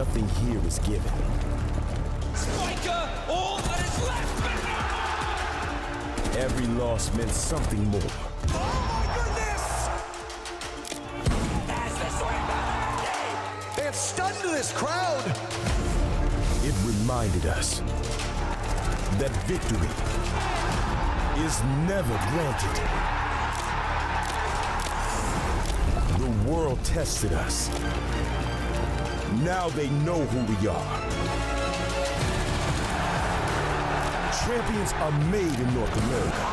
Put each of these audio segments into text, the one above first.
Nothing here is given. Striker, all that is left! Every loss meant something more. Oh my goodness! That's the surrender! They have stunned this crowd. It reminded us that victory is never granted. The world tested us. Now they know who we are. Champions are made in North America.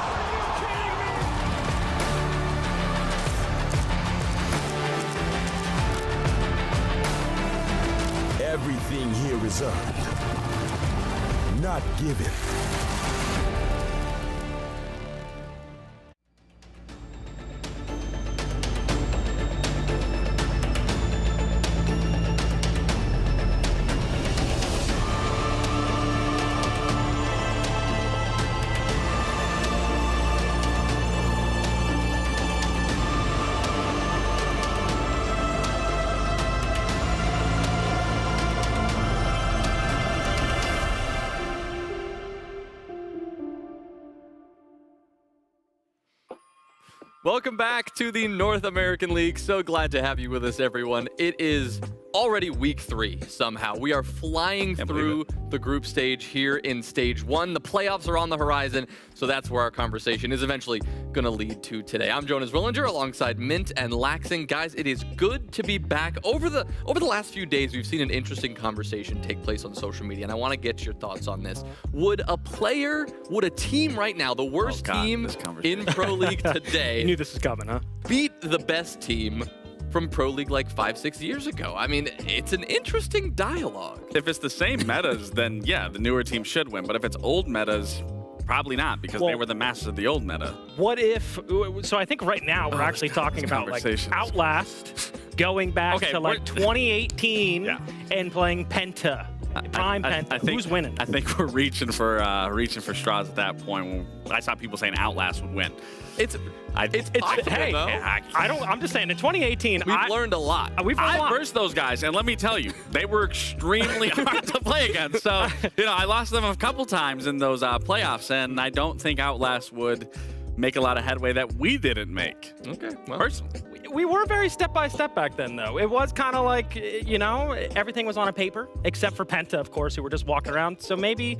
Everything here is earned, not given. Welcome back to the North American League. So glad to have you with us, everyone. It is already week 3 somehow. We are flying through the group stage here in stage 1. The playoffs are on the horizon, so that's where our conversation is eventually going to lead to today. I'm Jonas Rillinger alongside Mint and Laxing. Guys, it is good to be back. Over the last few days, we've seen an interesting conversation take place on social media, and I want to get your thoughts on this. Would a team right now, the worst team in Pro League today, You knew this was coming, huh? beat the best team from Pro League like 5-6 years ago? I mean, it's an interesting dialogue. If it's the same metas, then yeah, the newer team should win. But if it's old metas, probably not, because they were the masters of the old meta. What if, so I think right now we're actually talking about like Outlast going back to like 2018 and playing Penta. Prime Penta. Who's winning? I think we're reaching for straws at that point. When I saw people saying Outlast would win. It's possible, hey, though. I'm just saying in 2018 We've learned a lot. I versed those guys, and let me tell you, they were extremely hard to play against. So, I lost them a couple times in those playoffs, and I don't think Outlast would make a lot of headway that we didn't make. Okay, well, personally. We were very step-by-step back then, though. It was kind of like, everything was on a paper, except for Penta, of course, who were just walking around. So maybe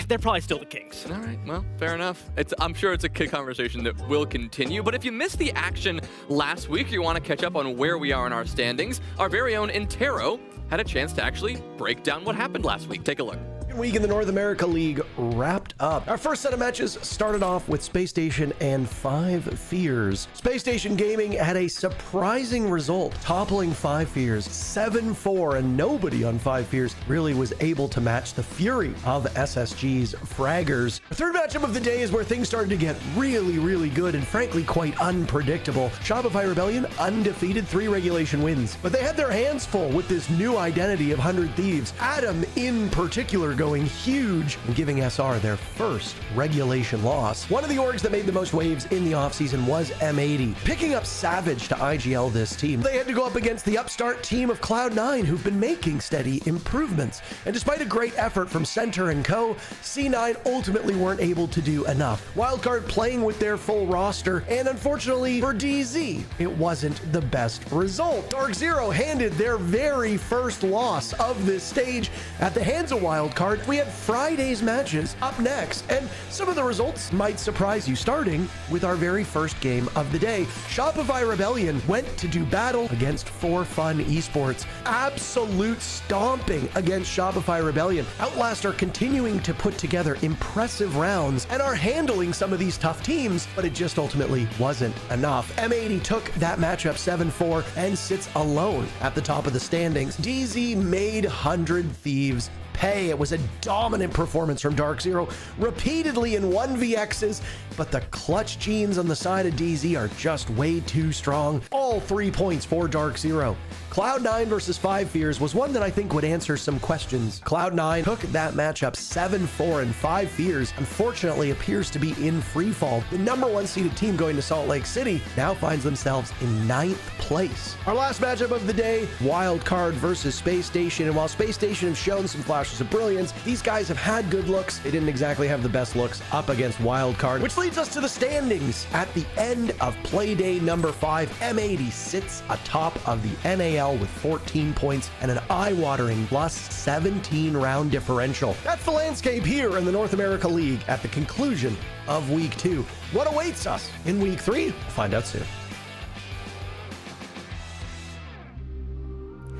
they're probably still the Kings. All right, well, fair enough. I'm sure it's a good conversation that will continue. But if you missed the action last week, or you want to catch up on where we are in our standings, our very own Intero had a chance to actually break down what happened last week. Take a look. Week in the North America League wrapped up. Our first set of matches started off with Space Station and 5 Fears. Space Station Gaming had a surprising result, toppling 5 Fears 7-4, and nobody on 5 Fears really was able to match the fury of SSG's fraggers. The third matchup of the day is where things started to get really, really good and frankly quite unpredictable. Shopify Rebellion undefeated, 3 regulation wins, but they had their hands full with this new identity of 100 Thieves. Adam in particular going huge and giving SR their first regulation loss. One of the orgs that made the most waves in the offseason was M80, picking up Savage to IGL this team. They had to go up against the upstart team of Cloud9, who've been making steady improvements. And despite a great effort from Center and Co., C9 ultimately weren't able to do enough. Wildcard playing with their full roster, and unfortunately for DZ, it wasn't the best result. Dark Zero handed their very first loss of this stage at the hands of Wildcard. We had Friday's matches up next, and some of the results might surprise you, starting with our very first game of the day. Shopify Rebellion went to do battle against Forfun Esports. Absolute stomping against Shopify Rebellion. Outlast are continuing to put together impressive rounds and are handling some of these tough teams, but it just ultimately wasn't enough. M80 took that matchup 7-4 and sits alone at the top of the standings. DZ made 100 Thieves pay. It was a dominant performance from Dark Zero, repeatedly in 1vx's, but the clutch genes on the side of DZ are just way too strong. All 3 points for Dark Zero. Cloud9 versus 5 Fears was one that I think would answer some questions. Cloud9 took that matchup 7-4, and 5 Fears unfortunately appears to be in freefall. The number 1 seeded team going to Salt Lake City now finds themselves in 9th place. Our last matchup of the day, Wildcard versus Space Station. And while Space Station have shown some flashes of brilliance, these guys have had good looks. They didn't exactly have the best looks up against Wildcard, which leads us to the standings. At the end of play day number 5, M80 sits atop of the NAL with 14 points and an eye-watering plus 17 round differential. That's the landscape here in the North America League at the conclusion of Week 2. What awaits us in Week 3? We'll find out soon.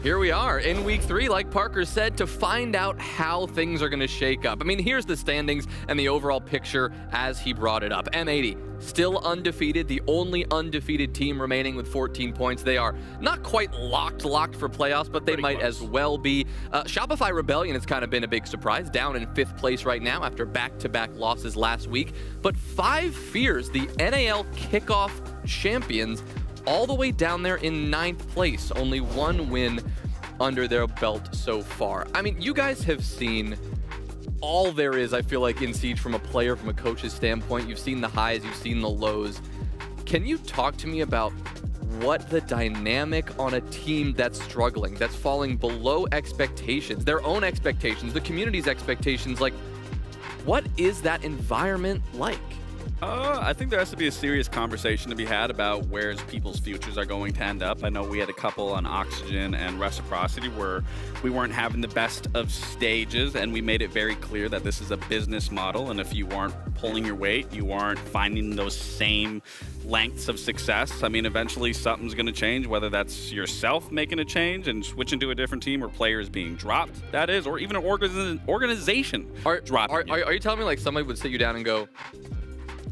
Here we are in Week 3, like Parker said, to find out how things are going to shake up. I mean, here's the standings and the overall picture as he brought it up. M80 still undefeated, the only undefeated team remaining with 14 points. They are not quite locked for playoffs, but they might as well be. Shopify Rebellion has kind of been a big surprise, down in 5th place right now after back-to-back losses last week. But 5 Fears, the NAL kickoff champions, all the way down there in 9th place. Only 1 win under their belt so far. I mean, you guys have seen all there is, I feel like, in Siege from a player, from a coach's standpoint. You've seen the highs, you've seen the lows. Can you talk to me about what the dynamic on a team that's struggling, that's falling below expectations, their own expectations, the community's expectations, like, what is that environment like? I think there has to be a serious conversation to be had about where people's futures are going to end up. I know we had a couple on Oxygen and Reciprocity where we weren't having the best of stages, and we made it very clear that this is a business model, and if you aren't pulling your weight, you aren't finding those same lengths of success, I mean, eventually something's going to change, whether that's yourself making a change and switching to a different team, or players being dropped, that is, or even an organization dropping. Are you telling me, like, somebody would sit you down and go,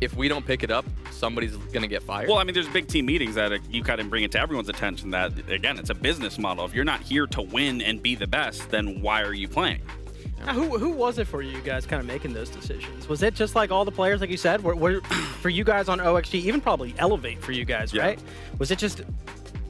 if we don't pick it up, somebody's going to get fired? Well, I mean, there's big team meetings that you kind of bring it to everyone's attention that, again, it's a business model. If you're not here to win and be the best, then why are you playing? Now, who was it for you guys kind of making those decisions? Was it just like all the players, like you said, were for you guys on OXG, even probably Elevate for you guys, right? Was it just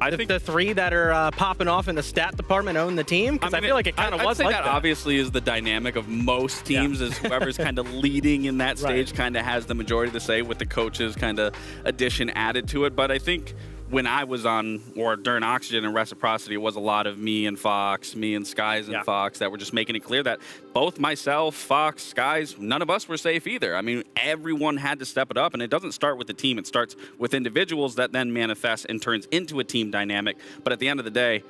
I think the 3 that are popping off in the stat department own the team? Because I feel like it kind of was like that. Obviously is the dynamic of most teams is whoever's kind of leading in that stage kind of has the majority to say, with the coaches kind of addition added to it. But I think when I was on, or during Oxygen and Reciprocity, it was a lot of me and Fox, me and Skies and Fox that were just making it clear that both myself, Fox, Skies, none of us were safe either. I mean, everyone had to step it up, and it doesn't start with the team. It starts with individuals that then manifests and turns into a team dynamic. But at the end of the day,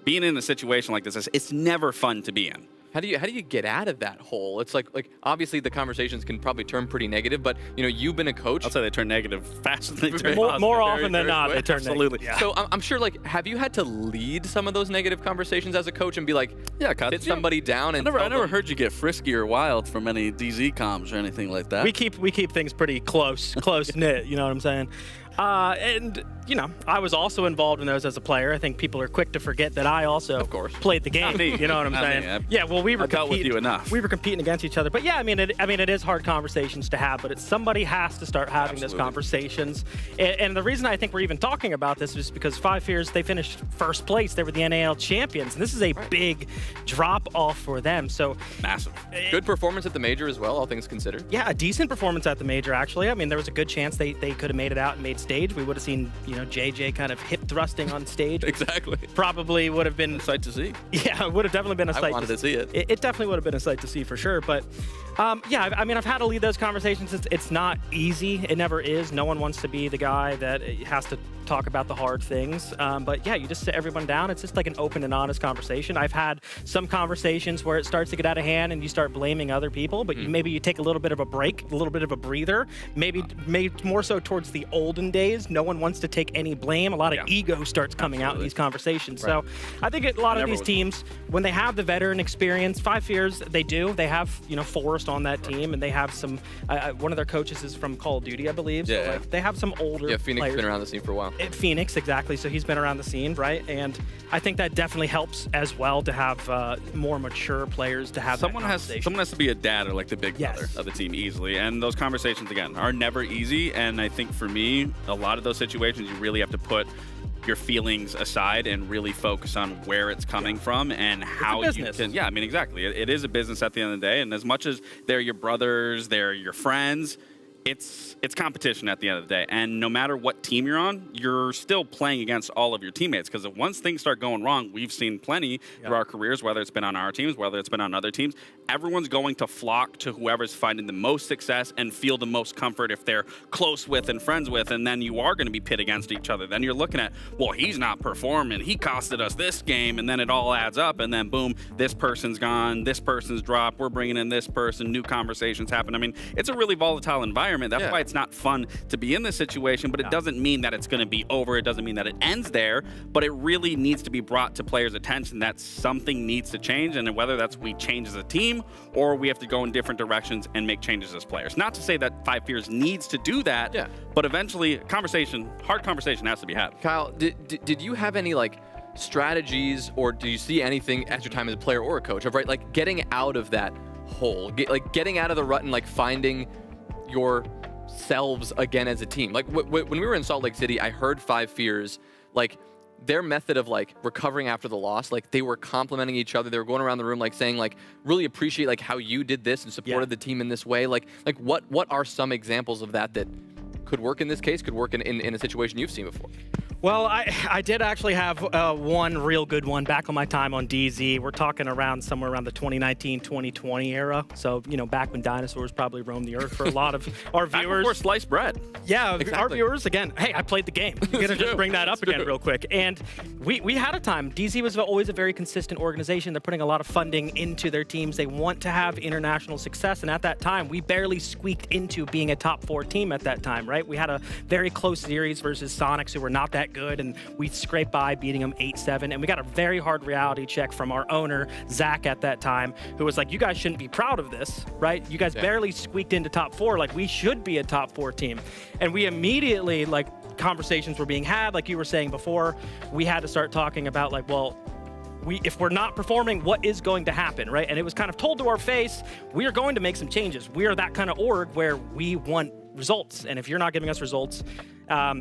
being in a situation like this, it's never fun to be in. How do you get out of that hole? It's like obviously the conversations can probably turn pretty negative, but you know, you've been a coach. I'll say they turn negative faster than they turn positive. More often than not, they turn absolutely. Negative. So I'm sure, like, have you had to lead some of those negative conversations as a coach and be like, sit somebody down? And I never heard you get frisky or wild from any DZ comms or anything like that. We keep things pretty close knit. You know what I'm saying? And, you know, I was also involved in those as a player. I think people are quick to forget that I also, of course, played the game. You know what I'm saying? Yeah, well, we were dealt with you enough. We were competing against each other. But yeah, I mean, it is hard conversations to have, but somebody has to start having those conversations. And the reason I think we're even talking about this is because 5 Fears, they finished 1st place. They were the NAL champions, and this is a big drop off for them. So massive. Good performance at the major as well, all things considered. Yeah, a decent performance at the major, actually. I mean, there was a good chance they could have made it out and made stage. We would have seen, you know, JJ kind of hip thrusting on stage. Exactly. Probably would have been a sight to see. Yeah, it would have definitely been a sight. I wanted to see it. It definitely would have been a sight to see for sure. But yeah, I mean, I've had to lead those conversations. It's not easy. It never is. No one wants to be the guy that has to talk about the hard things. But yeah, you just sit everyone down. It's just like an open and honest conversation. I've had some conversations where it starts to get out of hand and you start blaming other people, but maybe you take a little bit of a break, a little bit of a breather. Maybe more so towards the olden days. No one wants to take any blame. A lot of ego starts coming out in these conversations. Right. So I think a lot of these teams, when they have the veteran experience, 5 Fears, they do. They have, you know, Forrest on that team, and they have some. One of their coaches is from Call of Duty, I believe. Yeah. So, like, they have some older. Yeah, Phoenix has been around the scene for a while. at Phoenix, exactly. So he's been around the scene, right? And I think that definitely helps as well to have more mature players to have someone that conversation. someone has to be a dad or like the big brother Yes. of the team easily, and those conversations again are never easy. And I think for me, a lot of those situations you really have to put your feelings aside and really focus on where it's coming from and how you can. Yeah, I mean, exactly. It is a business at the end of the day, and as much as they're your brothers, they're your friends, it's competition at the end of the day. And no matter what team you're on, you're still playing against all of your teammates, because once things start going wrong, we've seen plenty through our careers, whether it's been on our teams, whether it's been on other teams, everyone's going to flock to whoever's finding the most success and feel the most comfort if they're close with and friends with, and then you are going to be pit against each other. Then you're looking at, well, he's not performing, he costed us this game, and then it all adds up, and then boom, this person's gone, this person's dropped, we're bringing in this person, new conversations happen. I mean, it's a really volatile environment. That's why it's not fun to be in this situation, but it doesn't mean that it's going to be over. It doesn't mean that it ends there, but it really needs to be brought to players' attention that something needs to change, and whether that's we change as a team or we have to go in different directions and make changes as players. Not to say that 5 Fears needs to do that, but eventually hard conversation has to be had. Kyle, did you have any like strategies, or do you see anything as your time as a player or a coach of like getting out of that hole, getting out of the rut and like finding yourselves again as a team? Like when we were in Salt Lake City, I heard 5 Fears, like their method of like recovering after the loss, like they were complimenting each other. They were going around the room like saying like, really appreciate like how you did this and supported the team in this way. Like what are some examples of that could work in this case, could work in a situation you've seen before? Well, I did actually have one real good one back on my time on DZ. We're talking somewhere around the 2019-2020 era. So, back when dinosaurs probably roamed the earth for a lot of our viewers. Back before sliced bread. Yeah, Exactly. Our viewers, again, hey, I played the game. I'm going to just bring that up again real quick. And we had a time. DZ was always a very consistent organization. They're putting a lot of funding into their teams. They want to have international success. And at that time, we barely squeaked into being a top 4 team at that time, right? We had a very close series versus Sonics, who were not that good, and we scraped by beating them 8-7, and we got a very hard reality check from our owner, Zach, at that time, who was like, you guys shouldn't be proud of this, right? You guys barely squeaked into top 4, like we should be a top 4 team. And we immediately, like, conversations were being had, like you were saying before, we had to start talking about like, well, if we're not performing, what is going to happen, right? And it was kind of told to our face, we are going to make some changes. We are that kind of org where we want results, and if you're not giving us results,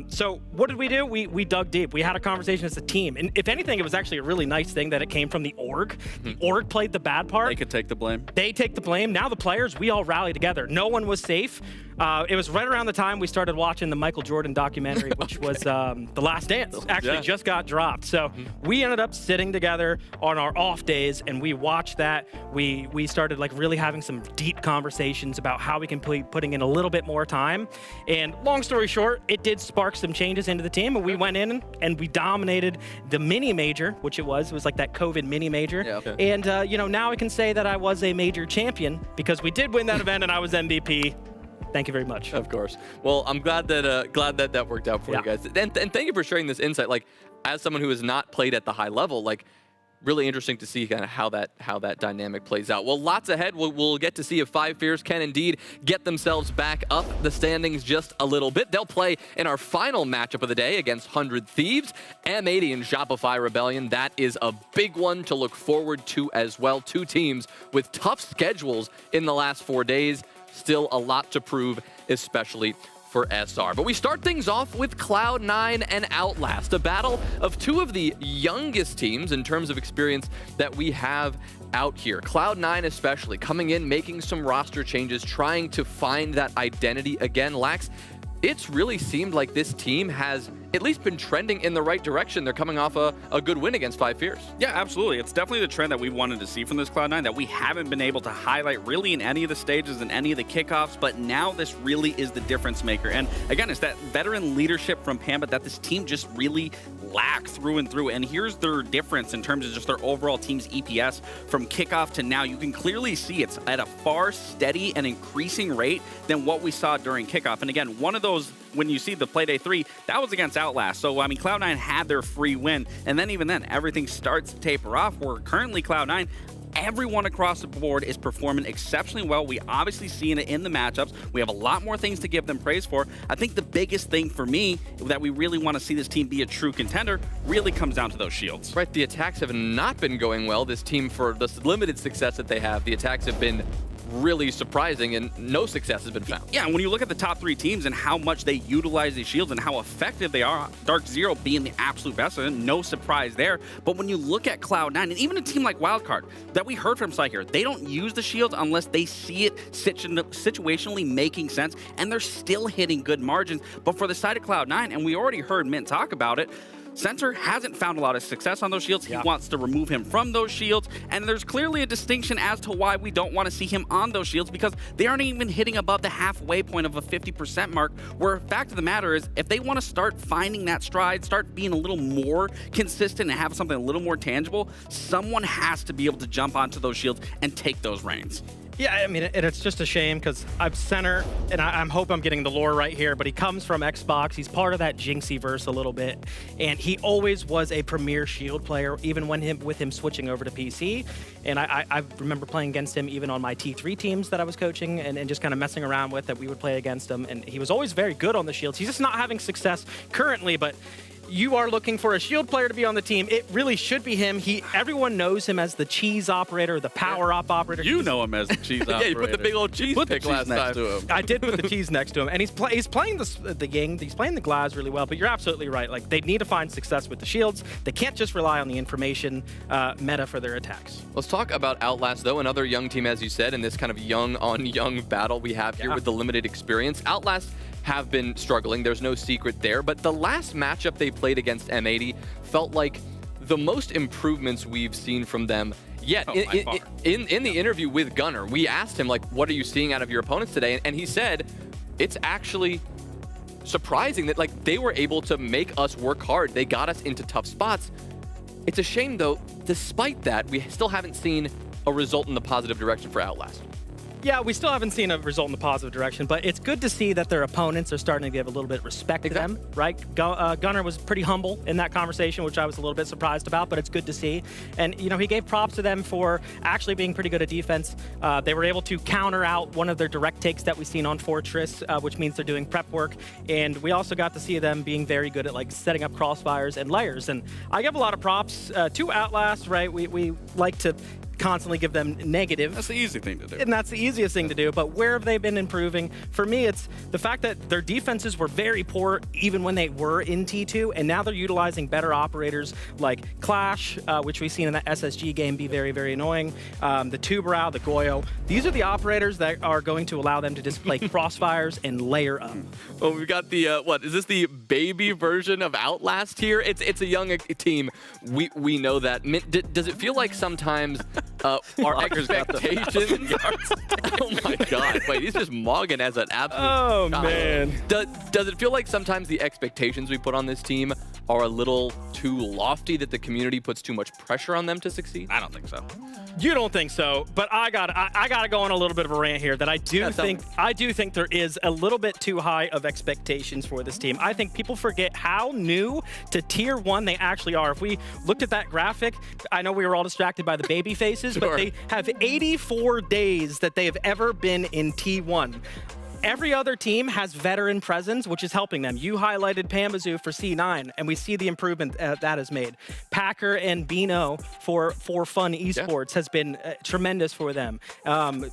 so what did we do? We dug deep. We had a conversation as a team, and if anything, it was actually a really nice thing that it came from the org. The org played the bad part. They could take the blame. They take the blame. Now the players, we all rally together. No one was safe. It was right around the time we started watching the Michael Jordan documentary, which was The Last Dance. Actually, just got dropped. So we ended up sitting together on our off days, and we watched that. We started like really having some deep conversations about how we can be putting in a little bit more time. And long story short, it did spark some changes into the team, and we went in and we dominated the mini major, which it was like that COVID mini major. And now I can say that I was a major champion because we did win that event, and I was MVP. Thank you very much. Of course. Well, I'm glad that worked out for you guys. And thank you for sharing this insight. Like, as someone who has not played at the high level, like, really interesting to see kind of how that dynamic plays out. Well, lots ahead. We'll get to see if 5 Fears can indeed get themselves back up the standings just a little bit. They'll play in our final matchup of the day against 100 Thieves, M80 and Shopify Rebellion. That is a big one to look forward to as well. 2 teams with tough schedules in the last 4 days. Still a lot to prove, especially for SR. But we start things off with Cloud9 and Outlast, a battle of 2 of the youngest teams in terms of experience that we have out here. Cloud9 especially, coming in, making some roster changes, trying to find that identity again. Lax, it's really seemed like this team has at least been trending in the right direction. They're coming off a good win against 5 Fears. Yeah, absolutely. It's definitely the trend that we wanted to see from this Cloud9 that we haven't been able to highlight really in any of the stages and any of the kickoffs, but now this really is the difference maker. And again, it's that veteran leadership from Pamba that this team just really lacks through and through. And here's their difference in terms of just their overall team's EPS from kickoff to now. You can clearly see it's at a far steady and increasing rate than what we saw during kickoff. And again, one of those, when you see the Playday 3, that was against Outlast. So, I mean, Cloud9 had their free win. And then even then, everything starts to taper off. Where currently Cloud9, everyone across the board is performing exceptionally well. We obviously seen it in the matchups. We have a lot more things to give them praise for. I think the biggest thing for me that we really want to see this team be a true contender really comes down to those shields. Right, the attacks have not been going well. This team, for the limited success that they have, the attacks have been really surprising and no success has been found. Yeah, when you look at the top 3 teams and how much they utilize these shields and how effective they are, Dark Zero being the absolute best, and no surprise there. But when you look at Cloud9 and even a team like Wildcard that we heard from Psyker, they don't use the shields unless they see it situationally making sense, and they're still hitting good margins. But for the side of Cloud9, and we already heard Mint talk about it, Center hasn't found a lot of success on those shields. He wants to remove him from those shields, and there's clearly a distinction as to why we don't want to see him on those shields, because they aren't even hitting above the halfway point of a 50% mark, where fact of the matter is, if they want to start finding that stride, start being a little more consistent and have something a little more tangible, someone has to be able to jump onto those shields and take those reins. Yeah, I mean, it's just a shame because I'm Center, and I hope I'm getting the lore right here, but he comes from Xbox. He's part of that Jinxie-verse a little bit, and he always was a premier Shield player, even with him switching over to PC. And I remember playing against him even on my T3 teams that I was coaching and just kind of messing around with that we would play against him, and he was always very good on the Shields. He's just not having success currently, but you are looking for a Shield player to be on the team. It really should be him. Everyone knows him as the cheese operator, the power-up operator. You know him as the cheese operator. Yeah, you put the big old cheese pick last time. To him. I did put the cheese next to him, and he's playing the Ying. He's playing the Glaz really well, but you're absolutely right. Like, they need to find success with the shields. They can't just rely on the information meta for their attacks. Let's talk about Outlast, though, another young team, as you said, in this kind of young-on-young battle we have here with the limited experience. Outlast have been struggling. There's no secret there. But the last matchup they played against M80 felt like the most improvements we've seen from them yet. In the interview with Gunnar, we asked him, like, what are you seeing out of your opponents today? And he said, it's actually surprising that, like, they were able to make us work hard. They got us into tough spots. It's a shame, though, despite that, we still haven't seen a result in the positive direction for Outlast. Yeah, we still haven't seen a result in the positive direction, but it's good to see that their opponents are starting to give a little bit of respect to them, right? Gunnar was pretty humble in that conversation, which I was a little bit surprised about, but it's good to see. And, you know, he gave props to them for actually being pretty good at defense. They were able to counter out one of their direct takes that we've seen on Fortress, which means they're doing prep work. And we also got to see them being very good at, like, setting up crossfires and layers. And I give a lot of props to Outlast, right? We like to constantly give them negative. That's the easy thing to do. And that's the easiest thing to do, but where have they been improving? For me, it's the fact that their defenses were very poor even when they were in T2, and now they're utilizing better operators like Clash, which we've seen in that SSG game be very, very annoying, the Tubarao, the Goyo. These are the operators that are going to allow them to display crossfires and layer up. Well, we've got the, what, is this the baby version of Outlast here? It's a young team. We know that. Does it feel like sometimes our expectations? Oh my God! Wait, he's just Morgan as an absolute. Oh child. Man! Does it feel like sometimes the expectations we put on this team are a little too lofty, that the community puts too much pressure on them to succeed? I don't think so. You don't think so, but I gotta go on a little bit of a rant here that I do think there is a little bit too high of expectations for this team. I think people forget how new to Tier 1 they actually are. If we looked at that graphic, I know we were all distracted by the baby faces, but they have 84 days that they have ever been in T1. Every other team has veteran presence, which is helping them. You highlighted Pamazoo for C9, and we see the improvement that has made. Packer and Bino for Forfun Esports has been tremendous for them.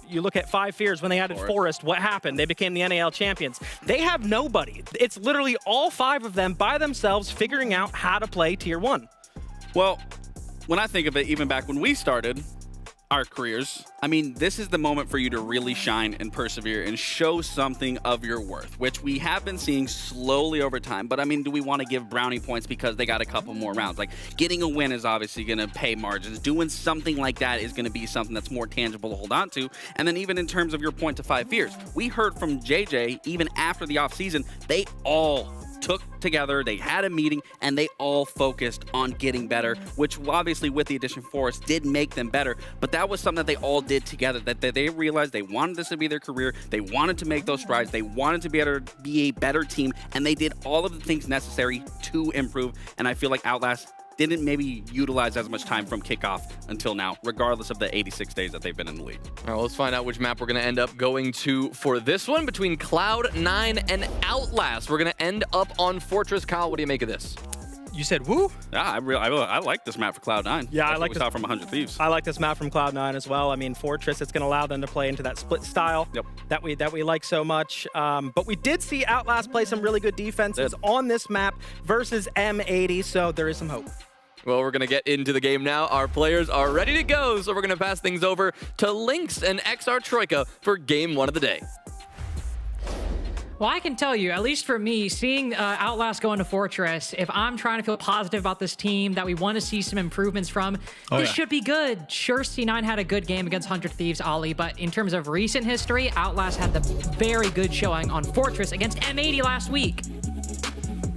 You look at 5 Fears, when they added Forest, what happened? They became the NAL champions. They have nobody. It's literally all 5 of them by themselves figuring out how to play Tier 1. Well, when I think of it, even back when we started our careers, I mean, this is the moment for you to really shine and persevere and show something of your worth, which we have been seeing slowly over time. But I mean, do we want to give brownie points because they got a couple more rounds? Like, getting a win is obviously going to pay margins. Doing something like that is going to be something that's more tangible to hold on to. And then even in terms of your point to 5 Fears, we heard from JJ, even after the offseason, they all took together, they had a meeting, and they all focused on getting better, which obviously with the addition of Forest did make them better, but that was something that they all did together, that they realized they wanted this to be their career, they wanted to make those strides, they wanted to be a better team, and they did all of the things necessary to improve, and I feel like Outlast didn't maybe utilize as much time from kickoff until now, regardless of the 86 days that they've been in the league. All right, well, let's find out which map we're going to end up going to for this one between Cloud9 and Outlast. We're going to end up on Fortress. Kyle, what do you make of this? You said woo? Yeah, I like this map for Cloud9. Yeah, That's I like what we this saw from 100 Thieves. I like this map from Cloud9 as well. I mean, Fortress, it's going to allow them to play into that split style that we like so much. But we did see Outlast play some really good defenses on this map versus M80, so there is some hope. Well, we're going to get into the game now. Our players are ready to go, so we're going to pass things over to Lynx and XR Troika for game 1 of the day. Well, I can tell you, at least for me, seeing Outlast go into Fortress, if I'm trying to feel positive about this team that we want to see some improvements from, this should be good. Sure, C9 had a good game against 100 Thieves, Ollie, but in terms of recent history, Outlast had the very good showing on Fortress against M80 last week.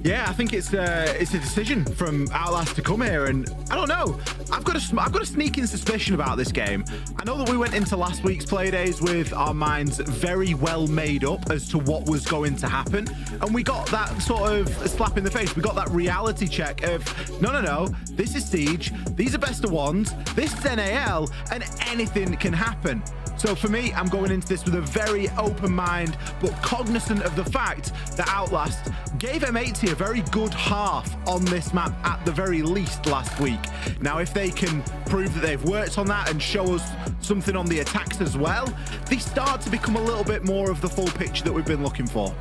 Yeah, I think it's a decision from Outlast to come here, and I don't know. I've got a sneaking suspicion about this game. I know that we went into last week's playdays with our minds very well made up as to what was going to happen, and we got that sort of slap in the face. We got that reality check of no, this is Siege, these are best of ones, this is NAL, and anything can happen. So for me, I'm going into this with a very open mind, but cognizant of the fact that Outlast gave M80 a very good half on this map at the very least last week. Now, if they can prove that they've worked on that and show us something on the attacks as well, they start to become a little bit more of the full picture that we've been looking for.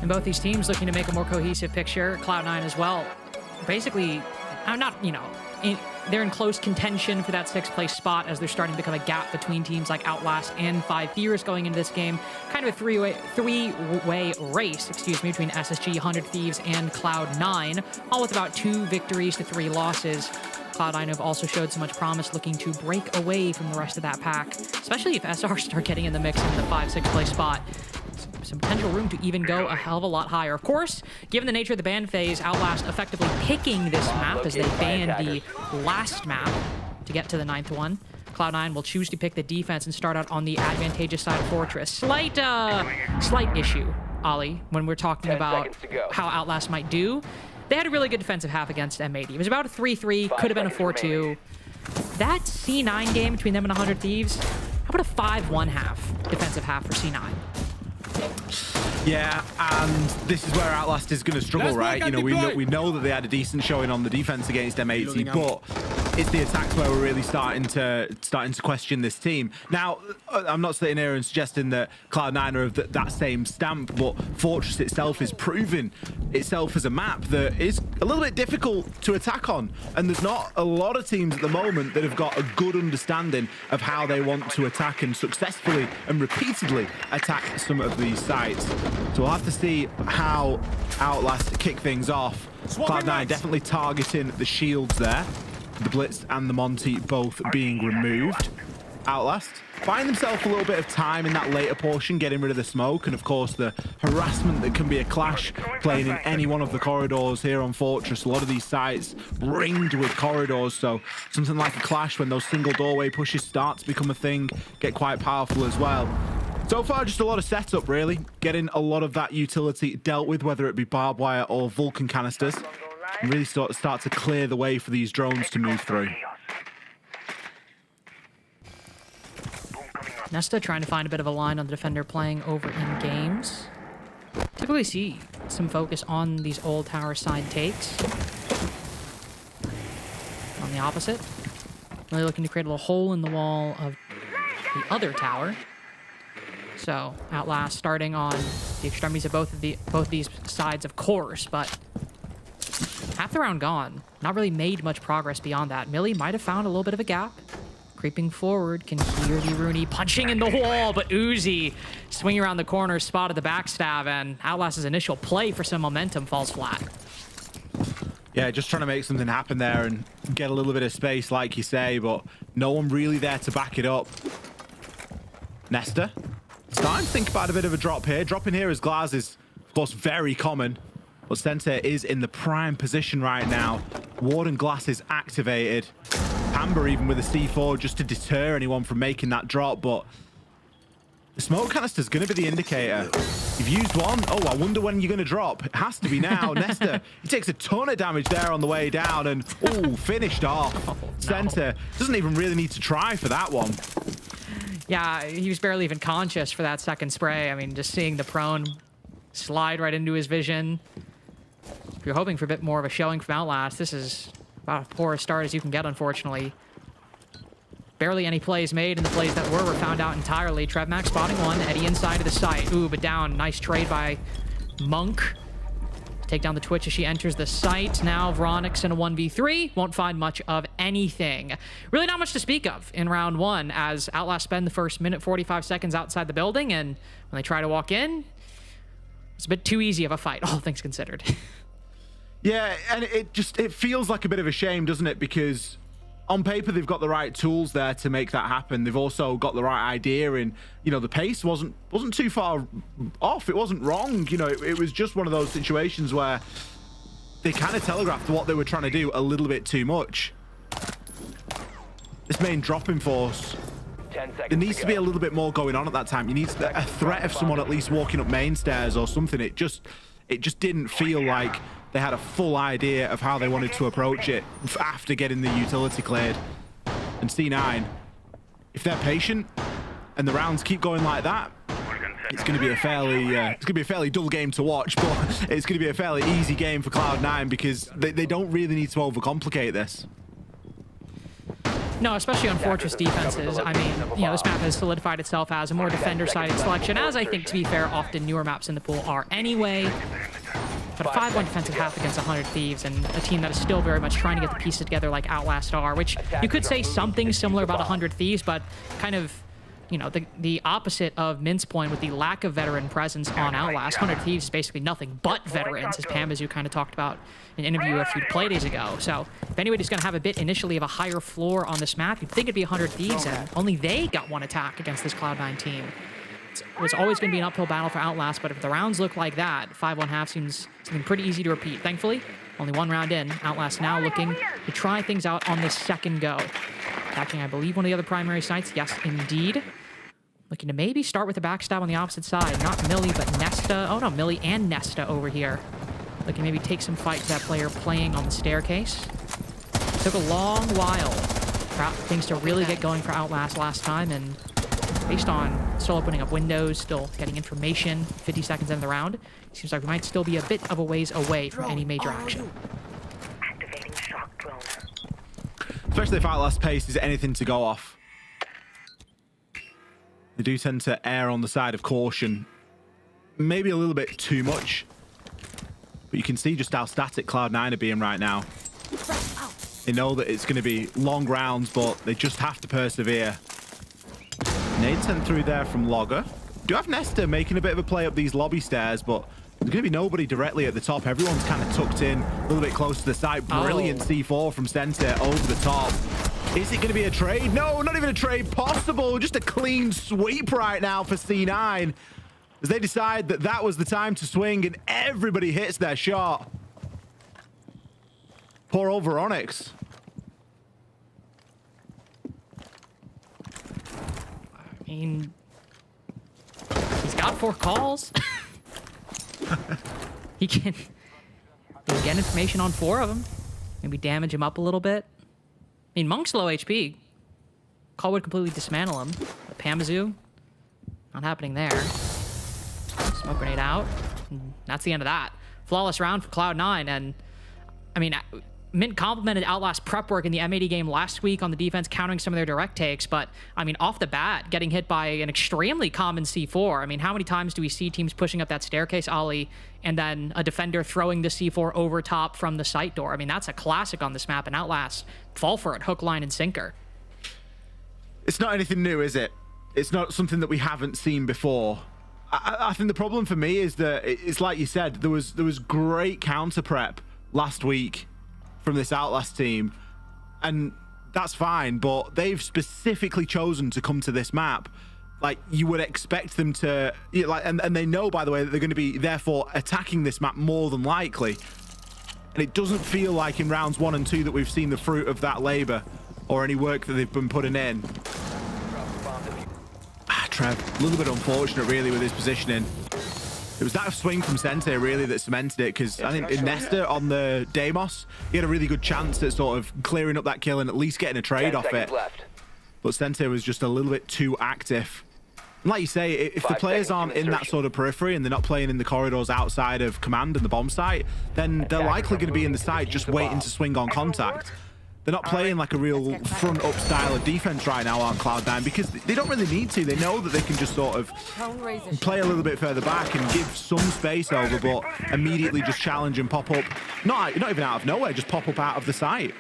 And both these teams looking to make a more cohesive picture, Cloud9 as well. Basically, I'm not, they're in close contention for that 6th place spot as they're starting to become a gap between teams like Outlast and 5 Fears going into this game. Kind of a three-way race, between SSG, 100 Thieves, and Cloud9, all with about 2 victories to 3 losses. Cloud9 have also showed so much promise looking to break away from the rest of that pack, especially if SR start getting in the mix in the 5-6 place spot. Some potential room to even go a hell of a lot higher. Of course, given the nature of the ban phase, Outlast effectively picking this map as they banned the last map to get to the 9th one. Cloud9 will choose to pick the defense and start out on the advantageous side of Fortress. Slight issue, Ollie, when we're talking about how Outlast might do. They had a really good defensive half against M80. It was about a 3-3, could have been a 4-2. That C9 game between them and 100 Thieves, how about a 5-1 half defensive half for C9? Yeah, and this is where Outlast is going to struggle, right? We know that they had a decent showing on the defense against M80, but it's the attacks where we're really starting to question this team. Now, I'm not sitting here and suggesting that Cloud9 are of that same stamp, but Fortress itself is proving itself as a map that is a little bit difficult to attack on, and there's not a lot of teams at the moment that have got a good understanding of how they want to attack and successfully and repeatedly attack some of these sites. So we'll have to see how Outlast kick things off. Cloud9 definitely targeting the shields there. The Blitz and the Monty both being removed. Outlast find themselves a little bit of time in that later portion, getting rid of the smoke, and of course the harassment that can be a clash playing in any one of the corridors here on Fortress. A lot of these sites ringed with corridors, so something like a clash when those single doorway pushes start to become a thing, get quite powerful as well. So far, just a lot of setup, really. Getting a lot of that utility dealt with, whether it be barbed wire or Vulcan canisters. And really start to clear the way for these drones to move through. Nesta trying to find a bit of a line on the defender playing over in games. Typically see some focus on these old tower side takes. On the opposite, really looking to create a little hole in the wall of the other tower. So Outlast starting on the extremities of both these sides, of course, but half the round gone. Not really made much progress beyond that. Millie might have found a little bit of a gap. Creeping forward, can hear the Rooney punching in the wall, but Uzi swinging around the corner, spotted the backstab, and Outlast's initial play for some momentum falls flat. Yeah, just trying to make something happen there and get a little bit of space, like you say, but no one really there to back it up. Nesta, starting to think about a bit of a drop here. Dropping here as Glaz is, of course, very common. But Center is in the prime position right now. Warden Glass is activated. Amber even with a C4 just to deter anyone from making that drop, but The smoke canister's going to be the indicator. You've used one. Oh, I wonder when you're going to drop. It has to be now. Nesta, he takes a ton of damage there on the way down and, oh, finished off. Center doesn't even really need to try for that one. Yeah, he was barely even conscious for that second spray. I mean, just seeing the prone slide right into his vision. If you're hoping for a bit more of a showing from Outlast, this is about as poor a start as you can get, unfortunately. Barely any plays made, and the plays that were found out entirely. TrevMax spotting one, Eddie inside of the site. Ooh, but down. Nice trade by Monk. Take down the Twitch as she enters the site. Now Vronix in a 1v3. Won't find much of anything. Really not much to speak of in round one, as Outlast spend the first minute 45 seconds outside the building, and when they try to walk in, it's a bit too easy of a fight, all things considered. Yeah, and it feels like a bit of a shame, doesn't it? Because on paper, they've got the right tools there to make that happen. They've also got the right idea, and the pace wasn't too far off. It wasn't wrong. It was just one of those situations where they kind of telegraphed what they were trying to do a little bit too much. This main dropping force, there needs to be a little bit more going on at that time. You need a threat of someone at least walking up main stairs or something. It just didn't feel like they had a full idea of how they wanted to approach it after getting the utility cleared. And C9, if they're patient and the rounds keep going like that, it's going to be a fairly dull game to watch, but it's going to be a fairly easy game for Cloud9 because they don't really need to overcomplicate this. No, especially on Fortress defenses. I mean, this map has solidified itself as a more defender-sided selection, as I think, to be fair, often newer maps in the pool are anyway. But a 5-1 defensive half against 100 Thieves, and a team that is still very much trying to get the pieces together like Outlast are, which you could say something similar about 100 Thieves, but kind of, the opposite of Mince Point with the lack of veteran presence on Outlast. 100 Thieves is basically nothing but veterans, as Pamazu kind of talked about in an interview a few play days ago. So if anybody's going to have a bit initially of a higher floor on this map, you'd think it'd be 100 Thieves, and only they got one attack against this Cloud9 team. It's always going to be an uphill battle for Outlast, but if the rounds look like that, 5-1 half seems something pretty easy to repeat. Thankfully, only one round in. Outlast now looking to try things out on this second go. Attacking, I believe, one of the other primary sites. Yes, indeed. Looking to maybe start with a backstab on the opposite side. Not Millie, but Nesta. Oh, no, Millie and Nesta over here. Looking to maybe take some fight to that player playing on the staircase. Took a long while for things to really get going for Outlast last time, and based on still opening up windows, still getting information 50 seconds into the round, it seems like we might still be a bit of a ways away from any major action. Activating shock drone. Especially if Outlast pace is anything to go off. They do tend to err on the side of caution. Maybe a little bit too much. But you can see just how static Cloud9 are being right now. They know that it's going to be long rounds, but they just have to persevere. Nade sent through there from Logger. Do have Nesta making a bit of a play up these lobby stairs, but there's going to be nobody directly at the top. Everyone's kind of tucked in a little bit close to the side. Brilliant C4 from Center over the top. Is it going to be a trade? No, not even a trade possible. Just a clean sweep right now for C9 as they decide that that was the time to swing and everybody hits their shot. Poor old Vronix. I mean, he's got 4 calls. he can get information on 4 of them. Maybe damage him up a little bit. I mean, Monk's low HP. Call would completely dismantle him. But Pamazu, not happening there. Smoke grenade out. And that's the end of that. Flawless round for Cloud9. And, I mean, Mint complimented Outlast prep work in the M80 game last week on the defense, countering some of their direct takes. But, I mean, off the bat, getting hit by an extremely common C4. I mean, how many times do we see teams pushing up that staircase ollie and then a defender throwing the C4 over top from the site door? I mean, that's a classic on this map, and Outlast fall for it, hook, line, and sinker. It's not anything new, is it? It's not something that we haven't seen before. I think the problem for me is that it's like you said, there was great counter prep last week from this Outlast team, and that's fine, but they've specifically chosen to come to this map. Like, you would expect them to, and they know, by the way, that they're going to be therefore attacking this map more than likely. And it doesn't feel like in rounds 1 and 2 that we've seen the fruit of that labor or any work that they've been putting in. Trev, a little bit unfortunate, really, with his positioning. It was that swing from Sente, really, that cemented it, because I think in Nesta on the Deimos, he had a really good chance at sort of clearing up that kill and at least getting a trade off it. But Sente was just a little bit too active. And like you say, if the players aren't in that sort of periphery and they're not playing in the corridors outside of command and the bomb site, then they're likely going to be in the site just waiting to swing on contact. They're not playing like a real front-up style of defense right now on Cloud9 because they don't really need to. They know that they can just sort of play a little bit further back and give some space over, but immediately just challenge and pop up. Not even out of nowhere, just pop up out of the site.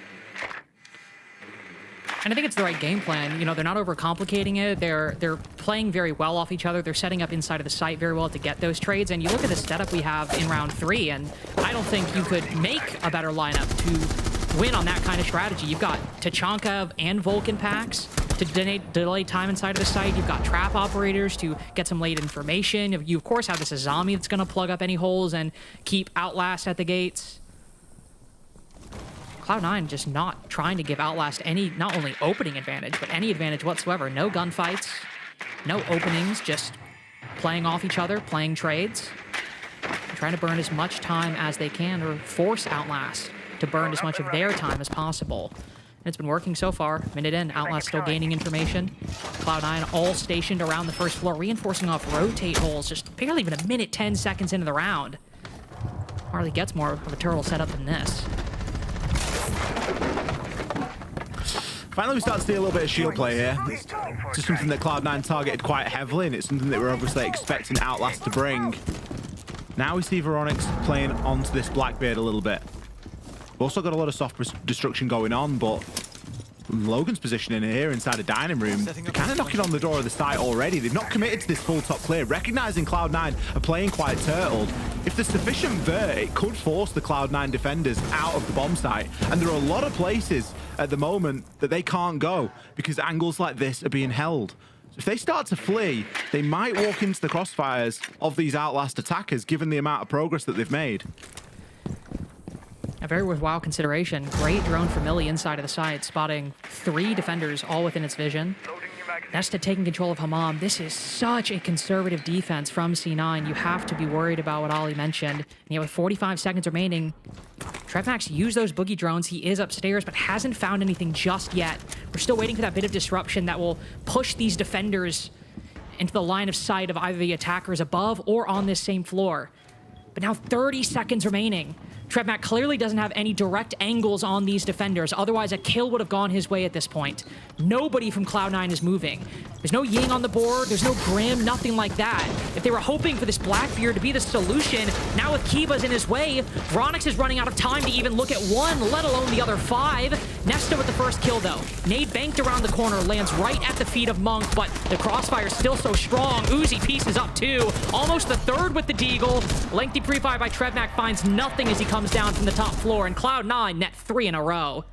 And I think it's the right game plan. You know, they're not overcomplicating it. They're playing very well off each other. They're setting up inside of the site very well to get those trades. And you look at the setup we have in round 3, and I don't think you could make a better lineup to win on that kind of strategy. You've got Tachanka and Vulcan packs to delay time inside of the site. You've got trap operators to get some late information. You, of course, have this Azami that's going to plug up any holes and keep Outlast at the gates. Cloud9 just not trying to give Outlast any, not only opening advantage, but any advantage whatsoever. No gunfights, no openings, just playing off each other, playing trades, trying to burn as much time as they can or force Outlast to burn as much of their time as possible. And it's been working so far. Minute in, Outlast still gaining information. Cloud9 all stationed around the first floor, reinforcing off rotate holes, just barely even a minute, 10 seconds into the round. Hardly gets more of a turtle setup than this. Finally, we start to see a little bit of shield play here. Just something that Cloud9 targeted quite heavily, and it's something that we're obviously expecting Outlast to bring. Now we see Veronix playing onto this Blackbeard a little bit. We've also got a lot of soft destruction going on, but Logan's positioning here inside a dining room. They're kind of knocking on the door of the site already. They've not committed to this full top clear, recognizing Cloud9 are playing quite turtled. If there's sufficient vert, it could force the Cloud9 defenders out of the bomb site. And there are a lot of places at the moment that they can't go because angles like this are being held. So if they start to flee, they might walk into the crossfires of these Outlast attackers, given the amount of progress that they've made. A very worthwhile consideration. Great drone from Millie inside of the site, spotting 3 defenders all within its vision. Nesta taking control of Hammam. This is such a conservative defense from C9. You have to be worried about what Ollie mentioned. And yet with 45 seconds remaining, Trevmax used those boogie drones. He is upstairs, but hasn't found anything just yet. We're still waiting for that bit of disruption that will push these defenders into the line of sight of either the attackers above or on this same floor. But now 30 seconds remaining. Trevmac clearly doesn't have any direct angles on these defenders. Otherwise, a kill would have gone his way at this point. Nobody from Cloud9 is moving. There's no Ying on the board. There's no Grim, nothing like that. If they were hoping for this Blackbeard to be the solution, now with Kiva's in his way, Veronix is running out of time to even look at 1, let alone the other 5. Nesta with the first kill, though. Nade banked around the corner, lands right at the feet of Monk, but the crossfire is still so strong. Uzi pieces up 2. Almost the 3rd with the Deagle. Lengthy pre-fire by Trevmac finds nothing as he comes down from the top floor, and Cloud9 net 3 in a row.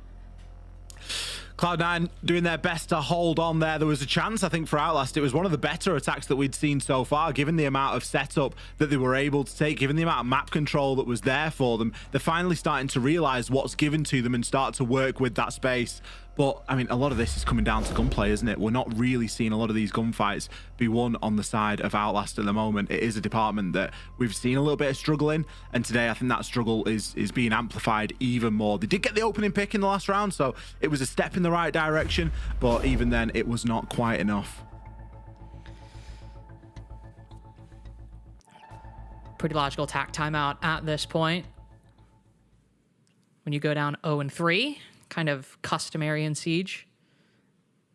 Cloud9 doing their best to hold on there. There was a chance, I think, for Outlast. It was one of the better attacks that we'd seen so far, given the amount of setup that they were able to take, given the amount of map control that was there for them. They're finally starting to realize what's given to them and start to work with that space. But, I mean, a lot of this is coming down to gunplay, isn't it? We're not really seeing a lot of these gunfights be won on the side of Outlast at the moment. It is a department that we've seen a little bit of struggle in, and today I think that struggle is being amplified even more. They did get the opening pick in the last round, so it was a step in the right direction, but even then, it was not quite enough. Pretty logical attack timeout at this point. When you go down 0-3, kind of customary in Siege.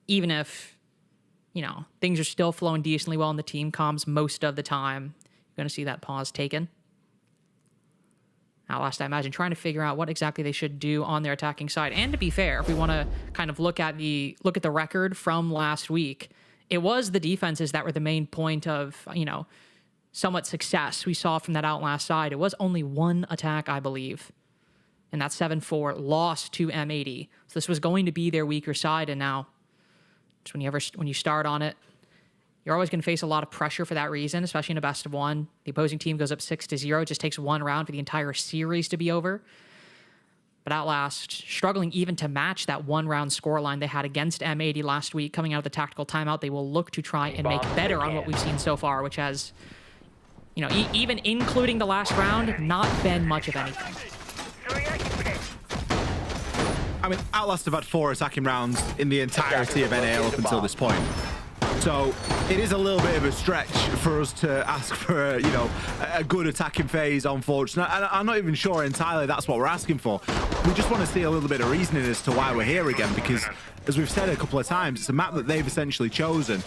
Even if, you know, things are still flowing decently well in the team comms most of the time, you're going to see that pause taken. Outlast, I imagine, trying to figure out what exactly they should do on their attacking side. And to be fair, if we want to kind of look at the record from last week, it was the defenses that were the main point of, you know, somewhat success we saw from that Outlast side. It was only 1 attack, I believe. And that 7-4 lost to M80. So this was going to be their weaker side, and now just when you start on it, you're always going to face a lot of pressure for that reason, especially in a best of 1. The opposing team goes up 6-0. It just takes 1 round for the entire series to be over. But Outlast struggling even to match that one-round scoreline they had against M80 last week. Coming out of the tactical timeout, they will look to try and make better on what we've seen so far, which has, you know, even including the last round, not been much of anything. I mean, Outlast have had 4 attacking rounds in the entirety of NAL up until this point. So it is a little bit of a stretch for us to ask for, you know, a good attacking phase on Forge. I'm not even sure entirely that's what we're asking for. We just want to see a little bit of reasoning as to why we're here again, because as we've said a couple of times, it's a map that they've essentially chosen.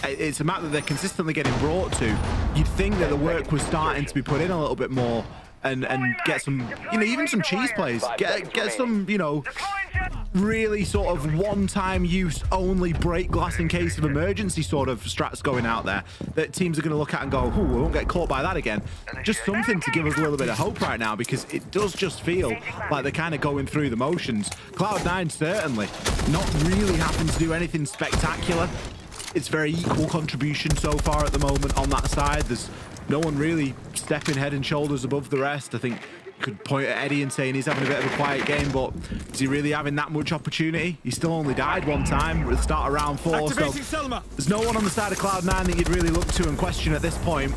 It's a map that they're consistently getting brought to. You'd think that the work was starting to be put in a little bit more and get some, you know, even some cheese plays. Get some, you know, really sort of one-time use only break glass in case of emergency sort of strats going out there that teams are going to look at and go, oh, we won't get caught by that again. Just something to give us a little bit of hope right now, because it does just feel like they're kind of going through the motions. Cloud9 certainly not really having to do anything spectacular. It's very equal contribution so far at the moment on that side. There's no one really stepping head and shoulders above the rest. I think you could point at Eddie and saying he's having a bit of a quiet game, but is he really having that much opportunity? He still only died one time at the start of round 4, so there's no one on the side of Cloud9 that you'd really look to and question at this point.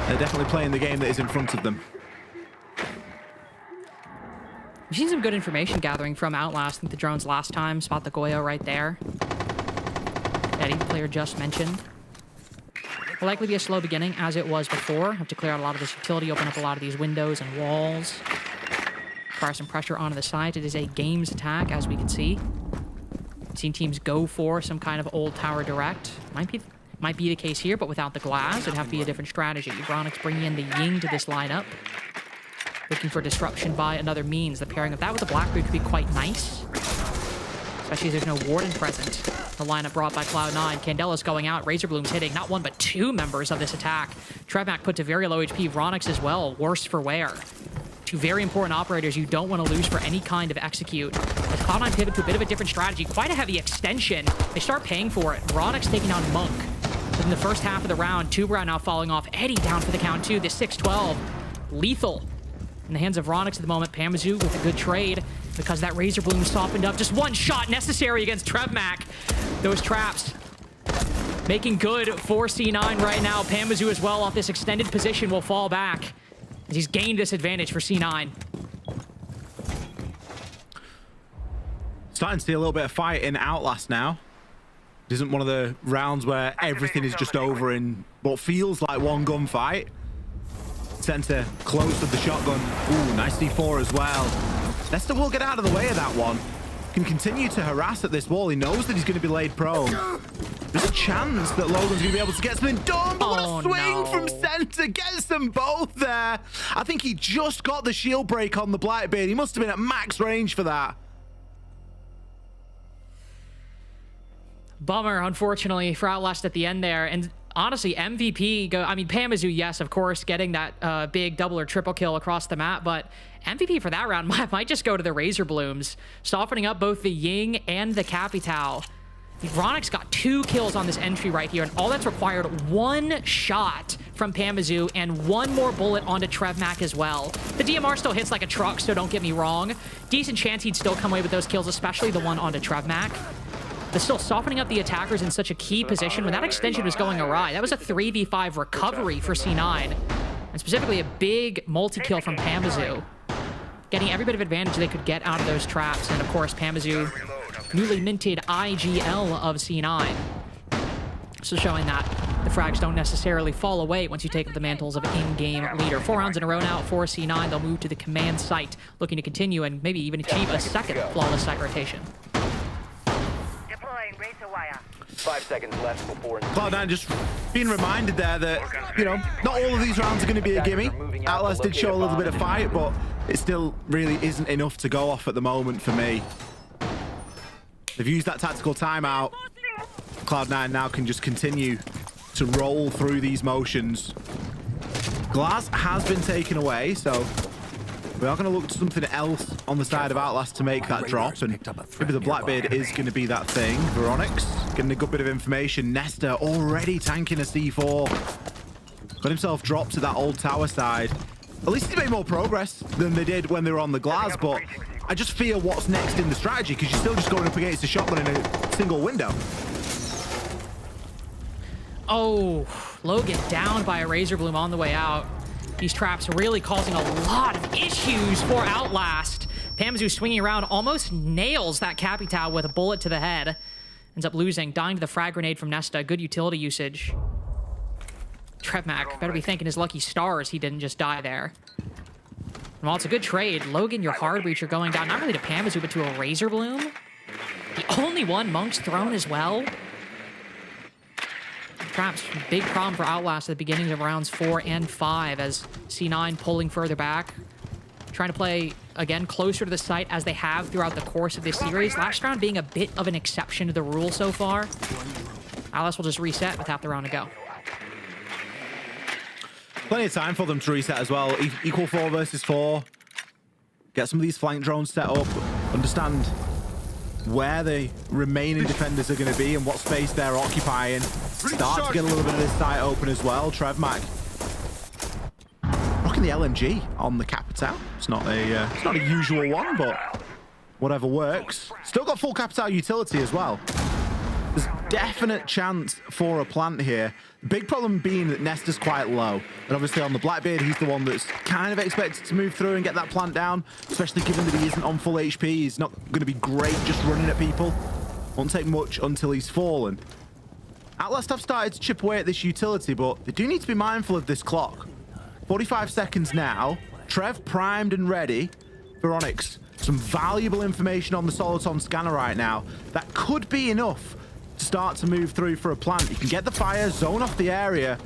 They're definitely playing the game that is in front of them. We've seen some good information gathering from Outlast. I think the drones last time, spot the Goyo right there. Eddie, the player just mentioned. Will likely be a slow beginning, as it was before. Have to clear out a lot of this utility, open up a lot of these windows and walls. Fire some pressure onto the side. It is a games attack, as we can see. We've seen teams go for some kind of old tower direct. Might be the case here, but without the glass, it'd have to be a different strategy. Ronix bringing in the Ying to this lineup. Looking for disruption by another means. The pairing of that with the Blackbeard could be quite nice. Especially if there's no Warden present. The lineup brought by Cloud9. Candela's going out. Razorbloom's hitting not one, but 2 members of this attack. Trevmac put to very low HP. Ronix as well. Worse for wear. 2 very important operators you don't want to lose for any kind of execute. As Cloud9 pivot to a bit of a different strategy. Quite a heavy extension. They start paying for it. Ronix taking on Monk. In the first half of the round, Tubra now falling off. Eddie down for the count too. This 6-12. Lethal. In the hands of Ronix at the moment. Pamazu with a good trade because that Razorbloom softened up. Just 1 shot necessary against Trevmac. Those traps making good for C9 right now. Pamazu as well off this extended position will fall back as he's gained this advantage for C9. Starting to see a little bit of fight in Outlast now. It isn't one of the rounds where everything is just over in what feels like one gunfight. Center close with the shotgun. Ooh, nice D4 as well. Nesta will get out of the way of that one. Can continue to harass at this wall. He knows that he's going to be laid prone. There's a chance that Logan's going to be able to get something done, but what a swing from center. Gets them both there. I think he just got the shield break on the Blackbeard. He must have been at max range for that. Bummer, unfortunately, for Outlast at the end there. And honestly, MVP, I mean, Pamazu, yes, of course, getting that big double or triple kill across the map, but MVP for that round might just go to the Razorblooms, softening up both the Ying and the Capitao. Ronix got 2 kills on this entry right here, and all that's required 1 shot from Pamazu and 1 more bullet onto Trevmac as well. The DMR still hits like a truck, so don't get me wrong. Decent chance he'd still come away with those kills, especially the one onto Trevmac. But still softening up the attackers in such a key position when that extension was going awry. That was a 3v5 recovery for C9. And specifically a big multi-kill from Pamazu. Getting every bit of advantage they could get out of those traps. And of course, Pamazu, newly minted IGL of C9. So showing that the frags don't necessarily fall away once you take up the mantles of in-game leader. 4 rounds in a row now for C9. They'll move to the command site, looking to continue and maybe even achieve a second flawless site rotation. 5 seconds left before... Cloud9 just being reminded there that, you know, not all of these rounds are going to be a gimme. Outlast did show a little bit of fight, but it still really isn't enough to go off at the moment for me. They've used that tactical timeout. Cloud9 now can just continue to roll through these motions. Glass has been taken away, so we are going to look to something else on the side of Outlast to make that drop, and maybe the Blackbeard is going to be that thing. Veronix getting a good bit of information. Nesta already tanking a C4. Got himself dropped to that old tower side. at least they made more progress than they did when they were on the glass, but I just fear what's next in the strategy because you're still just going up against a shotgun in a single window. Oh, Logan down by a Razor Bloom on the way out. These traps really causing a lot of issues for Outlast. Pamzu swinging around, almost nails that Capitao with a bullet to the head. Ends up losing, dying to the frag grenade from Nesta. Good utility usage. Trevmac better be thanking his lucky stars he didn't just die there. Well, it's a good trade. Logan, your hard breacher going down, not really to Pamzu, but to a Razor Bloom. The only one Monk's thrown as well. Traps, big problem for Outlast at the beginning of rounds 4 and 5 as C9 pulling further back. Trying to play, again, closer to the site as they have throughout the course of this series. Last round being a bit of an exception to the rule so far. Outlast will just reset with half the round to go. Plenty of time for them to reset as well. Equal 4 versus 4. Get some of these flank drones set up. Understand where the remaining defenders are going to be and what space they're occupying. Start to get a little bit of this site open as well. Trevmac rocking the LMG on the Capitao. It's not a usual one, but whatever works. Still got full Capitao utility as well. There's definite chance for a plant here. Big problem being that Nesta's quite low. And obviously on the Blackbeard, he's the one that's kind of expected to move through and get that plant down, especially given that he isn't on full HP. He's not going to be great just running at people. Won't take much until he's fallen. Outlast have started to chip away at this utility, but they do need to be mindful of this clock. 45 seconds now. Trev primed and ready. Veronix, some valuable information on the Soliton scanner right now. That could be enough to start to move through for a plant. You can get the fire, zone off the area.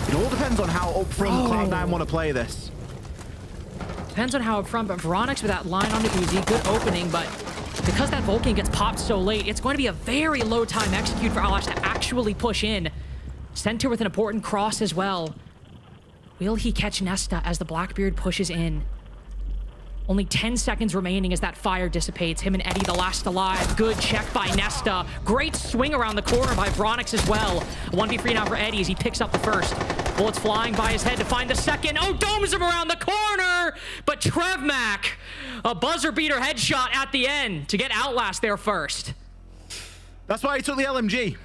It all depends on how upfront Cloud9 want to play this. Depends on how upfront, but Veronix with that line on the Uzi, good opening, but because that Vulcan gets popped so late, it's going to be a very low time execute for Outlast to actually push in. Center with an important cross as well. Will he catch Nesta as the Blackbeard pushes in? Only 10 seconds remaining as that fire dissipates. Him and Eddie, the last alive. Good check by Nesta. Great swing around the corner by Veronix as well. A 1v3 now for Eddie as he picks up the first. Bullets flying by his head to find the second. Oh, domes him around the corner! But Trevmac, a buzzer beater headshot at the end to get Outlast there first. That's why he took the LMG.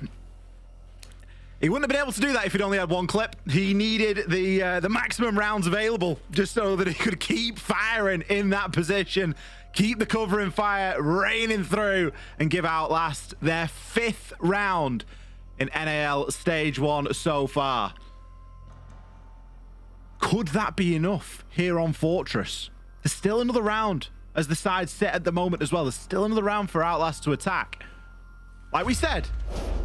He wouldn't have been able to do that if he'd only had one clip. He needed the maximum rounds available just so that he could keep firing in that position, keep the covering fire raining through, and give Outlast their 5th round in NAL Stage 1 so far. Could that be enough here on Fortress? There's still another round as the side's set at the moment as well. There's still another round for Outlast to attack. Like we said,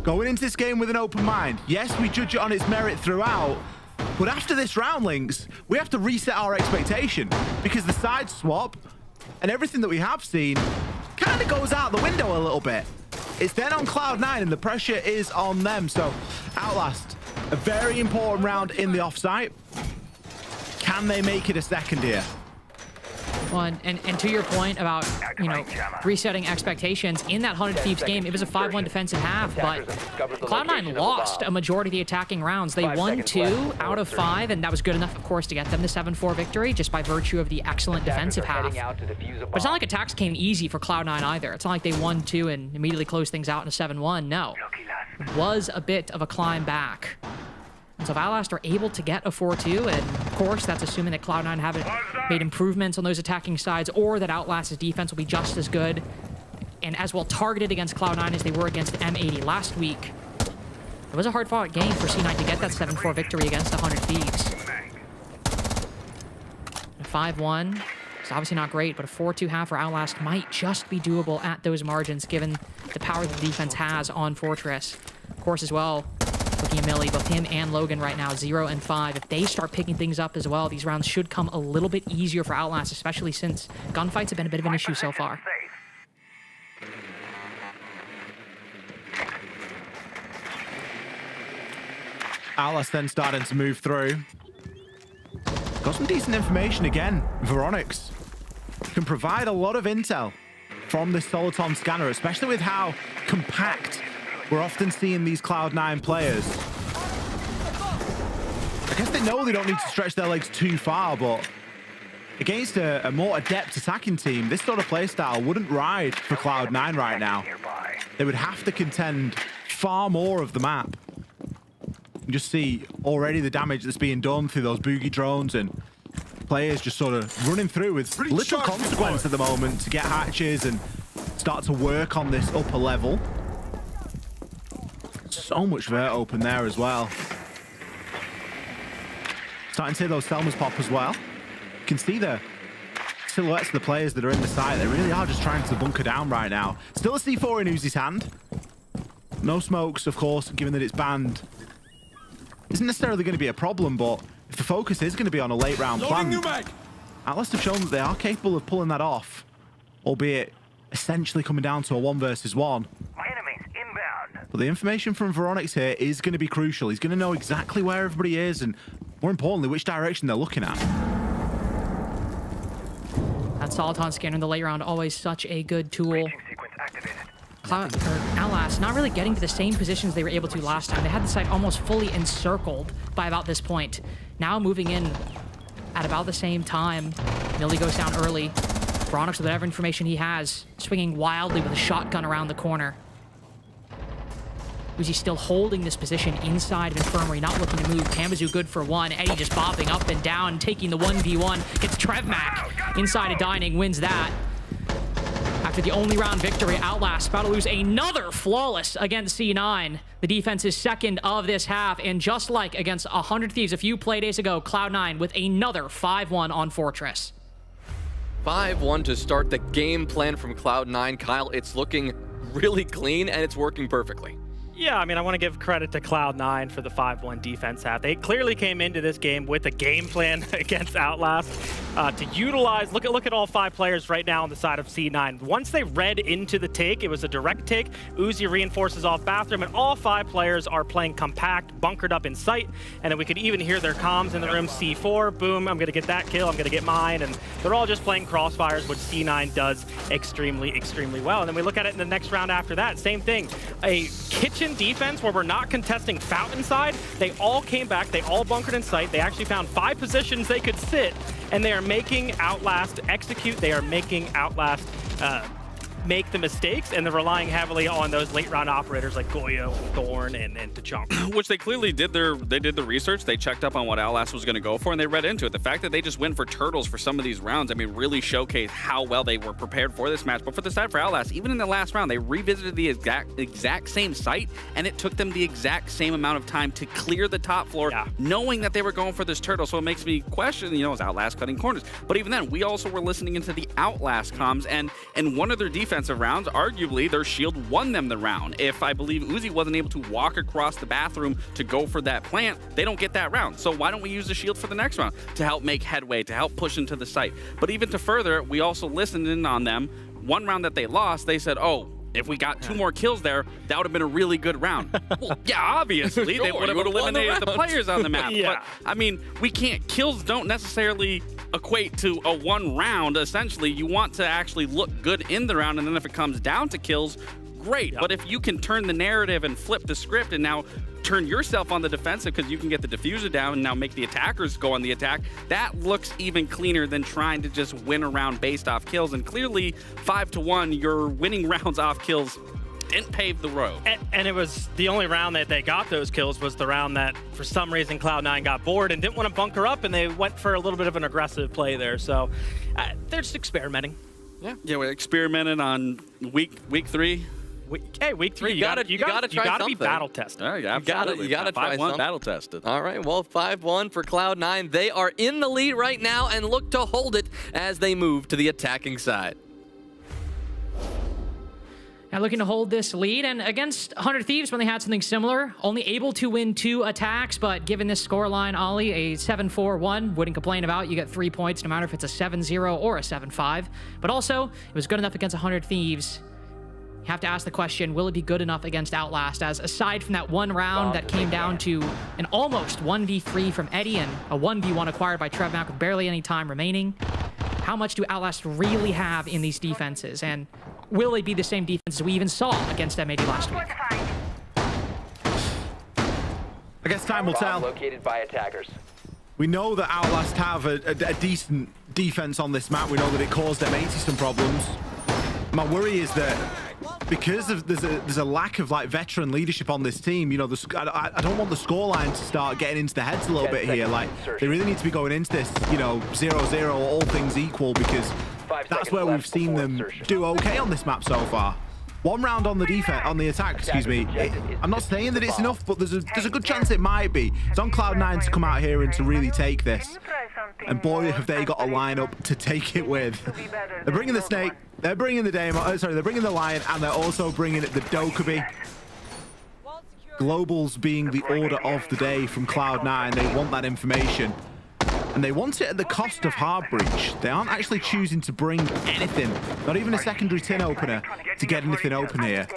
going into this game with an open mind. Yes, we judge it on its merit throughout, but after this round, Links, we have to reset our expectation because the side swap and everything that we have seen kind of goes out the window a little bit. It's then on Cloud9 and the pressure is on them. So Outlast, a very important round in the offsite. Can they make it a second here? Well, and to your point about, you know, resetting expectations, in that 100 Thieves game, it was a 5-1 defensive half, but Cloud9 lost a majority of the attacking rounds. They won 2 out of 5, and that was good enough, of course, to get them the 7-4 victory, just by virtue of the excellent defensive half. But it's not like attacks came easy for Cloud9 either. It's not like they won 2 and immediately closed things out in a 7-1. No. It was a bit of a climb back. And so if Outlast are able to get a 4-2, and of course that's assuming that Cloud9 haven't made improvements on those attacking sides, or that Outlast's defense will be just as good and as well targeted against Cloud9 as they were against M80 last week. It was a hard-fought game for C9 to get that 7-4 victory against 100 Thieves. A 5-1 is obviously not great, but a 4-2 half for Outlast might just be doable at those margins, given the power the defense has on Fortress. Of course, as well, looking at Millie, both him and Logan right now, 0 and 5. If they start picking things up as well, these rounds should come a little bit easier for Outlast, especially since gunfights have been a bit of an issue so far. Outlast then starting to move through. Got some decent information again. Veronix can provide a lot of intel from this Soliton scanner, especially with how compact we're often seeing these Cloud9 players. I guess they know they don't need to stretch their legs too far, but against a more adept attacking team, this sort of playstyle wouldn't ride for Cloud9 right now. They would have to contend far more of the map. You just see already the damage that's being done through those boogie drones and players just sort of running through with little consequence at the moment to get hatches and start to work on this upper level. So much vert open there as well. Starting to see those Selmas pop as well. You can see the silhouettes of the players that are in the site. They really are just trying to bunker down right now. Still a C4 in Uzi's hand. No smokes, of course, given that it's banned. Isn't necessarily going to be a problem, but if the focus is going to be on a late round plan, Outlast have shown that they are capable of pulling that off, albeit essentially coming down to a 1 versus 1. Enemies inbound. But the information from Veronix here is going to be crucial. He's going to know exactly where everybody is and, more importantly, which direction they're looking at. That Soliton scanner in the late round, always such a good tool. Outlast not really getting to the same positions they were able to last time. They had the site almost fully encircled by about this point. Now moving in at about the same time. Millie goes down early. Veronix, with whatever information he has, swinging wildly with a shotgun around the corner. Uzi still holding this position inside of Infirmary, not looking to move. Pamazoo good for one. Eddie just bopping up and down, taking the 1v1. Gets Trevmac inside of Dining, wins that. After the only round victory, Outlast about to lose another flawless against C9. The defense is second of this half, and just like against 100 Thieves a few play days ago, Cloud9 with another 5-1 on Fortress. 5-1 to start the game plan from Cloud9. Kyle, it's looking really clean, and it's working perfectly. Yeah, I mean, I want to give credit to Cloud9 for the 5-1 defense half. They clearly came into this game with a game plan against Outlast to utilize. Look at all 5 players right now on the side of C9. Once they read into the take, it was a direct take. Uzi reinforces off bathroom, and all 5 players are playing compact, bunkered up in sight. And then we could even hear their comms in the room. C4, boom, I'm going to get that kill, I'm going to get mine. And they're all just playing crossfires, which C9 does extremely, extremely well. And then we look at it in the next round after that. Same thing. A kitchen defense where we're not contesting Fountain side. They all came back. They all bunkered in sight. They actually found 5 positions they could sit, and they are making Outlast execute. They are making Outlast make the mistakes, and they're relying heavily on those late round operators like Goyo, Thorn, and Tachonk. Which they clearly did the research. They checked up on what Outlast was going to go for, and they read into it. The fact that they just went for turtles for some of these rounds, I mean, really showcased how well they were prepared for this match. But for the side for Outlast, even in the last round, they revisited the exact same site, and it took them the exact same amount of time to clear the top floor, knowing that they were going for this turtle. So it makes me question, is Outlast cutting corners? But even then, we also were listening into the Outlast comms, and in one of their defensive rounds, arguably their shield won them the round. If I believe Uzi wasn't able to walk across the bathroom to go for that plant, they don't get that round. So why don't we use the shield for the next round to help make headway, to help push into the site? But even to further, we also listened in on them. One round that they lost, they said, oh, if we got 2 more kills there, that would have been a really good round. Well, yeah, obviously, they would have eliminated the players on the map. But, I mean, kills don't necessarily equate to a 1 round. Essentially, you want to actually look good in the round, and then if it comes down to kills, great. But if you can turn the narrative and flip the script and now turn yourself on the defensive because you can get the diffuser down and now make the attackers go on the attack, that looks even cleaner than trying to just win a round based off kills. And clearly, 5-1, you're winning rounds off kills didn't pave the road. And it was the only round that they got those kills was the round that for some reason Cloud9 got bored and didn't want to bunker up, and they went for a little bit of an aggressive play there. So they're just experimenting. Yeah, we're experimenting on week 3. Hey, week 3, you gotta be battle tested. You gotta try something. Battle tested. All right, well, 5-1 for Cloud9. They are in the lead right now and look to hold it as they move to the attacking side. Now looking to hold this lead, and against 100 Thieves when they had something similar, only able to win 2 attacks, but given this scoreline, Ollie, a 7-4-1, wouldn't complain about. You get 3 points no matter if it's a 7-0 or a 7-5. But also, it was good enough against 100 Thieves. You have to ask the question, will it be good enough against Outlast? As aside from that 1 round that came down to an almost 1v3 from Eddie and a 1v1 acquired by Trevmac with barely any time remaining, how much do Outlast really have in these defenses? And will they be the same defense we even saw against M80 last week? I guess time will tell. Located by attackers. We know that Outlast have a decent defense on this map. We know that it caused M80 some problems. My worry is that because there's a lack of like veteran leadership on this team, you know, I don't want the scoreline to start getting into the heads a little bit here. Like, they really need to be going into this, you know, 0-0, all things equal, because that's where we've seen them do okay on this map so far. One round on the defense, on the attack, excuse me. I'm not saying that it's enough, but there's a good chance it might be. It's on Cloud9 to come out here and to really take this. And boy, have they got a lineup to take it with. They're bringing the Snake, they're bringing the they're bringing the Lion, and they're also bringing the Dokkaebi. Globals being the order of the day from Cloud9. They want that information. And they want it at the cost of hard breach. They aren't actually choosing to bring anything, not even a secondary tin opener, to get anything open here.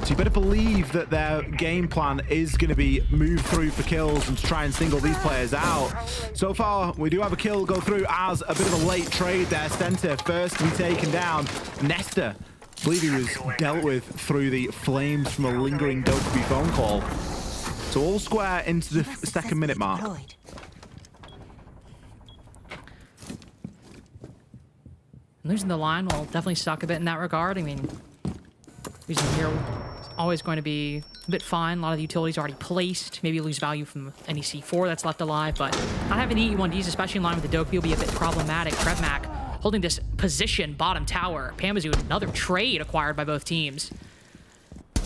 So you better believe that their game plan is going to be move through for kills and to try and single these players out. So far, we do have a kill go through as a bit of a late trade there. Stenta first to be taken down. Nesta, I believe he was dealt with through the flames from a lingering Dokkaebi phone call. So all square into the second minute mark. Losing the line will definitely suck a bit in that regard. I mean, losing here is always going to be a bit fine. A lot of the utilities already placed. Maybe lose value from any C4 that's left alive, but not having the E1Ds, especially in line with the Dokkaebi, will be a bit problematic. Trevmac holding this position, bottom tower. Pamazu, another trade acquired by both teams.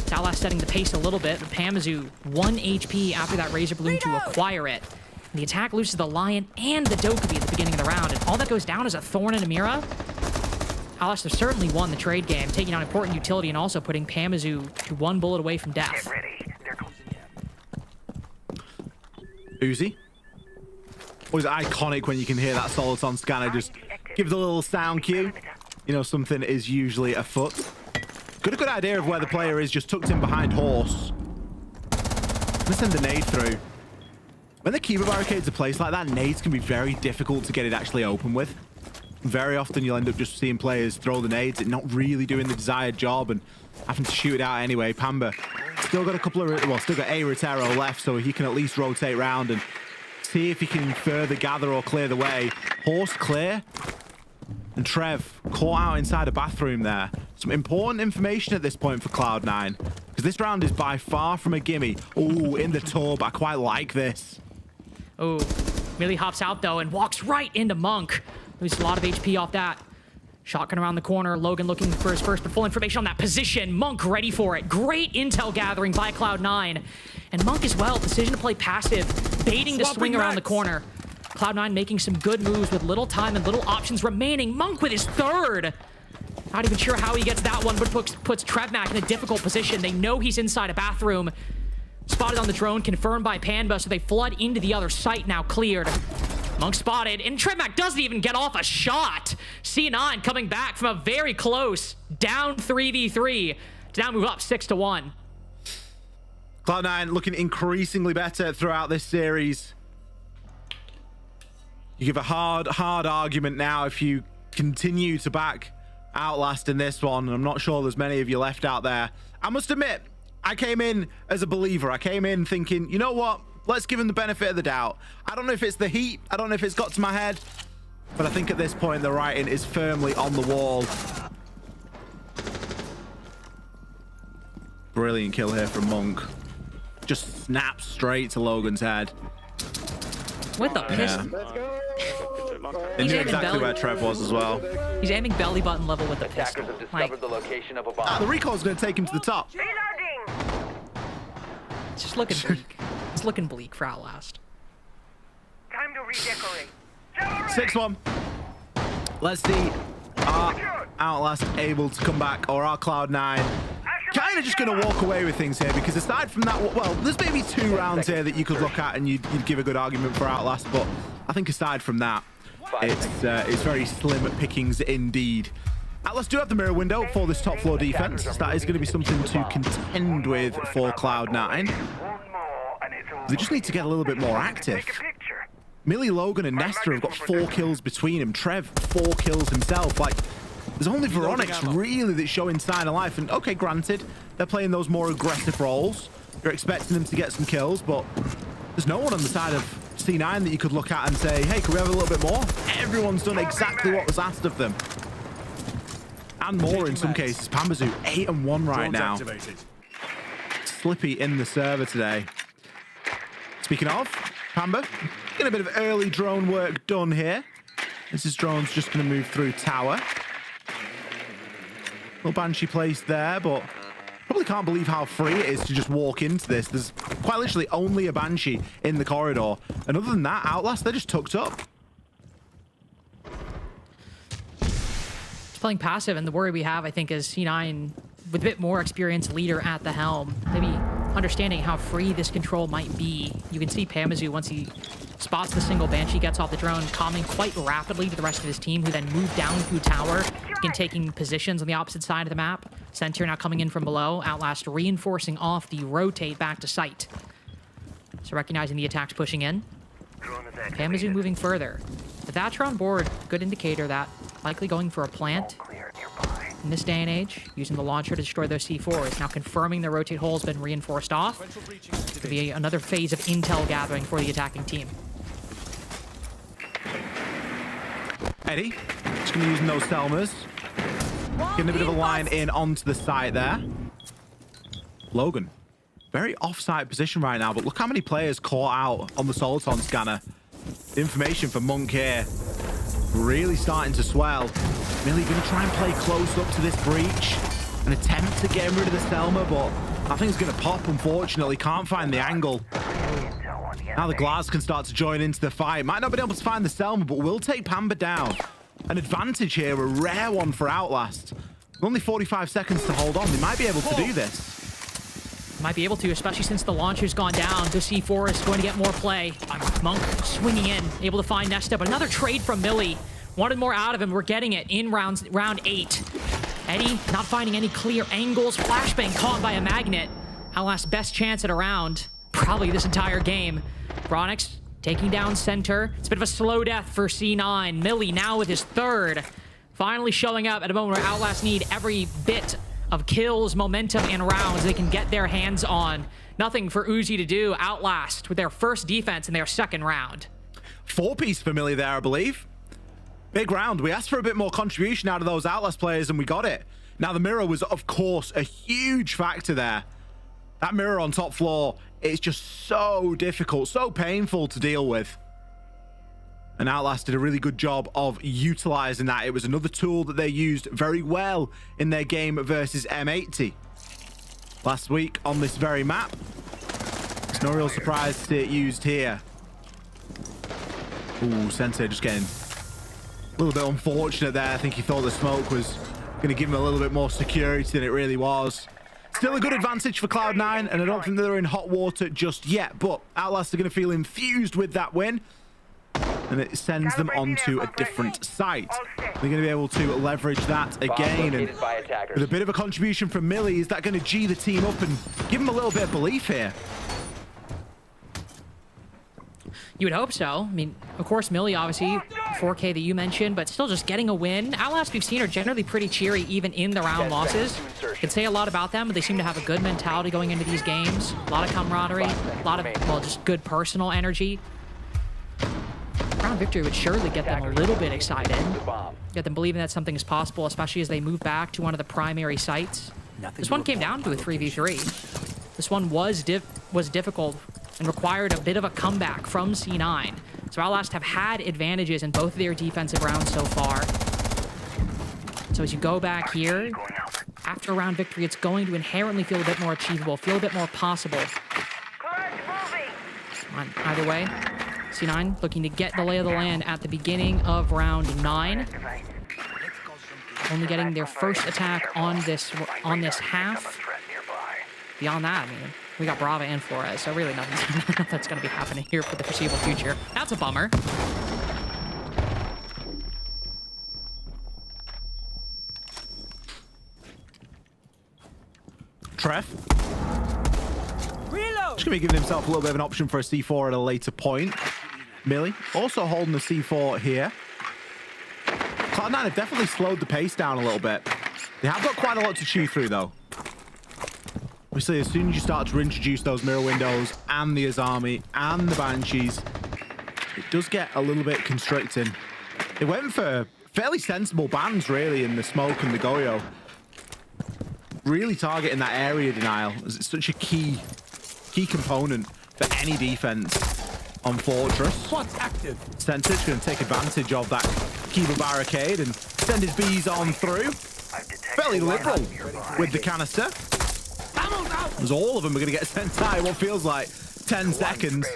Outlast setting the pace a little bit, but Pamazu 1 HP after that Razor Bloom to acquire it. And the attack loses the Lion and the Dokkaebi at the beginning of the round, and all that goes down is a Thorn and a Mira. Outlast have certainly won the trade game, taking out important utility and also putting Pamazu to 1 bullet away from death. Uzi. Always iconic when you can hear that Soliton scanner just give the little sound cue. You know something is usually afoot. Got a good idea of where the player is, just tucked in behind Horse. Let's send the nade through. When the Kiva barricades are placed like that, nades can be very difficult to get it actually open with. Very often you'll end up just seeing players throw the nades and not really doing the desired job and having to shoot it out anyway. Pamba still got a couple of, well, still got a Rotero left, so he can at least rotate round and see if he can further gather or clear the way. Horse clear. And Trev caught out inside a bathroom there. Some important information at this point for Cloud9, because this round is by far from a gimme. Ooh, in the tub. I quite like this. Oh, Millie hops out though and walks right into Monk. Loses a lot of HP off that. Shotgun around the corner. Logan looking for his first, but full information on that position. Monk ready for it. Great intel gathering by Cloud9. And Monk as well. Decision to play passive. Baiting the swing around the corner. Cloud9 making some good moves with little time and little options remaining. Monk with his third. Not even sure how he gets that one, but puts Trevmac in a difficult position. They know he's inside a bathroom. Spotted on the drone, confirmed by Panba, so they flood into the other site, now cleared. Monk spotted, and Trevmac doesn't even get off a shot. C9 coming back from a very close, down 3v3, to now move up 6-1. Cloud9 looking increasingly better throughout this series. You give a hard argument now if you continue to back Outlast in this one, and I'm not sure there's many of you left out there. I must admit, I came in as a believer. I came in thinking, you know what? Let's give him the benefit of the doubt. I don't know if it's the heat. I don't know if it's got to my head. But I think at this point, the writing is firmly on the wall. Brilliant kill here from Monk. Just snaps straight to Logan's head. With the pistol. They knew exactly where Trev was as well. He's aiming belly button level with the pistol. Attackers have discovered the location of a bomb. The recoil's going to take him to the top. It's just looking bleak. It's looking bleak for Outlast. Time to redecorate. 6-1. Let's see. Are Outlast able to come back, or are Cloud9 kind of just going to walk away with things here? Because aside from that, well, there's maybe 2 rounds here that you could look at and you'd give a good argument for Outlast, but I think aside from that, it's very slim pickings indeed. Outlast do have the mirror window for this top floor defense. That is going to be something to contend with for Cloud9. They just need to get a little bit more active. Millie, Logan, and Nesta have got 4 kills between them. Trev, 4 kills himself. Like, there's only Veronix really that's showing sign of life. And okay, granted, they're playing those more aggressive roles. You're expecting them to get some kills, but there's no one on the side of C9 that you could look at and say, hey, can we have a little bit more? Everyone's done exactly what was asked of them. And more in some cases. Pambazu 8-1 right now. Slippy in the server today. Speaking of, Pamba, getting a bit of early drone work done here. This is drone's just going to move through tower. Little Banshee placed there, but probably can't believe how free it is to just walk into this. There's quite literally only a Banshee in the corridor. And other than that, Outlast, they're just tucked up. Just playing passive, and the worry we have, I think, is C9 with a bit more experienced leader at the helm. Maybe understanding how free this control might be. You can see Pambazu, once he spots the single Banshee, gets off the drone, calming quite rapidly to the rest of his team, who then move down through tower, again taking positions on the opposite side of the map. Center now coming in from below. Outlast reinforcing off the rotate back to site. So recognizing the attacks pushing in. Pambazu moving further. The Thatcher on board, good indicator that likely going for a plant in this day and age, using the launcher to destroy those C4s. Now confirming the rotate hole has been reinforced off. Could be another phase of intel gathering for the attacking team. Eddie, just going to be using those Selmas. Getting a bit of a line in onto the site there. Logan, very offside position right now, but look how many players caught out on the Soliton scanner. The information for Monk here really starting to swell. Really going to try and play close up to this breach. An attempt to get rid of the Selma, but I think it's going to pop, unfortunately. Can't find the angle. Now the Glass can start to join into the fight. Might not be able to find the Selma, but will take Pamba down. An advantage here, a rare one for Outlast. Only 45 seconds to hold on. They might be able to do this. Might be able to, especially since the launcher's gone down. The C4 is going to get more play. Monk swinging in, able to find Nesta, but another trade from Millie. Wanted more out of him. We're getting it in round 8. Eddie not finding any clear angles. Flashbang caught by a magnet. Outlast's best chance at a round, probably this entire game. Bronix taking down center. It's a bit of a slow death for C9. Millie now with his third. Finally showing up at a moment where Outlast need every bit of kills, momentum, and rounds they can get their hands on. Nothing for Uzi to do. Outlast with their first defense in their second round. 4-piece for Millie there, I believe. Big round. We asked for a bit more contribution out of those Outlast players, and we got it. Now, the mirror was, of course, a huge factor there. That mirror on top floor is just so difficult, so painful to deal with. And Outlast did a really good job of utilizing that. It was another tool that they used very well in their game versus M80 last week on this very map. It's no real surprise to see it used here. Ooh, Sensei just getting a little bit unfortunate there. I think he thought the smoke was going to give him a little bit more security than it really was. Still a good advantage for Cloud9, and I don't think they're in hot water just yet, but Outlast are going to feel infused with that win, and it sends them onto a different site. They're going to be able to leverage that again, and with a bit of a contribution from Millie, is that going to G the team up and give them a little bit of belief here? You would hope so. I mean, of course, Millie, obviously, 4K that you mentioned, but still just getting a win. Outlast, we've seen, are generally pretty cheery, even in the round losses. Could say a lot about them, but they seem to have a good mentality going into these games. A lot of camaraderie, a lot of, well, just good personal energy. Round victory would surely get them a little bit excited. Get them believing that something is possible, especially as they move back to one of the primary sites. This one came down to a 3v3. This one was difficult and required a bit of a comeback from C9. So Outlast have had advantages in both of their defensive rounds so far. So as you go back here, after a round victory, it's going to inherently feel a bit more achievable, feel a bit more possible. Either way, C9 looking to get the lay of the land at the beginning of round 9. Only getting their first attack on this half. Beyond that, I mean, we got Brava and Flores, so really nothing that's going to be happening here for the foreseeable future. That's a bummer. Trev. Reload. Just going to be giving himself a little bit of an option for a C4 at a later point. Millie also holding the C4 here. Cloud9 have definitely slowed the pace down a little bit. They have got quite a lot to chew through, though. obviously, as soon as you start to introduce those mirror windows and the Azami and the Banshees, it does get a little bit constricting. They went for fairly sensible bans, really, in the smoke and the Goyo. Really targeting that area denial, as it's such a key component for any defense on Fortress. Sentinel's going to take advantage of that Kiva barricade and send his bees on through. Fairly liberal with the canister, as all of them are going to get sent out what feels like 10 seconds,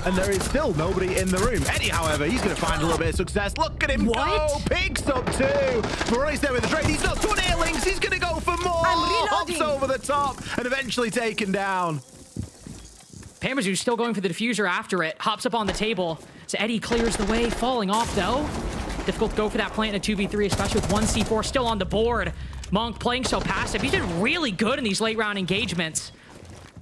and there is still nobody in the room. Eddie, however, he's going to find a little bit of success. Look at him go! Picks up 2. Veronic's there with the trade. He's not 2 airlings. He's going to go for more. Hops over the top and eventually taken down. Pamazu's still going for the diffuser after it. Hops up on the table. So Eddie clears the way. Falling off, though. Difficult to go for that plant in a 2v3, especially with 1 C4 still on the board. Monk playing so passive. He's been really good in these late round engagements.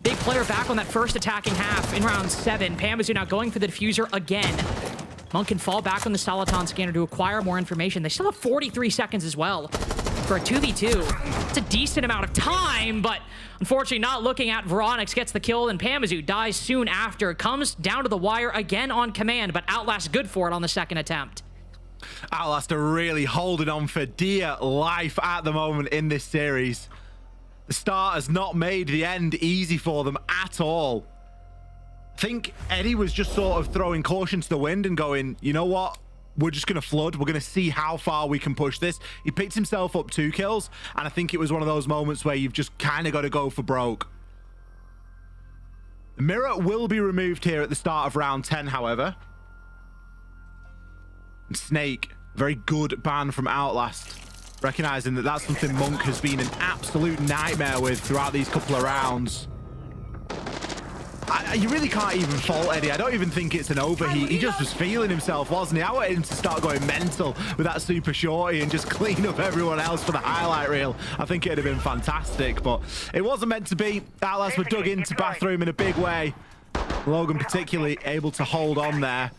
Big player back on that first attacking half in round 7. Pamazu now going for the diffuser again. Monk can fall back on the Soliton scanner to acquire more information. They still have 43 seconds as well for a 2v2. It's a decent amount of time, but unfortunately not looking at Veronix. Gets the kill, and Pamazu dies soon after. Comes down to the wire again on command, but Outlast good for it on the second attempt. Outlast are really holding on for dear life at the moment in this series. The start has not made the end easy for them at all. I think Eddie was just sort of throwing caution to the wind and going, you know what? We're just going to flood. We're going to see how far we can push this. He picked himself up 2 kills, and I think it was one of those moments where you've just kind of got to go for broke. The mirror will be removed here at the start of round 10, however. And Snake, very good ban from Outlast, recognizing that that's something Monk has been an absolute nightmare with throughout these couple of rounds. You really can't even fault Eddie. I don't even think it's an overheat. He just was feeling himself, wasn't he? I wanted him to start going mental with that super shorty and just clean up everyone else for the highlight reel. I think it'd have been fantastic, but it wasn't meant to be. Outlast were dug into bathroom in a big way. Logan particularly able to hold on there.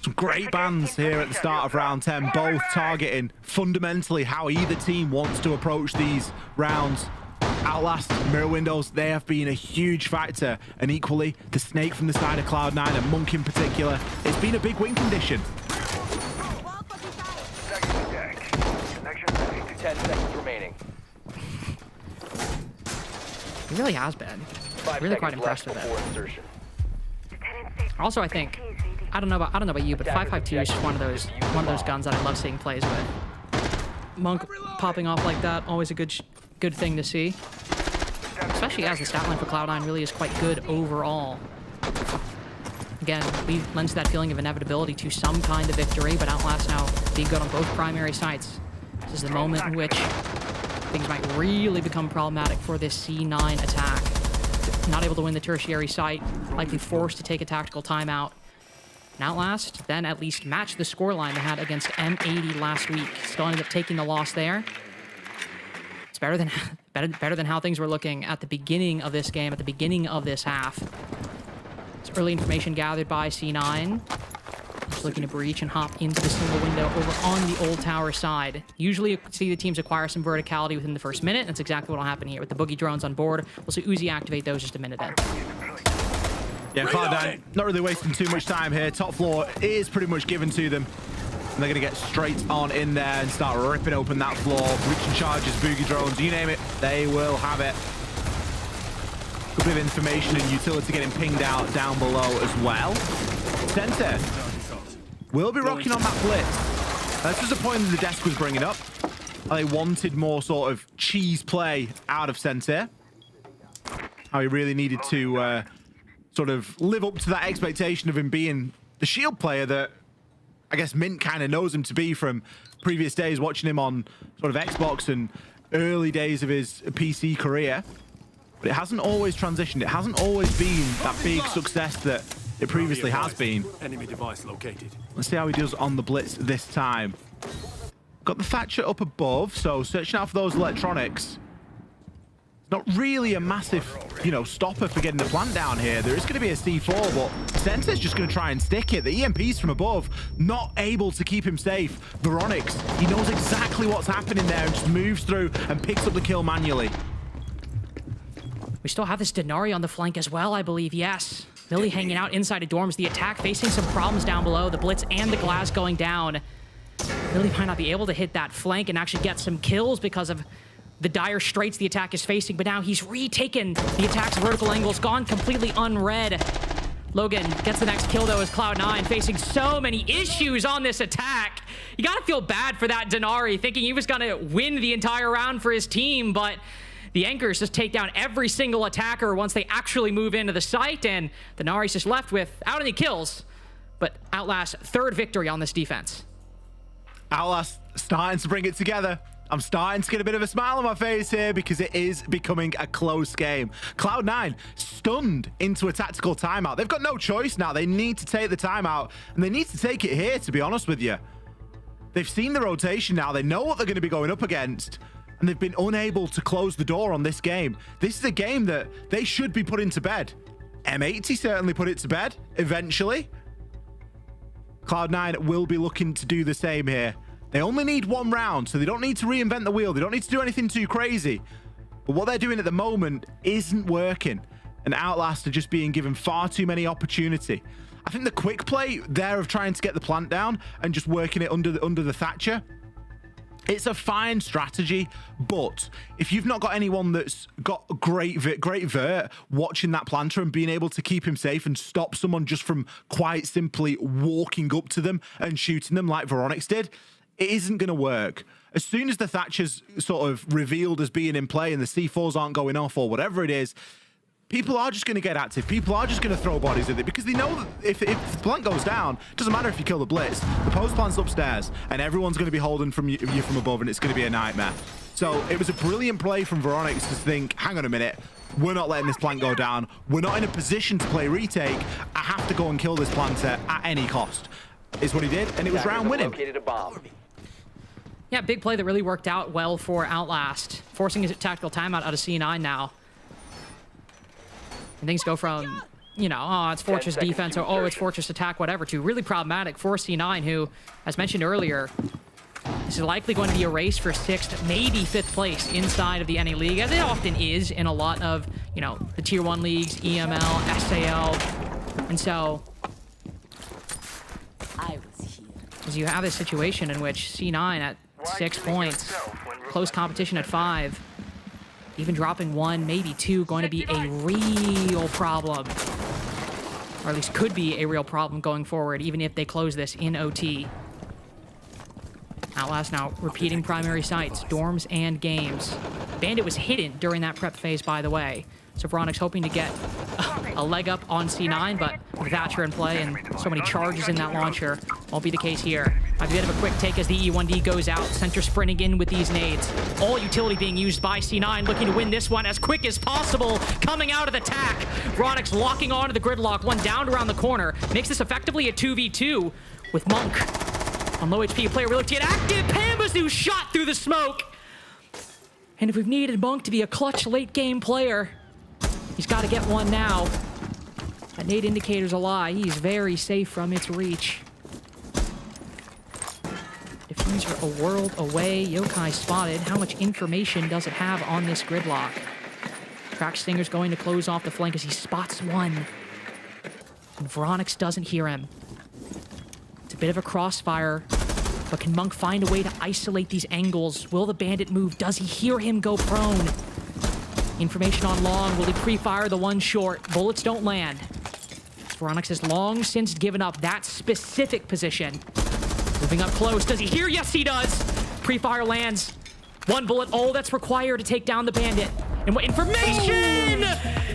Some great bans here at the start of round 10, both targeting fundamentally how either team wants to approach these rounds. Outlast, mirror windows, they have been a huge factor, and equally the Snake from the side of Cloud9 and Monk in particular. It's been a big win condition. 10 seconds remaining. He really has been. Really quite impressed with it. Also, I think, I don't know about you, but 5.52 is just one of those guns that I love seeing plays with. Monk popping off like that, always a good thing to see. Especially as the stat line for Cloud9 really is quite good overall. Again, lends that feeling of inevitability to some kind of victory, but Outlast now being good on both primary sites. This is the moment in which things might really become problematic for this C9 attack. Not able to win the tertiary site, likely forced to take a tactical timeout. And Outlast then at least matched the scoreline they had against M80 last week. Still ended up taking the loss there. It's better than how things were looking at the beginning of this game, at the beginning of this half. It's early information gathered by C9. Just looking to breach and hop into the single window over on the old tower side. Usually you see the teams acquire some verticality within the first minute. That's exactly what will happen here with the boogie drones on board. We'll see Uzi activate those just a minute in. Yeah, Cloud9 not really wasting too much time here. Top floor is pretty much given to them. And they're going to get straight on in there and start ripping open that floor. Breaching charges, boogie drones, you name it, they will have it. Good bit of information and utility getting pinged out down below as well. Center will be rocking on that blitz. This was a point that the desk was bringing up. They wanted more sort of cheese play out of Center. How he really needed to sort of live up to that expectation of him being the shield player that I guess Mint kind of knows him to be from previous days, watching him on sort of Xbox and early days of his PC career. But it hasn't always transitioned. It hasn't always been that big success that it previously has been. Enemy device located. Let's see how he does on the blitz this time. Got the Thatcher up above, so searching out for those electronics. Not really a massive, stopper for getting the plant down here. There is going to be a C4, but Sensor's just going to try and stick it. The EMP's from above, not able to keep him safe. Veronix, he knows exactly what's happening there and just moves through and picks up the kill manually. We still have this Denari on the flank as well, I believe. Yes. Millie hanging out inside of dorms. The attack facing some problems down below. The blitz and the glass going down. Millie might not be able to hit that flank and actually get some kills because of the dire straits the attack is facing. But now he's retaken the attack's vertical angles, gone completely unread. Logan gets the next kill, though, as Cloud9 facing so many issues on this attack. You gotta feel bad for that Denari, thinking he was gonna win the entire round for his team, but the Anchors just take down every single attacker once they actually move into the site, and Denari's just left without any kills. But Outlast, third victory on this defense. Outlast starting to bring it together. I'm starting to get a bit of a smile on my face here because it is becoming a close game. Cloud9 stunned into a tactical timeout. They've got no choice now. They need to take the timeout, and they need to take it here, to be honest with you. They've seen the rotation now. They know what they're going to be going up against, and they've been unable to close the door on this game. This is a game that they should be putting to bed. M80 certainly put it to bed eventually. Cloud9 will be looking to do the same here. They only need one round, so they don't need to reinvent the wheel. They don't need to do anything too crazy. But what they're doing at the moment isn't working, and Outlast are just being given far too many opportunity. I think the quick play there of trying to get the plant down and just working it under the Thatcher, it's a fine strategy, but if you've not got anyone that's got great vert watching that planter and being able to keep him safe and stop someone just from quite simply walking up to them and shooting them like Veronix did, it isn't going to work. As soon as the Thatcher's sort of revealed as being in play and the C4s aren't going off or whatever it is, people are just going to get active. People are just going to throw bodies at it because they know that if the plant goes down, it doesn't matter if you kill the blitz. The post plant's upstairs and everyone's going to be holding from you from above, and it's going to be a nightmare. So it was a brilliant play from Veronix to think, hang on a minute, we're not letting this plant go down. We're not in a position to play retake. I have to go and kill this planter at any cost. Is what he did, and it was round winning. Yeah, big play that really worked out well for Outlast, forcing his tactical timeout out of C9 now. And things go from, you know, oh, it's Fortress defense, or oh, it's Fortress attack, whatever, to really problematic for C9, who, as mentioned earlier, this is likely going to be a race for 6th, maybe 5th place inside of the NA League, as it often is in a lot of, you know, the Tier 1 leagues, EML, SAL. And so, as you have this situation in which C9 at 6 points, close competition at 5, even dropping 1, maybe 2, going to be a real problem. Or at least could be a real problem going forward, even if they close this in OT. Outlast now repeating primary sites, dorms and games. Bandit was hidden during that prep phase, by the way. So Veronix hoping to get a leg up on C9, but with Thatcher in play and so many charges in that launcher, won't be the case here. A bit of a quick take as the E1D goes out, center sprinting in with these nades. All utility being used by C9, looking to win this one as quick as possible, coming out of the attack. Veronix locking onto the gridlock, one down around the corner, makes this effectively a 2v2 with Monk. On low HP, player really to get active. Pambazu shot through the smoke. And if we've needed Monk to be a clutch late game player, he's got to get one now. That nade indicator's a lie. He's very safe from its reach. Diffuser a world away. Yokai spotted. How much information does it have on this gridlock? Crack Stinger's going to close off the flank as he spots one. And Veronix doesn't hear him. It's a bit of a crossfire, but can Monk find a way to isolate these angles? Will the bandit move? Does he hear him go prone? Information on long. Will he pre-fire the one short? Bullets don't land. Veronix has long since given up that specific position. Moving up close. Does he hear? Yes, he does. Pre-fire lands. One bullet, all that's required to take down the bandit. And what information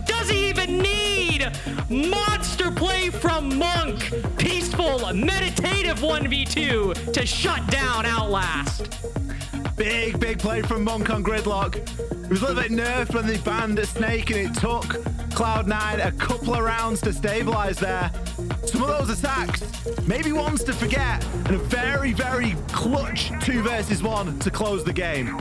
does he even need? Monster play from Monk. Peaceful, meditative 1v2 to shut down Outlast. Big play from Monk on gridlock. It was a little bit nerfed when they banned a snake, and it took Cloud9 a couple of rounds to stabilize there. Some of those attacks, maybe ones to forget, and a very clutch 2 versus 1 to close the game.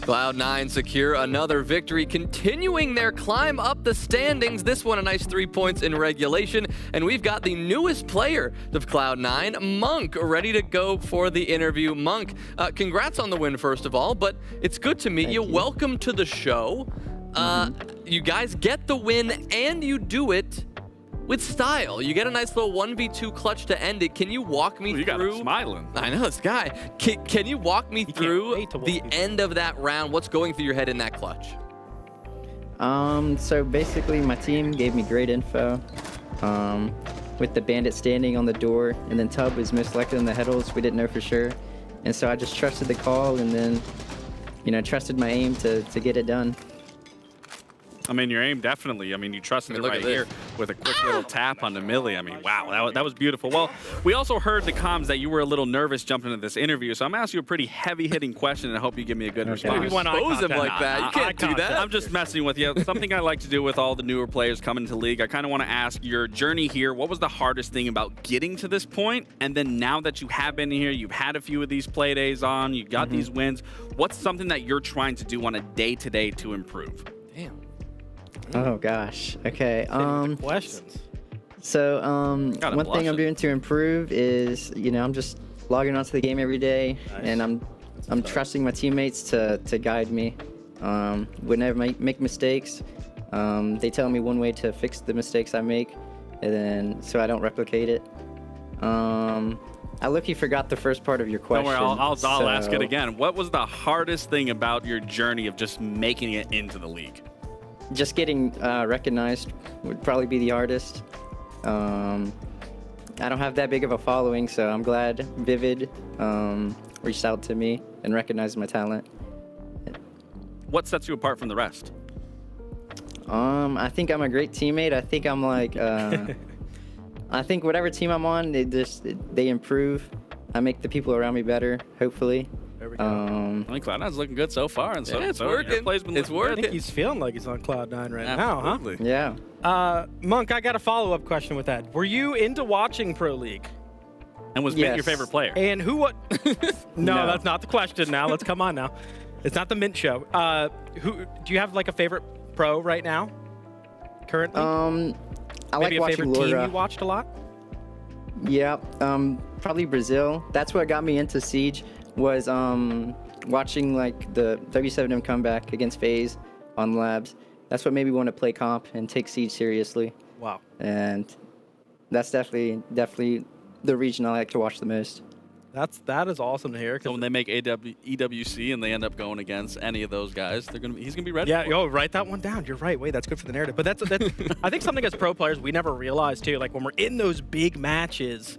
Cloud9 secure another victory, continuing their climb up the standings. This one a nice 3 points in regulation. And we've got the newest player of Cloud9, Monk, ready to go for the interview. Monk, congrats on the win, first of all, but it's good to meet you. Welcome to the show. You guys get the win, and you do it with style. You get a nice little 1v2 clutch to end it. Can you walk me through? You got him smiling. I know, this guy. Can you walk me through the end of that round? What's going through your head in that clutch? So basically my team gave me great info. With the bandit standing on the door, and then Tub was misselected in the headles. We didn't know for sure. And so I just trusted the call, and then, you know, trusted my aim to get it done. I mean, your aim definitely. I mean, you trusted it right here with a quick little tap on the milli. I mean, wow, that was beautiful. Well, we also heard the comms that you were a little nervous jumping into this interview, so I'm asking you a pretty heavy-hitting question, and I hope you give me a good response. Expose him like that. You can't do that. I'm just messing with you. Something I like to do with all the newer players coming to league, I kind of want to ask your journey here. What was the hardest thing about getting to this point? And then now that you have been here, you've had a few of these play days on, you got these wins. What's something that you're trying to do on a day-to-day to improve? Damn. Oh gosh. Okay. Questions. So one thing I'm doing to improve is, you know, I'm just logging onto the game every day, and I'm trusting my teammates to guide me. Whenever I make mistakes, they tell me one way to fix the mistakes I make, and then so I don't replicate it. I look-y forgot the first part of your question. Don't worry, I'll ask it again. What was the hardest thing about your journey of just making it into the league? Just getting recognized would probably be the hardest. I don't have that big of a following, so I'm glad Vivid reached out to me and recognized my talent. What sets you apart from the rest? I think I'm a great teammate. I think I'm like, I think whatever team I'm on, they improve. I make the people around me better, hopefully. There we go. I think Cloud9's looking good so far, and so it's working. It's working. I think he's feeling like he's on Cloud9 right now, huh? Yeah. Monk, I got a follow-up question with that. Were you into watching Pro League? And was Mint your favorite player? And who? What? No, that's not the question. Now let's come on. Now, it's not the Mint show. Who? Do you have like a favorite pro right now? Currently? I Maybe like a favorite watching team Laura. you watched a lot? Yeah. Probably Brazil. That's what got me into Siege. Was watching like the W7M comeback against FaZe on Labs. That's what made me want to play comp and take Siege seriously. Wow. And that's definitely the region I like to watch the most. That is awesome to hear. So when they make EWC and they end up going against any of those guys, he's gonna be ready. Yeah, for it. write that one down. You're right. Wait, that's good for the narrative. But that's I think something as pro players we never realize too. Like when we're in those big matches,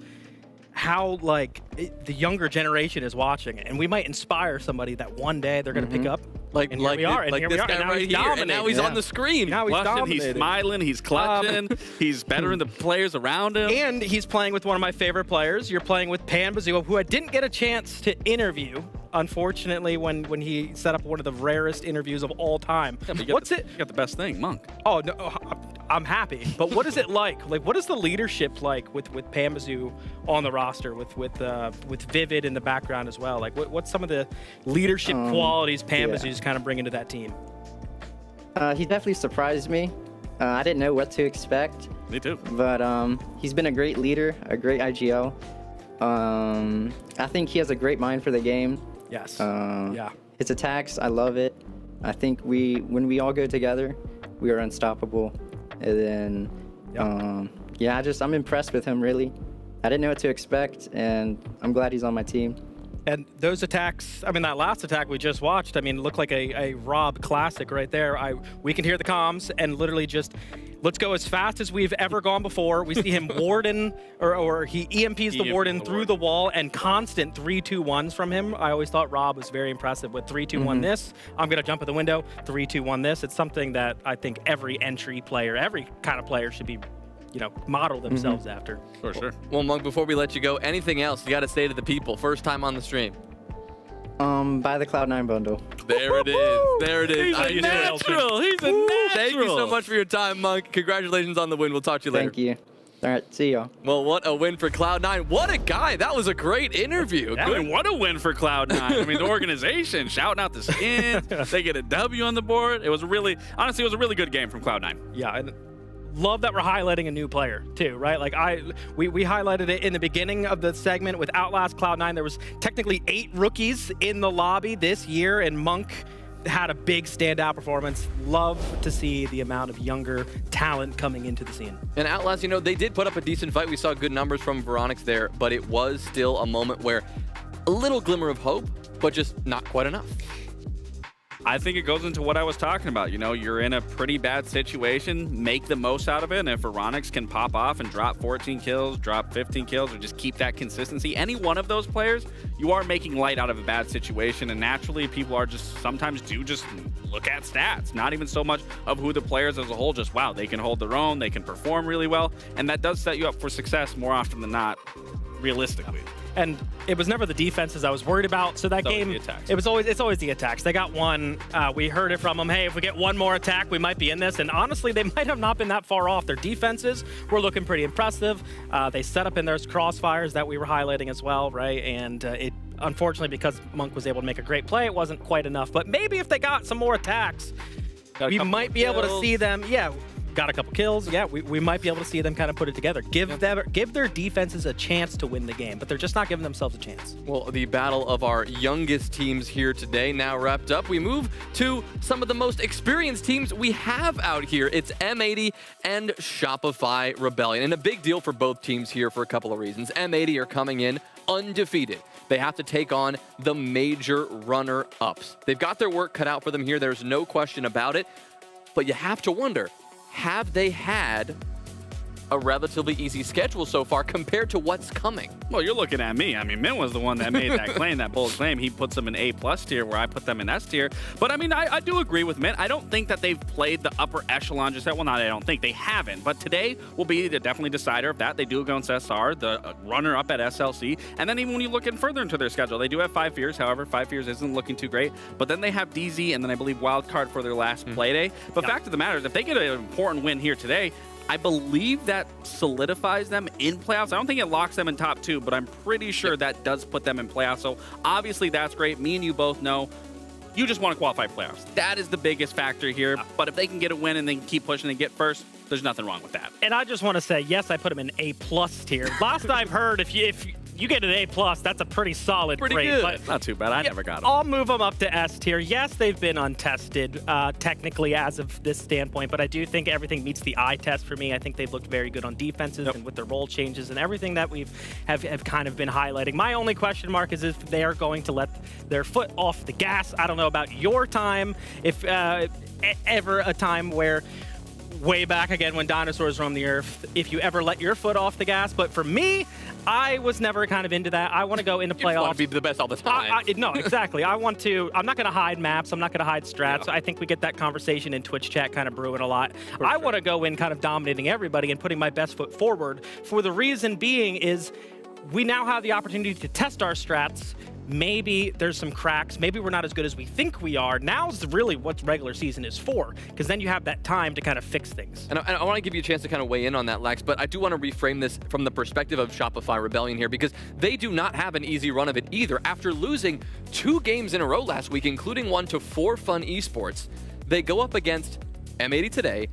how like the younger generation is watching it, and we might inspire somebody that one day they're going to pick up. Like here we are, and like here this we are, guy and now right he's here, and now he's on the screen. Now he's Watching, dominating. he's smiling, he's clutching, he's bettering the players around him. And he's playing with one of my favorite players. You're playing with Panbazoo, who I didn't get a chance to interview, unfortunately, when he set up one of the rarest interviews of all time. Yeah, you got the best thing, Monk. Oh, no, I'm happy. But what is it like? Like, what is the leadership like with Panbazoo on the roster, with Vivid in the background as well? Like, what's some of the leadership qualities Panbazoo's kind of bringing to that team? He definitely surprised me. I didn't know what to expect. Me too. But he's been a great leader, a great IGL. I think he has a great mind for the game. Yes. Yeah. His attacks, I love it. I think when we all go together, we are unstoppable. And then, I'm impressed with him, really. I didn't know what to expect, and I'm glad he's on my team. And those attacks, I mean, that last attack we just watched, I mean, looked like a Rob classic right there. We can hear the comms and literally just, let's go as fast as we've ever gone before. We see him warden, or he EMPs the warden through the wall, and constant 3-2-1s from him. I always thought Rob was very impressive with 3-2-1 this. I'm going to jump at the window, 3-2-1 this. It's something that I think every entry player, every kind of player should be, model themselves after. For sure. Well, Monk, before we let you go, anything else you got to say to the people? First time on the stream. Buy the Cloud9 bundle. There it is. There it is. He's a natural. He's a natural. Thank you so much for your time, Monk. Congratulations on the win. We'll talk to you later. Thank you. All right, see y'all. Well, what a win for Cloud9. What a guy. That was a great interview. Yeah, I mean, what a win for Cloud9. I mean, the organization shouting out the skins. They get a W on the board. It was honestly, it was a really good game from Cloud9. Yeah, and love that we're highlighting a new player too, right? Like we highlighted it in the beginning of the segment with Outlast Cloud9. There was technically 8 rookies in the lobby this year, and Monk had a big standout performance. Love to see the amount of younger talent coming into the scene. And Outlast, they did put up a decent fight. We saw good numbers from Veronix there, but it was still a moment where a little glimmer of hope, but just not quite enough. I think it goes into what I was talking about. You're in a pretty bad situation. Make the most out of it. And if Veronix can pop off and drop 14 kills, drop 15 kills, or just keep that consistency, any one of those players, you are making light out of a bad situation. And naturally, people are sometimes just look at stats. Not even so much of who the players as a whole, just, wow, they can hold their own, they can perform really well. And that does set you up for success more often than not, realistically. And it was never the defenses I was worried about. So that game, it's always the attacks. They got one. We heard it from them. Hey, if we get one more attack, we might be in this. And honestly, they might have not been that far off. Their defenses were looking pretty impressive. They set up in those crossfires that we were highlighting as well, right? And it unfortunately, because Monk was able to make a great play, it wasn't quite enough. But maybe if they got some more attacks, we might be able to see them. Yeah. Got a couple kills. Yeah, we might be able to see them kind of put it together. Give their defenses a chance to win the game, but they're just not giving themselves a chance. Well, the battle of our youngest teams here today now wrapped up. We move to some of the most experienced teams we have out here. It's M80 and Shopify Rebellion, and a big deal for both teams here for a couple of reasons. M80 are coming in undefeated. They have to take on the major runner-ups. They've got their work cut out for them here. There's no question about it, but you have to wonder, have they had a relatively easy schedule so far compared to what's coming? Well, you're looking at me. I mean, Min was the one that made that claim, that bold claim. He puts them in A+ tier where I put them in S tier. But I mean, I do agree with Min. I don't think that they've played the upper echelon just yet. Well, not I don't think. They haven't. But today will be the definitely decider of that. They do go against SR, the runner-up at SLC. And then even when you look in further into their schedule, they do have 5 Fears. However, 5 Fears isn't looking too great. But then they have DZ and then I believe Wildcard for their last play day. But fact of the matter is, if they get an important win here today, I believe that solidifies them in playoffs. I don't think it locks them in top 2, but I'm pretty sure that does put them in playoffs. So obviously that's great. Me and you both know you just want to qualify playoffs. That is the biggest factor here. But if they can get a win and they can keep pushing and get first, there's nothing wrong with that. And I just want to say, yes, I put them in A+ tier. Last I've heard, if you get an A+, that's a pretty solid grade. Good. But not too bad. I never got them. I'll move them up to S tier. Yes, they've been untested technically as of this standpoint, but I do think everything meets the eye test for me. I think they've looked very good on defenses and with their role changes and everything that we've have kind of been highlighting. My only question mark is if they are going to let their foot off the gas. I don't know about your time, if ever a time where way back again when dinosaurs roamed the earth, if you ever let your foot off the gas. But for me, I was never kind of into that. I want to go into playoffs. You want to be the best all the time. No, exactly. I'm not going to hide maps. I'm not going to hide strats. Yeah. I think we get that conversation in Twitch chat kind of brewing a lot. I want to go in kind of dominating everybody and putting my best foot forward. For the reason being is we now have the opportunity to test our strats. Maybe there's some cracks. Maybe we're not as good as we think we are. Now's really what regular season is for, because then you have that time to kind of fix things. And I want to give you a chance to kind of weigh in on that, Lex, but I do want to reframe this from the perspective of Shopify Rebellion here, because they do not have an easy run of it either. After losing 2 games in a row last week, including one to Forfun Esports, they go up against M80 today,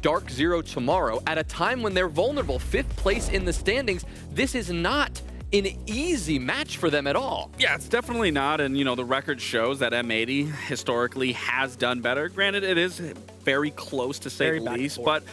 Dark Zero tomorrow, at a time when they're vulnerable, 5th place in the standings. This is not an easy match for them at all. Yeah, it's definitely not, and the record shows that M80 historically has done better. Granted, it is very close to say the least, but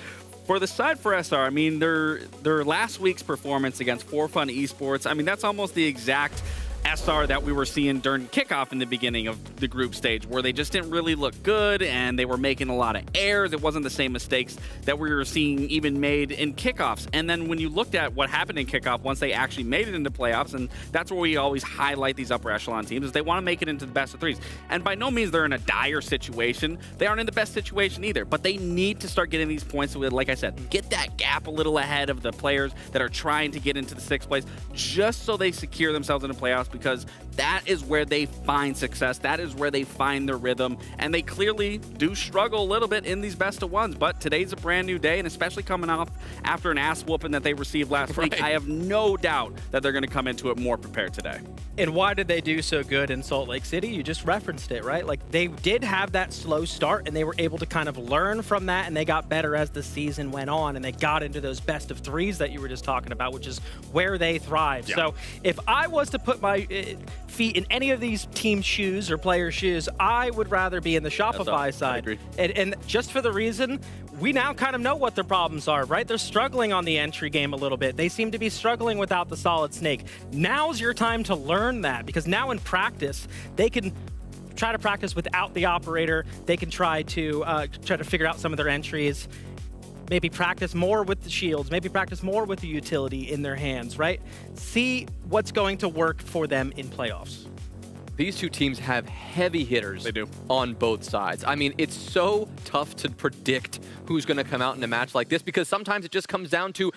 for the side for SR, I mean, their last week's performance against Forfun Esports, I mean, that's almost the exact SR that we were seeing during kickoff in the beginning of the group stage, where they just didn't really look good and they were making a lot of errors. It wasn't the same mistakes that we were seeing even made in kickoffs. And then when you looked at what happened in kickoff once they actually made it into playoffs, and that's where we always highlight these upper echelon teams, is they want to make it into the best of 3s. And by no means they're in a dire situation. They aren't in the best situation either, but they need to start getting these points with, like I said, get that gap a little ahead of the players that are trying to get into the 6th place, just so they secure themselves in the playoffs, because that is where they find success. That is where they find their rhythm. And they clearly do struggle a little bit in these best of ones. But today's a brand new day, and especially coming off after an ass whooping that they received last week, I have no doubt that they're going to come into it more prepared today. And why did they do so good in Salt Lake City? You just referenced it, right? Like, they did have that slow start, and they were able to kind of learn from that, and they got better as the season went on, and they got into those best of threes that you were just talking about, which is where they thrive. Yeah. So if I was to put my feet in any of these team shoes or player shoes, I would rather be in the Shopify side. And just for the reason, we now kind of know what their problems are, right? They're struggling on the entry game a little bit. They seem to be struggling without the solid snake. Now's your time to learn that, because now in practice, they can try to practice without the operator. They can try to figure out some of their entries, maybe practice more with the shields, maybe practice more with the utility in their hands, right? See what's going to work for them in playoffs. These two teams have heavy hitters on both sides. I mean, it's so tough to predict who's going to come out in a match like this, because sometimes it just comes down to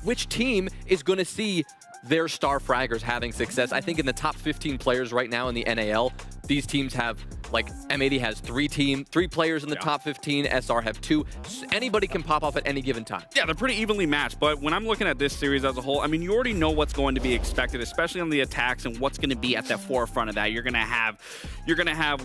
which team is going to see their star fraggers having success. I think in the top 15 players right now in the NAL, these teams have, like, M80 has three players in the top 15, SR have 2. Anybody can pop off at any given time. Yeah, they're pretty evenly matched, but when I'm looking at this series as a whole, I mean, you already know what's going to be expected, especially on the attacks and what's going to be at the forefront of that. You're going to have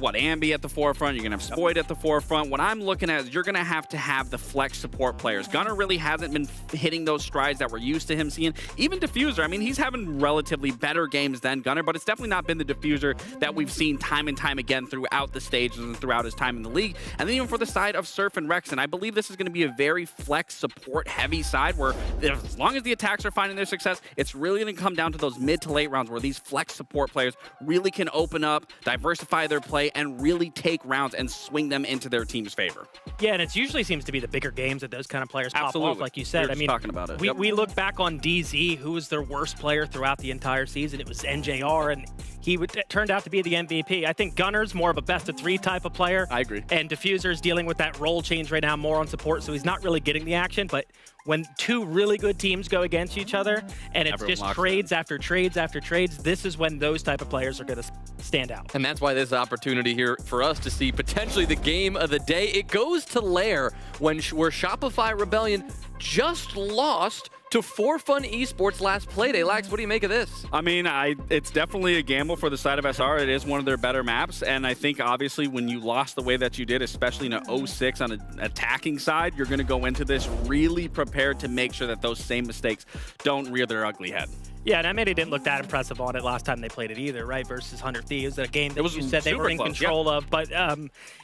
what, Ambi at the forefront, you're going to have Spoid at the forefront. What I'm looking at is you're going to have the flex support players. Gunnar really hasn't been hitting those strides that we're used to him seeing. Even Diffuser, I mean, he's having relatively better games than Gunnar, but it's definitely not been the Diffuser that we've seen time and time again throughout the stages and throughout his time in the league. And then even for the side of Surf and Rexon, I believe this is going to be a very flex support heavy side where as long as the attacks are finding their success, it's really going to come down to those mid to late rounds where these flex support players really can open up, diversify their play, and really take rounds and swing them into their team's favor. Yeah, and it usually seems to be the bigger games that those kind of players pop off, like you said. I mean, talking about it. We look back on DZ, who was their worst player throughout the entire season. It was NJR, and it turned out to be the MVP. I think Gunnar's more of a best-of-3 type of player. I agree. And Diffuser's dealing with that role change right now, more on support, so he's not really getting the action. But when two really good teams go against each other, and it's just trades after trades after trades, this is when those type of players are going to stand out. And that's why there's an opportunity here for us to see potentially the game of the day. It goes to Lair where Shopify Rebellion just lost to Forfun Esports last playday. Lax, what do you make of this? I mean, it's definitely a gamble for the side of SR. It is one of their better maps, and I think obviously when you lost the way that you did, especially in an 06 on an attacking side, you're going to go into this really prepared to make sure that those same mistakes don't rear their ugly head. Yeah, and M80 didn't look that impressive on it last time they played it either, right? Versus 100 Thieves, a game that you said they were in control of, but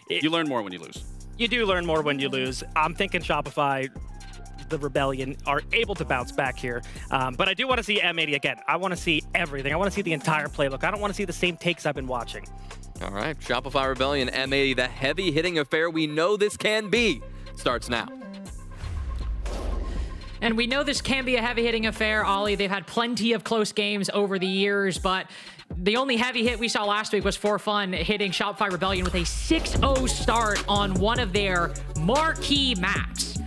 you learn more when you lose. You do learn more when you lose. I'm thinking Shopify, the Rebellion, are able to bounce back here. But I do want to see M80 again. I want to see everything. I want to see the entire playbook. I don't want to see the same takes I've been watching. All right, Shopify Rebellion, M80, the heavy hitting affair we know this can be, starts now. And we know this can be a heavy-hitting affair, Ollie. They've had plenty of close games over the years, but the only heavy hit we saw last week was Forfun hitting Shopify Rebellion with a 6-0 start on one of their marquee maps.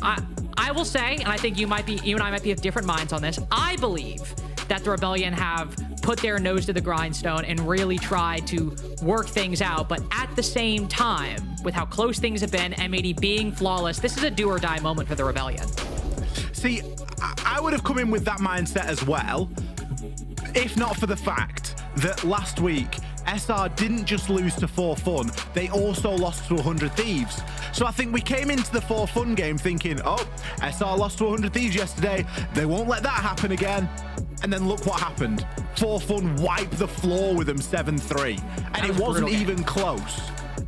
I will say, and I think you and I might be of different minds on this, I believe that the Rebellion have put their nose to the grindstone and really tried to work things out. But at the same time, with how close things have been, M80 being flawless, this is a do or die moment for the Rebellion. See, I would have come in with that mindset as well, if not for the fact that last week, SR didn't just lose to Forfun, they also lost to 100 Thieves. So I think we came into the Forfun game thinking, oh, SR lost to 100 Thieves yesterday, they won't let that happen again. And then look what happened. Forfun wiped the floor with them 7-3. And it wasn't even close.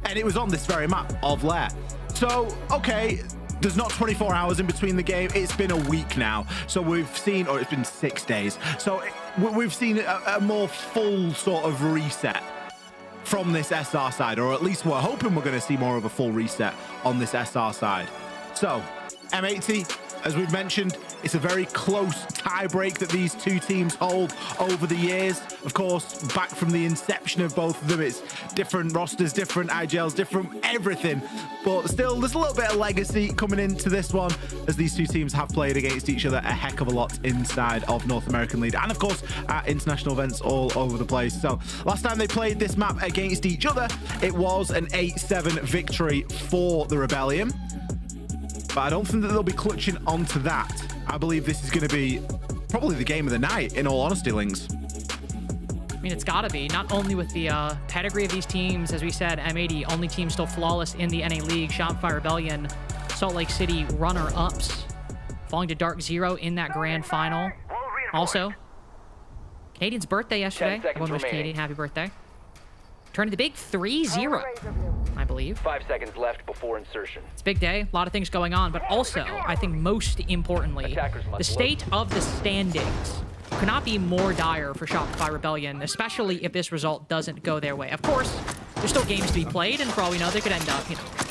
And it was on this very map of Lair. So, okay, there's not 24 hours in between the game. It's been a week now. So we've seen, or it's been 6 days. So we've seen a more full sort of reset from this SR side, or at least we're hoping we're going to see more of a full reset on this SR side. So M80, as we've mentioned, It's a very close tie-break that these two teams hold over the years. Of course, back from the inception of both of them, it's different rosters, different IGLs, different everything. But still, there's a little bit of legacy coming into this one, as these two teams have played against each other a heck of a lot inside of North American League, and of course at international events all over the place. So last time they played this map against each other, it was an 8-7 victory for the Rebellion. But I don't think that they'll be clutching onto that. I believe this is going to be probably the game of the night, in all honesty, Lynx. I mean, it's got to be. Not only with the pedigree of these teams, as we said, M80, only team still flawless in the NA League. Shopify Rebellion, Salt Lake City runner-ups, falling to Dark Zero in that grand final. Also, Canadian's birthday yesterday. Everyone wish Canadian happy birthday. Turned the big 3-0, I believe. 5 seconds left before insertion. It's a big day, a lot of things going on, but also, I think most importantly, the state of the standings could not be more dire for Shopify Rebellion, especially if this result doesn't go their way. Of course, there's still games to be played, and for all we know, they could end up,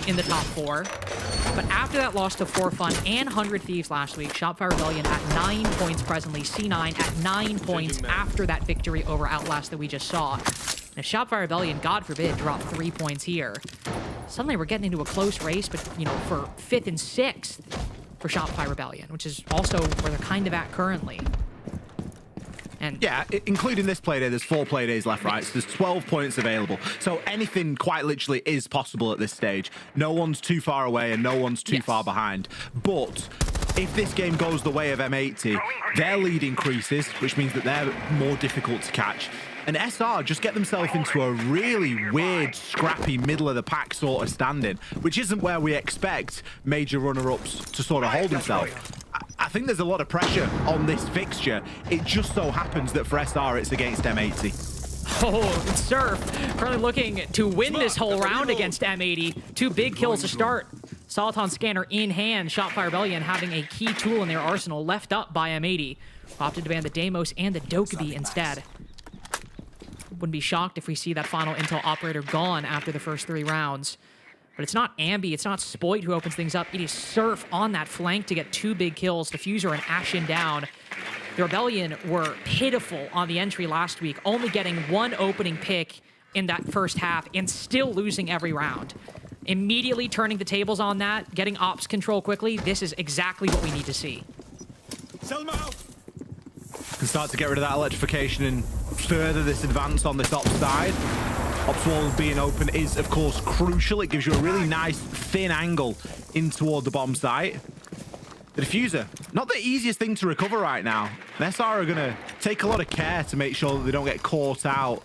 in the top 4. But after that loss to Forfun and 100 Thieves last week, Shopify Rebellion at 9 points presently, C9 at 9 points after that victory over Outlast that we just saw. And if Shopify Rebellion, God forbid, drop 3 points here, suddenly we're getting into a close race, but for 5th and 6th for Shopify Rebellion, which is also where they're kind of at currently. And yeah, including this play day, there's 4 play days left, right? So there's 12 points available. So anything quite literally is possible at this stage. No one's too far away and no one's too far behind. But if this game goes the way of M80, their lead increases, which means that they're more difficult to catch. And SR just get themselves into a really weird, scrappy, middle-of-the-pack sort of standing, which isn't where we expect major runner-ups to sort of hold themselves. I think there's a lot of pressure on this fixture. It just so happens that for SR, it's against M80. Oh, Surf currently looking to win this whole round against M80. 2 big kills to start. Soliton Scanner in hand. Shopify Rebellion having a key tool in their arsenal left up by M80. Opted to ban the Deimos and the Dokkaebi instead. Wouldn't be shocked if we see that final intel operator gone after the first 3 rounds. But it's not Ambi, it's not Spoit who opens things up. It is Surf on that flank to get 2 big kills. Diffuser and Ashen down. The Rebellion were pitiful on the entry last week, only getting 1 opening pick in that first half and still losing every round. Immediately turning the tables on that, getting ops control quickly. This is exactly what we need to see. Can start to get rid of that electrification and further this advance on this ops side. Ops wall being open is, of course, crucial. It gives you a really nice, thin angle in toward the bomb site. The diffuser, not the easiest thing to recover right now. SR are going to take a lot of care to make sure that they don't get caught out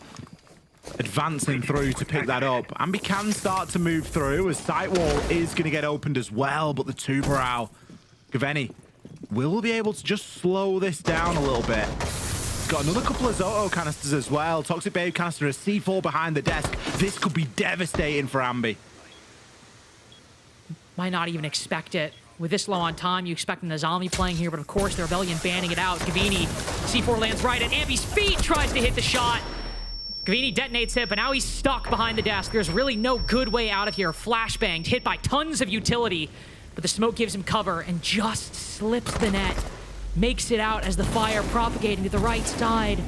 advancing through to pick that up. Ambi can start to move through as site wall is going to get opened as well, but the 2-brow, Gaveni will be able to just slow this down a little bit. Got another couple of Zoto canisters as well. Toxic Babe canister, a C4 behind the desk. This could be devastating for Ambi. Might not even expect it. With this low on time, you expect an Azami playing here, but of course the Rebellion banning it out. Gavini, C4 lands right at Ambi's feet, tries to hit the shot. Gavini detonates it, but now he's stuck behind the desk. There's really no good way out of here. Flashbanged, hit by tons of utility, but the smoke gives him cover and just slips the net. Makes it out as the fire propagating to the right side.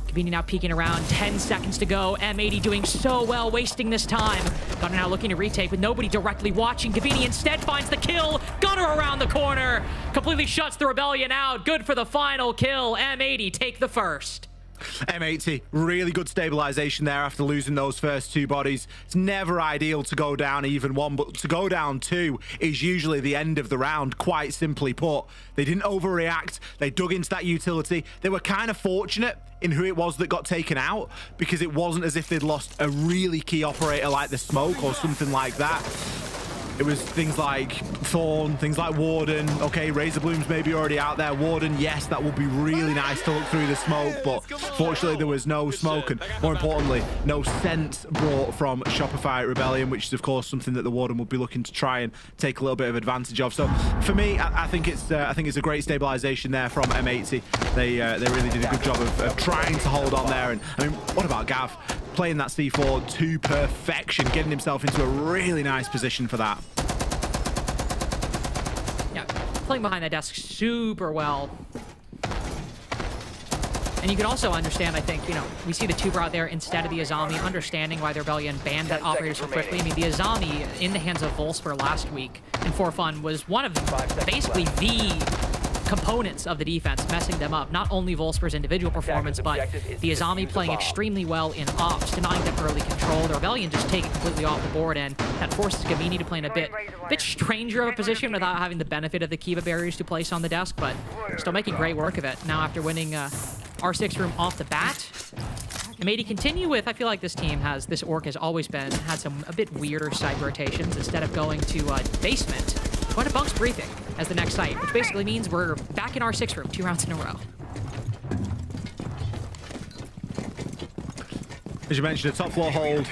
Gavini now peeking around, 10 seconds to go. M80 doing so well, wasting this time. Gunner now looking to retake with nobody directly watching. Gavini instead finds the kill. Gunner around the corner. Completely shuts the Rebellion out. Good for the final kill. M80 take the first. M80, really good stabilization there after losing those first 2 bodies. It's never ideal to go down even 1, but to go down 2 is usually the end of the round, quite simply put. They didn't overreact. They dug into that utility. They were kind of fortunate in who it was that got taken out, because it wasn't as if they'd lost a really key operator like the Smoke or something like that. It was things like Thorn, things like Warden. Okay, Razor Bloom's maybe already out there. Warden, yes, that would be really nice to look through the smoke, but fortunately there was no smoke, and more importantly, no sense brought from Shopify Rebellion, which is of course something that the Warden will be looking to try and take a little bit of advantage of. So for me, I think it's a great stabilization there from M80. They really did a good job of trying to hold on there. And I mean, what about Gav? Playing that C4 to perfection, getting himself into a really nice position for that. Yeah, playing behind that desk super well. And you can also understand, I think, you know, we see the Tuber out there instead of the Azami, understanding why the Rebellion banned that operator so quickly. I mean, the Azami in the hands of Volsper last week in Forfun was one of basically the components of the defense, messing them up. Not only Volsper's individual performance, but the Azami playing extremely well in ops, denying them early control. The Rebellion just take it completely off the board, and that forces Gavini to play in a bit stranger of a position without having the benefit of the Kiva barriers to place on the desk, but still making great work of it. Now after winning R6 room off the bat, and maybe continue with, I feel like this team has, this orc has always had some a bit weirder site rotations. Instead of going to basement, going to Bunk's briefing as the next site, which basically means we're back in R6 room 2 rounds in a row. As you mentioned, a top floor hold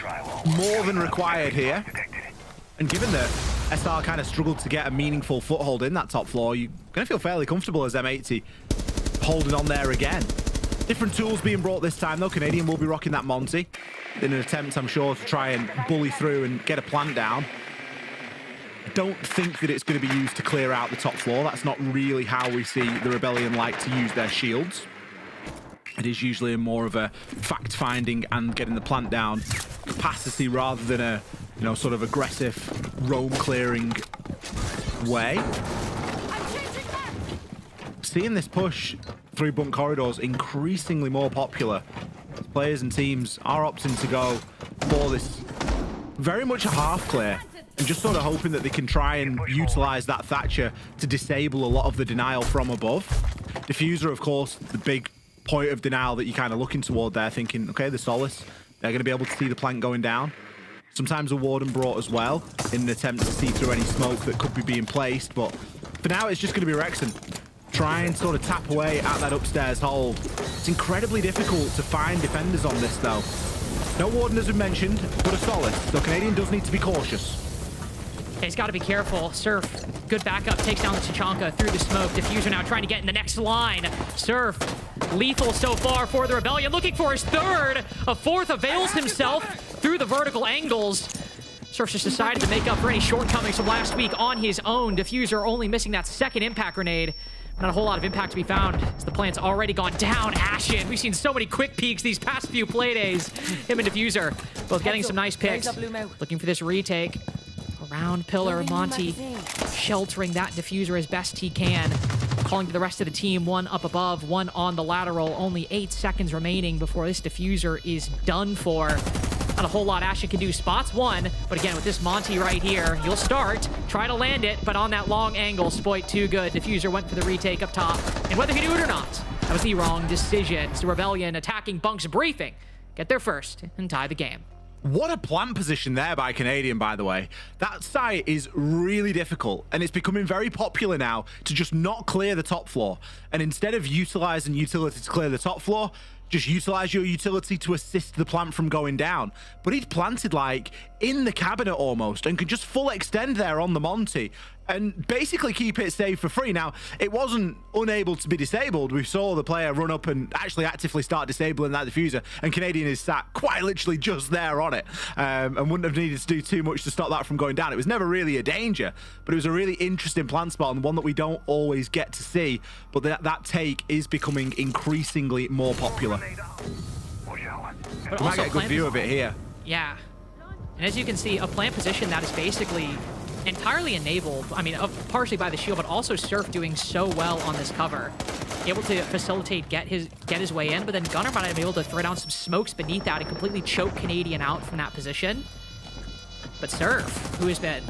more than required here. And given that SR kind of struggled to get a meaningful foothold in that top floor, you're going to feel fairly comfortable as M80 holding on there again. Different tools being brought this time, though. Canadian will be rocking that Monty in an attempt, I'm sure, to try and bully through and get a plant down. I don't think that it's going to be used to clear out the top floor. That's not really how we see the Rebellion like to use their shields. It is usually more of a fact-finding and getting the plant down capacity rather than a, you know, sort of aggressive roam-clearing way. Seeing this push through bunk corridors increasingly more popular. Players and teams are opting to go for this very much a half clear, and just sort of hoping that they can try and utilize that Thatcher to disable a lot of the denial from above. Diffuser, of course, the big point of denial that you're kind of looking toward there, thinking, okay, the Solace, they're going to be able to see the plank going down. Sometimes a Warden brought as well in an attempt to see through any smoke that could be being placed, but for now it's just going to be Rexon. Try and sort of tap away at that upstairs hold. It's incredibly difficult to find defenders on this, though. No Warden has been mentioned, but a Solace, so Canadian does need to be cautious. Okay, he's got to be careful. Surf, good backup, takes down the Tachanka through the smoke. Diffuser now trying to get in the next line. Surf, lethal so far for the Rebellion, looking for his third. A fourth avails himself through the vertical angles. Surf just decided to make up for any shortcomings from last week on his own. Diffuser only missing that second impact grenade. Not a whole lot of impact to be found as the plant's already gone down. Ashen, we've seen so many quick peeks these past few play days. Him and Diffuser both getting some nice picks. Looking for this retake. Around pillar, Monty sheltering that Diffuser as best he can. Calling to the rest of the team, one up above, one on the lateral. Only 8 seconds remaining before this Diffuser is done for. Not a whole lot Ashen can do. Spots one, but again, with this Monty right here, you'll start, try to land it, but on that long angle, Spoit too good. Diffuser went for the retake up top, and whether he knew it or not, that was the wrong decision. It's the Rebellion attacking Bunk's briefing. Get there first and tie the game. What a plant position there by Canadian, by the way. That site is really difficult, and it's becoming very popular now to just not clear the top floor. And instead of utilizing utility to clear the top floor, just utilize your utility to assist the plant from going down. But he'd planted like in the cabinet almost and could just full extend there on the Monty and basically keep it safe for free. Now, it wasn't unable to be disabled. We saw the player run up and actually actively start disabling that Diffuser, and Canadian is sat quite literally just there on it, and wouldn't have needed to do too much to stop that from going down. It was never really a danger, but it was a really interesting plant spot and one that we don't always get to see, but that take is becoming increasingly more popular. But we might get a good view of it here. Yeah. And as you can see, a plant position that is basically entirely enabled, I mean, partially by the shield, but also Surf doing so well on this cover. Able to facilitate, get his way in, but then Gunner might be able to throw down some smokes beneath that and completely choke Canadian out from that position. But Surf, who has been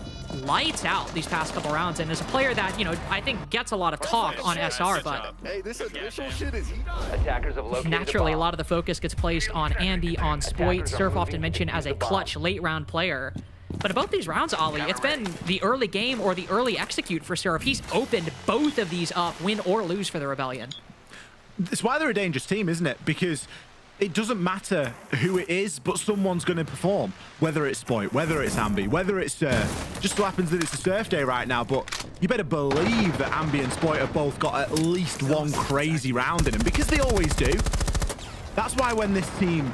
lights out these past couple rounds, and is a player that, you know, I think gets a lot of talk on SR, but hey, this initial shit is attackers have located naturally a lot of the focus gets placed on Andy, on Spoit. Surf often mentioned as a clutch late round player. But about these rounds, Ollie, it's been the early game or the early execute for Surf. He's opened both of these up, win or lose for the Rebellion. It's why they're a dangerous team, isn't it? Because it doesn't matter who it is, but someone's going to perform. Whether it's Spoit, whether it's Ambi, whether it's Surf. Just so happens that it's a Surf day right now, but you better believe that Ambi and Spoit have both got at least one crazy round in them, because they always do. That's why when this team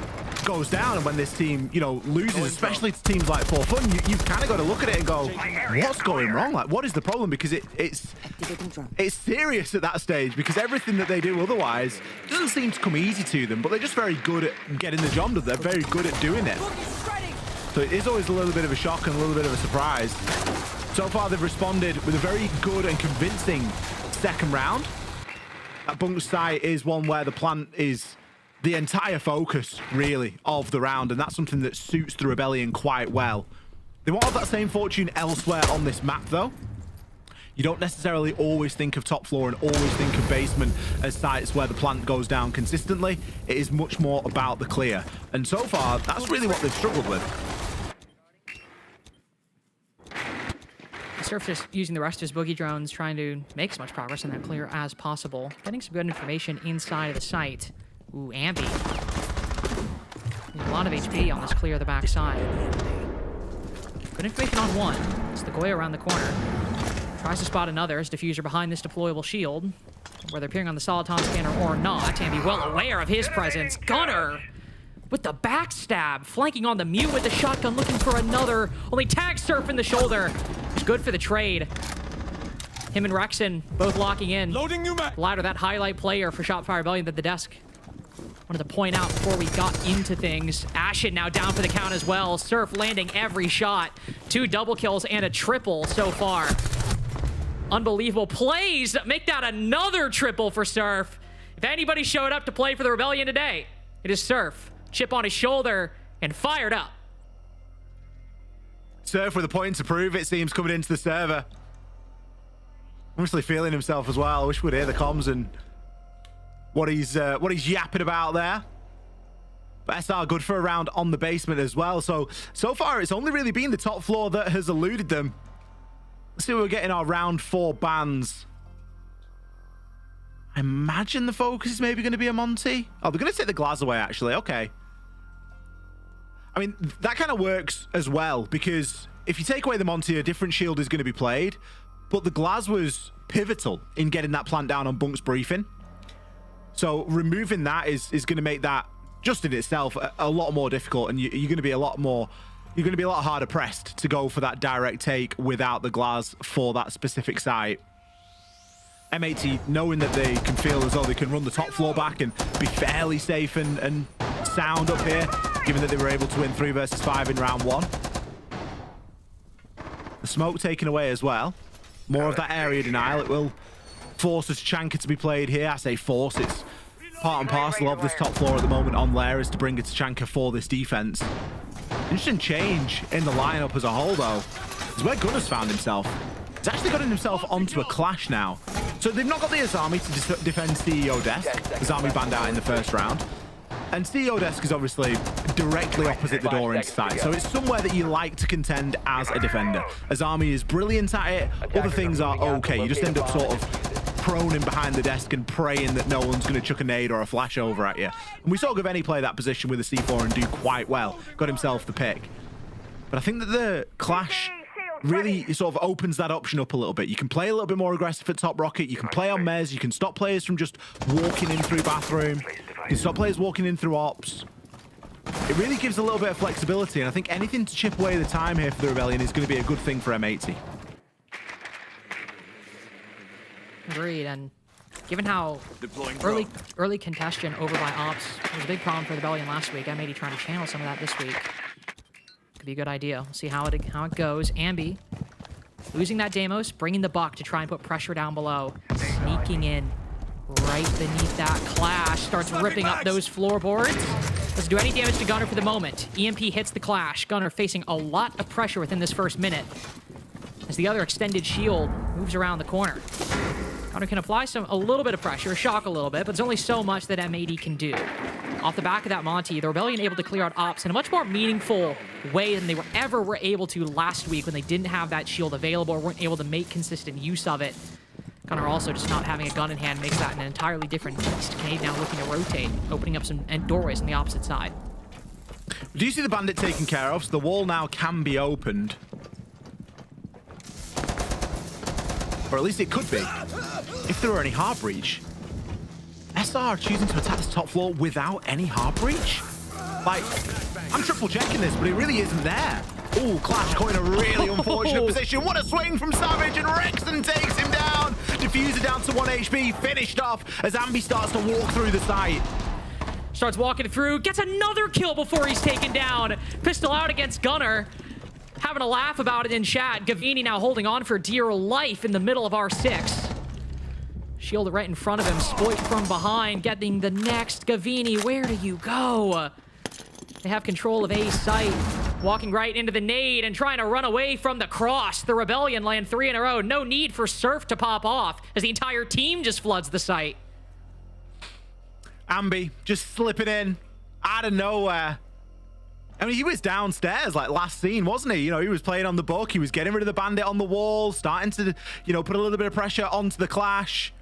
goes down and when this team, you know, loses, especially to teams like Forfun, you've kind of got to look at it and go, what's going wrong? Like, what is the problem? Because it's serious at that stage, because everything that they do otherwise doesn't seem to come easy to them, but they're just very good at getting the job done. They're very good at doing it. So it is always a little bit of a shock and a little bit of a surprise. So far, they've responded with a very good and convincing second round. That Bunk's site is one where the plant is the entire focus, really, of the round, and that's something that suits the Rebellion quite well. They won't have that same fortune elsewhere on this map, though. You don't necessarily always think of top floor and always think of basement as sites where the plant goes down consistently. It is much more about the clear, and so far, that's really what they've struggled with. Surf just using the rest of his boogie drones, trying to make as much progress in that clear as possible. Getting some good information inside of the site. Ooh, Ambi. A lot of HP on this clear of the backside. Good information on one. It's the Goya around the corner. Tries to spot another. His diffuser behind this deployable shield. Whether appearing on the Soliton scanner or not, Ambi well aware of his presence. Gunner with the backstab, flanking on the mute with the shotgun, looking for another. Only tags Surf in the shoulder. It's good for the trade. Him and Rexon both locking in. Loading new map. Ladder, that highlight player for Shopify Rebellion at the desk. Wanted to point out before we got into things. Ashen now down for the count as well. Surf landing every shot. 2 double kills and a triple so far. Unbelievable plays. Make that another triple for Surf. If anybody showed up to play for the Rebellion today, it is Surf. Chip on his shoulder and fired up. Surf with a point to prove, it seems, coming into the server. Obviously feeling himself as well. I wish we'd hear the comms and what he's yapping about there. But SR good for a round on the basement as well. So far, it's only really been the top floor that has eluded them. Let's see what we're getting our round 4 bans. I imagine the focus is maybe going to be a Monty. Oh, they're going to take the glass away, actually. Okay. I mean, that kind of works as well, because if you take away the Monty, a different shield is going to be played. But the glass was pivotal in getting that plant down on Bunk's briefing. So removing that is going to make that just in itself a lot more difficult, and you're going to be a lot harder pressed to go for that direct take without the glass for that specific site. M80 knowing that they can feel as though they can run the top floor back and be fairly safe and sound up here, given that they were able to win 3 versus 5 in round 1. The smoke taken away as well. More of that area denial. It will force a Tachanka to be played here. I say force, it's part and parcel of this top floor at the moment on Lair, is to bring a Tachanka for this defense. Interesting change in the lineup as a whole, though, is where Gunner's found himself. He's actually gotten himself onto a clash now. So they've not got the Azami to defend CEO Desk. Azami banned out in the first round. And CEO Desk is obviously directly opposite the door into site. So it's somewhere that you like to contend as a defender. Azami is brilliant at it. Other things are okay. You just end up sort of proning behind the desk and praying that no one's going to chuck a nade or a flash over at you. And we saw Goveni play that position with a C4 and do quite well. Got himself the pick. But I think that the clash really sort of opens that option up a little bit. You can play a little bit more aggressive at top rocket. You can play on Mez. You can stop players from just walking in through bathroom. You can stop players walking in through ops. It really gives a little bit of flexibility, and I think anything to chip away the time here for the Rebellion is going to be a good thing for M80. Agreed, and given how early congestion over by ops was a big problem for the Rebellion last week, M80 trying to channel some of that this week. Could be a good idea. We'll see how it goes. Ambi losing that Deimos, bringing the buck to try and put pressure down below. Sneaking in right beneath that clash. Starts ripping up those floorboards. Doesn't do any damage to Gunner for the moment. EMP hits the clash. Gunner facing a lot of pressure within this first minute as the other extended shield moves around the corner. Gunner can apply a little bit of pressure, shock a little bit, but it's only so much that M80 can do. Off the back of that Monty, the Rebellion able to clear out ops in a much more meaningful way than they were able to last week when they didn't have that shield available or weren't able to make consistent use of it. Gunner also just not having a gun in hand makes that an entirely different beast. Cade now looking to rotate, opening up some doorways on the opposite side. Do you see the bandit taken care of? So the wall now can be opened. Or at least it could be, if there were any heart breach. SR choosing to attack this top floor without any heart breach? Like, I'm triple checking this, but it really isn't there. Oh, Clash caught in a really unfortunate position. What a swing from Savage, and Rexon takes him down. Diffuser down to 1 HP, finished off as Ambi starts to walk through the site. Starts walking through, gets another kill before he's taken down. Pistol out against Gunner. Having a laugh about it in chat. Gavini now holding on for dear life in the middle of R6. Shielded right in front of him, Spoit from behind, getting the next. Gavini, where do you go? They have control of A site. Walking right into the nade and trying to run away from the cross. The Rebellion land 3 in a row. No need for Surf to pop off as the entire team just floods the site. Ambi just slipping in out of nowhere. I mean, he was downstairs like last scene, wasn't he? You know, he was playing on the book. He was getting rid of the bandit on the wall, starting to, you know, put a little bit of pressure onto the Clash.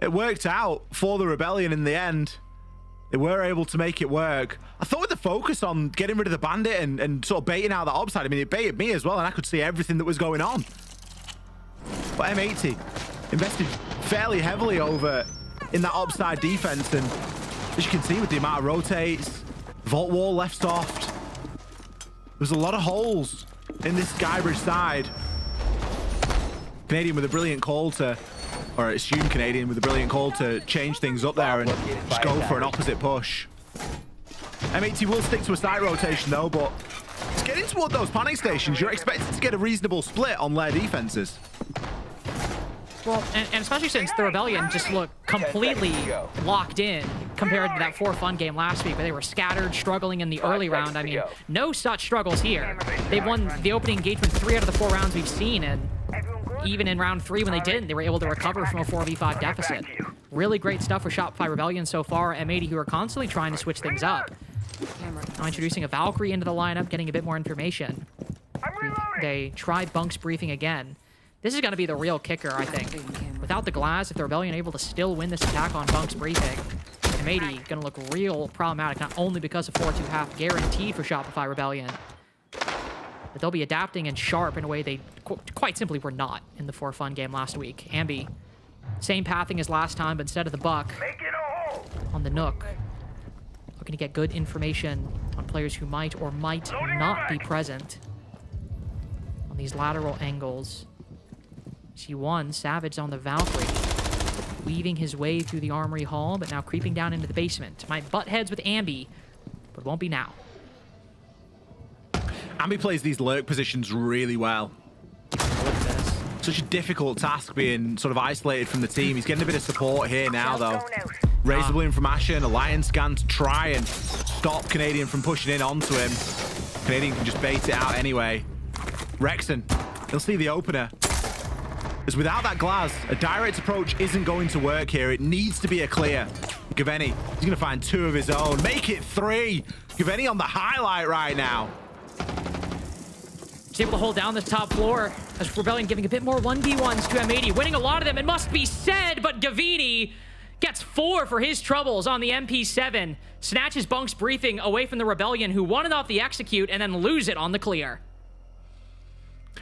It worked out for the Rebellion in the end. They were able to make it work. I thought with the focus on getting rid of the bandit and sort of baiting out that upside, I mean, it baited me as well, and I could see everything that was going on. But M80 invested fairly heavily over in that upside defense, and as you can see with the amount of rotates, vault wall left soft, there's a lot of holes in this Skybridge side. Canadian with a brilliant call to, or assume Canadian with a brilliant call to change things up there and just go for an opposite push. M80 will stick to a side rotation though, but it's getting toward those panic stations. You're expected to get a reasonable split on their defenses. Well, and especially since the Rebellion just looked completely locked in compared to that Forfun game last week where they were scattered, struggling in the early round. I mean, no such struggles here. They've won the opening engagement 3 out of the 4 rounds we've seen, and even in round 3 when they didn't, they were able to recover from a 4v5 deficit. Really great stuff for Shopify Rebellion so far. M80 who are constantly trying to switch things up. Now introducing a Valkyrie into the lineup, getting a bit more information. They tried Bunk's briefing again. This is going to be the real kicker, I think. Without the glass, if the Rebellion are able to still win this attack on Bunk's briefing, M80 going to look real problematic, not only because of 4-2-half guaranteed for Shopify Rebellion, but they'll be adapting and sharp in a way they quite simply were not in the Forfun game last week. Ambi, same pathing as last time, but instead of the Buck, on the Nook. Looking to get good information on players who might or might not be present on these lateral angles. C1, Savage on the Valkyrie, weaving his way through the Armory Hall, but now creeping down into the basement. Might butt heads with Ambi, but won't be now. Ambi plays these lurk positions really well. Such a difficult task being sort of isolated from the team. He's getting a bit of support here now, though. Razor Bloom from Ashen, Alliance Scan to try and stop Canadian from pushing in onto him. Canadian can just bait it out anyway. Rexon, he'll see the opener. Because without that glass, a direct approach isn't going to work here. It needs to be a clear. Gaveni, he's going to find 2 of his own. Make it 3. Gaveni on the highlight right now. He's able to hold down the top floor as Rebellion giving a bit more 1v1s to M80, winning a lot of them, it must be said, but Gavini gets 4 for his troubles on the MP7. Snatches Bunk's briefing away from the Rebellion, who won it off the execute and then lose it on the clear.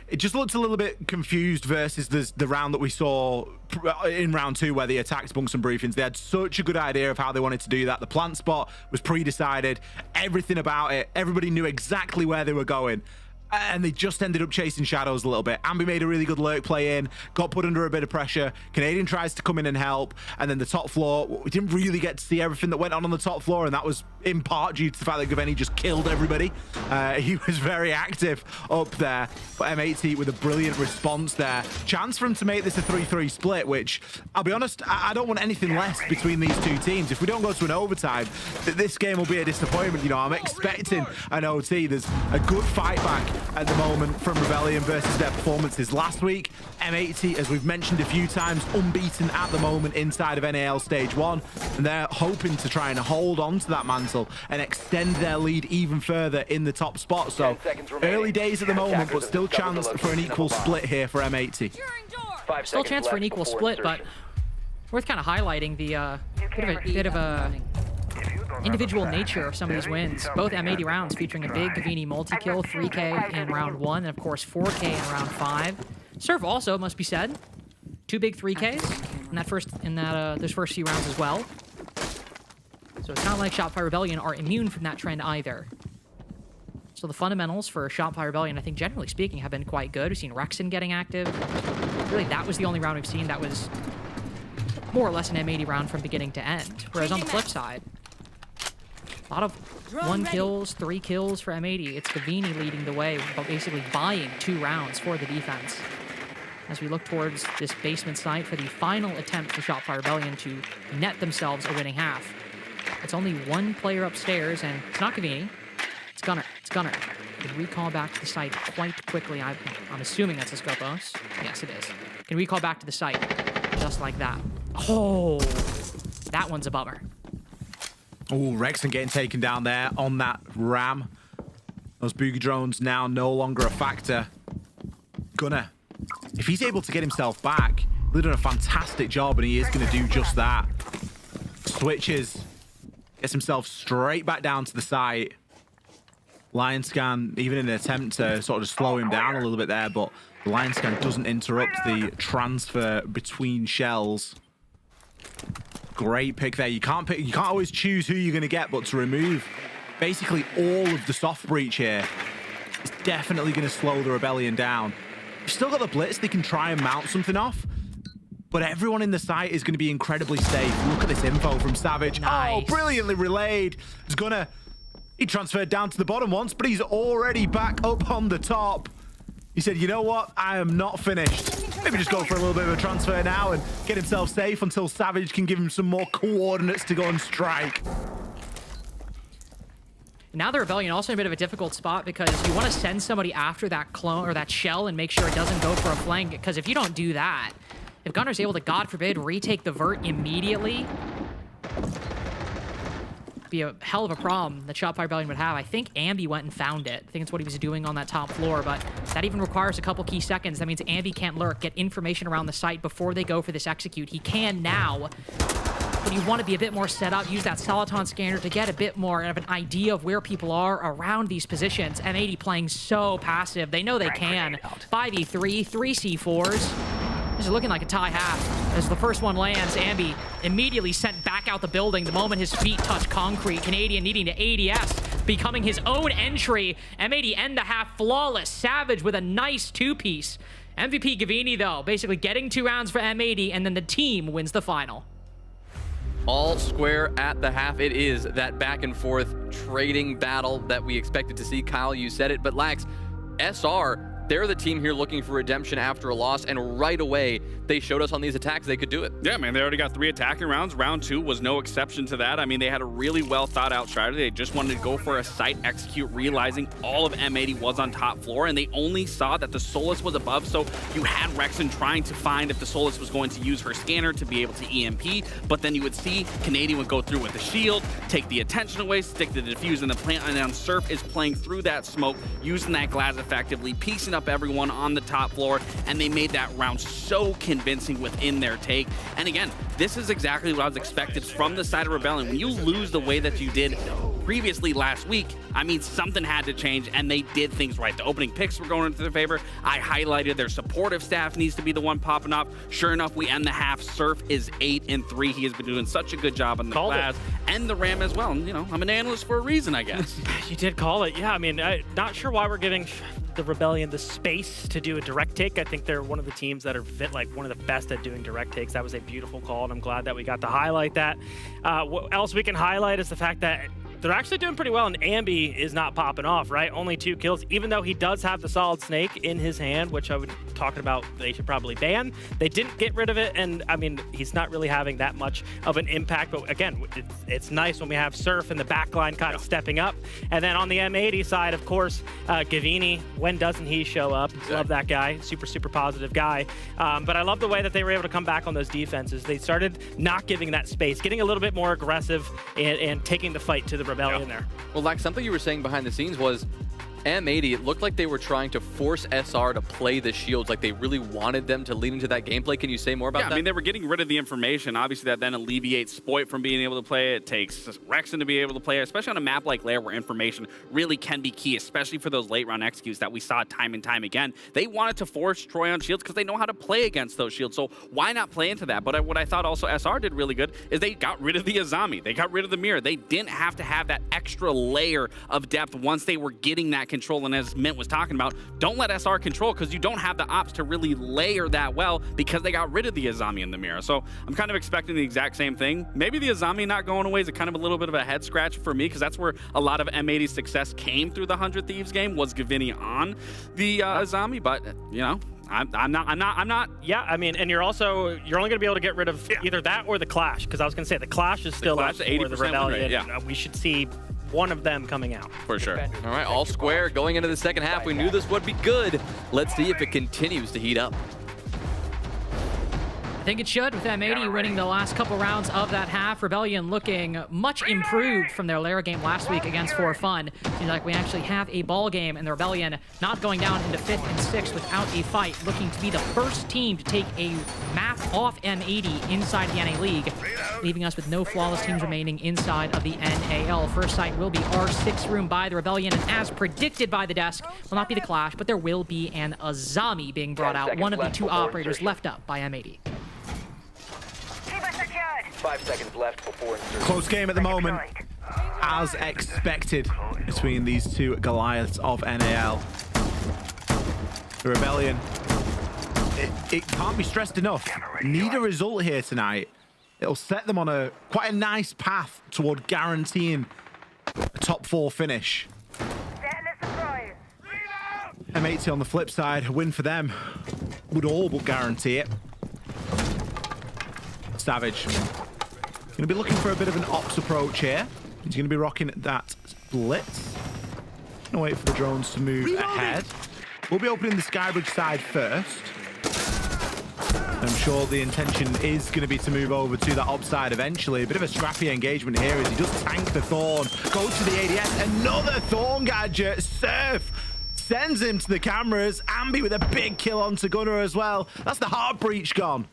It just looked a little bit confused versus the round that we saw in round 2 where they attacked Bunks and Briefings. They had such a good idea of how they wanted to do that. The plant spot was pre-decided, everything about it. Everybody knew exactly where they were going. And they just ended up chasing shadows a little bit. Ambi made a really good lurk play in, got put under a bit of pressure. Canadian tries to come in and help. And then the top floor, we didn't really get to see everything that went on the top floor. And that was in part due to the fact that Gaveni just killed everybody. He was very active up there. But M80 with a brilliant response there. Chance for him to make this a 3-3 split, which, I'll be honest, I don't want anything less between these two teams. If we don't go to an overtime, this game will be a disappointment. You know, I'm expecting an OT. There's a good fight back at the moment from Rebellion versus their performances last week. M80, as we've mentioned a few times, unbeaten at the moment inside of NAL Stage 1, and they're hoping to try and hold on to that mantle and extend their lead even further in the top spot. So early days at the moment, but still chance for an equal split here for M80. Still chance for an equal split, but worth kind of highlighting the bit of a individual nature of some of these wins. Both M80 rounds featuring a big Gavini multi-kill, 3K in round 1, and of course 4K in round 5. Surf also, must be said, 2 big 3Ks in those first few rounds as well. So it's not like Shopify Rebellion are immune from that trend either. So the fundamentals for Shopify Rebellion, I think generally speaking, have been quite good. We've seen Rexon getting active. Really, that was the only round we've seen that was more or less an M80 round from beginning to end. Whereas on the flip side, a lot of 1 kills, 3 kills for M80. It's Gavini leading the way, but basically buying 2 rounds for the defense. As we look towards this basement site for the final attempt for Shopify Rebellion to net themselves a winning half. It's only 1 player upstairs, and it's not Gavini. It's Gunnar. It's Gunnar. Can recall back to the site quite quickly. I'm assuming that's a Scopos. Yes, it is. Can recall back to the site just like that. Oh, that one's a bummer. Oh, Rexon getting taken down there on that ram. Those boogie drones now no longer a factor. Gunnar, if he's able to get himself back, he's done a fantastic job, and he is going to do just that. Switches, gets himself straight back down to the site. Lion scan, even in an attempt to sort of just slow him down a little bit there, but the lion scan doesn't interrupt the transfer between shells. Great pick there. You can't always choose who you're going to get, but to remove basically all of the soft breach here is definitely going to slow the Rebellion down. You've still got the blitz. They can try and mount something off, but everyone in the site is going to be incredibly safe. Look at this info from Savage. Nice. Oh, brilliantly relayed. He transferred down to the bottom once, but he's already back up on the top. He said, you know what? I am not finished. Maybe just go for a little bit of a transfer now and get himself safe until Savage can give him some more coordinates to go and strike. Now the Rebellion also in a bit of a difficult spot because you want to send somebody after that clone or that shell and make sure it doesn't go for a flank, because if you don't do that, if Gunnar's able to, God forbid, retake the vert immediately, be a hell of a problem that Shopify Rebellion would have. I think Ambi went and found it. I think it's what he was doing on that top floor, but that even requires a couple key seconds. That means Ambi can't lurk, get information around the site before they go for this execute. He can now, but you want to be a bit more set up, use that Soliton scanner to get a bit more of an idea of where people are around these positions. M80 playing so passive. They know they can. 5v3, 3 C4s. This is looking like a tie half. As the first one lands, Ambi immediately sent back out the building the moment his feet touch concrete. Canadian needing to ADS, becoming his own entry. M80 end the half flawless. Savage with a nice 2-piece. MVP Gavini, though, basically getting 2 rounds for M80, and then the team wins the final. All square at the half. It is that back and forth trading battle that we expected to see. Kyle, you said it, but Lax, SR, they're the team here looking for redemption after a loss, and right away they showed us on these attacks they could do it. Yeah, man, they already got 3 attacking rounds. Round 2 was no exception to that. I mean, they had a really well thought out strategy. They just wanted to go for a site execute, realizing all of M80 was on top floor, and they only saw that the Solus was above, so you had Rexon trying to find if the Solus was going to use her scanner to be able to EMP, but then you would see Canadian would go through with the shield, take the attention away, stick the defuse in the plant, and then Surf is playing through that smoke, using that glass effectively, piecing up everyone on the top floor, and they made that round so convincing within their take. And again, this is exactly what I was expected from the side of Rebellion. When you lose the way that you did previously last week, I mean, something had to change, and they did things right. The opening picks were going into their favor. I highlighted their supportive staff needs to be the one popping off. Sure enough, we end the half. Surf is 8-3. He has been doing such a good job on the glass and the ram as well. And, you know, I'm an analyst for a reason, I guess. You did call it. Yeah, I mean, not sure why we're giving the Rebellion the space to do a direct take. I think they're one of the teams that are like one of the best at doing direct takes. That was a beautiful call, and I'm glad that we got to highlight that. What else we can highlight is the fact that they're actually doing pretty well, and Ambi is not popping off, right? Only 2 kills, even though he does have the solid snake in his hand, which I would talking about they should probably ban. They didn't get rid of it, and I mean, he's not really having that much of an impact, but again, it's nice when we have Surf in the backline kind of stepping up. And then on the M80 side, of course, Gavini, when doesn't he show up? Exactly. Love that guy, super positive guy. But I love the way that they were able to come back on those defenses. They started not giving that space, getting a little bit more aggressive and taking the fight to the Rebellion there. Well, like something you were saying behind the scenes was M80, it looked like they were trying to force SR to play the shields, like they really wanted them to lean into that gameplay. Can you say more about that? I mean, they were getting rid of the information. Obviously, that then alleviates Spoit from being able to play it. It takes Rexon to be able to play it, especially on a map like Lair where information really can be key, especially for those late round executes that we saw time and time again. They wanted to force Troy on shields because they know how to play against those shields, so why not play into that? But what I thought also SR did really good is they got rid of the Azami. They got rid of the mirror. They didn't have to have that extra layer of depth once they were getting that control. And as Mint was talking about, don't let SR control because you don't have the ops to really layer that well because they got rid of the Azami in the mirror. So I'm kind of expecting the exact same thing. Maybe the Azami not going away is kind of a little bit of a head scratch for me because that's where a lot of M80's success came through the 100 Thieves game, was Gavini on the Azami. But, you know, I'm not. Yeah, I mean, and you're only going to be able to get rid of either that or the Clash, because I was going to say the Clash is still up for the Rebellion. Yeah. We should see one of them coming out. For sure. All right, all square going into the second half. We knew this would be good. Let's see if it continues to heat up. I think it should, with M80 winning the last couple rounds of that half. Rebellion looking much improved from their Lara game last week against Forfun. Seems like we actually have a ball game, and the Rebellion not going down into 5th and 6th without a fight, looking to be the first team to take a map off M80 inside the NA League, leaving us with no flawless teams remaining inside of the NAL. First sight will be R6 room by the Rebellion, and as predicted by the desk, will not be the Clash, but there will be an Azami being brought out, one of the two operators left up by M80. 5 seconds left before insertion. Close game at the moment, as expected, between these two Goliaths of NAL. The Rebellion, it can't be stressed enough. Need a result here tonight. It'll set them on quite a nice path toward guaranteeing a top 4 finish. M80 on the flip side, a win for them would all but guarantee it. Savage going to be looking for a bit of an ops approach here. He's going to be rocking that blitz. Going to wait for the drones to move ahead. We'll be opening the Skybridge side first. I'm sure the intention is going to be to move over to that ops side eventually. A bit of a scrappy engagement here as he does tank the Thorn. Goes to the ADS. Another Thorn gadget. Surf sends him to the cameras. Ambi with a big kill onto Gunnar as well. That's the heart breach gone.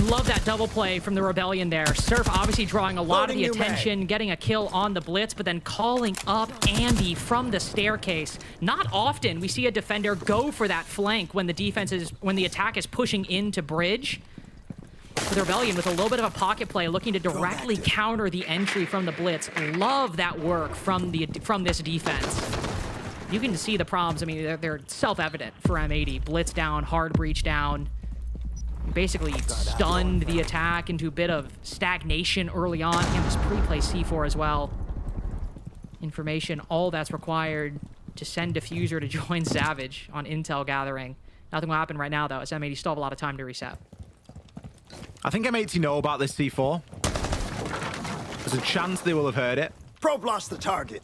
Love that double play from the Rebellion there. Surf obviously drawing a lot of the attention, getting a kill on the blitz, but then calling up Ambi from the staircase. Not often we see a defender go for that flank when the attack is pushing into bridge. For the Rebellion with a little bit of a pocket play, looking to directly counter the entry from the blitz. Love that work from this defense. You can see the problems. I mean, they're self-evident for M80. Blitz down, hard breach down. Basically stunned the attack into a bit of stagnation early on, and this pre-play C4 as well. Information, all that's required to send Diffuser to join Savage on intel gathering. Nothing will happen right now, though, as M80 still have a lot of time to reset. I think M80 know about this C4. There's a chance they will have heard it. Probe lost the target.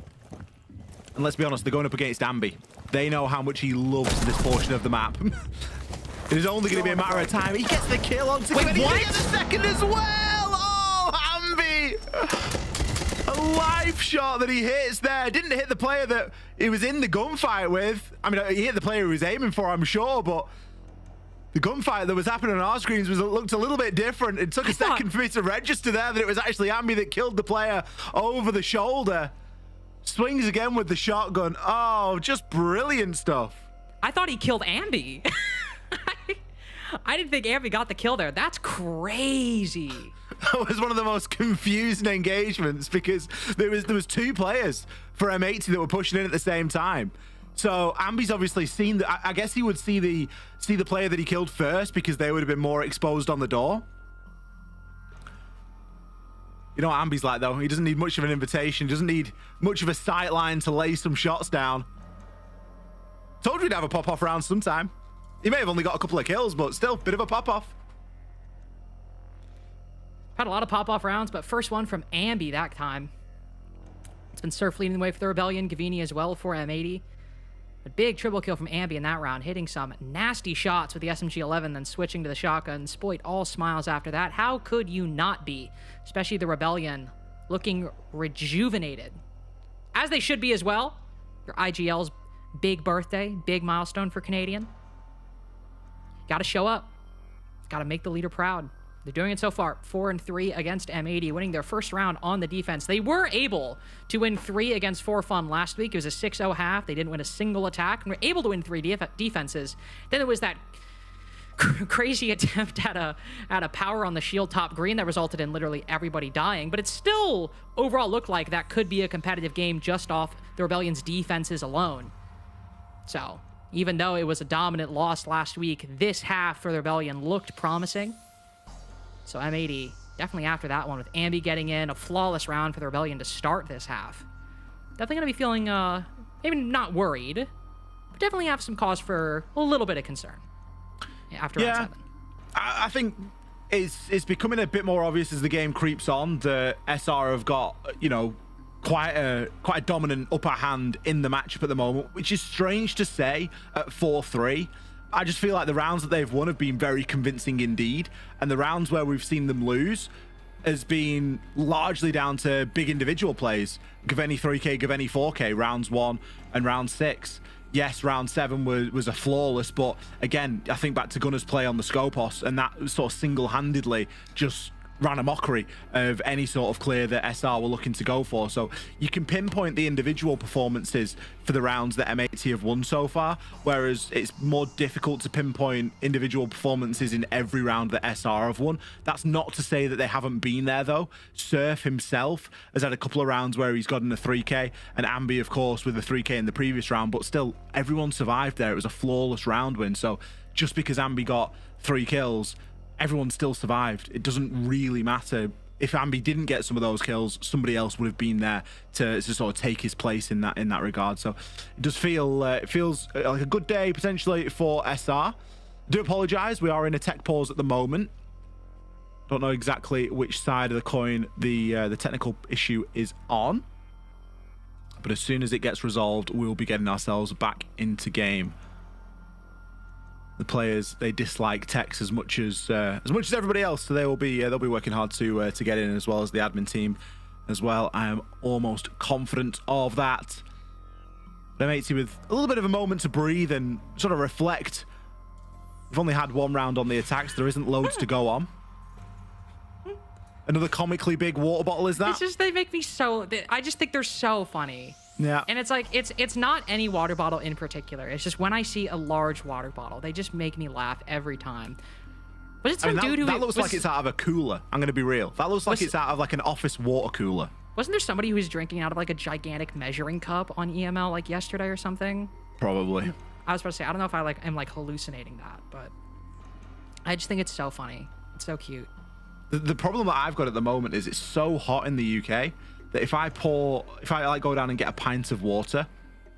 And let's be honest, they're going up against Ambi. They know how much he loves this portion of the map. It is only going to be a matter of time. He gets the kill on to Wait, what? He gets the second as well! Oh, Ambi! A life shot that he hits there. Didn't hit the player that he was in the gunfight with. I mean, he hit the player he was aiming for, I'm sure, but the gunfight that was happening on our screens looked a little bit different. It took a second for me to register there that it was actually Ambi that killed the player over the shoulder. Swings again with the shotgun. Oh, just brilliant stuff. I thought he killed Ambi. I didn't think Ambi got the kill there. That's crazy. That was one of the most confusing engagements because there was two players for M80 that were pushing in at the same time. So Ambi's obviously seen that. I guess he would see the player that he killed first because they would have been more exposed on the door. You know what Ambi's like though? He doesn't need much of an invitation. Doesn't need much of a sight line to lay some shots down. Told you we'd have a pop-off round sometime. He may have only got a couple of kills, but still, bit of a pop-off. Had a lot of pop-off rounds, but first one from Ambi that time. It's been Surf leading the way for the Rebellion, Gavini as well for M80. A big triple kill from Ambi in that round, hitting some nasty shots with the SMG-11, then switching to the shotgun. Spoit all smiles after that. How could you not be? Especially the Rebellion looking rejuvenated. As they should be as well. your IGL's big birthday, big milestone for Canadian. Got to show up. Got to make the leader proud. They're doing it so far. 4-3 against M80, winning their first round on the defense. They were able to win 3 against Forfun last week. It was a 6-0 half. They didn't win a single attack and were able to win 3 defenses. Then it was that crazy attempt at a power on the shield top green that resulted in literally everybody dying. But it still overall looked like that could be a competitive game just off the Rebellion's defenses alone. So even though it was a dominant loss last week, this half for the Rebellion looked promising. So M80 definitely after that one with Ambi getting in, a flawless round for the Rebellion to start this half. Definitely going to be feeling, maybe not worried, but definitely have some cause for a little bit of concern after round 7. I think it's becoming a bit more obvious as the game creeps on. The SR have got, you know, quite a dominant upper hand in the matchup at the moment, which is strange to say at 4-3. I just feel like the rounds that they've won have been very convincing indeed, and the rounds where we've seen them lose has been largely down to big individual plays. Gaveni 3K, Gaveni 4K, rounds 1 and round 6. Yes, round 7 was a flawless, but again, I think back to Gunner's play on the Scopos, and that sort of single-handedly just ran a mockery of any sort of clear that SR were looking to go for. So you can pinpoint the individual performances for the rounds that M80 have won so far, whereas it's more difficult to pinpoint individual performances in every round that SR have won. That's not to say that they haven't been there though. Surf himself has had a couple of rounds where he's gotten a 3K, and Ambi of course with the 3K in the previous round, but still everyone survived there. It was a flawless round win. So just because Ambi got 3 kills, everyone still survived. It doesn't really matter. If Ambi didn't get some of those kills, somebody else would have been there to sort of take his place in that regard. So it does feel it feels like a good day potentially for SR. I do apologize, we are in a tech pause at the moment. Don't know exactly which side of the coin the technical issue is on, but as soon as it gets resolved, we'll be getting ourselves back into game. The players, they dislike techs as much as everybody else, so they'll be working hard to get in, as well as the admin team as well. I am almost confident of that. M80 with a little bit of a moment to breathe and sort of reflect. We've only had 1 round on the attacks. There isn't loads to go on. Another comically big water bottle, is that? It's just, they make me so, I just think they're so funny. Yeah. And it's like, it's not any water bottle in particular. It's just when I see a large water bottle, they just make me laugh every time. Was it some dude who... That looks like it's out of a cooler. I'm going to be real. That looks like it's out of like an office water cooler. Wasn't there somebody who was drinking out of like a gigantic measuring cup on EML like yesterday or something? Probably. I was about to say, I don't know if I am like hallucinating that, but I just think it's so funny. It's so cute. The problem that I've got at the moment is it's so hot in the UK that if I like go down and get a pint of water,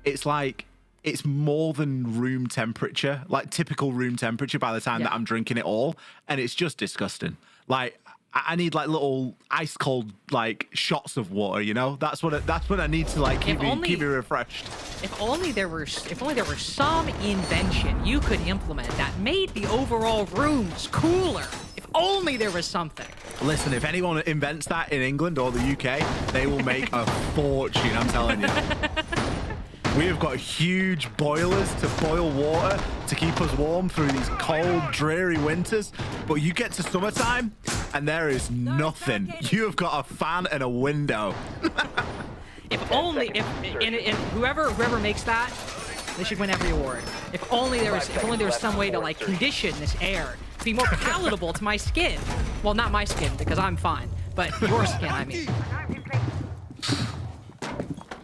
it's like it's more than room temperature, like typical room temperature by the time that I'm drinking it all, and it's just disgusting. Like I need like little ice cold like shots of water, you know? That's what I need to like keep me refreshed. If only there were some invention you could implement that made the overall rooms cooler. If only there was something. Listen, if anyone invents that in England or the UK, they will make a fortune, I'm telling you. We have got huge boilers to boil water to keep us warm through these cold, dreary winters. But you get to summertime and there is nothing. You have got a fan and a window. If only, whoever makes that, they should win every award. If only there was some way to like condition this air to be more palatable to my skin. Well, not my skin because I'm fine, but your skin, I mean.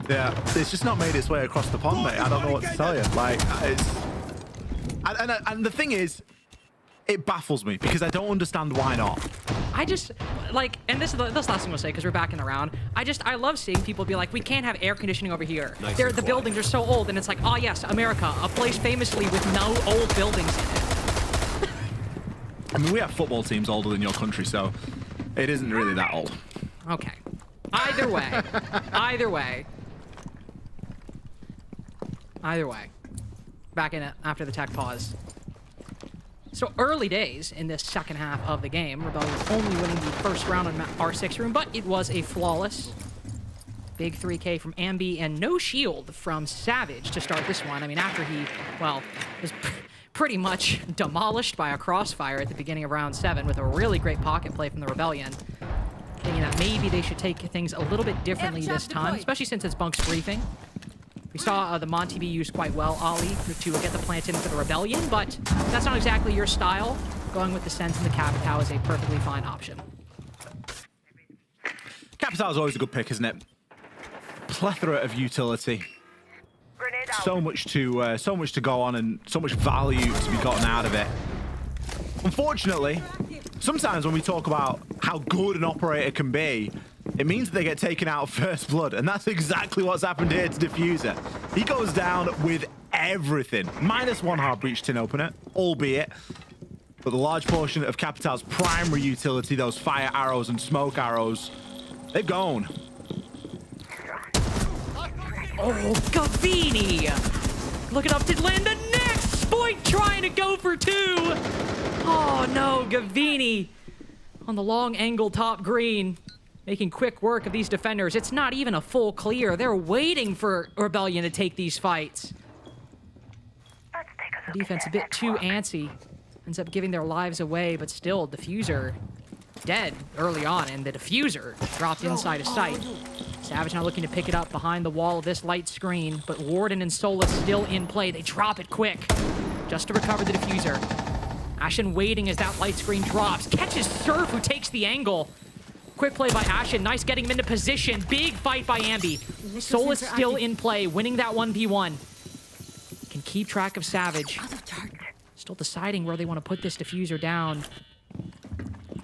Yeah, it's just not made its way across the pond, mate. I don't know what to tell you. Like, it's... And the thing is, it baffles me because I don't understand why not. I just, like, and this is the last thing we'll say because we're back in the round. I love seeing people be like, we can't have air conditioning over here. The buildings are so old, and it's like, oh yes, America, a place famously with no old buildings in it. I mean, we have football teams older than your country, so it isn't really that old. Okay. Either way. Either way. Back in it after the tech pause. So early days in this second half of the game. Rebellion only winning the first round on R6 room, but it was a flawless Big 3K from Ambi and no shield from Savage to start this one. I mean, after he, well, was pretty much demolished by a crossfire at the beginning of round 7 with a really great pocket play from the Rebellion. Thinking that maybe they should take things a little bit differently this time, especially since it's Bunk's briefing. We saw the Monty be used quite well, Ollie, to get the plant in for the Rebellion, but that's not exactly your style. Going with the Sense and the Capitao is a perfectly fine option. Capitao is always a good pick, isn't it? Plethora of utility. So much to go on and so much value to be gotten out of it. Unfortunately, sometimes when we talk about how good an operator can be, it means that they get taken out of first blood, and that's exactly what's happened here to Diffuser. He goes down with everything. -1 hard breach tin opener, albeit, but the large portion of Capitao's primary utility, those fire arrows and smoke arrows, they've gone. Oh, Gavini! Looking up to land the next point, trying to go for 2. Oh no, Gavini on the long angle top green, making quick work of these defenders. It's not even a full clear. They're waiting for Rebellion to take these fights. The defense a bit too antsy. Ends up giving their lives away, but still, Diffuser dead early on, and the Diffuser dropped inside of sight. Savage now looking to pick it up behind the wall of this light screen, but Warden and Solus still in play. They drop it quick just to recover the Diffuser. Ashen waiting as that light screen drops. Catches Surf, who takes the angle. Quick play by Ashen. Nice getting him into position. Big fight by Ambi. Solus still in play, winning that 1v1. Can keep track of Savage. Still deciding where they want to put this Diffuser down.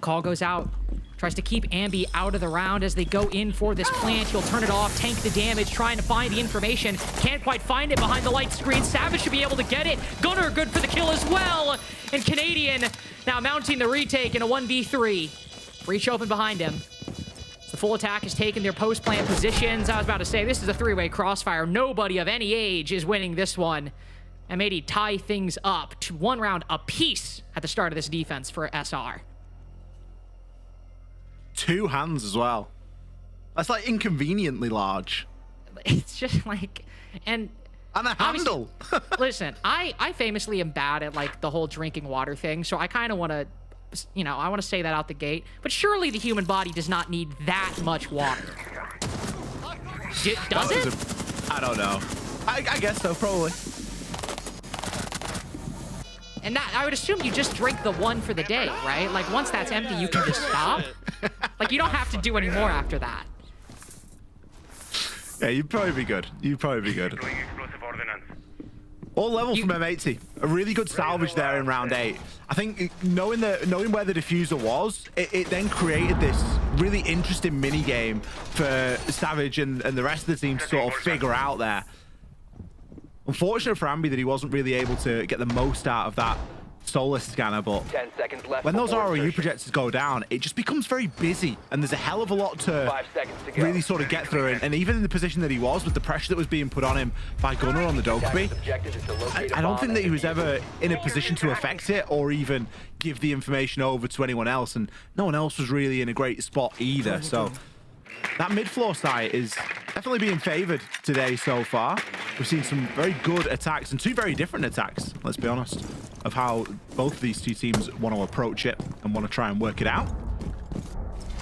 Call goes out. Tries to keep Ambi out of the round as they go in for this plant. He'll turn it off, tank the damage, trying to find the information. Can't quite find it behind the light screen. Savage should be able to get it. Gunner good for the kill as well. And Canadian now mounting the retake in a 1v3. Breach open behind him. The full attack has taken their post-plant positions. I was about to say, this is a 3-way crossfire. Nobody of any age is winning this one. And maybe tie things up to 1 round apiece at the start of this defense for SR. 2 hands as well. That's like inconveniently large. It's just like, and a handle. Listen, I famously am bad at like the whole drinking water thing, so I kind of want to, you know, I want to say that out the gate. But surely the human body does not need that much water. Does it? I don't know. I guess so, probably. And that, I would assume you just drink the one for the day, right? Like once that's empty, you can just stop. Like you don't have to do any more after that. Yeah, you'd probably be good. All level from M80. A really good salvage there in round 8. I think knowing where the Diffuser was, it then created this really interesting mini game for Savage and the rest of the team to sort of figure out there. Unfortunate for Ambi that he wasn't really able to get the most out of that Solus scanner, but 10 seconds left when those ROU projectors go down, it just becomes very busy, and there's a hell of a lot to really sort of get through. And even in the position that he was, with the pressure that was being put on him by Gunner on the Dokkaebi, I don't think that he was ever in a position to affect it or even give the information over to anyone else, and no one else was really in a great spot either. So that mid-floor site is definitely being favored today so far. We've seen some very good attacks and 2 very different attacks, let's be honest, of how both of these 2 teams want to approach it and want to try and work it out.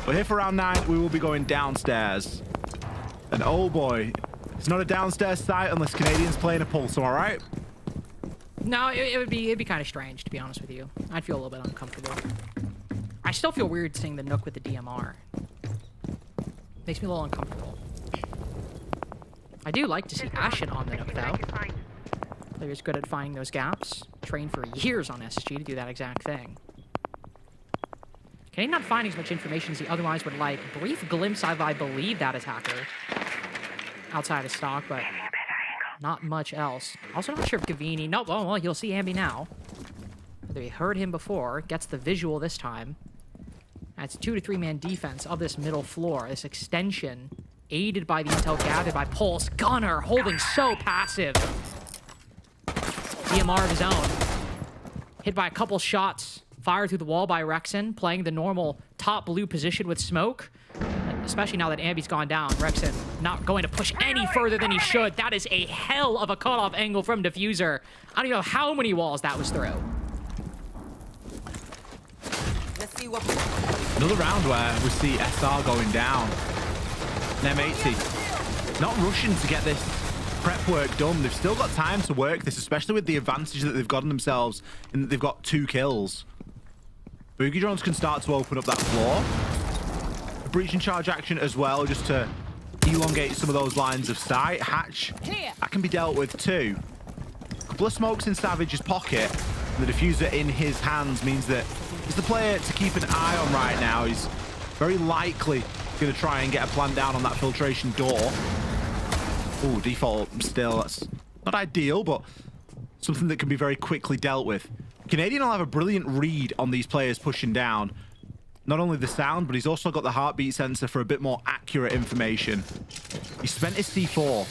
We're here for round 9. We will be going downstairs. And oh boy, it's not a downstairs site unless Canadians playing a pulse, am I right? No, it'd be kind of strange, to be honest with you. I'd feel a little bit uncomfortable. I still feel weird seeing the Nook with the DMR. Makes me a little uncomfortable. I do like to see Ashen on the Nook, though. Player's good at finding those gaps. Trained for years on SG to do that exact thing. Canadian not finding as much information as he otherwise would like. Brief glimpse of, I believe, that attacker outside of stock, but not much else. Also not sure if Gavini... No, well, you'll see Ambi now. They heard him before. Gets the visual this time. That's 2 to 3 man defense of this middle floor. This extension, aided by the intel gathered by Pulse. Gunner holding so passive. DMR of his own. Hit by a couple shots. Fired through the wall by Rexen, playing the normal top blue position with smoke. especially now that Ambi's gone down. Rexon not going to push any further than he should. That is a hell of a cutoff angle from Diffuser. I don't even know how many walls that was through. Another round where we see SR going down. And M80 not rushing to get this prep work done. They've still got time to work this, especially with the advantage that they've gotten themselves in that they've got 2 kills. Boogie drones can start to open up that floor. A breach and charge action as well, just to elongate some of those lines of sight. Hatch, that can be dealt with too. A couple of smokes in Savage's pocket, and the diffuser in his hands means that he's the player to keep an eye on right now. He's very likely going to try and get a plan down on that filtration door. Oh, default still. That's not ideal, but something that can be very quickly dealt with. Canadian will have a brilliant read on these players pushing down. Not only the sound, but he's also got the heartbeat sensor for a bit more accurate information. He spent his C4.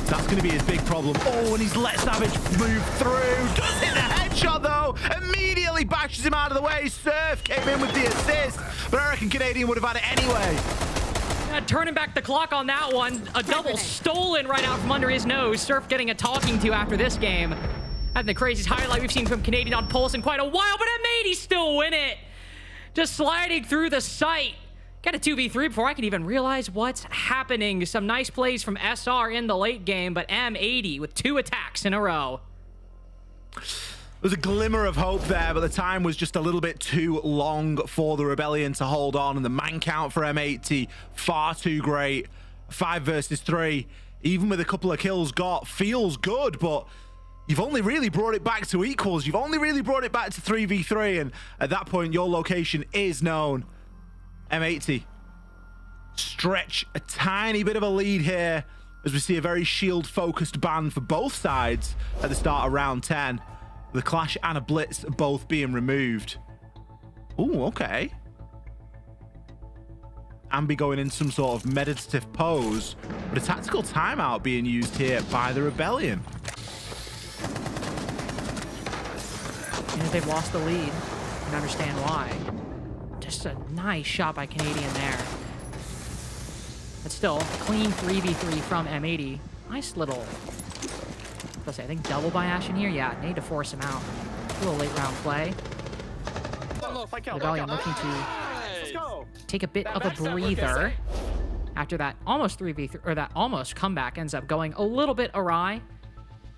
That's going to be his big problem. Oh, and he's let Savage move through. Does hit the headshot, though. Immediately bashes him out of the way. Surf came in with the assist, but I reckon Canadian would have had it anyway. Turning back the clock on that one. A double stolen right out from under his nose. Surf getting a talking to after this game. And the craziest highlight we've seen from Canadian on Pulse in quite a while, but M80 still win it. Just sliding through the site. Got a 2v3 before I can even realize what's happening. Some nice plays from SR in the late game, but M80 with 2 attacks in a row. There was a glimmer of hope there, but the time was just a little bit too long for the Rebellion to hold on, and the man count for M80 far too great. 5 versus 3, even with a couple of kills got, feels good, but you've only really brought it back to equals. You've only really brought it back to 3v3, and at that point, your location is known. M80 stretch a tiny bit of a lead here as we see a very shield-focused ban for both sides at the start of round 10. The Clash and a Blitz both being removed. Ooh, okay. Ambi going in some sort of meditative pose, but a tactical timeout being used here by the Rebellion. And as they've lost the lead, you can understand why. Just a nice shot by Canadian there. But still, clean 3v3 from M80. Nice little, let's say, I think double by Ashen here. Yeah, need to force him out. A little late round play. Rebellion looking to take a bit of a breather after that almost 3v3, or that almost comeback ends up going a little bit awry.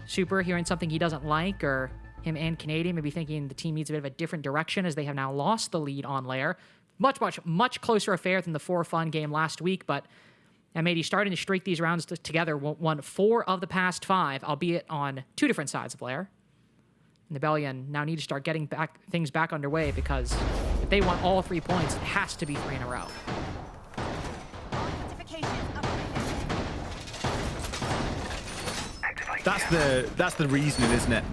Super hearing something he doesn't like, or him and Canadian maybe thinking the team needs a bit of a different direction as they have now lost the lead on Lair. Much closer affair than the Forfun game last week, but M80 starting to streak these rounds together, won 4 of the past 5, albeit on 2 different sides of Lair. And the Rebellion now need to start getting things back underway, because if they want all 3 points, it has to be 3 in a row. That's the reasoning, isn't it?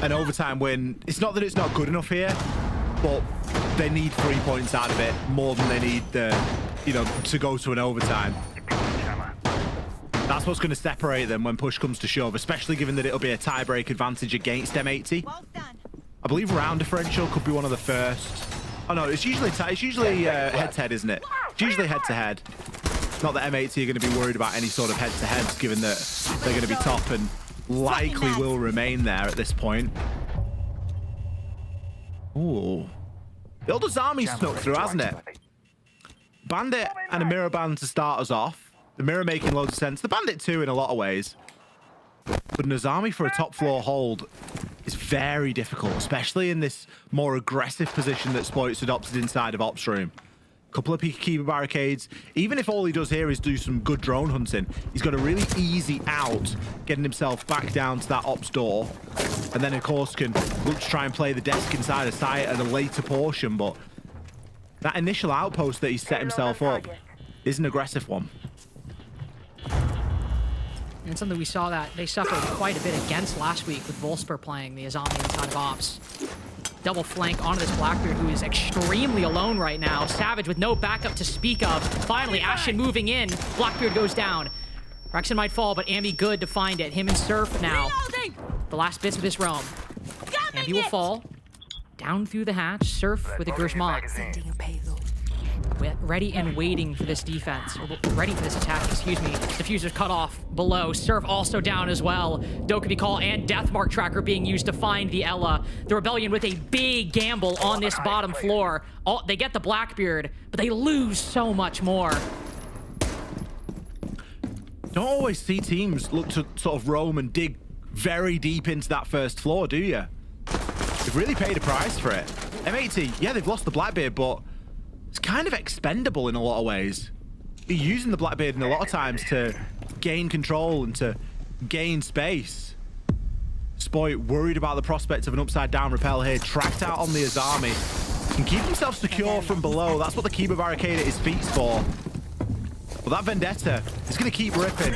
An overtime win. It's not that it's not good enough here, but they need 3 points out of it more than they need to go to an overtime. That's what's going to separate them when push comes to shove, especially given that it'll be a tiebreak advantage against M80. I believe round differential could be one of the first. Oh no, it's usually head-to-head, isn't it? It's usually head-to-head. Not that M80 are going to be worried about any sort of head-to-heads, given that they're going to be top and likely will remain there at this point. Ooh. The old Azami snuck through, hasn't it? Bandit and a Mirror Band to start us off. The Mirror making loads of sense. The Bandit too in a lot of ways. But Nazami for a top floor hold is very difficult, especially in this more aggressive position that Sploit's adopted inside of Ops Room. Couple of Peacekeeper barricades. Even if all he does here is do some good drone hunting, he's got a really easy out getting himself back down to that Ops door. And then, of course, can look to try and play the desk inside of sight at a later portion. But that initial outpost that he's set himself up is an aggressive one. And something we saw that they suffered quite a bit against last week with Volsper playing the Azami inside of Ops. Double flank onto this Blackbeard, who is extremely alone right now. Savage with no backup to speak of. Finally, Ashen moving in. Blackbeard goes down. Rexon might fall, but Ambi good to find it. Him and Surf now. The last bits of this roam. Ambi will fall. Down through the hatch. Surf with a Gershmont. ready and waiting for this defense, or ready for this attack, excuse me. Diffuser's cut off below. Surf also down as well. Dokkaebi Call and Deathmark Tracker being used to find the Ela. The Rebellion with a big gamble on this bottom floor. They get the Blackbeard, but they lose so much more. Don't always see teams look to sort of roam and dig very deep into that first floor, do you? They've really paid a price for it. M80, yeah, they've lost the Blackbeard, but it's kind of expendable in a lot of ways. You're using the Blackbeard in a lot of times to gain control and to gain space. Spoit worried about the prospect of an upside down rappel here, tracked out on the Azami. Can keep himself secure from below. That's what the Kiba barricade at his feet's for. But that Vendetta is going to keep ripping.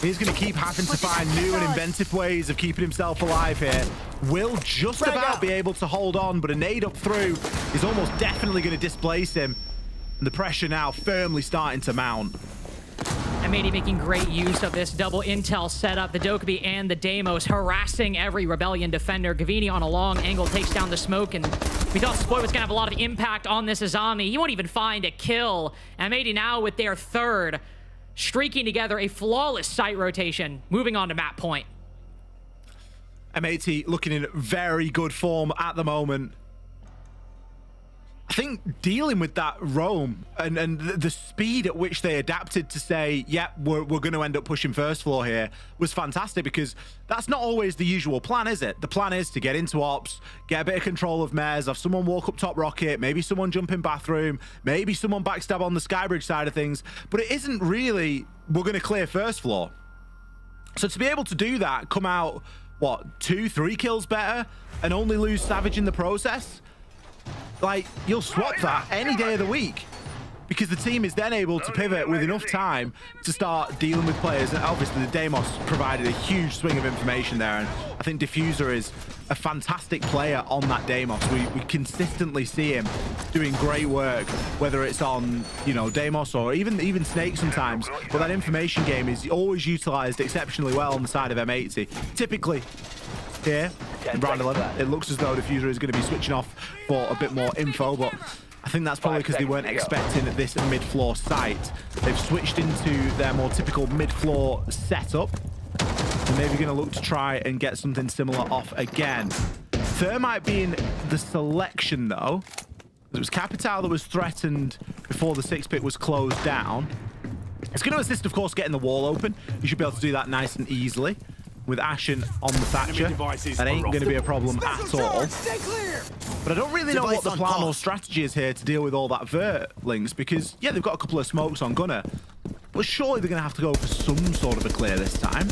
He's going to keep having to find new and inventive ways of keeping himself alive here. Will just about be able to hold on, but a nade up through is almost definitely going to displace him. And the pressure now firmly starting to mount. M80 making great use of this double intel setup. The Dokkaebi and the Deimos harassing every Rebellion defender. Gavini on a long angle takes down the smoke, and we thought Spoit was going to have a lot of impact on this Azami. He won't even find a kill. M80 now with their third, streaking together a flawless site rotation, moving on to map point. M80 looking in very good form at the moment. I think dealing with that roam and the speed at which they adapted to say, yeah, we're going to end up pushing first floor here was fantastic, because that's not always the usual plan, is it? The plan is to get into ops, get a bit of control of Mares, have someone walk up top rocket, maybe someone jump in bathroom, maybe someone backstab on the Skybridge side of things, but it isn't really, we're going to clear first floor. So to be able to do that, come out, what, 2-3 kills better, and only lose Savage in the process? Like, you'll swap that any day of the week, because the team is then able to pivot with enough time to start dealing with players. And obviously the Deimos provided a huge swing of information there, and I think Diffuser is a fantastic player on that Deimos. We consistently see him doing great work, whether it's on, you know, Deimos or even Snake sometimes, but that information game is always utilized exceptionally well on the side of M80. Typically here in round 11, it looks as though Diffuser is going to be switching off for a bit more info, but I think that's probably because they weren't expecting this mid-floor site. They've switched into their more typical mid-floor setup, and maybe going to look to try and get something similar off again. Thermite being the selection, though. It was Capital that was threatened before the 6-pit was closed down. It's going to assist, of course, getting the wall open. You should be able to do that nice and easily. With Ashen on the Thatcher, that ain't going to be a problem at all. But I don't really know what the plan or strategy is here to deal with all that Vertlings, because, yeah, they've got a couple of smokes on Gunner, but surely they're going to have to go for some sort of a clear this time.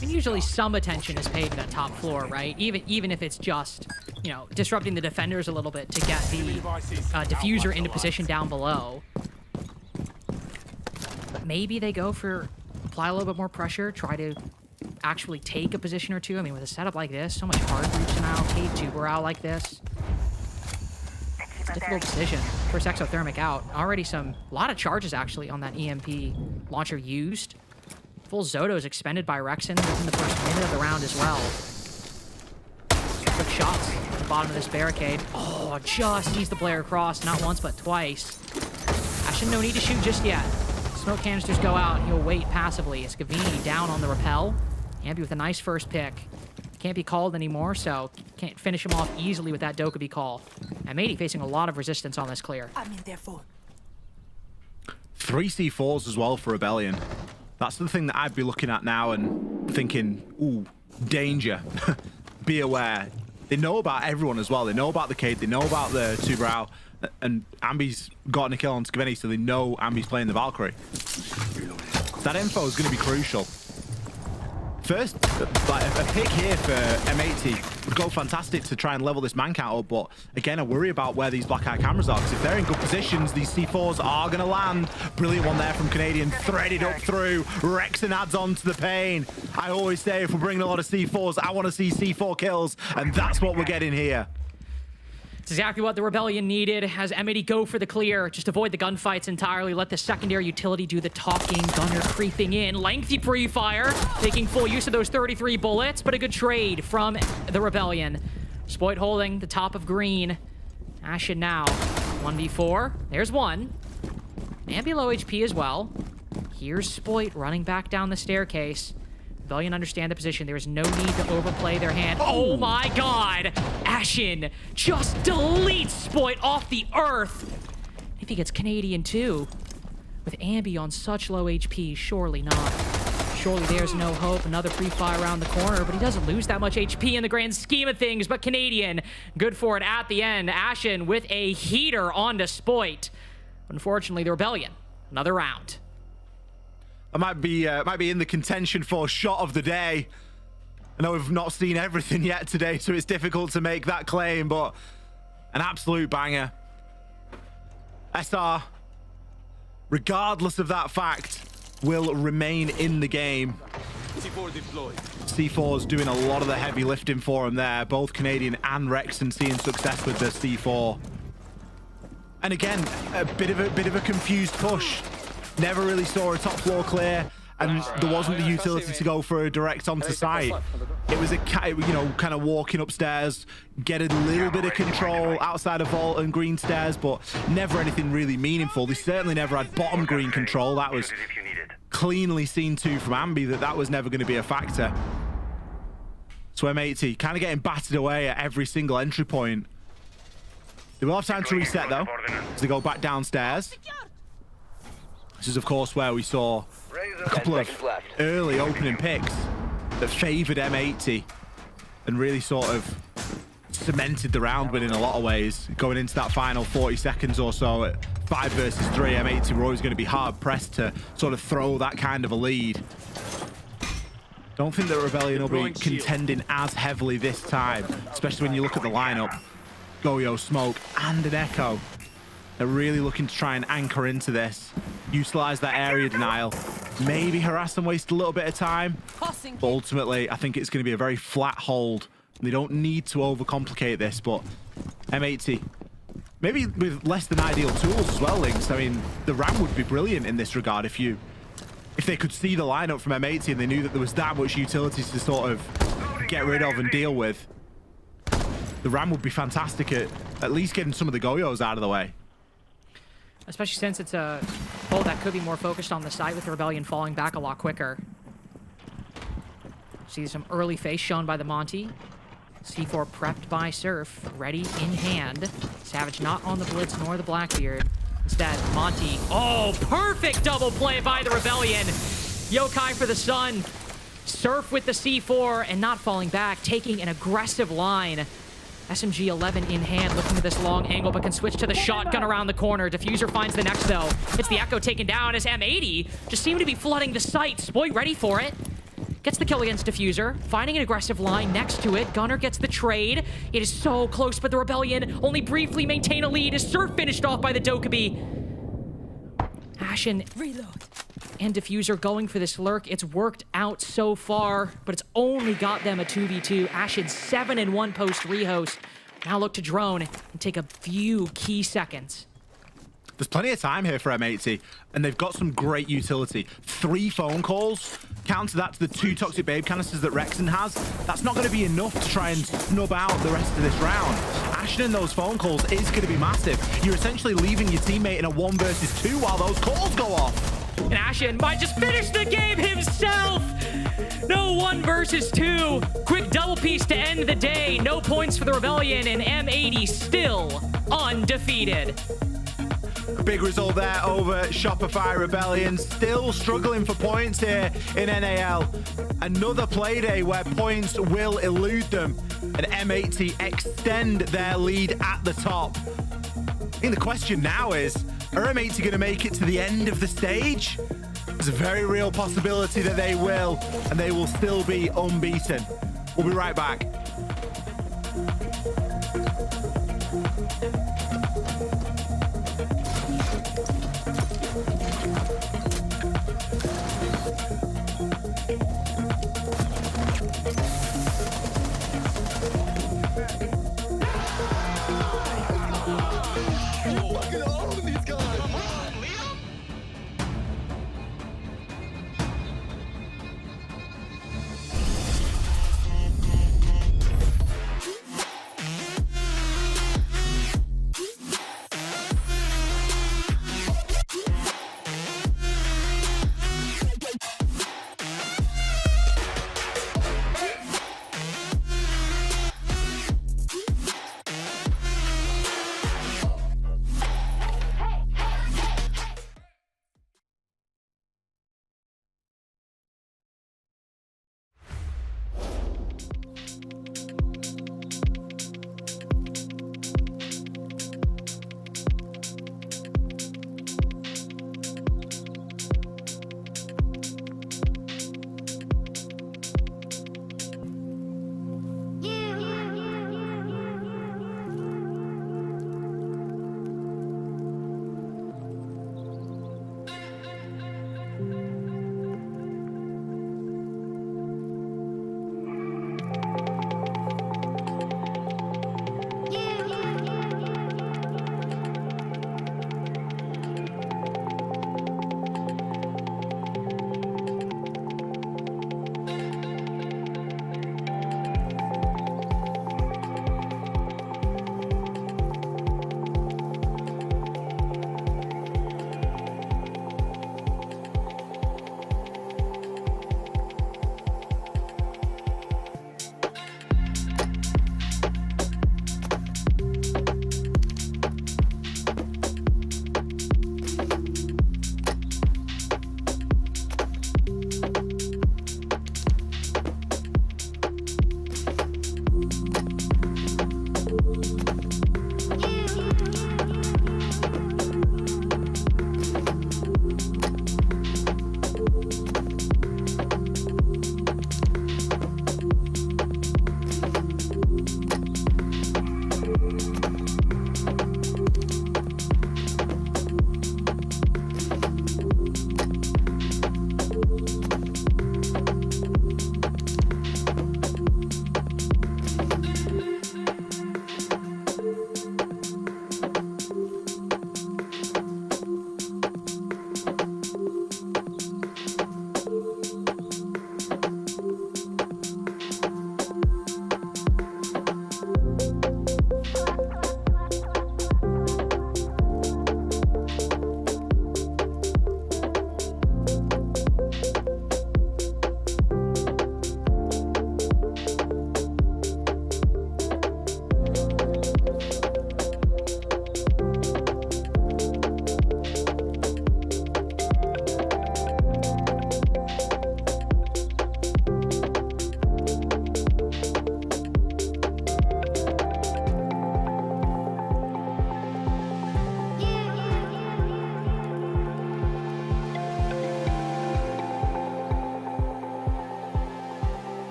And usually some attention is paid to that top floor, right? Even if it's just, you know, disrupting the defenders a little bit to get the Diffuser into position down below. But maybe they go for apply a little bit more pressure, try to actually take a position or two. I mean, with a setup like this, so much hard reach now, K2 out like this. It's a difficult decision. First exothermic out. Already a lot of charges actually on that EMP launcher used. Full Zoto's expended by Rexen within the first minute of the round as well. Quick shots at the bottom of this barricade. Oh, just needs the blare across, not once but twice. Ashen, no need to shoot just yet. Smoke canisters go out, and he'll wait passively. As Gavini down on the rappel. Ambi with a nice first pick. Can't be called anymore, so can't finish him off easily with that Dokkaebi call. M80 facing a lot of resistance on this clear. I'm in there for 3 C4s as well for Rebellion. That's the thing that I'd be looking at now and thinking, ooh, danger. Be aware. They know about everyone as well. They know about the Cade, they know about the Tubrau. And Ambi's gotten a kill on Skaveni, so they know Ambi's playing the Valkyrie. That info is going to be crucial. First, like a pick here for M80 would go fantastic to try and level this man count up, but again, I worry about where these black eye cameras are, because if they're in good positions, these C4s are going to land. Brilliant one there from Canadian, threaded up through. Rexen adds on to the pain. I always say if we're bringing a lot of C4s, I want to see C4 kills, and that's what we're getting here. It's exactly what the Rebellion needed. Has M80 go for the clear, just avoid the gunfights entirely, let the secondary utility do the talking. Gunner creeping in, lengthy pre-fire, making full use of those 33 bullets, but a good trade from the Rebellion. Spoit holding the top of green. Ashen now 1v4. There's one. Ambi low HP as well. Here's Spoit running back down the staircase. Rebellion understand the position. There is no need to overplay their hand. Oh my god! Ashen just deletes Spoit off the earth. If he gets Canadian too. With Ambi on such low HP, surely not. Surely there's no hope. Another pre-fire around the corner, but he doesn't lose that much HP in the grand scheme of things. But Canadian, good for it at the end. Ashen with a heater onto Spoit. Unfortunately, the Rebellion, another round. I might be in the contention for shot of the day. I know we've not seen everything yet today, so it's difficult to make that claim, but an absolute banger. SR, regardless of that fact, will remain in the game. C4 deployed. C4's doing a lot of the heavy lifting for him there. Both Canadian and Rexon seeing success with the C4. And again, a bit of a confused push. Never really saw a top floor clear, and there wasn't the utility to go for a direct onto site. It was kind of walking upstairs, get a little bit of control outside of vault and green stairs, but never anything really meaningful. They certainly never had bottom green control. That was cleanly seen too from Ambi that was never going to be a factor. So M80 kind of getting battered away at every single entry point. They will have time to reset though, as they go back downstairs. This is, of course, where we saw a couple of early opening picks that favored M80 and really sort of cemented the round win in a lot of ways. Going into that final 40 seconds or so at 5 versus 3, M80 were always going to be hard pressed to sort of throw that kind of a lead. Don't think that Rebellion will be contending as heavily this time, especially when you look at the lineup. Goyo, Smoke, and an Echo. They're really looking to try and anchor into this, utilize that area denial, maybe harass and waste a little bit of time. But ultimately, I think it's going to be a very flat hold. They don't need to overcomplicate this, but M80, maybe with less than ideal tools as well, Lynx. I mean, the RAM would be brilliant in this regard if they could see the lineup from M80 and they knew that there was that much utilities to sort of get rid of and deal with. The RAM would be fantastic at least getting some of the Goyos out of the way. Especially since it's a hold that could be more focused on the site with the Rebellion falling back a lot quicker. See some early face shown by the Monty. C4 prepped by Surf, ready in hand. Savage not on the Blitz nor the Blackbeard. Instead, Monty, oh, perfect double play by the Rebellion. Yokai for the Sun. Surf with the C4 and not falling back, taking an aggressive line. SMG 11 in hand, looking at this long angle, but can switch to the shotgun around the corner. Diffuser finds the next, though. It's the Echo taken down as M80 just seemed to be flooding the site. Spoit ready for it. Gets the kill against Diffuser, finding an aggressive line next to it. Gunner gets the trade. It is so close, but the Rebellion only briefly maintain a lead as Surf finished off by the Dokkaebi. Ashen reload. And Diffuser going for this lurk. It's worked out so far, but it's only got them a 2v2. Ashen 7-1 post rehost. Now look to drone and take a few key seconds. There's plenty of time here for M80, and they've got some great utility. 3 phone calls, counter that to the 2 Toxic Babe canisters that Rexon has. That's not going to be enough to try and snub out the rest of this round. Ashen in those phone calls is going to be massive. You're essentially leaving your teammate in a 1 versus 2 while those calls go off. And Ashen might just finish the game himself. No 1 versus 2. Quick double piece to end the day. No points for the Rebellion, and M80 still undefeated. A big result there over Shopify Rebellion. Still struggling for points here in NAL. Another playday where points will elude them, and M80 extend their lead at the top. I think the question now is, are M80 going to make it to the end of the stage? There's a very real possibility that they will, and they will still be unbeaten. We'll be right back.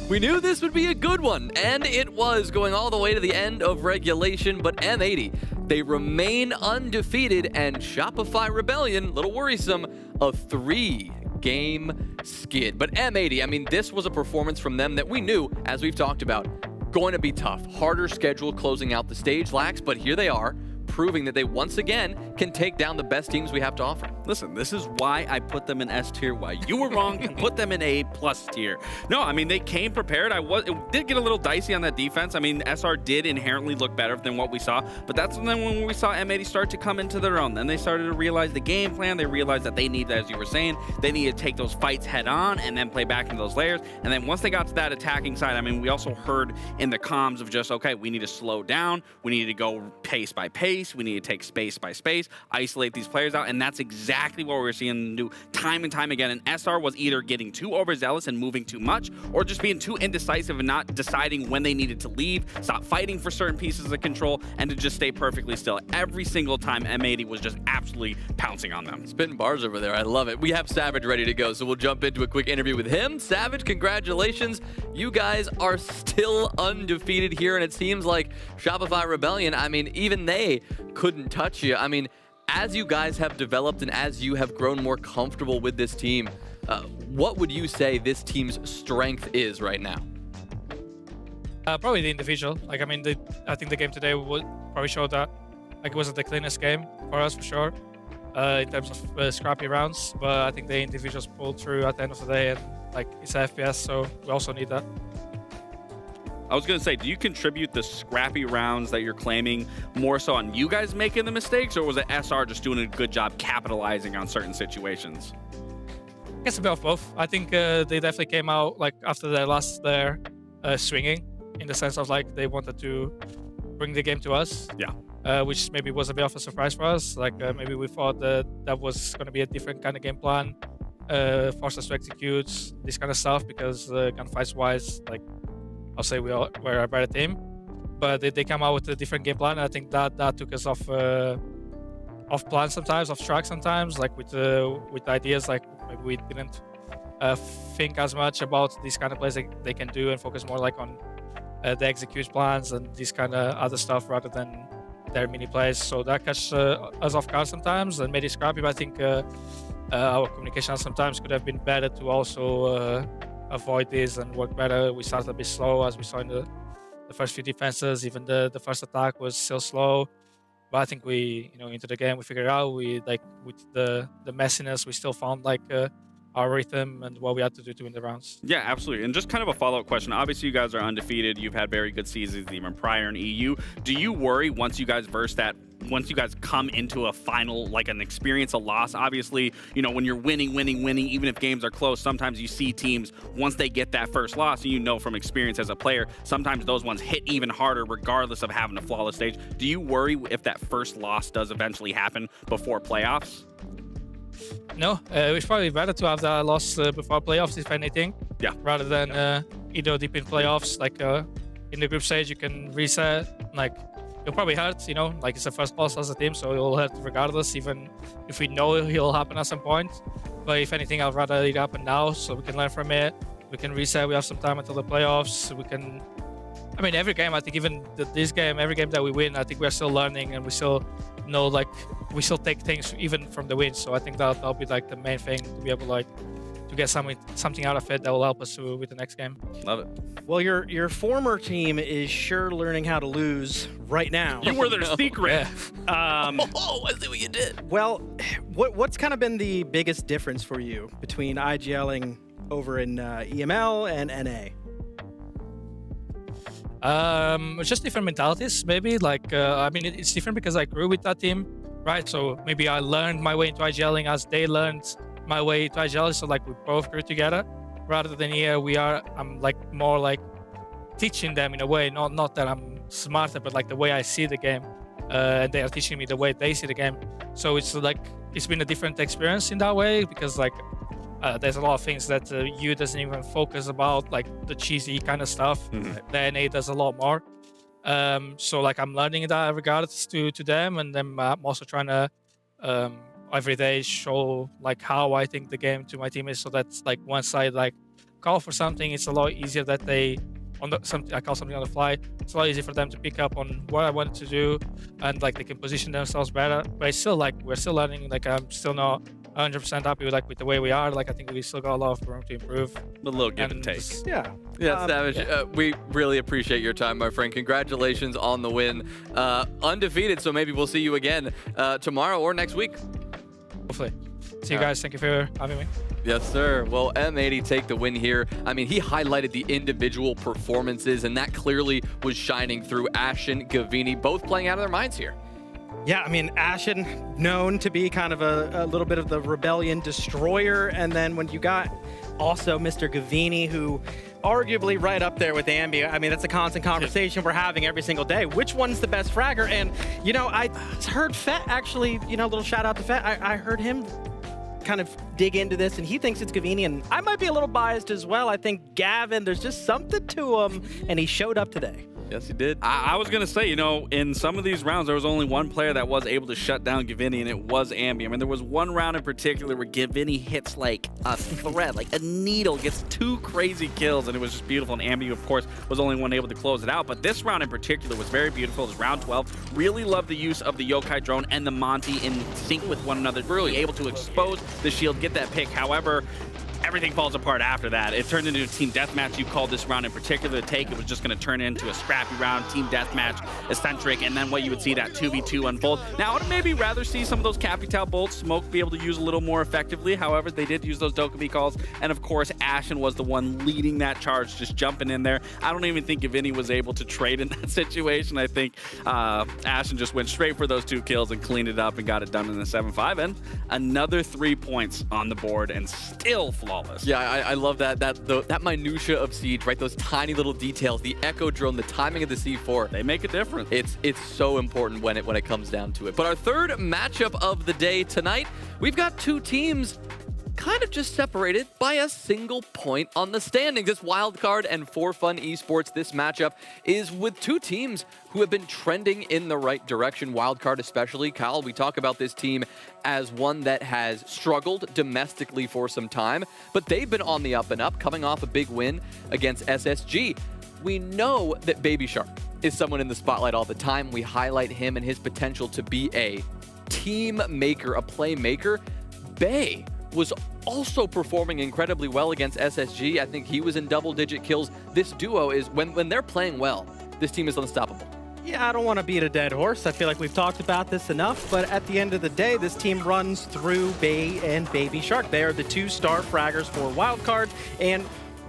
We knew this would be a good one, and it was, going all the way to the end of regulation, but M80, they remain undefeated, and Shopify Rebellion, little worrisome, a 3-game skid. But M80, I mean, this was a performance from them that we knew, as we've talked about, going to be tough. Harder schedule closing out the stage, Lax, but here they are, proving that they once again can take down the best teams we have to offer. Listen, this is why I put them in S tier, why you were wrong and put them in A+ tier. No, I mean, they came prepared. It did get a little dicey on that defense. I mean, SR did inherently look better than what we saw, but that's when we saw M80 start to come into their own. Then they started to realize the game plan. They realized that they need, as you were saying, they need to take those fights head on and then play back into those layers. And then once they got to that attacking side, I mean, we also heard in the comms of just, okay, we need to slow down. We need to go pace by pace. We need to take space by space, isolate these players out, and that's exactly what we're seeing do time and time again. And SR was either getting too overzealous and moving too much, or just being too indecisive and not deciding when they needed to leave, stop fighting for certain pieces of control, and to just stay perfectly still. Every single time M80 was just absolutely pouncing on them. Spitting bars over there. I love it. We have Savage ready to go, so we'll jump into a quick interview with him. Savage, congratulations. You guys are still undefeated here, and it seems like Shopify Rebellion, I mean, even they couldn't touch you. I mean, as you guys have developed and as you have grown more comfortable with this team, what would you say this team's strength is right now? Probably the individual. Like, I mean, I think the game today would probably show that like it wasn't the cleanest game for us for sure in terms of scrappy rounds, but I think the individuals pulled through at the end of the day, and like it's FPS, so we also need that. I was going to say, do you contribute the scrappy rounds that you're claiming more so on you guys making the mistakes, or was it SR just doing a good job capitalizing on certain situations? I guess a bit of both. I think they definitely came out like after their last swinging, in the sense of like they wanted to bring the game to us. Yeah. Which maybe was a bit of a surprise for us. Like maybe we thought that was going to be a different kind of game plan, force us to execute this kind of stuff, because gunfights wise, like I'll say we're a better team, but they come out with a different game plan, and I think that took us off plan sometimes, off track sometimes, like with ideas, like maybe we didn't think as much about these kind of plays they can do, and focus more like on the execute plans and these kind of other stuff rather than their mini plays. So that catches us off guard sometimes and made it scrappy, but I think our communication sometimes could have been better to also avoid this and work better. We started a bit slow, as we saw in the first few defenses. Even the first attack was still slow, but I think we, into the game, we figured out with the messiness, we still found like our rhythm and what we had to do to win the rounds. Yeah, absolutely. And just kind of a follow-up question. Obviously, you guys are undefeated. You've had very good seasons even prior in EU. Do you worry once you guys once you guys come into a final, like an experience, a loss? Obviously, when you're winning, even if games are close, sometimes you see teams, once they get that first loss, and from experience as a player, sometimes those ones hit even harder regardless of having a flawless stage. Do you worry if that first loss does eventually happen before playoffs? No, it's probably better to have that loss before playoffs, if anything. Yeah. Rather than either deep in playoffs, like in the group stage, you can reset. Like it'll probably hurt, like it's the first loss as a team, so it'll hurt regardless, even if we know it'll happen at some point. But if anything, I'd rather it happen now, so we can learn from it. We can reset. We have some time until the playoffs. We can. I mean, every game, I think, even this game, every game that we win, I think we're still learning, and we still know, like, we still take things even from the wins. So I think that'll be like the main thing, to be able to get something out of it that will help us with the next game. Love it. Well, your former team is sure learning how to lose right now. You were their secret. I see what you did. Well, what's kind of been the biggest difference for you between IGLing over in EML and NA? It's just different mentalities, maybe. Like, I mean, it's different because I grew with that team, right? So maybe I learned my way into IGLing as they learned my way to IGL. So like we both grew together, rather than here I'm like more like teaching them in a way, not that I'm smarter, but like the way I see the game, and they are teaching me the way they see the game. So it's like it's been a different experience in that way, because like there's a lot of things that you doesn't even focus about, like the cheesy kind of stuff. The NA does a lot more. So like I'm learning in that regards to them, and then I'm also trying to every day show like how I think the game to my teammates, so that's like once I like call for something, it's a lot easier that they I call something on the fly. It's a lot easier for them to pick up on what I wanted to do, and like they can position themselves better. But it's still like we're still learning. Like I'm still not 100% happy with the way we are. Like I think we still got a lot of room to improve. A little give and take. Yeah. Savage. We really appreciate your time, my friend. Congratulations on the win. Undefeated, so maybe we'll see you again tomorrow or next week. Hopefully. See you guys. Thank you for having me. Yes, sir. Well, M80 take the win here. I mean, he highlighted the individual performances, and that clearly was shining through. Ashen, Gavini, both playing out of their minds here. Yeah, I mean, Ashen, known to be kind of a little bit of the rebellion destroyer, and then when you got also Mr. Gavini, who arguably right up there with Ambi. I mean, that's a constant conversation we're having every single day. Which one's the best fragger? And, you know, I heard Fett actually, you know, a little shout out to Fett. I heard him kind of dig into this, and he thinks it's Gavini, and I might be a little biased as well. I think Gavin, there's just something to him, and he showed up today. Yes, he did. I was going to say, you know, in some of these rounds, there was only one player that was able to shut down Gavini, and it was Ambi. I mean, there was one round in particular where Gavini hits like a thread, like a needle, gets 2 crazy kills, and it was just beautiful. And Ambi, of course, was the only one able to close it out. But this round in particular was very beautiful. It was round 12. Really loved the use of the Yokai drone and the Monty in sync with one another. Really able to expose the shield, get that pick. However, everything falls apart after that. It turned into a team deathmatch. You called this round in particular to take. It was just going to turn into a scrappy round, team deathmatch, eccentric, and then what you would see that 2v2 unfold. Now, I would maybe rather see some of those Capital bolts Smoke be able to use a little more effectively. However, they did use those Dokkaebi calls, and of course, Ashen was the one leading that charge, just jumping in there. I don't even think Gavini was able to trade in that situation. I think Ashen just went straight for those 2 kills and cleaned it up and got it done in a 7-5, and another 3 points on the board, and still flawless. Yeah, I love that minutia of Siege, right? Those tiny little details, the echo drone, the timing of the C4. They make a difference. It's so important when it comes down to it. But our third matchup of the day tonight, we've got 2 teams kind of just separated by a single point on the standings. This Wildcard and Forfun Esports, this matchup is with 2 teams who have been trending in the right direction. Wildcard especially. Kyle, we talk about this team as one that has struggled domestically for some time, but they've been on the up and up, coming off a big win against SSG. We know that Baby Shark is someone in the spotlight all the time. We highlight him and his potential to be a team maker, a playmaker. Bay was also performing incredibly well against SSG. I think he was in double-digit kills. This duo is, when they're playing well, this team is unstoppable. Yeah, I don't want to beat a dead horse. I feel like we've talked about this enough, but at the end of the day, this team runs through Bay and Baby Shark. They are the 2-star fraggers for Wildcard, and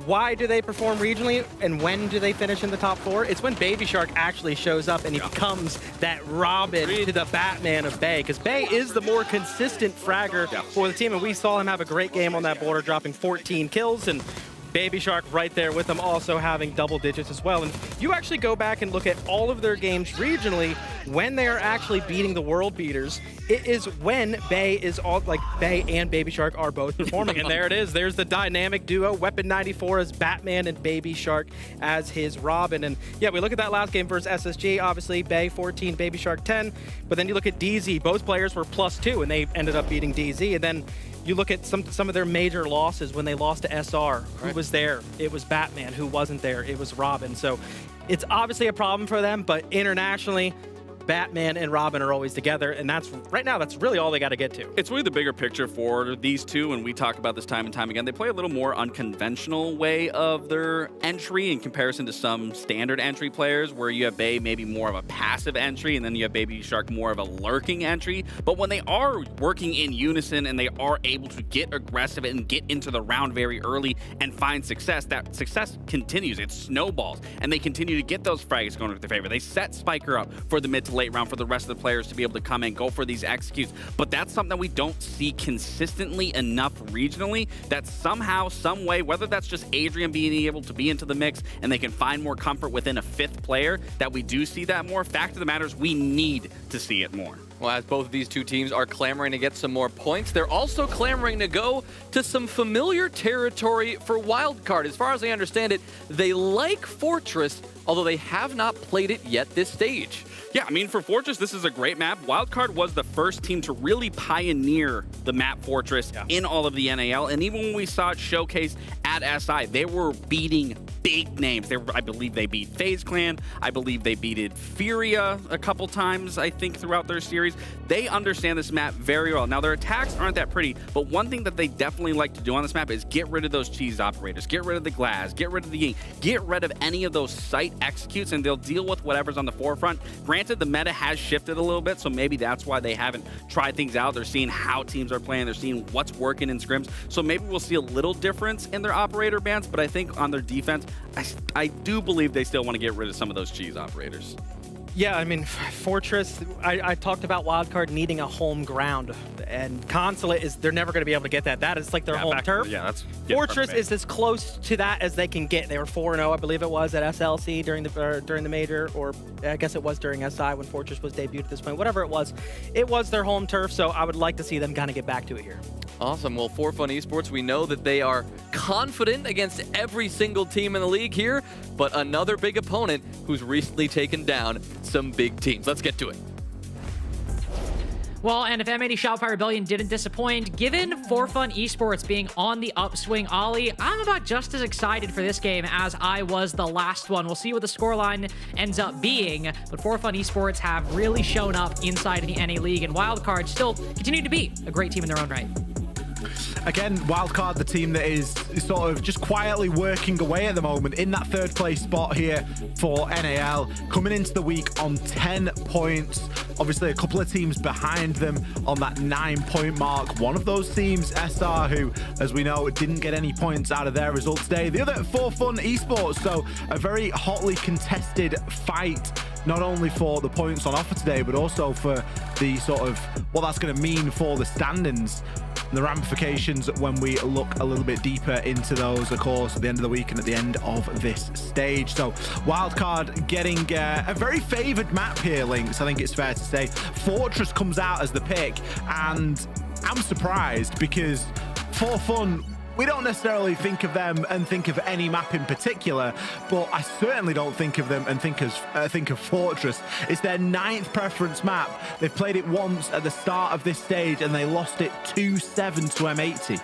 why do they perform regionally, and when do they finish in the top 4? It's when Baby Shark actually shows up and he becomes that Robin to the Batman of Bay, because Bay is the more consistent fragger for the team, and we saw him have a great game on that border, dropping 14 kills, and Baby Shark right there with them, also having double digits as well. And you actually go back and look at all of their games regionally, when they are actually beating the world beaters, it is when Bay is all, like Bay and Baby Shark are both performing. And there it is. There's the dynamic duo, Weapon 94 as Batman and Baby Shark as his Robin. And yeah, we look at that last game versus SSG, obviously Bay 14, Baby Shark 10. But then you look at DZ, both players were +2 and they ended up beating DZ. And then you look at some of their major losses when they lost to SR. Who was there? It was Batman. Who wasn't there? It was Robin. So it's obviously a problem for them, but internationally, Batman and Robin are always together, and that's right now, that's really all they got to get to. It's really the bigger picture for these 2, and we talk about this time and time again. They play a little more unconventional way of their entry in comparison to some standard entry players, where you have Bay maybe more of a passive entry, and then you have Baby Shark more of a lurking entry. But when they are working in unison and they are able to get aggressive and get into the round very early and find success, that success continues. It snowballs, and they continue to get those frags going with their favor. They set Spiker up for the mid to late round for the rest of the players to be able to come and go for these executes. But that's something that we don't see consistently enough regionally, that somehow, some way, whether that's just Adrian being able to be into the mix and they can find more comfort within a 5th player, that we do see that more. Fact of the matter is, we need to see it more. Well, as both of these two teams are clamoring to get some more points, they're also clamoring to go to some familiar territory for Wildcard. As far as I understand it, they like Fortress, although they have not played it yet this stage. Yeah, I mean, for Fortress, this is a great map. Wildcard was the first team to really pioneer the map Fortress in all of the NAL. And even when we saw it showcased at SI, they were beating big names. I believe they beat FaZe Clan. I believe they beated Furia a couple times, I think, throughout their series. They understand this map very well. Now, their attacks aren't that pretty, but one thing that they definitely like to do on this map is get rid of those cheese operators, get rid of the glass, get rid of the ying, get rid of any of those site executes, and they'll deal with whatever's on the forefront. Granted, the meta has shifted a little bit, so maybe that's why they haven't tried things out. They're seeing how teams are playing. They're seeing what's working in scrims. So maybe we'll see a little difference in their operator bans, but I think on their defense, I do believe they still want to get rid of some of those cheese operators. Yeah, I mean, Fortress, I talked about Wildcard needing a home ground, and Consulate they're never going to be able to get that. That is like their home turf. Yeah, that's Fortress is as close to that as they can get. They were 4-0, I believe it was, at SLC during the major, or I guess it was during SI when Fortress was debuted at this point. Whatever it was their home turf, so I would like to see them kind of get back to it here. Awesome. Well, Forfun Esports, we know that they are confident against every single team in the league here, but another big opponent who's recently taken down some big teams. Let's get to it. Well, and if M80 Shopify Rebellion didn't disappoint, given Forfun Esports being on the upswing, Ollie, I'm about just as excited for this game as I was the last one. We'll see what the scoreline ends up being, but Forfun Esports have really shown up inside of the NA League, and Wildcard still continue to be a great team in their own right. Again, Wildcard, the team that is sort of just quietly working away at the moment in that third place spot here for NAL, coming into the week on 10 points. Obviously, a couple of teams behind them on that 9-point mark. One of those teams, SR, who, as we know, didn't get any points out of their result today. The other, Forfun Esports, so a very hotly contested fight, not only for the points on offer today, but also for the sort of what that's going to mean for the standings. The ramifications when we look a little bit deeper into those, of course, at the end of the week and at the end of this stage. So Wildcard getting a very favored map here, Lynx, I think it's fair to say. Fortress comes out as the pick, and I'm surprised because Forfun, we don't necessarily think of them and think of any map in particular, but I certainly don't think of them and think of Fortress. It's their 9th preference map. They've played it once at the start of this stage and they lost it 2-7 to M80.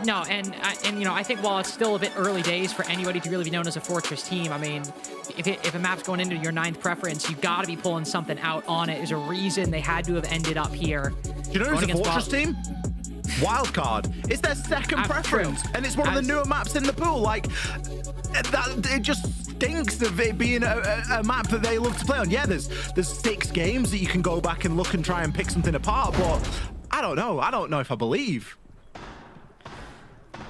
No, and you know, I think while it's still a bit early days for anybody to really be known as a Fortress team, I mean, if a map's going into your 9th preference, you've got to be pulling something out on it. There's a reason they had to have ended up here. Do you know who's a Fortress team? Wildcard. It's their second preference, and it's one of the newer maps in the pool. Like, that, it just stinks of it being a map that they love to play on. Yeah, there's 6 games that you can go back and look and try and pick something apart, but I don't know. I don't know if I believe.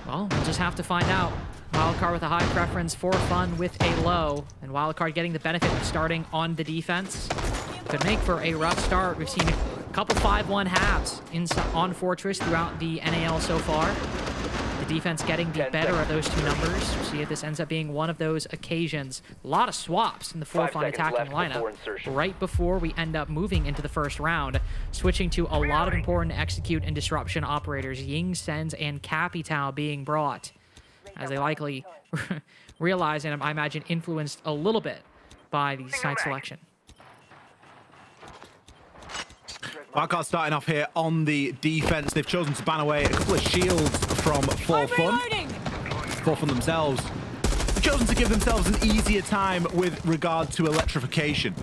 Well, we'll just have to find out. Wildcard with a high preference, Forfun with a low, and Wildcard getting the benefit of starting on the defense. Could make for a rough start. We've seen a couple 5-1 halves on Fortress throughout the NAL so far. The defense getting the better of those two numbers. We'll see if this ends up being one of those occasions. A lot of swaps in the Forfun attacking lineup right before we end up moving into the first round, switching to a lot of important execute and disruption operators, Ying, Sens, and Capitao being brought, as they likely realize, and I imagine influenced a little bit by the site selection. Wildcard starting off here on the defense. They've chosen to ban away a couple of shields from Forfun. Forfun themselves have chosen to give themselves an easier time with regard to electrification.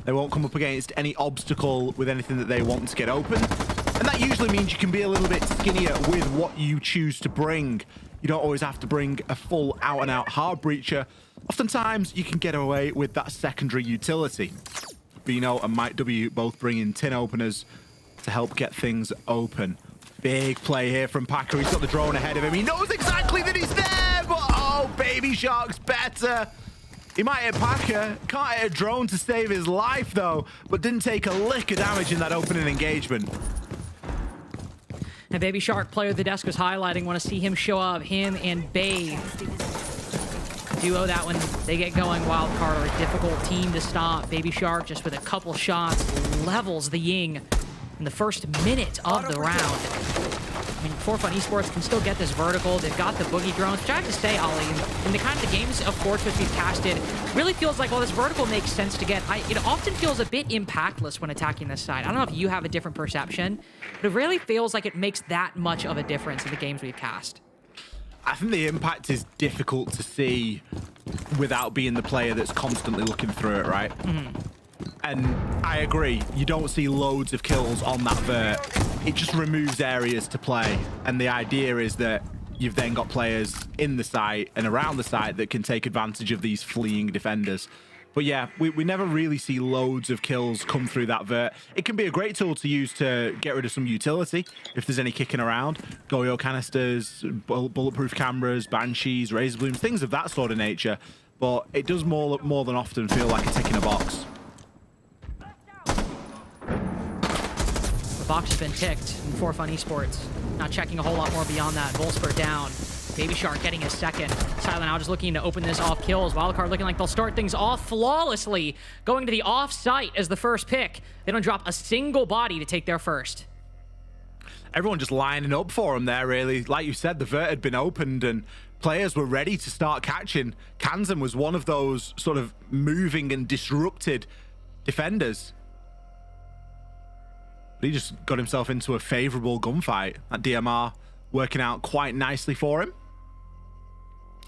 They won't come up against any obstacle with anything that they want to get open. And that usually means you can be a little bit skinnier with what you choose to bring. You don't always have to bring a full out-and-out hard breacher. Oftentimes, you can get away with that secondary utility. Jino and Mike W both bringing tin openers to help get things open. Big play here from Packer. He's got the drone ahead of him. He knows exactly that he's there, but oh, Baby Shark's better. He might hit Packer. Can't hit a drone to save his life, though, but didn't take a lick of damage in that opening engagement. And Baby Shark, player the desk was highlighting, want to see him show up, him and Babe. duo that when they get going, Wildcard are a difficult team to stop. Baby Shark just with a couple shots levels the Ying in the first minute of the round. I mean, Forfun Esports can still get this vertical. They've got the boogie drones, which I have to say, Ollie, in the kind of the games of Fortress we've casted, really feels like, well, this vertical makes sense to get. It often feels a bit impactless when attacking this side. I don't know if you have a different perception, but it really feels like it makes that much of a difference in the games we've cast. I think the impact is difficult to see without being the player that's constantly looking through it, right? And I agree, you don't see loads of kills on that vert. It just removes areas to play. And the idea is that you've then got players in the site and around the site that can take advantage of these fleeing defenders. But yeah, we never really see loads of kills come through that vert. It can be a great tool to use to get rid of some utility if there's any kicking around. Goyo canisters, bulletproof cameras, banshees, razor blooms, things of that sort of nature. But it does more than often feel like a tick in a box. The box has been ticked in Forfun Esports. Not checking a whole lot more beyond that. Volsper down. Baby Shark getting his second. Silent now just looking to open this off kills. Wildcard looking like they'll start things off flawlessly. Going to the off-site as the first pick. They don't drop a single body to take their first. Everyone just lining up for him there, really. Like you said, the vert had been opened and players were ready to start catching. Kansan was one of those sort of moving and disrupted defenders. But he just got himself into a favorable gunfight. That DMR working out quite nicely for him.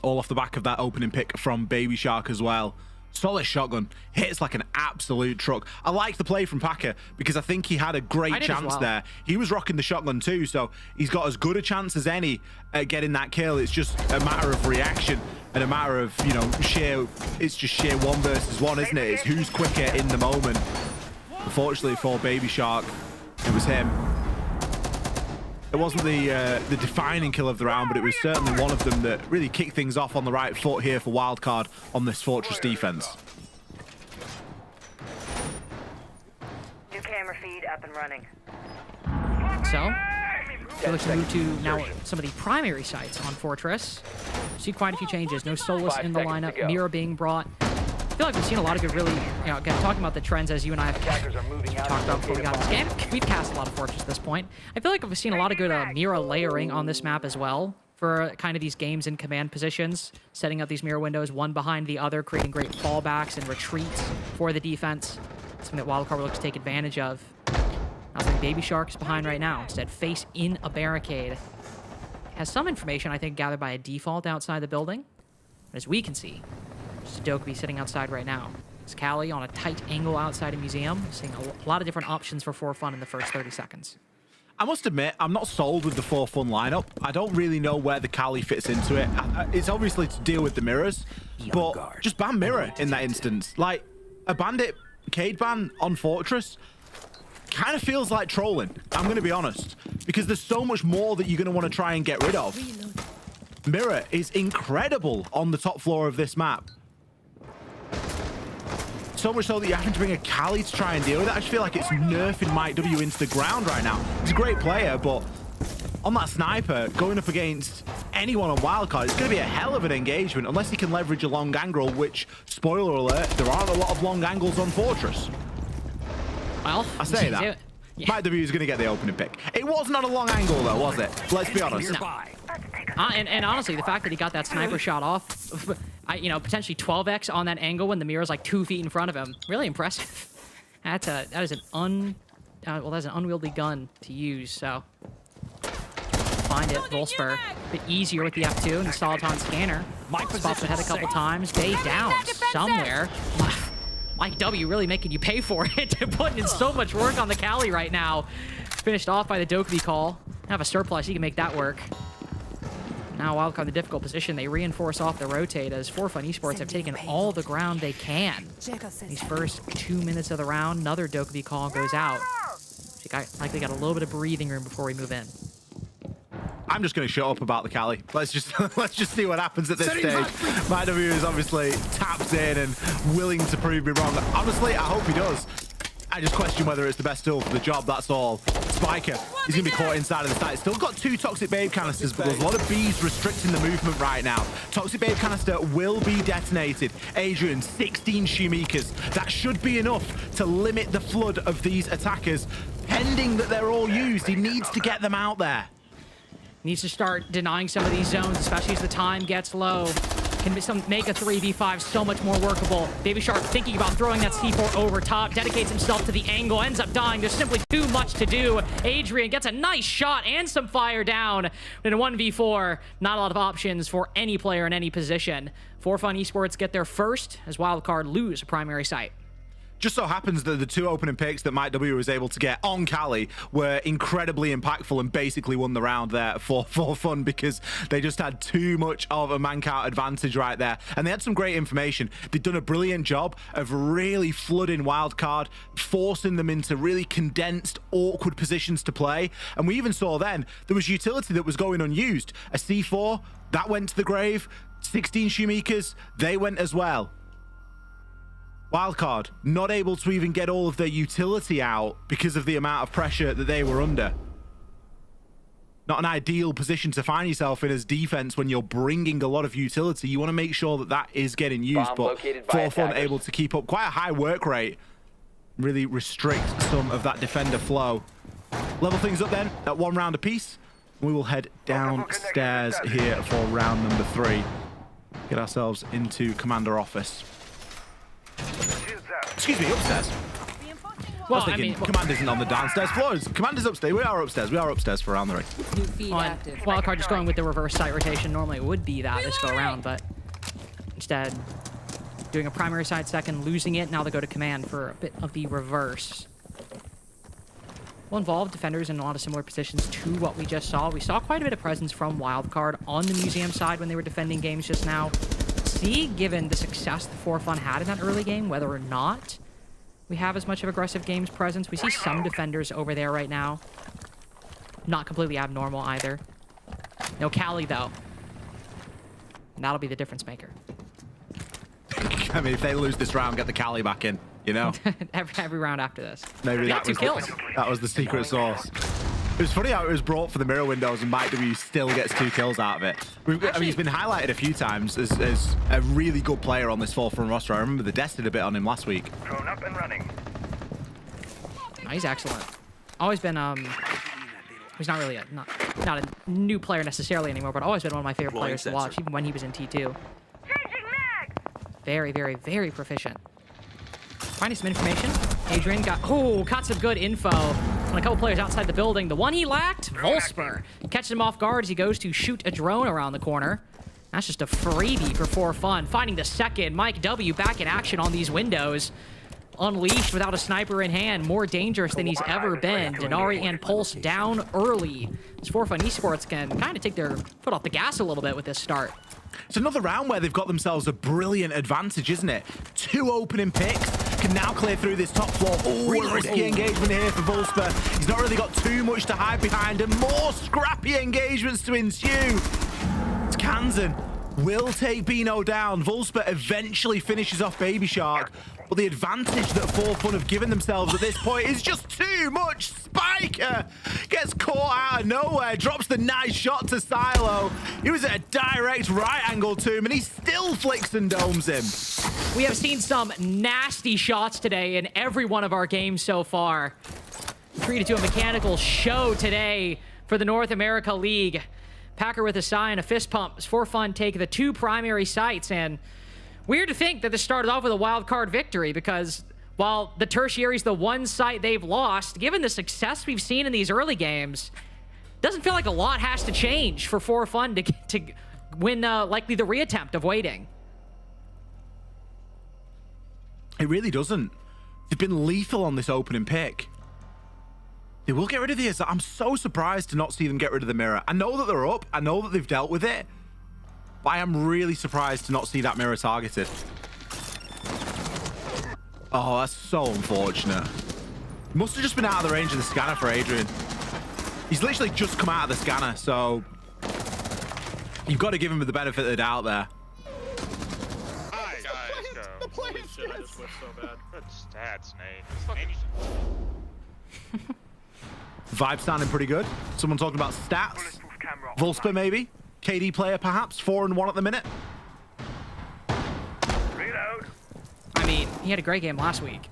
All off the back of that opening pick from Baby Shark as well. Solid shotgun. Hits like an absolute truck. I like the play from Packer because I think he had a great chance there. He was rocking the shotgun too, so he's got as good a chance as any at getting that kill. It's just a matter of reaction and a matter of, you know, it's just sheer 1 versus 1, isn't it? It's who's quicker in the moment. Unfortunately for Baby Shark, it was him. It wasn't the defining kill of the round, but it was certainly one of them that really kicked things off on the right foot here for Wildcard on this Fortress defense. New camera feed up and running. So, let's move to now some of the primary sites on Fortress. See quite a few changes. No Solus in the lineup. Mira being brought. I feel like we've seen a lot of good, really, you know, again, talking about the trends as you and I have talked about before we got in this game. We've cast a lot of Fortress at this point. I feel like we've seen a lot of good Mira layering on this map as well for kind of these games in command positions, setting up these mirror windows one behind the other, creating great fallbacks and retreats for the defense. Something that Wildcard will look to take advantage of. I think Baby Shark is behind right now. Instead, face in a barricade. Has some information, I think, gathered by a default outside the building. But as we can see, just Dokkaebi sitting outside right now. It's Callie on a tight angle outside a museum. Seeing a lot of different options for Forfun in the first 30 seconds. I must admit, I'm not sold with the Forfun lineup. I don't really know where the Callie fits into it. It's obviously to deal with the mirrors, but just ban mirror in that instance. Like, a bandit Cade ban on Fortress kind of feels like trolling, I'm going to be honest, because there's so much more that you're going to want to try and get rid of. Mirror is incredible on the top floor of this map. So much so that you're having to bring a Callie to try and deal with it. I just feel like it's nerfing Mike W into the ground right now. He's a great player, but on that sniper, going up against anyone on Wildcard, it's going to be a hell of an engagement, unless he can leverage a long angle, which, spoiler alert, there aren't a lot of long angles on Fortress. Well, I say that. Yeah. Mike W is going to get the opening pick. It was not a long angle, though, was it? Let's be honest. No. And honestly, the fact that he got that sniper shot off, you know, potentially 12x on that angle when the mirror's like 2 feet in front of him, really impressive. That is an that's an unwieldy gun to use. So find it, Volsper, a bit easier with the F2 and the Soliton scanner. Spots ahead a couple times. Bay down somewhere. Mike W really making you pay for it, putting in so much work on the Callie right now. Finished off by the Dokkaebi call. Have a surplus, he can make that work. Now Wildcard in the difficult position. They reinforce off the rotate as Forfun Esports have taken all the ground they can. These first 2 minutes of the round, another Dokkaebi call goes out. Likely got a little bit of breathing room before we move in. I'm just going to shut up about the Callie. Let's just see what happens at this stage. My W is obviously tapped in and willing to prove me wrong. Honestly, I hope he does. I just question whether it's the best tool for the job, that's all. Spiker, he's going to be caught inside of the site. Still got 2 Toxic Babe canisters, but there's a lot of bees restricting the movement right now. Toxic Babe canister will be detonated. Adrian, 16 Shumikas. That should be enough to limit the flood of these attackers. Pending that they're all used, he needs to get them out there. Needs to start denying some of these zones, especially as the time gets low. Can make a 3v5 so much more workable. Baby Shark thinking about throwing that C4 over top, dedicates himself to the angle, ends up dying. There's simply too much to do. Adrian gets a nice shot and some fire down. In a 1v4, not a lot of options for any player in any position. Forfun Esports get their first as Wildcard lose a primary site. Just so happens that the 2 opening picks that Mike W was able to get on Cali were incredibly impactful and basically won the round there for Forfun because they just had too much of a man count advantage right there. And they had some great information. They'd done a brilliant job of really flooding Wildcard, forcing them into really condensed, awkward positions to play. And we even saw then there was utility that was going unused. A C4, that went to the grave. 16 Shumikas, they went as well. Wildcard, not able to even get all of their utility out because of the amount of pressure that they were under. Not an ideal position to find yourself in as defense when you're bringing a lot of utility. You want to make sure that that is getting used, but Forfun able to keep up quite a high work rate, really restrict some of that defender flow. Level things up then at 1 round apiece. We will head downstairs here for round number 3. Get ourselves into Commander Office. Excuse me, upstairs. Well, I mean, Command isn't on the downstairs floors. Commander's upstairs. We are upstairs. We are upstairs for round 3. Wildcard just going with the reverse site rotation. Normally it would be that this go around, but instead doing a primary site second, losing it. Now they go to command for a bit of the reverse. Will involve defenders in a lot of similar positions to what we just saw. We saw quite a bit of presence from Wildcard on the museum side when they were defending games just now. See, given the success that Forfun had in that early game, whether or not we have as much of aggressive games presence. We see some defenders over there right now. Not completely abnormal either. No Cali, though. And that'll be the difference maker. I mean, if they lose this round, get the Cali back in, you know? every round after this. Maybe that was the secret sauce. It was funny how it was brought for the mirror windows and Mike W still gets 2 kills out of it. I mean, he's been highlighted a few times as a really good player on this Forfun roster. I remember the Des did a bit on him last week. Drone up and running. No, he's excellent. Always been he's not really not a new player necessarily anymore, but always been one of my favorite players to watch, even when he was in T2. Very, very, very proficient. Finding some information. Adrian got some good info on a couple players outside the building. The one he lacked, Volsper, catches him off guard as he goes to shoot a drone around the corner. That's just a freebie for Forfun. Finding the second, Mike W back in action on these windows. Unleashed without a sniper in hand, more dangerous than he's ever been. Denari and Pulse down early. As Forfun Esports can kind of take their foot off the gas a little bit with this start. It's another round where they've got themselves a brilliant advantage, isn't it? 2 opening picks. Can now clear through this top floor. Oh, risky engagement here for Volsper. He's not really got too much to hide behind, and more scrappy engagements to ensue. It's Kansan will take Bino down. Volsper eventually finishes off Baby Shark, but the advantage that Forfun have given themselves at this point is just too much. Spiker gets caught out of nowhere, drops the nice shot to Silo. He was at a direct right angle to him, and he still flicks and domes him. We have seen some nasty shots today in every one of our games so far. Treated to a mechanical show today for the North America League. Packer with a sigh and a fist pump as Forfun take the 2 primary sites, and weird to think that this started off with a wild card victory, because while the tertiary is the one site they've lost, given the success we've seen in these early games, doesn't feel like a lot has to change for Forfun to win likely the reattempt of waiting. It really doesn't. They've been lethal on this opening pick. They will get rid of these. I'm so surprised to not see them get rid of the mirror. I know that they're up. I know that they've dealt with it. But I am really surprised to not see that mirror targeted. Oh, that's so unfortunate. Must have just been out of the range of the scanner for Adrian. He's literally just come out of the scanner, so you've got to give him the benefit of the doubt there. The players Swift so bad. Good stats, Nate. Vibe sounding pretty good. Someone talking about stats. Wolfsper maybe. KD player perhaps. 4-1 at the minute. I mean, he had a great game last week.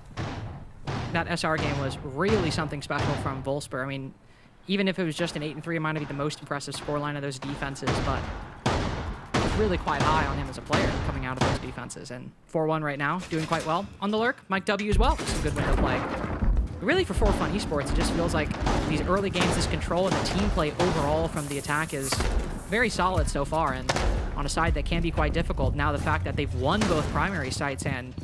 That SR game was really something special from Wolfsper. I mean, even if it was just an 8-3, it might not be the most impressive scoreline of those defenses, but it was really quite high on him as a player coming out of those defenses. And 4-1 right now, doing quite well on the lurk. Mike W as well, some good window play. But really for Forfun Esports, it just feels like these early games, this control and the team play overall from the attack is very solid so far, and on a side that can be quite difficult. Now the fact that they've won both primary sites, and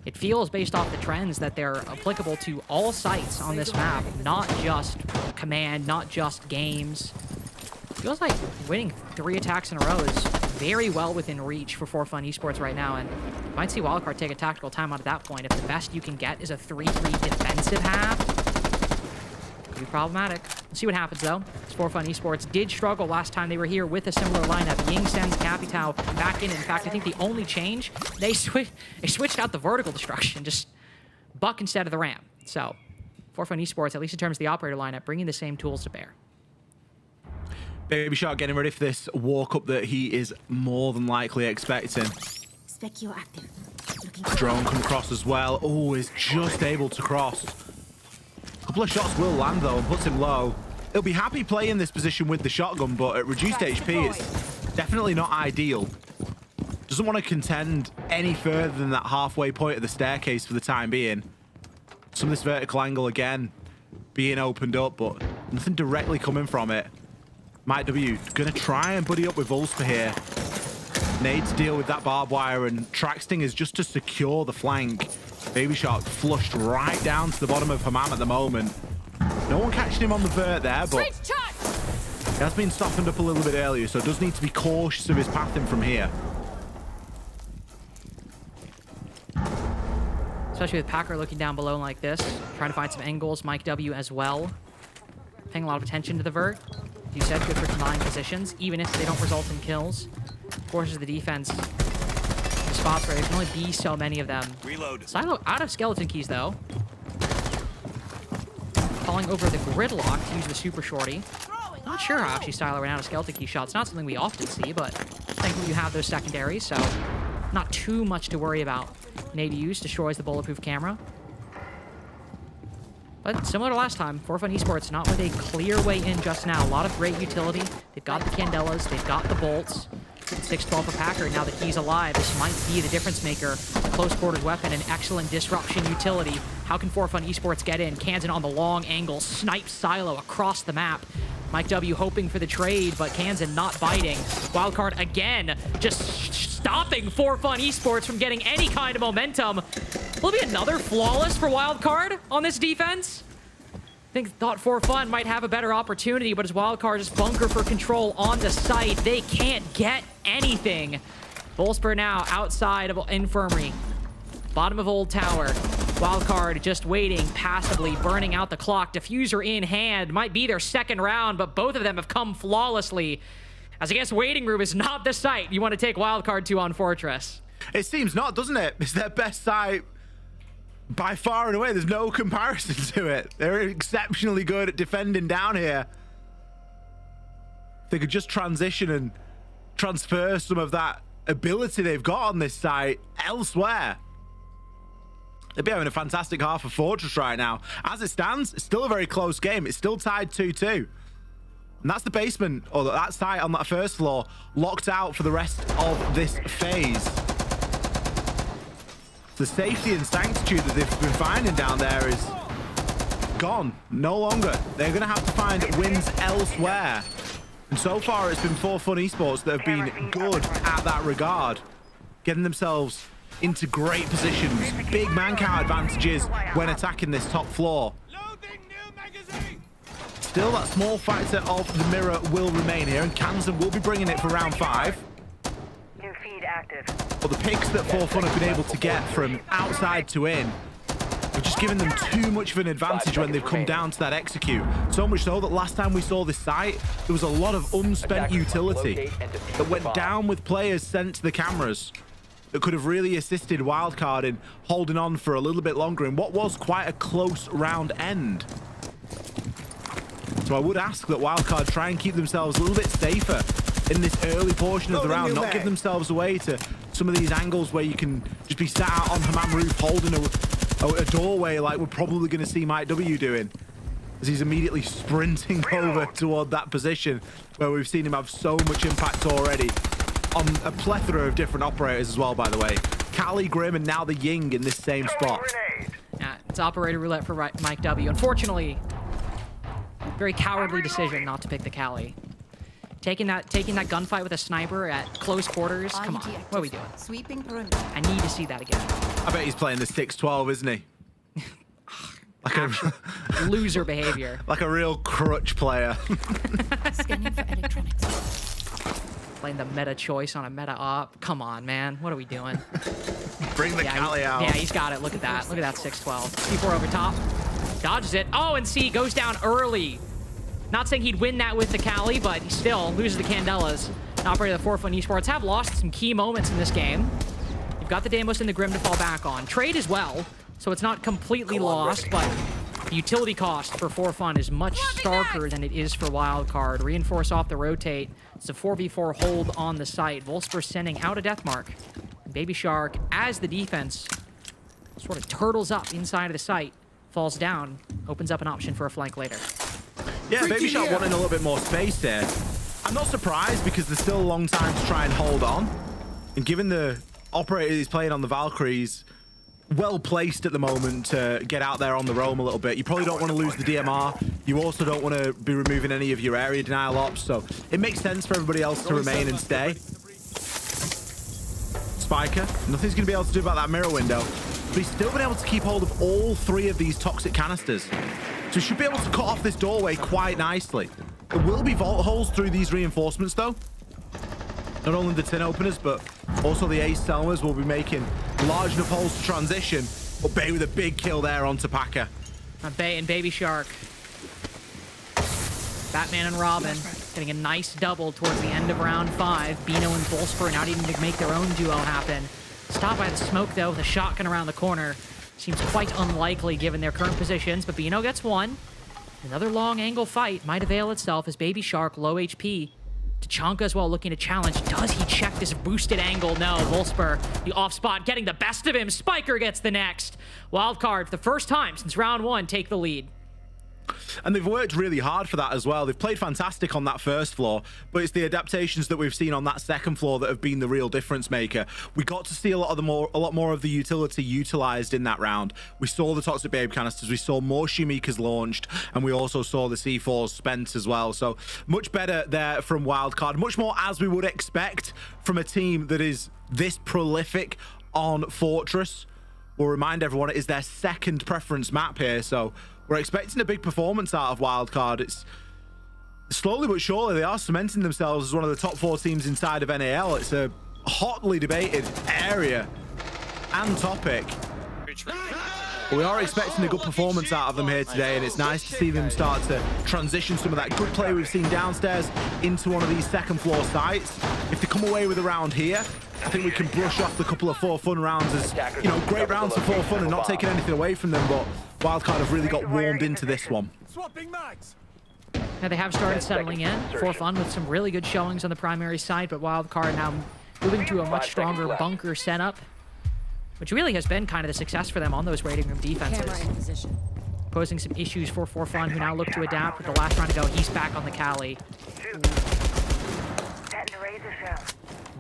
it feels based off the trends that they're applicable to all sites on this map, not just command, not just games. Feels like winning 3 attacks in a row is very well within reach for Forfun Esports right now, and you might see Wildcard take a tactical timeout at that point. If the best you can get is a 3-3 defensive half, could be problematic. We'll see what happens though. Forfun Esports did struggle last time they were here with a similar lineup. Ying sends Capitao back in. In fact, I think the only change, they switched out the vertical destruction, just Buck instead of the ramp. So Forfun Esports, at least in terms of the operator lineup, bringing the same tools to bear. Baby Shark getting ready for this walk up that he is more than likely expecting. Drone come across as well. Oh, is just able to cross. A couple of shots will land though and puts him low. He'll be happy playing this position with the shotgun, but at reduced HP, it's definitely not ideal. Doesn't want to contend any further than that halfway point of the staircase for the time being. Some of this vertical angle again being opened up, but nothing directly coming from it. Mike W gonna try and buddy up with Wolfsper here. Nade to deal with that barbed wire, and Traxting is just to secure the flank. Baby Shark flushed right down to the bottom of Hammam at the moment. No one catching him on the vert there, but he has been softened up a little bit earlier, so does need to be cautious of his pathing from here. Especially with Packer looking down below like this, trying to find some angles. Mike W as well, paying a lot of attention to the vert. You said good for combined positions, even if they don't result in kills. Forces the defense to spots where there can only be so many of them. Reload. Silo out of skeleton keys though. Calling over the gridlock to use the super shorty. Not sure how actually Silo ran out of skeleton key shots. Not something we often see, but thankfully you have those secondaries, so not too much to worry about. Nade use destroys the bulletproof camera. But similar to last time, Forfun Esports not with a clear way in just now. A lot of great utility. They've got the Candelas, they've got the bolts. 6-12 for Packer. Now that he's alive, this might be the difference maker. Close quarters weapon, an excellent disruption utility. How can Forfun Esports get in? Kansan on the long angle, snipes Silo across the map. Mike W hoping for the trade, but Kansan not biting. Wildcard again, just stopping Forfun Esports from getting any kind of momentum. Will it be another flawless for Wildcard on this defense? Thought Forfun might have a better opportunity, but as Wildcard just bunker for control on the site, they can't get anything. Wolfsper now outside of Infirmary. Bottom of Old Tower. Wildcard just waiting passively, burning out the clock. Diffuser in hand. Might be their second round, but both of them have come flawlessly. As I guess Waiting Room is not the site you want to take Wildcard to on Fortress. It seems not, doesn't it? It's their best site by far and away. There's no comparison to it. They're exceptionally good at defending down here. If they could just transition and transfer some of that ability they've got on this site elsewhere, they'd be having a fantastic half of Fortress right now. As it stands, it's still a very close game. It's still tied 2-2. And that's the basement, or that site on that first floor, locked out for the rest of this phase. The safety and sanctitude that they've been finding down there is gone. No longer. They're going to have to find wins elsewhere. And so far, it's been Forfun Esports that have been good at that regard, getting themselves into great positions. Big man count advantages when attacking this top floor. Still, that small factor of the mirror will remain here, and Kansan will be bringing it for round 5. New feed active. But the picks that Forfun have been able to get from outside to in have just given them too much of an advantage when they've come down to that execute. So much so that last time we saw this site, there was a lot of unspent utility that went down with players sent to the cameras. that could have really assisted Wildcard in holding on for a little bit longer in what was quite a close round end. So I would ask that Wildcard try and keep themselves a little bit safer in this early portion of the round, not give themselves away to some of these angles where you can just be sat out on Hammam roof holding a doorway like we're probably going to see Mike W doing, as he's immediately sprinting over toward that position where we've seen him have so much impact already on a plethora of different operators as well, by the way. Kali, Grim, and now the Ying in this same spot. Yeah, it's operator roulette for Mike W. Unfortunately, very cowardly decision not to pick the Kali. Taking that gunfight with a sniper at close quarters. Come on, what are we doing? Sweeping perimeter. I need to see that again. I bet he's playing the 6-12, isn't he? Like a loser behavior. Like a real crutch player. Scanning for electronics. Playing the meta choice on a meta op. Come on, man. What are we doing? Bring the Kali out. Yeah, he's got it. Look at that. Look at that 6-12. C4 over top. Dodges it. Oh, and C goes down early. Not saying he'd win that with the Kali, but he still loses the Candelas. And operator of the Forfun Esports have lost some key moments in this game. You've got the Deimos and the Grim to fall back on. Trade as well, so it's not completely lost, but the utility cost for Forfun is much starker than it is for Wildcard. Reinforce off the rotate. It's a 4v4 hold on the site. Wolfsburg sending out a Deathmark. Baby Shark, as the defense sort of turtles up inside of the site, falls down, opens up an option for a flank later. Yeah, Baby Shark wanting a little bit more space here. I'm not surprised because there's still a long time to try and hold on. And given the operator he's playing on the Valkyries, well placed at the moment to get out there on the roam a little bit. You probably don't want to lose the DMR. You also don't want to be removing any of your area denial ops. So it makes sense for everybody else to remain and stay. Spiker, nothing's going to be able to do about that mirror window. But he's still been able to keep hold of all three of these toxic canisters. So he should be able to cut off this doorway quite nicely. There will be vault holes through these reinforcements, though. Not only the tin openers, but also the ace Selmas will be making large enough holes to transition. But Bay with a big kill there onto Paka. Bay and Baby Shark. Batman and Robin getting a nice double towards the end of round 5. Bino and Bolsper not even to make their own duo happen. Stopped by the smoke, though, with a shotgun around the corner. Seems quite unlikely given their current positions, but Bino gets one. Another long angle fight might avail itself as Baby Shark, low HP. Tachanka as well looking to challenge. Does he check this boosted angle? No. Wolfsburg, the off spot, getting the best of him. Spiker gets the next. Wildcard, for the first time since round 1, take the lead. And they've worked really hard for that as well. They've played fantastic on that first floor, but it's the adaptations that we've seen on that second floor that have been the real difference maker. We got to see a lot more of the utility utilized in that round. We saw the Toxic Babe canisters, we saw more Shumikas launched, and we also saw the C4s spent as well. So much better there from Wildcard, much more as we would expect from a team that is this prolific on Fortress. We'll remind everyone it is their second preference map here, so we're expecting a big performance out of Wildcard. It's slowly but surely they are cementing themselves as one of the top 4 teams inside of NAL. It's a hotly debated area and topic. But we are expecting a good performance out of them here today, and it's nice to see them start to transition some of that good play we've seen downstairs into one of these second floor sites. If they come away with a round here, I think we can brush off the couple of Forfun rounds as, you know, great rounds for Forfun and not taking anything away from them, but Wildcard have really got warmed into this one. Now they have started settling in. Forfun with some really good showings on the primary side, but Wildcard now moving to a much stronger bunker setup, which really has been kind of the success for them on those waiting room defenses. Posing some issues for Forfun, who now look to adapt with the last round to go. He's back on the Kali.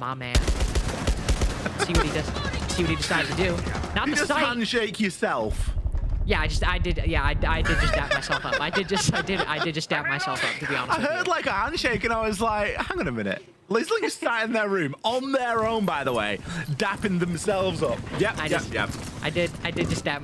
My man. See what he does. See what he decides to do. Not you the just sight. Handshake yourself. Yeah, I did just dap myself up. I did just dap myself up, to be honest. I heard like a handshake and I was like, hang on a minute. Leslie sat in their room on their own, by the way, dapping themselves up. Yep. I did just dap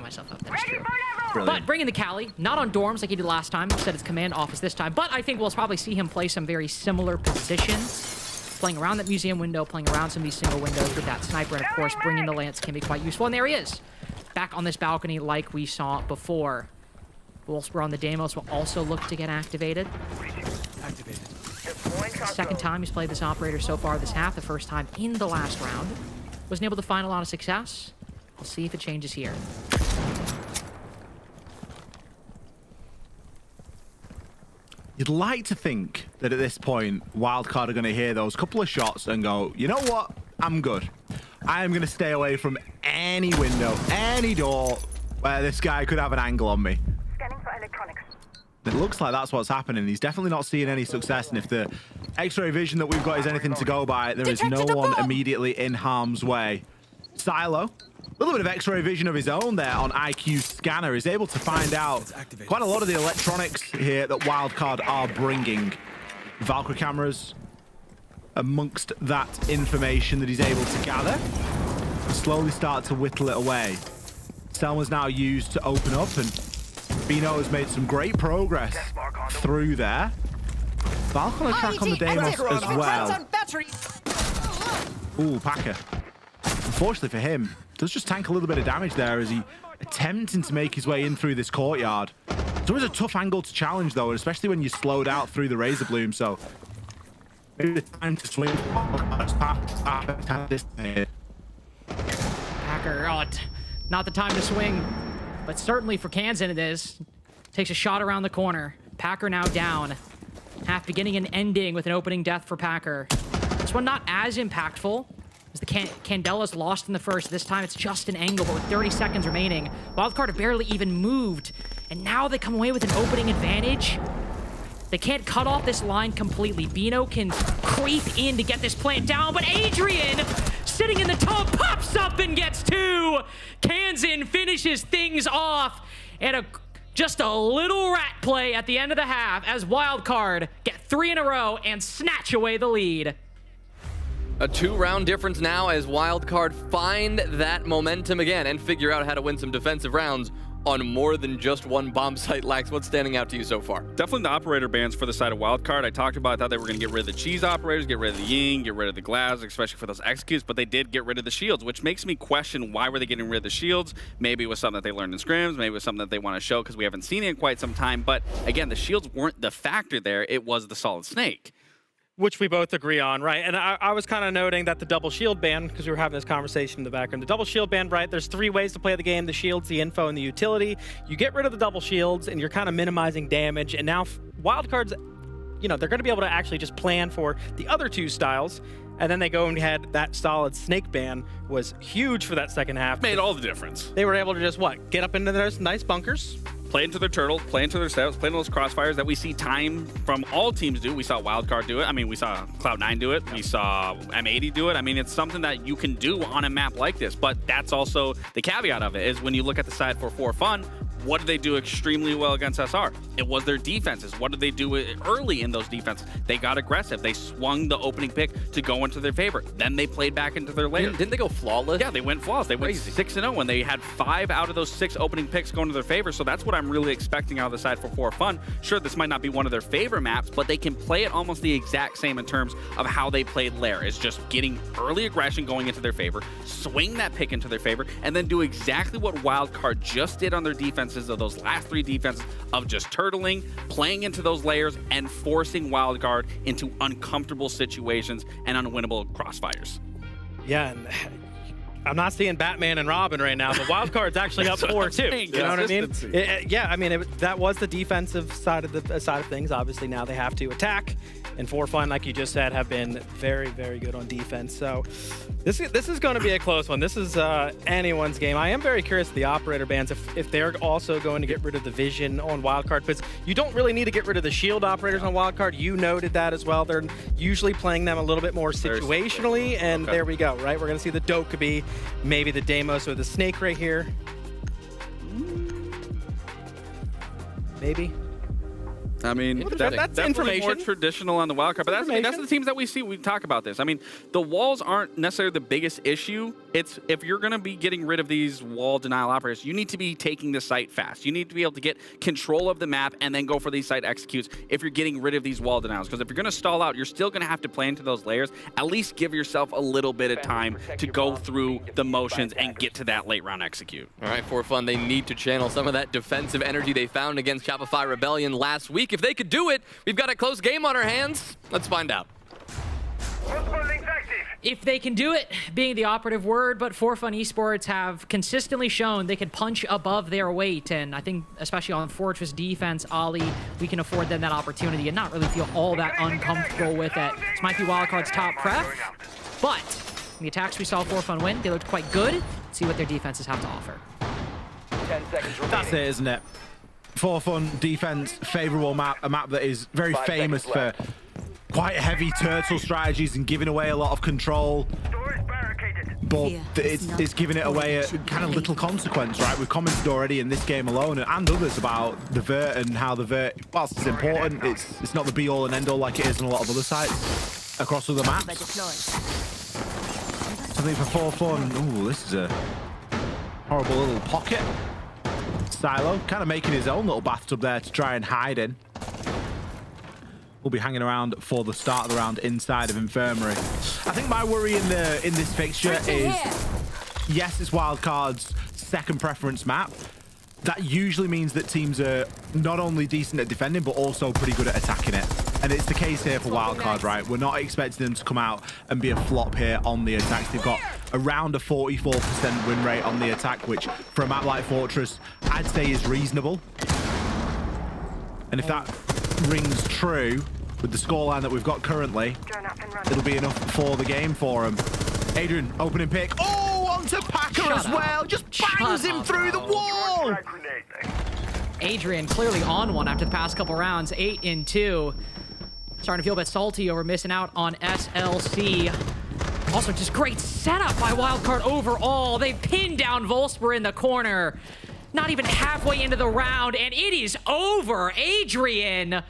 myself up. That's true. Brilliant. But bringing the Kali, not on dorms like he did last time. Instead, it's command office this time. But I think we'll probably see him play some very similar positions, playing around that museum window, playing around some of these single windows with that sniper, and of course, bringing the lance can be quite useful. And there he is, back on this balcony like we saw before. Wolfsburg on the Deimos will also look to get activated. Second time he's played this operator so far this half, the first time in the last round. wasn't able to find a lot of success. We'll see if it changes here. You'd like to think that at this point, Wildcard are going to hear those couple of shots and go, you know what? I'm good. I am going to stay away from any window, any door where this guy could have an angle on me. Scanning for electronics. It looks like that's what's happening. He's definitely not seeing any success, and if the X-ray vision that we've got is anything to go by, there is no one immediately in harm's way. Silo, a little bit of X-ray vision of his own there on IQ Scanner, is able to find out quite a lot of the electronics here that Wildcard are bringing. Valkyrie cameras amongst that information that he's able to gather, and slowly start to whittle it away. Selma's now used to open up, and Jino has made some great progress through there. Valk on a track on the Deimos as well. Ooh, Packer. Unfortunately for him, does just tank a little bit of damage there as he attempting to make his way in through this courtyard. It's always a tough angle to challenge though, especially when you're slowed out through the Razor Bloom, so maybe it's time to swing. Packer, not the time to swing, but certainly for Kansan it is. Takes a shot around the corner. Packer now down. Half beginning and ending with an opening death for Packer. This one not as impactful as the Candela's lost in the first. This time it's just an angle, but with 30 seconds remaining. Wildcard have barely even moved, and now they come away with an opening advantage. They can't cut off this line completely. Jino can creep in to get this plant down, but Adrian, sitting in the tub, pops up and gets two. Kansan finishes things off, and just a little rat play at the end of the half as Wildcard get 3 in a row and snatch away the lead. A 2-round difference now as Wildcard find that momentum again and figure out how to win some defensive rounds on more than just one bomb site. Lax, what's standing out to you so far? Definitely the operator bans for the side of Wildcard. I talked about, I thought they were going to get rid of the cheese operators, get rid of the Ying, get rid of the glass, especially for those executes, but they did get rid of the shields, which makes me question why were they getting rid of the shields. Maybe it was something that they learned in scrims, maybe it was something that they want to show because we haven't seen it in quite some time, but again, the shields weren't the factor there, it was the solid snake. Which we both agree on, right? And I was kind of noting that the double shield ban, because we were having this conversation in the background, the double shield ban, right? There's 3 ways to play the game: the shields, the info, and the utility. You get rid of the double shields, and you're kind of minimizing damage. And now Wildcard's, you know, they're going to be able to actually just plan for the other 2 styles. And then they go and had that solid snake ban was huge for that second half. Made all the difference. They were able to just, get up into those nice bunkers, play into their turtle, play into their steps, play into those crossfires that we see time from all teams do. We saw Wildcard do it. I mean, we saw Cloud9 do it. We saw M80 do it. I mean, it's something that you can do on a map like this, but that's also the caveat of it is when you look at the side for Forfun, what did they do extremely well against SR? It was their defenses. What did they do early in those defenses? They got aggressive. They swung the opening pick to go into their favor. Then they played back into their layer. Didn't they go flawless? Yeah, they went flawless. They went 6-0 when they had 5 out of those 6 opening picks going to their favor. So that's what I'm really expecting out of the side for Forfun. Sure, this might not be one of their favorite maps, but they can play it almost the exact same in terms of how they played Lair. It's just getting early aggression going into their favor, swing that pick into their favor, and then do exactly what Wildcard just did on their defenses of those last 3 defenses of just turtling, playing into those layers, and forcing Wildcard into uncomfortable situations and unwinnable crossfires. Yeah, and I'm not seeing Batman and Robin right now, but Wildcard's actually up 4-2. You know what I mean? Yeah, I mean, that was the defensive side of things. Obviously, now they have to attack. And Forfun, like you just said, have been very, very good on defense. So this is going to be a close one. This is anyone's game. I am very curious of the operator bans if they're also going to get rid of the vision on Wildcard, because you don't really need to get rid of the shield operators on Wildcard. You noted that as well. They're usually playing them a little bit more situationally, and there we go, right? We're going to see the Dokkaebi, maybe the Deimos or the Snake right here. Maybe. I mean, that's information. More traditional on the Wildcard, but that's the teams that we see. We talk about this. I mean, the walls aren't necessarily the biggest issue. It's if you're going to be getting rid of these wall denial operators, you need to be taking the site fast. You need to be able to get control of the map and then go for these site executes if you're getting rid of these wall denials. Because if you're going to stall out, you're still going to have to play into those layers. At least give yourself a little bit of time to go through the motions and get to that late round execute. All right, Forfun, they need to channel some of that defensive energy they found against Shopify Rebellion last week. If they could do it, we've got a close game on our hands. Let's find out. Multiple links active. If they can do it, being the operative word, but Forfun Esports have consistently shown they can punch above their weight, and I think especially on Fortress defense, Ollie, we can afford them that opportunity and not really feel all that uncomfortable with it. This might be Wildcard's top pref, but the attacks we saw Forfun win, they looked quite good. Let's see what their defenses have to offer. 10 seconds remaining. That's it, isn't it? Forfun defense, favorable map, a map that is very famous for quite heavy turtle strategies and giving away a lot of control, but it's giving it away at kind of little consequence, right? We've commented already in this game alone and others about the vert and how the vert, whilst it's important, it's not the be all and end all like it is on a lot of other sites across other maps. Something for Forfun. Ooh, this is a horrible little pocket. Silo kind of making his own little bathtub there to try and hide in. We'll be hanging around for the start of the round inside of Infirmary. I think my worry in this fixture is, yes, it's Wildcard's second preference map. That usually means that teams are not only decent at defending, but also pretty good at attacking it. And it's the case here for Wildcard, right? We're not expecting them to come out and be a flop here on the attacks. They've got around a 44% win rate on the attack, which for a map like Fortress, I'd say is reasonable. And if that rings true with the scoreline that we've got currently, it'll be enough for the game for him. Adrian, opening pick. Oh, onto Packer as well. Just bangs him through the wall. Adrian clearly on one after the past couple rounds, 8-2. Starting to feel a bit salty over missing out on SLC. Also, just great setup by Wildcard overall. They pinned down Volsper in the corner. Not even halfway into the round, and it is over. Adrian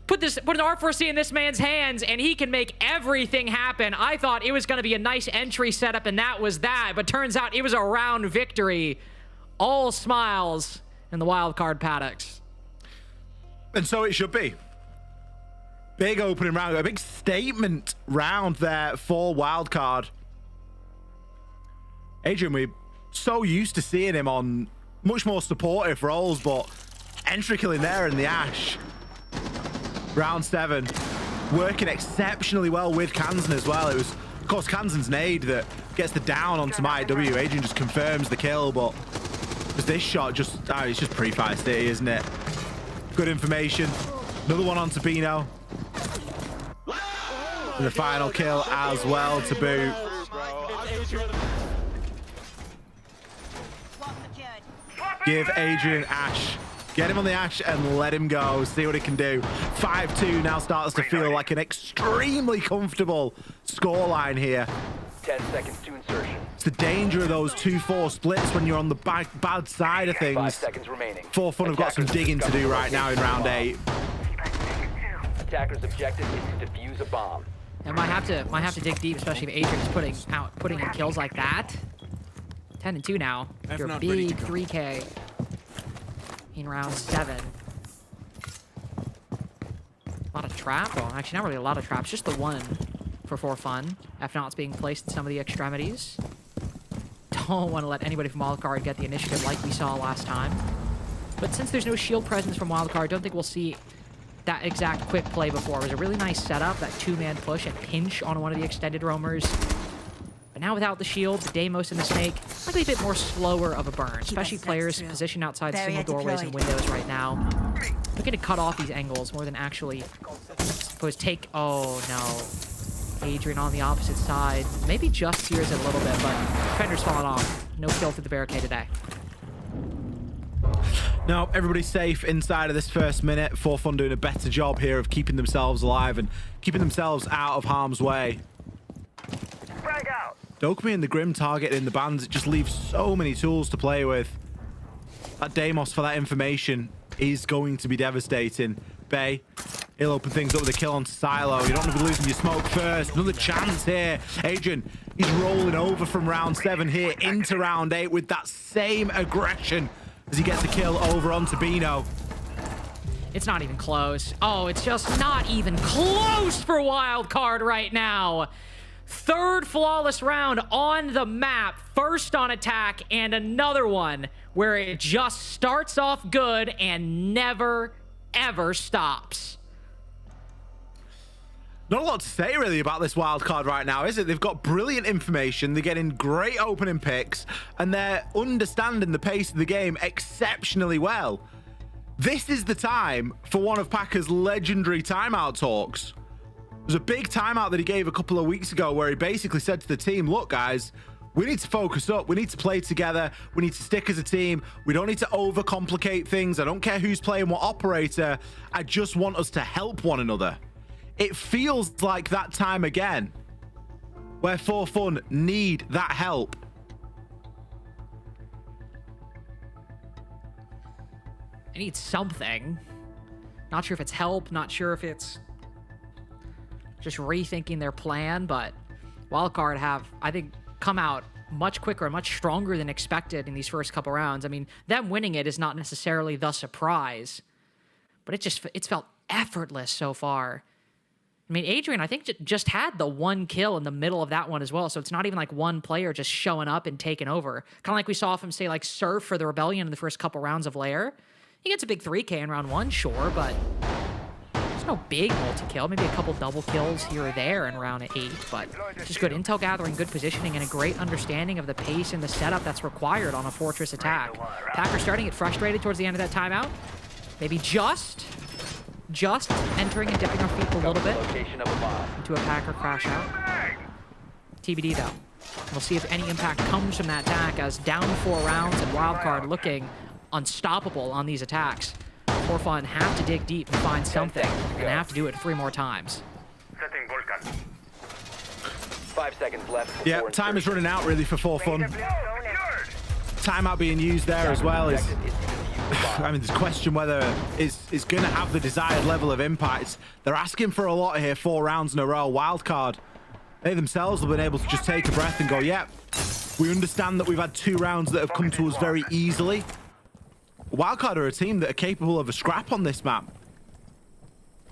put an R4C in this man's hands, and he can make everything happen. I thought it was going to be a nice entry setup, and that was that. But turns out it was a round victory. All smiles in the Wildcard paddocks. And so it should be. Big opening round, a big statement round there for Wildcard. Adrian, we're so used to seeing him on much more supportive roles, but entry killing there in the Ash. Round 7, working exceptionally well with Kansan as well. It was, of course, Kansan's nade that gets the down onto my W. Adrian just confirms the kill, but just this shot, it's just pre-Fire City, isn't it? Good information. Another one onto Bino. And the final kill as well to boot. Give Adrian Ash. Get him on the Ash and let him go. See what he can do. 5-2 now starts to feel like an extremely comfortable scoreline here. 10 seconds to insertion. It's the danger of those 2-4 splits when you're on the bad side of things. 5 seconds remaining. Forfun have got some digging to do right now in round 8. Attacker's objective is to defuse a bomb. I might have to dig deep, especially if Adrian is putting in kills like that. 10-2 now. Your big 3K in round 7. A lot of trap. Well, actually, not really a lot of traps. Just the one for Forfun. F-Naut's being placed in some of the extremities. Don't want to let anybody from Wildcard get the initiative like we saw last time. But since there's no shield presence from Wildcard, don't think we'll see that exact quick play before. It was a really nice setup, that 2-man push and pinch on one of the extended roamers. But now without the shield, the Deimos and the Snake, likely a bit more slower of a burn, especially players positioned outside single doorways and windows right now. Looking to cut off these angles more than actually suppose take... Oh, no. Adrian on the opposite side. Maybe just sears it a little bit, but defender's falling off. No kill through the barricade today. No, everybody's safe inside of this first minute. Forfun doing a better job here of keeping themselves alive and keeping themselves out of harm's way. Dokumi and the Grim target in the bands, it just leaves so many tools to play with. That Deimos for that information is going to be devastating. Bay, he'll open things up with a kill on Silo. You don't want to be losing your smoke first. Another chance here. Adrian, he's rolling over from round 7 here into round 8 with that same aggression as he gets a kill over onto Bino. It's not even close. Oh, it's just not even close for Wildcard right now. Third flawless round on the map. First on attack, and another one where it just starts off good and never, ever stops. Not a lot to say really about this wildcard right now, is it? They've got brilliant information, they're getting great opening picks, and they're understanding the pace of the game exceptionally well. This is the time for one of Packer's legendary timeout talks. There's a big timeout that he gave a couple of weeks ago where he basically said to the team, look guys, we need to focus up, we need to play together, we need to stick as a team, we don't need to overcomplicate things, I don't care who's playing what operator, I just want us to help one another. It feels like that time again where Forfun need that help. I need something. Not sure if it's help, not sure if it's just rethinking their plan, but Wildcard have, I think, come out much quicker and much stronger than expected in these first couple rounds. I mean, them winning it is not necessarily the surprise, but it's felt effortless so far. I mean, Adrian, I think, just had the one kill in the middle of that one as well. So it's not even like one player just showing up and taking over. Kind of like we saw from, say, like Surf for the Rebellion in the first couple rounds of Lair. He gets a big 3K in round 1, sure, but there's no big multi-kill. Maybe a couple double kills here or there in round 8, but just good intel gathering, good positioning, and a great understanding of the pace and the setup that's required on a Fortress attack. Packer starting to get frustrated towards the end of that timeout. Maybe just entering and dipping our feet a little bit into a Packer crash out. TBD though. We'll see if any impact comes from that attack as down 4 rounds and Wildcard looking unstoppable on these attacks. Forfun have to dig deep and find something and have to do it 3 more times. 5 seconds left. Yeah, time is running out really for Forfun. Timeout being used there as well is... I mean, there's a question whether it's going to have the desired level of impact. They're asking for a lot here, 4 rounds in a row. Wildcard, they themselves have been able to just take a breath and go, yep, we understand that we've had 2 rounds that have come to us very easily. Wildcard are a team that are capable of a scrap on this map.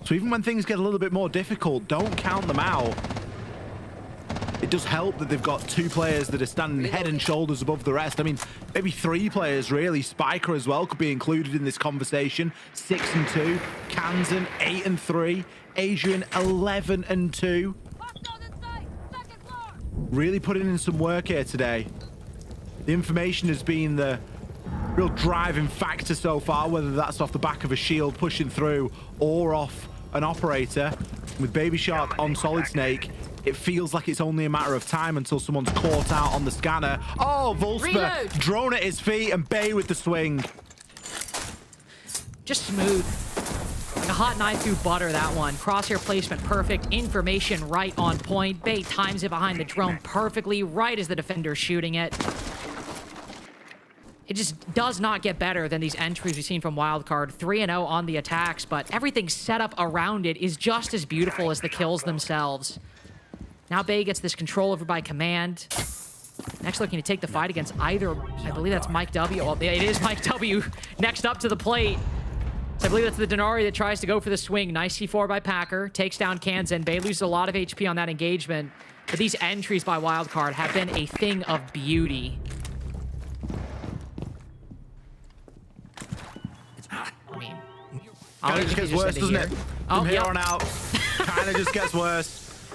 So even when things get a little bit more difficult, don't count them out. It does help that they've got 2 players that are standing head and shoulders above the rest. I mean, maybe 3 players really. Spiker as well could be included in this conversation. 6-2. Kansan 8-3. Adrian 11-2. Really putting in some work here today. The information has been the real driving factor so far, whether that's off the back of a shield pushing through or off an operator. With Baby Shark on Solid Snake, it feels like it's only a matter of time until someone's caught out on the scanner. Oh, Vulsper, drone at his feet, and Bay with the swing. Just smooth. Like a hot knife through butter, that one. Crosshair placement perfect. Information right on point. Bay times it behind the drone perfectly, right as the defender's shooting it. It just does not get better than these entries we've seen from Wildcard. 3-0 on the attacks, but everything set up around it is just as beautiful as the kills themselves. Now Bay gets this control over by command. Next looking to take the fight against either, I believe that's Mike W. Well, it is Mike W. Next up to the plate. So I believe that's the Denari that tries to go for the swing. Nice C4 by Packer. Takes down Kansan. Bay loses a lot of HP on that engagement. But these entries by Wildcard have been a thing of beauty. I mean, kind of just gets worse, doesn't it? From here on out, kind of just gets worse.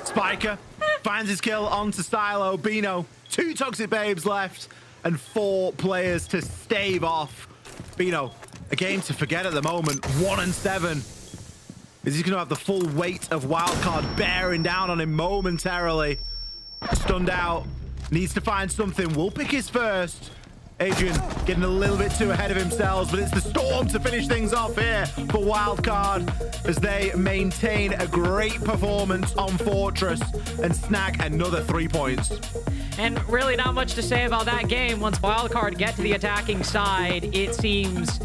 Spiker finds his kill onto Stylo. Bino, 2 toxic babes left and 4 players to stave off. Bino, a game to forget at the moment. 1-7. Is he going to have the full weight of Wildcard bearing down on him momentarily? Stunned out. Needs to find something. Will pick his first. Adrian getting a little bit too ahead of himself, but it's the Storm to finish things off here for Wildcard as they maintain a great performance on Fortress and snag another 3 points. And really not much to say about that game. Once Wildcard get to the attacking side, it seems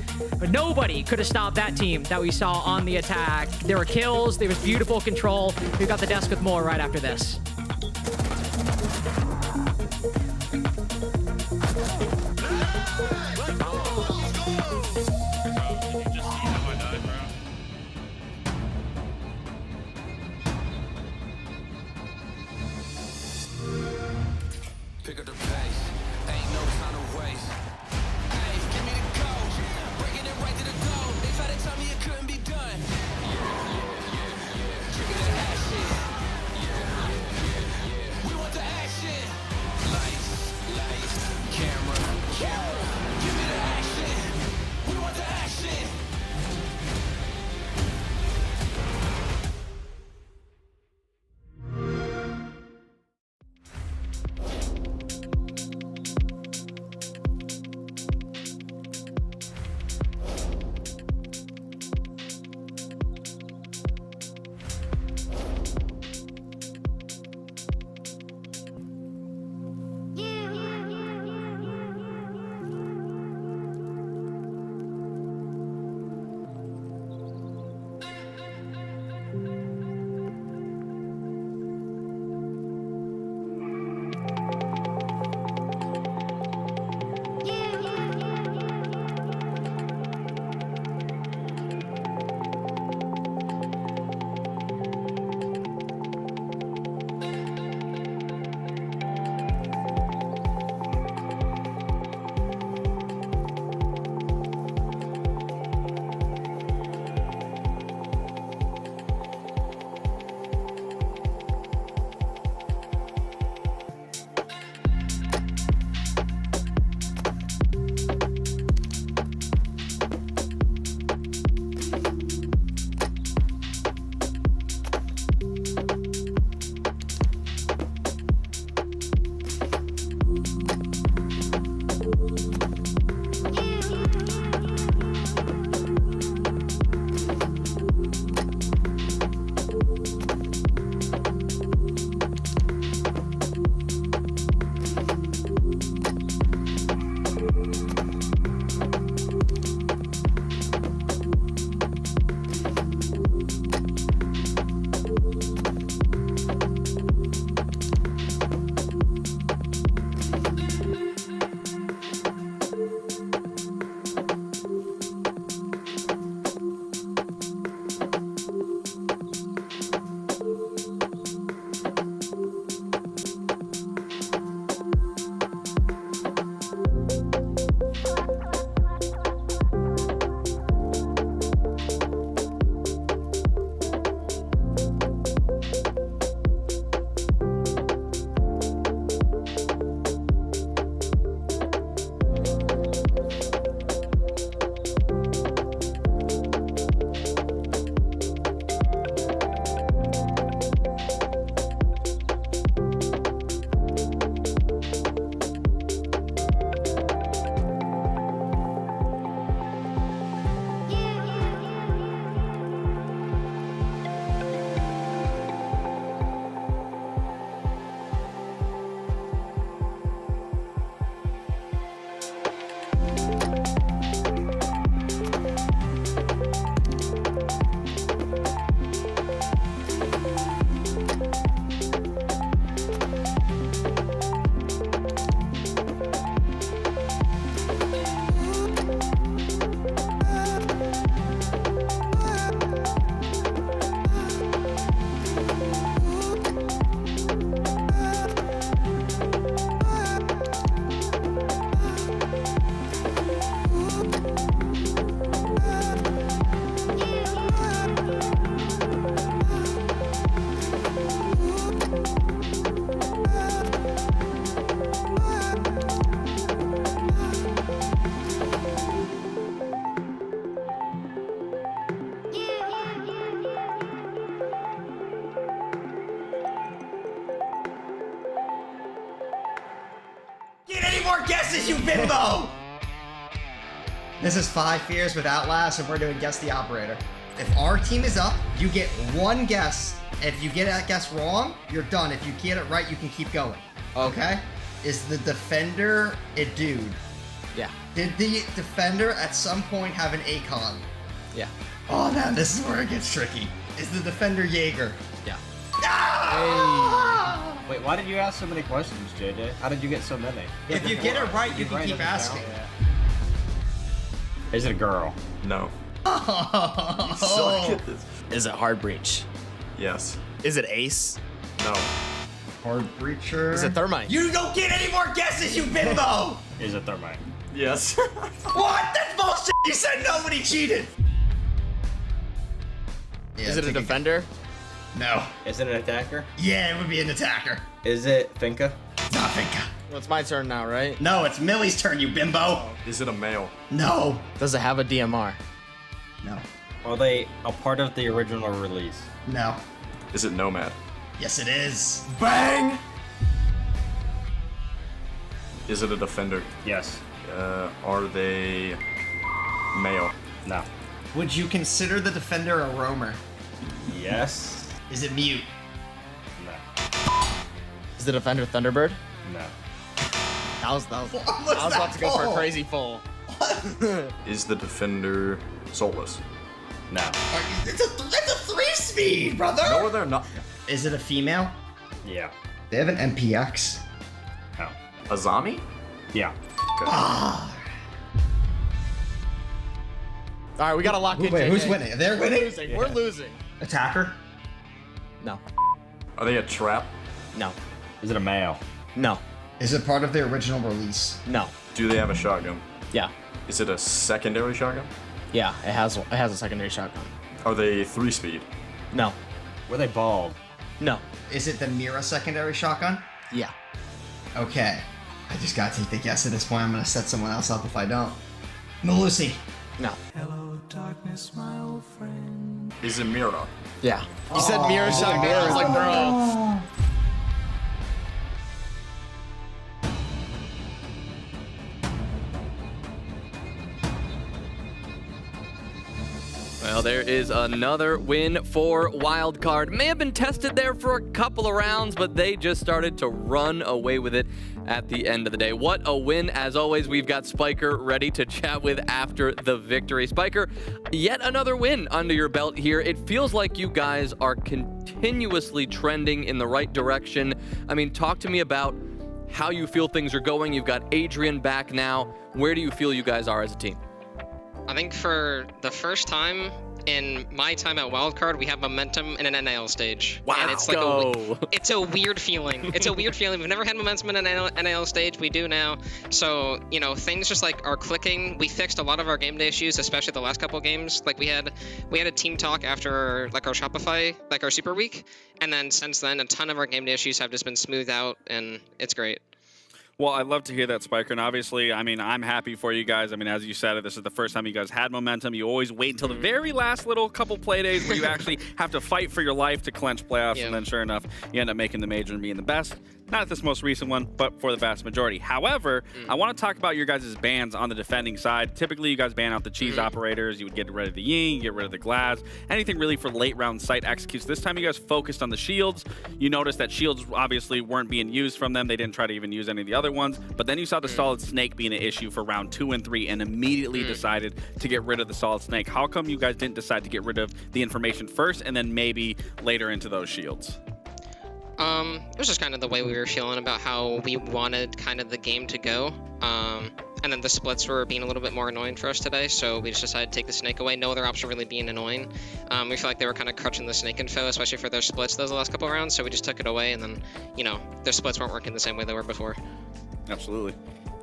nobody could have stopped that team that we saw on the attack. There were kills, there was beautiful control. We've got the desk with more right after this. Pick up the pace, ain't no time to waste. Hey, give me the code, breaking it right to the goal. They tried to tell me it couldn't be done. Trigger that shit. guesses, you bimbo! This is 5 fears with Outlast, and we're doing Guess the Operator. If our team is up, you get 1 guess. If you get that guess wrong, you're done. If you get it right, you can keep going. Okay? Is the defender a dude? Yeah. Did the defender at some point have an ACOG? Yeah. Oh, now this is where it gets tricky. Is the defender Jaeger? Yeah. Ah! Wait, why did you ask so many questions, JJ? How did you get so many? If you get it right, you can keep asking. Is it a girl? No. Oh. Is it hard breach? Yes. Is it ace? No. Hard breacher. Is it thermite? You don't get any more guesses, you bimbo! Is it thermite? Yes. What? That's bullshit! You said nobody cheated! Yeah, is it a defender? No. Is it an attacker? Yeah, it would be an attacker. Is it Finka? It's not Finka. Well, it's my turn now, right? No, it's Millie's turn, you bimbo. Is it a male? No. Does it have a DMR? No. Are they a part of the original release? No. Is it Nomad? Yes, it is. Bang! Is it a defender? Yes. Are they male? No. Would you consider the defender a roamer? Yes. Is it mute? No. Is the defender Thunderbird? No. I was about to go for a crazy full. Is the defender soulless? No. It's a 3-speed, brother! No, they're not. Is it a female? Yeah. They have an MPX. No. Azami? Yeah. Okay. Ah. All right, we gotta lock in. Wait, JJ. who's winning? They're winning? We're losing. We're losing. Attacker? No. Are they a trap? No. Is it a male? No. Is it part of the original release? No. Do they have a shotgun? Yeah. Is it a secondary shotgun? Yeah, it has a secondary shotgun. Are they 3-speed? No. Were they bald? No. Is it the Mira secondary shotgun? Yeah. Okay. I just gotta take the guess at this point. I'm gonna set someone else up if I don't. Melusi. No. Hello, darkness, my old friend. Is it Mira? Yeah. You said mirror shotgun. I was like, bro. Well, there is another win for Wildcard. May have been tested there for a couple of rounds, but they just started to run away with it at the end of the day. What a win. As always, we've got Spiker ready to chat with after the victory. Spiker, yet another win under your belt here. It feels like you guys are continuously trending in the right direction. I mean, talk to me about how you feel things are going. You've got Adrian back now. Where do you feel you guys are as a team? I think for the first time in my time at Wildcard, we have momentum in an NAL stage. Wow. And it's like it's a weird feeling. It's a weird feeling. We've never had momentum in an NAL stage. We do now. So, you know, things just like are clicking. We fixed a lot of our game day issues, especially the last couple games. Like we had a team talk after like our Shopify, like our Super Week. And then since then, a ton of our game day issues have just been smoothed out, and it's great. Well, I'd love to hear that, Spiker. And obviously, I mean, I'm happy for you guys. I mean, as you said, this is the first time you guys had momentum. You always wait until the very last little couple play days where you actually have to fight for your life to clinch playoffs. Yeah. And then sure enough, you end up making the major and being the best. Not at this most recent one, but for the vast majority. However, I want to talk about your guys' bans on the defending side. Typically, you guys ban out the cheese operators. You would get rid of the Ying, get rid of the Glass, anything really for late round site executes. This time, you guys focused on the shields. You noticed that shields obviously weren't being used from them. They didn't try to even use any of the other ones. But then you saw the solid snake being an issue for round 2 and 3 and immediately decided to get rid of the solid snake. How come you guys didn't decide to get rid of the information first and then maybe later into those shields? It was just kind of the way we were feeling about how we wanted kind of the game to go. And then the splits were being a little bit more annoying for us today, so we just decided to take the snake away. No other option really being annoying. We feel like they were kind of crutching the snake info, especially for their splits those last couple rounds, so we just took it away, and then, you know, their splits weren't working the same way they were before. Absolutely.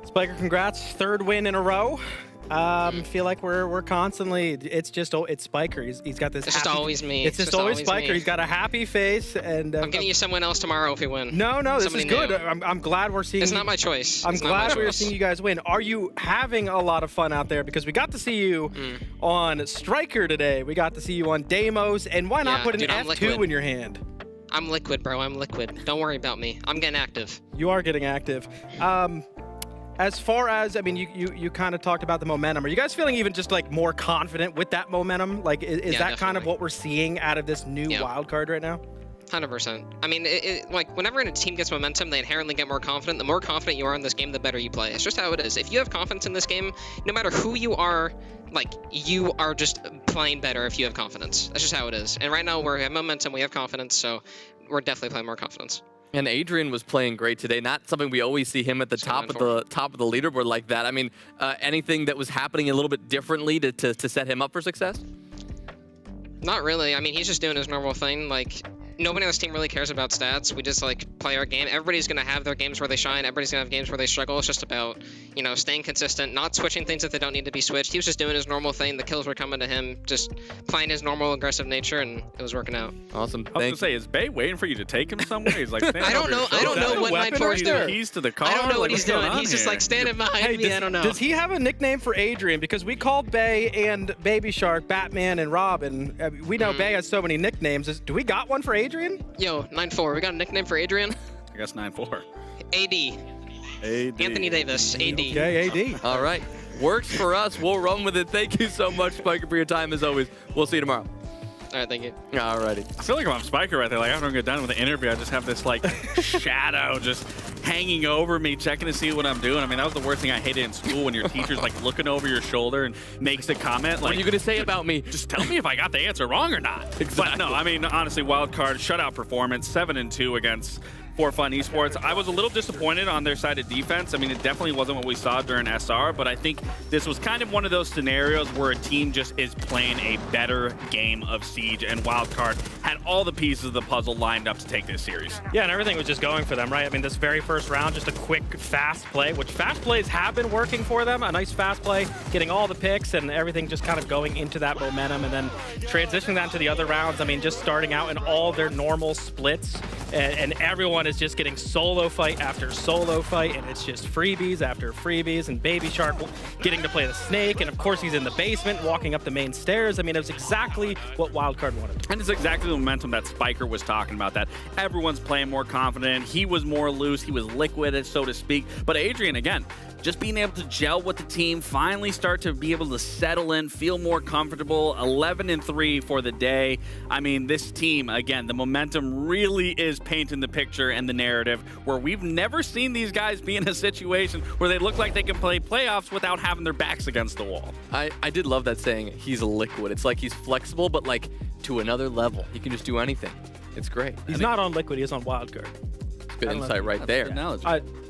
Spiker, congrats. 3rd win in a row. Feel like we're constantly, it's Spiker. He's got this. It's just always me. It's just always Spiker. Me. He's got a happy face, and I'm getting you someone else tomorrow if we win. No, this Somebody is good. New. I'm glad we're seeing. It's not my choice. I'm glad we're seeing you guys win. Are you having a lot of fun out there? Because we got to see you on Striker today. We got to see you on Deimos, and why not put an F2 in your hand? I'm liquid, bro. I'm liquid. Don't worry about me. I'm getting active. You are getting active. as far as, I mean, you kind of talked about the momentum. Are you guys feeling even just like more confident with that momentum? Like, is that kind of what we're seeing out of this new wild card right now? 100%. I mean, like, whenever a team gets momentum, they inherently get more confident. The more confident you are in this game, the better you play. It's just how it is. If you have confidence in this game, no matter who you are, like, you are just playing better if you have confidence. That's just how it is. And right now, we have momentum, we have confidence, so we're definitely playing more confidence. And Adrian was playing great today. Not something we always see him at the top of the leaderboard like that. I mean, anything that was happening a little bit differently to set him up for success? Not really. I mean, he's just doing his normal thing. Like, nobody on this team really cares about stats. We just, like, play our game. Everybody's going to have their games where they shine. Everybody's going to have games where they struggle. It's just about, you know, staying consistent, not switching things if they don't need to be switched. He was just doing his normal thing. The kills were coming to him, just playing his normal aggressive nature, and it was working out. Awesome. I was going to say, is Bay waiting for you to take him somewhere? He's like, I don't know. I don't know what 9-4 is doing. Keys to the car? I don't know like, what he's doing. He's just, like, standing behind me. I don't know. Does he have a nickname for Adrian? Because we called Bay and Baby Shark, Batman, and Robin. We know Bay has so many nicknames. Do we got one for Adrian? Yo, 9-4. We got a nickname for Adrian? I guess 9-4. AD. Anthony Davis. AD. Okay, AD. All right. Works for us. We'll run with it. Thank you so much, Spiker, for your time as always. We'll see you tomorrow. All right, thank you. All righty. I feel like if I'm Spiker right there, like after I get done with the interview, I just have this like shadow just hanging over me, checking to see what I'm doing. I mean, that was the worst thing I hated in school, when your teacher's like looking over your shoulder and makes a comment. Like, what are you going to say about me? Just tell me if I got the answer wrong or not. Exactly. But no, I mean, honestly, Wildcard, shutout performance, 7-2 against Forfun Esports. I was a little disappointed on their side of defense. I mean, it definitely wasn't what we saw during SR, but I think this was kind of one of those scenarios where a team just is playing a better game of Siege, and Wildcard had all the pieces of the puzzle lined up to take this series. Yeah, and everything was just going for them, right? I mean, this very first round, just a quick, fast play, which fast plays have been working for them. A nice fast play, getting all the picks, and everything just kind of going into that momentum, and then transitioning that into the other rounds. I mean, just starting out in all their normal splits, and everyone is just getting solo fight after solo fight, and it's just freebies after freebies, and Baby Shark getting to play the snake, and of course he's in the basement walking up the main stairs. I mean, it was exactly what Wildcard wanted. And it's exactly the momentum that Spiker was talking about, that everyone's playing more confident, he was more loose, he was liquid, so to speak. But Adrian, again, just being able to gel with the team, finally start to be able to settle in, feel more comfortable. 11-3 for the day. I mean, this team, again, the momentum really is painting the picture and the narrative where we've never seen these guys be in a situation where they look like they can play playoffs without having their backs against the wall. I did love that saying, he's a liquid. It's like he's flexible, but like to another level. He can just do anything. It's great. He's not on liquid, he's on Wildcard. Good insight right there.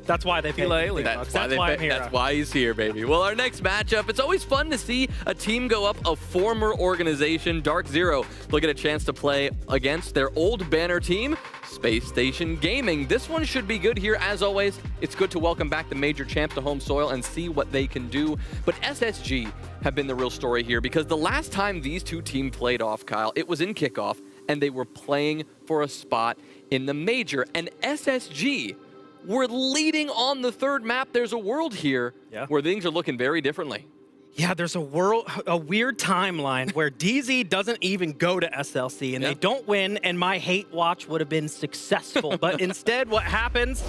That's why they pay That's why he's here, baby. Well, our next matchup, it's always fun to see a team go up a former organization, Dark Zero. They'll get a chance to play against their old banner team, Space Station Gaming. This one should be good here. As always, it's good to welcome back the major champs to home soil and see what they can do. But SSG have been the real story here, because the last time these two teams played off, Kyle, it was in kickoff, and they were playing for a spot in the major. And SSG were leading on the third map. There's a world here where things are looking very differently. Yeah, there's a weird timeline where DZ doesn't even go to SLC, and they don't win, and my hate watch would have been successful. But instead, what happens?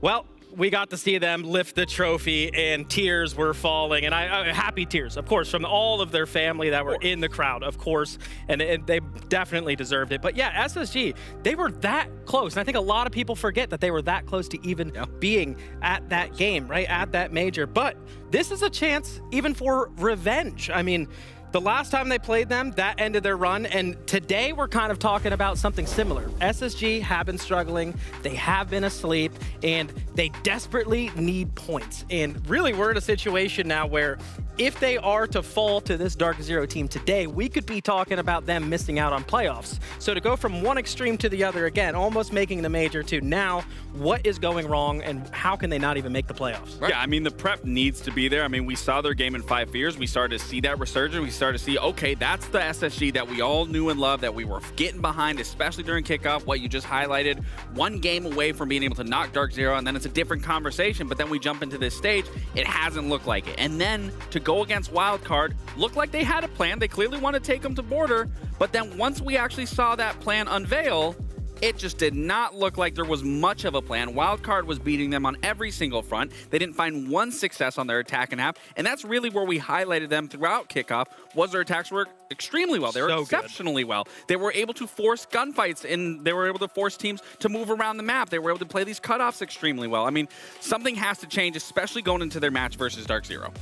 Well, we got to see them lift the trophy, and tears were falling, and happy tears, of course, from all of their family that were in the crowd, of course, and they definitely deserved it. But yeah, SSG, they were that close, and I think a lot of people forget that they were that close to even being at that game, right, at that major. But this is a chance even for revenge. I mean, the last time they played them, that ended their run, and today we're kind of talking about something similar. SSG have been struggling, they have been asleep, and they desperately need points. And really, we're in a situation now where if they are to fall to this Dark Zero team today, we could be talking about them missing out on playoffs. So to go from one extreme to the other, again, almost making the major, to now, what is going wrong, and how can they not even make the playoffs? Right. Yeah, I mean, the prep needs to be there. I mean, we saw their game in 5 years. We started to see that resurgence. We started to see, okay, that's the SSG that we all knew and loved, that we were getting behind, especially during kickoff, what you just highlighted. One game away from being able to knock Dark Zero, and then it's a different conversation. But then we jump into this stage, it hasn't looked like it. And then to go against Wildcard, looked like they had a plan. They clearly want to take them to border. But then once we actually saw that plan unveil, it just did not look like there was much of a plan. Wildcard was beating them on every single front. They didn't find one success on their attack and half, and that's really where we highlighted them throughout kickoff, was their attacks were extremely well. They were exceptionally well. They were able to force gunfights, and they were able to force teams to move around the map. They were able to play these cutoffs extremely well. I mean, something has to change, especially going into their match versus Dark Zero.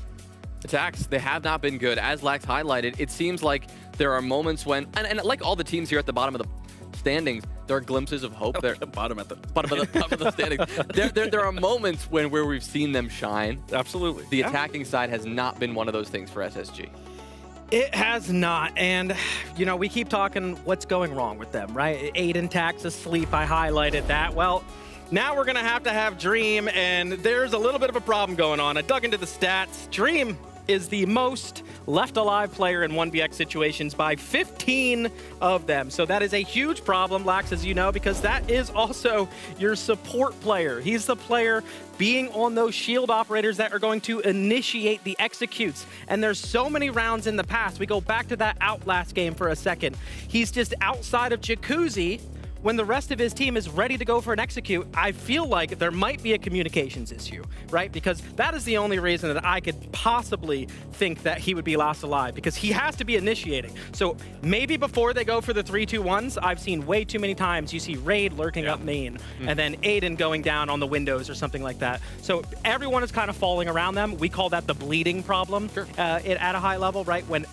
Attacks, they have not been good. As Lax highlighted, it seems like there are moments when, and like all the teams here at the bottom of the standings, there are glimpses of hope. They're the bottom of the standings. There are moments where we've seen them shine. Absolutely. The attacking side has not been one of those things for SSG. It has not, and you know, we keep talking what's going wrong with them, right? Aiden Tax asleep, I highlighted that. Well, now we're gonna have Dream, and there's a little bit of a problem going on. I dug into the stats. Dream is the most left alive player in 1vx situations by 15 of them. So that is a huge problem, Lax, as you know, because that is also your support player. He's the player being on those shield operators that are going to initiate the executes. And there's so many rounds in the past. We go back to that Outlast game for a second. He's just outside of Jacuzzi when the rest of his team is ready to go for an execute. I feel like there might be a communications issue, right? Because that is the only reason that I could possibly think that he would be last alive, because he has to be initiating. So maybe before they go for the 3-2-1s, I've seen way too many times you see Raid lurking up main, and then Aiden going down on the windows or something like that. So everyone is kind of falling around them. We call that the bleeding problem at a high level, right? When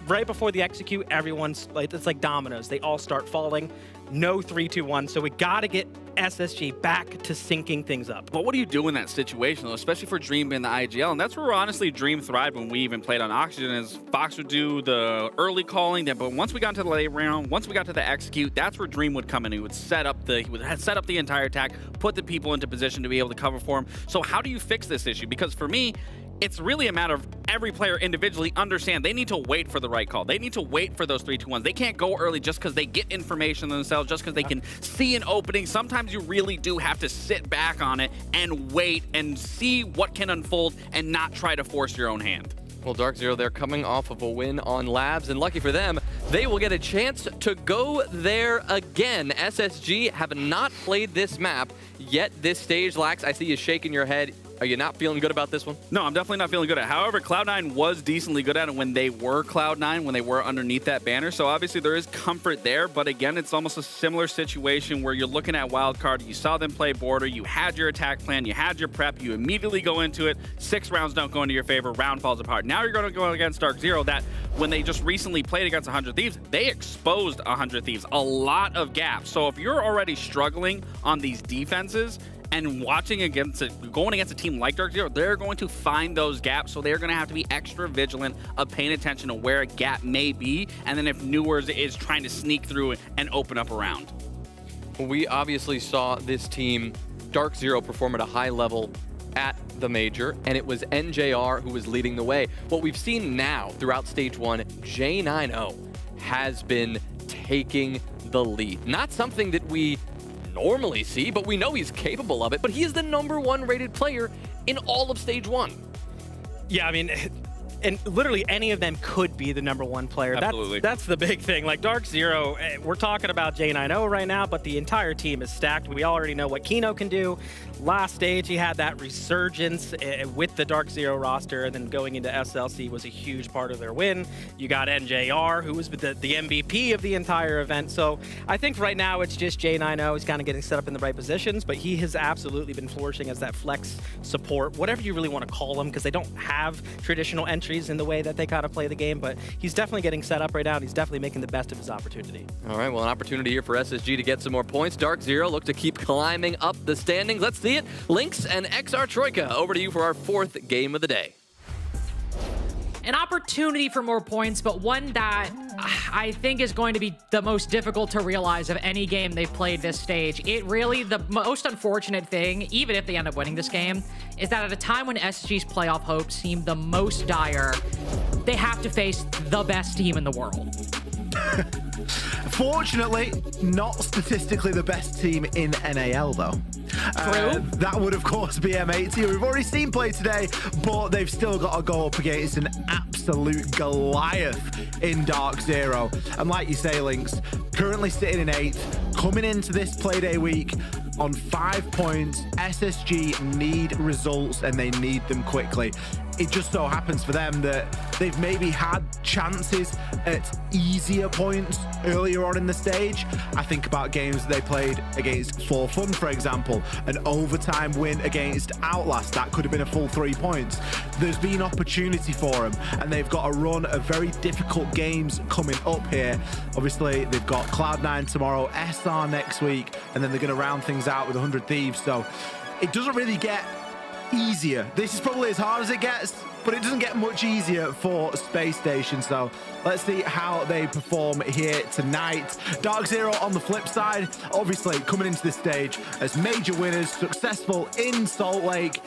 right before the execute, everyone's like, it's like dominoes. They all start falling. No 3-2-1. So we got to get SSG back to syncing things up. But what do you do in that situation, though, especially for Dream in the IGL? And that's where honestly Dream thrived when we even played on Oxygen, is Fox would do the early calling, but once we got into the late round, once we got to the execute, that's where Dream would come in. He would set up the entire attack, put the people into position to be able to cover for him. So how do you fix this issue? Because for me, it's really a matter of every player individually understand they need to wait for the right call. They need to wait for those 3-2-1s. They can't go early just because they get information themselves, just because they can see an opening. Sometimes you really do have to sit back on it and wait and see what can unfold and not try to force your own hand. Well, Dark Zero, they're coming off of a win on Labs, and lucky for them, they will get a chance to go there again. SSG have not played this map yet this stage. Lax, I see you shaking your head. Are you not feeling good about this one? No, I'm definitely not feeling good at it. However, Cloud9 was decently good at it when they were Cloud9, when they were underneath that banner. So obviously there is comfort there. But again, it's almost a similar situation where you're looking at Wildcard. You saw them play Border. You had your attack plan. You had your prep. You immediately go into it. 6 rounds don't go into your favor. Round falls apart. Now you're going to go against Dark Zero that when they just recently played against 100 Thieves, they exposed 100 Thieves. A lot of gaps. So if you're already struggling on these defenses, and going against a team like Dark Zero, they're going to find those gaps, so they're going to have to be extra vigilant of paying attention to where a gap may be, and then if Newers is trying to sneak through it and open up a round. We obviously saw this team, Dark Zero, perform at a high level at the major, and it was NJR who was leading the way. What we've seen now throughout Stage 1, J90 has been taking the lead. Not something that we normally see, but we know he's capable of it. But he is the #1 rated player in all of Stage 1. Yeah, I mean, and literally any of them could be the #1 player. Absolutely. That's the big thing. Like Dark Zero, we're talking about J90 right now, but the entire team is stacked. We already know what Kino can do. Last stage, he had that resurgence with the Dark Zero roster, and then going into SLC was a huge part of their win. You got NJR, who was the MVP of the entire event. So I think right now it's just J90 is kind of getting set up in the right positions, but he has absolutely been flourishing as that flex support, whatever you really want to call him, because they don't have traditional entries in the way that they kind of play the game, but he's definitely getting set up right now, and he's definitely making the best of his opportunity. All right, well, an opportunity here for SSG to get some more points. Dark Zero look to keep climbing up the standings. Let's see it. Lynx and XR Troika, over to you for our 4th game of the day. An opportunity for more points, but one that I think is going to be the most difficult to realize of any game they've played this stage. It really, the most unfortunate thing, even if they end up winning this game, is that at a time when SSG's playoff hopes seem the most dire, they have to face the best team in the world. Fortunately, not statistically the best team in NAL, though. That would, of course, be M80, who we've already seen play today, but they've still got to go up against an absolute Goliath in Dark Zero. And like you say, Lynx, currently sitting in 8th, coming into this Playday week on 5 points. SSG need results, and they need them quickly. It just so happens for them that they've maybe had chances at easier points earlier on in the stage. I think about games they played against Forfun, for example, an overtime win against Outlast. That could have been a full 3 points. There's been opportunity for them, and they've got a run of very difficult games coming up here. Obviously, they've got Cloud9 tomorrow, SR next week, and then they're going to round things out with 100 Thieves. So it doesn't really get easier. This is probably as hard as it gets, but it doesn't get much easier for Space Station. So let's see how they perform here tonight. Dark Zero on the flip side, obviously coming into this stage as major winners, successful in Salt Lake.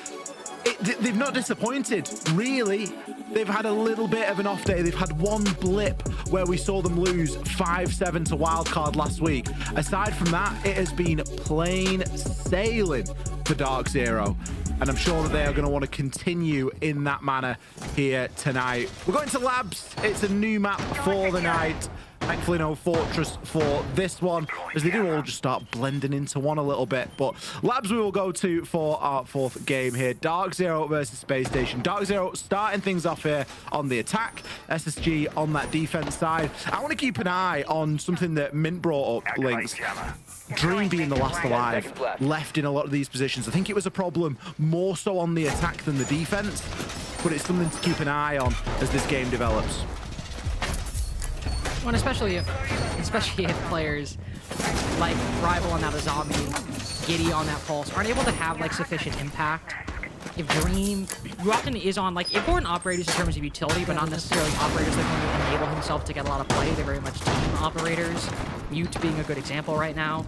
They've not disappointed, really. They've had a little bit of an off day. They've had one blip where we saw them lose 5-7 to Wildcard last week. Aside from that, it has been plain sailing for Dark Zero. And I'm sure that they are going to want to continue in that manner here tonight. We're going to Labs. It's a new map for the night. Thankfully, no Fortress for this one, as they do all just start blending into one a little bit. But Labs we will go to for our fourth game here. Dark Zero versus Space Station. Dark Zero starting things off here on the attack. SSG on that defense side. I want to keep an eye on something that Mint brought up, Links. Dream being the last alive, left in a lot of these positions. I think it was a problem more so on the attack than the defense, but it's something to keep an eye on as this game develops. Well, especially if players like Rival on that Zombie, Giddy on that Pulse aren't able to have like sufficient impact. If Dream, who often is on like important operators in terms of utility, but not necessarily operators that are going to enable himself to get a lot of play. They're very much team operators. Mute being a good example right now.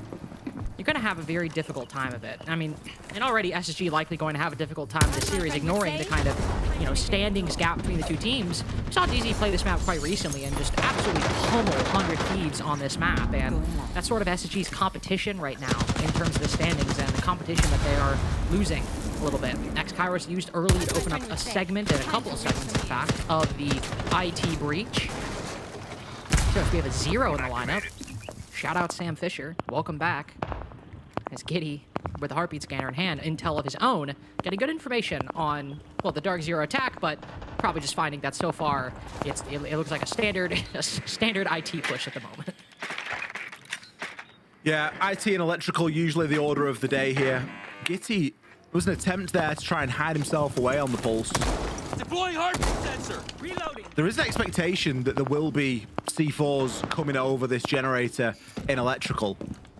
You're going to have a very difficult time of it. I mean, and already SSG likely going to have a difficult time in this series, ignoring the kind of, you know, standings gap between the two teams. We saw DZ play this map quite recently and just absolutely pummel 100 Thieves on this map, and that's sort of SSG's competition right now in terms of the standings and the competition that they are losing a little bit. X-Kairos used early to open up a segment, and a couple of segments, in fact, of the IT breach. So we have a 0 in the lineup. Shout out Sam Fisher. Welcome back. As Giddy, with the heartbeat scanner in hand, intel of his own, getting good information on, well, the Dark Zero attack, but probably just finding that so far it looks like a standard IT push at the moment. Yeah, IT and electrical usually the order of the day here. Giddy was an attempt there to try and hide himself away on the Pulse. Deploying heartbeat sensor. Reloading. There is an expectation that there will be C4s coming over this generator in electrical.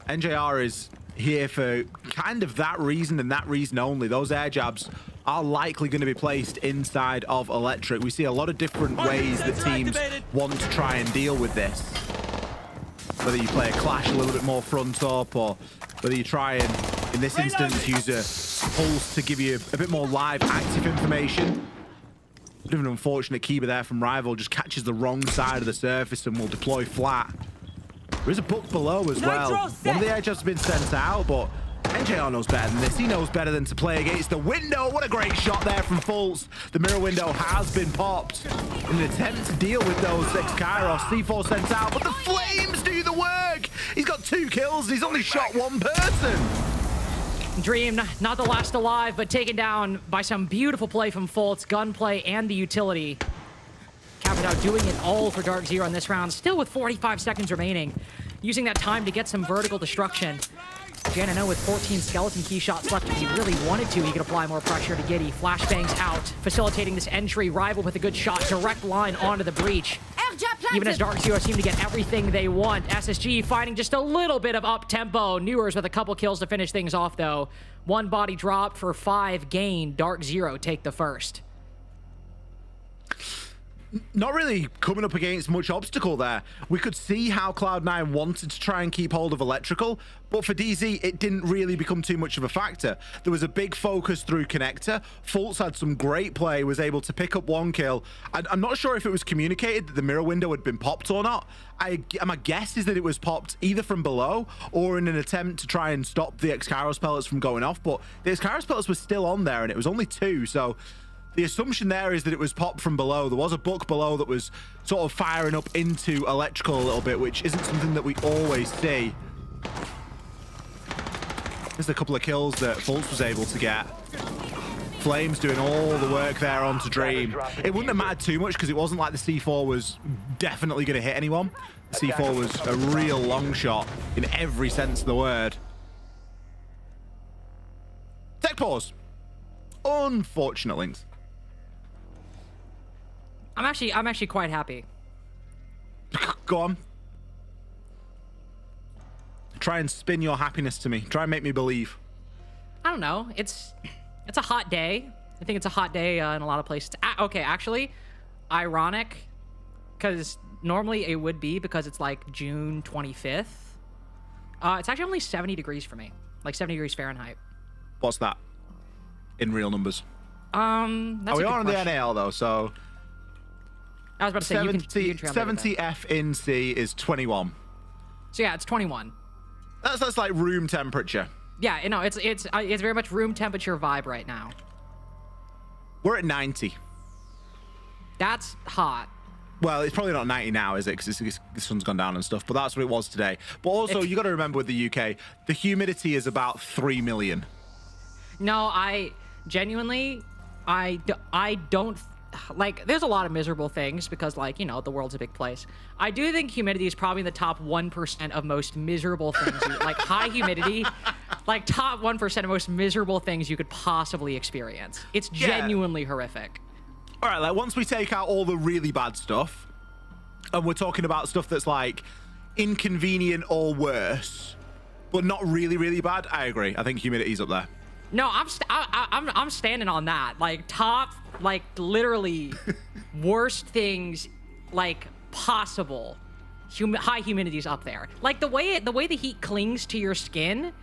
NJR is here for kind of that reason and that reason only. Those air jabs are likely going to be placed inside of electric. We see a lot of different ways that teams want to try and deal with this. Whether you play a clash a little bit more front up, or whether you try and, in this instance, use a pulse to give you a bit more live active information. Bit of an unfortunate keeper there from Rival, just catches the wrong side of the surface and will deploy flat. There is a book below as well. One of the air jabs has been sent out, but NJR knows better than this. He knows better than to play against the window. What a great shot there from Fultz. The mirror window has been popped in an attempt to deal with those X-Kairos. C4 sent out, but the flames do the work. He's got 2 kills and he's only shot 1 person. Dream, not the last alive, but taken down by some beautiful play from Fultz, gunplay, and the utility. Capitao doing it all for Dark Zero in this round, still with 45 seconds remaining, using that time to get some vertical destruction. Jino with 14 skeleton key shots left. If he really wanted to, he could apply more pressure to Giddy. Flashbangs out, facilitating this entry. Rival with a good shot, direct line onto the breach. Even as Dark Zero seem to get everything they want. SSG finding just a little bit of up-tempo. Newers with a couple kills to finish things off, though. 1 body dropped for 5 gained. Dark Zero take the first. Not really coming up against much obstacle there. We could see how Cloud9 wanted to try and keep hold of electrical, but for DZ, it didn't really become too much of a factor. There was a big focus through connector. Fultz had some great play, was able to pick up 1 kill. I'm not sure if it was communicated that the mirror window had been popped or not. My guess is that it was popped either from below or in an attempt to try and stop the X-Kairos pellets from going off, but the X-Kairos pellets were still on there and it was only 2, so the assumption there is that it was popped from below. There was a book below that was sort of firing up into electrical a little bit, which isn't something that we always see. There's a couple of kills that Fultz was able to get. Flames doing all the work there onto Dream. It wouldn't have mattered too much because it wasn't like the C4 was definitely going to hit anyone. The C4 was a real long shot in every sense of the word. Tech pause. Unfortunate links. I'm actually quite happy. Go on. Try and spin your happiness to me. Try and make me believe. I don't know. It's a hot day. I think it's a hot day in a lot of places. Okay, actually, ironic, because normally it would be because it's like June 25th. It's actually only 70 degrees for me, like 70 degrees Fahrenheit. What's that in real numbers? That's we are on the NAL though, so I was about to say 70, you can 70 F in C is 21. So yeah, it's 21. That's like room temperature. Yeah, you know, it's very much room temperature vibe right now. We're at 90. That's hot. Well, it's probably not 90 now, is it? Because the sun's gone down and stuff. But that's what it was today. But also, you got to remember with the UK, the humidity is about 3 million. No, I genuinely, I don't, like, there's a lot of miserable things because, like, you know, the world's a big place. I do think humidity is probably in the top 1% of most miserable things. Like, high humidity, like, top 1% of most miserable things you could possibly experience. It's genuinely horrific. All right, like, once we take out all the really bad stuff, and we're talking about stuff that's, like, inconvenient or worse, but not really, really bad, I agree. I think humidity's up there. No, I'm standing on that. Like, top, like, literally worst things, like, possible. High humidity's up there. Like, the way the heat clings to your skin,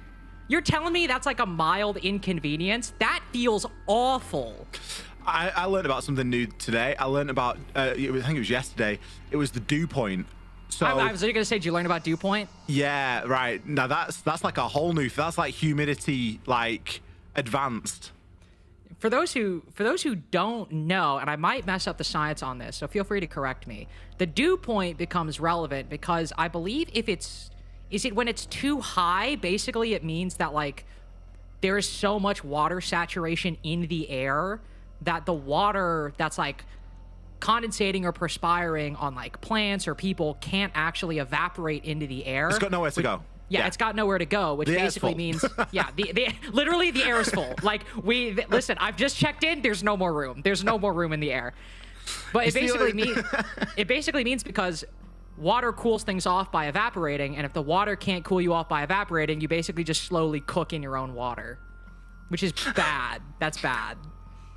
you're telling me that's like a mild inconvenience? That feels awful. I learned about something new today. I learned about, I think it was yesterday. It was the dew point. So I was going to say, did you learn about dew point? Yeah, right. Now that's like a whole new, that's like humidity, like, advanced. For those who don't know, and I might mess up the science on this, so feel free to correct me. The dew point becomes relevant because I believe when it's too high, basically it means that, like, there is so much water saturation in the air that the water that's, like, condensating or perspiring on, like, plants or people can't actually evaporate into the air. It's got nowhere to go. Yeah, it's got nowhere to go, which basically means, yeah, literally the air is full. Like, listen, I've just checked in. There's no more room. There's no more room in the air. But it basically means because water cools things off by evaporating, and if the water can't cool you off by evaporating, you basically just slowly cook in your own water, which is bad. That's bad.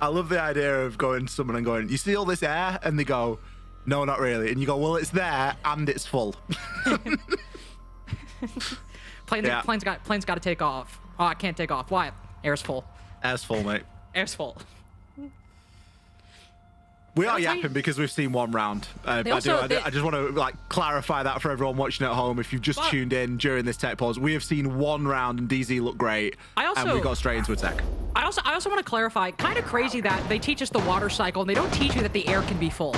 I love the idea of going to someone and going, you see all this air? And they go, no, not really. And you go, well, it's there and it's full. Plane's got to take off. Oh, I can't take off. Why? Air's full. Air's full, mate. Air's full. We are yapping because we've seen one round. I just want to, like, clarify that for everyone watching at home. If you've just tuned in during this tech pause, we have seen one round and DZ look great, and we got straight into a tech. I also want to clarify. Kind of crazy that they teach us the water cycle and they don't teach you that the air can be full.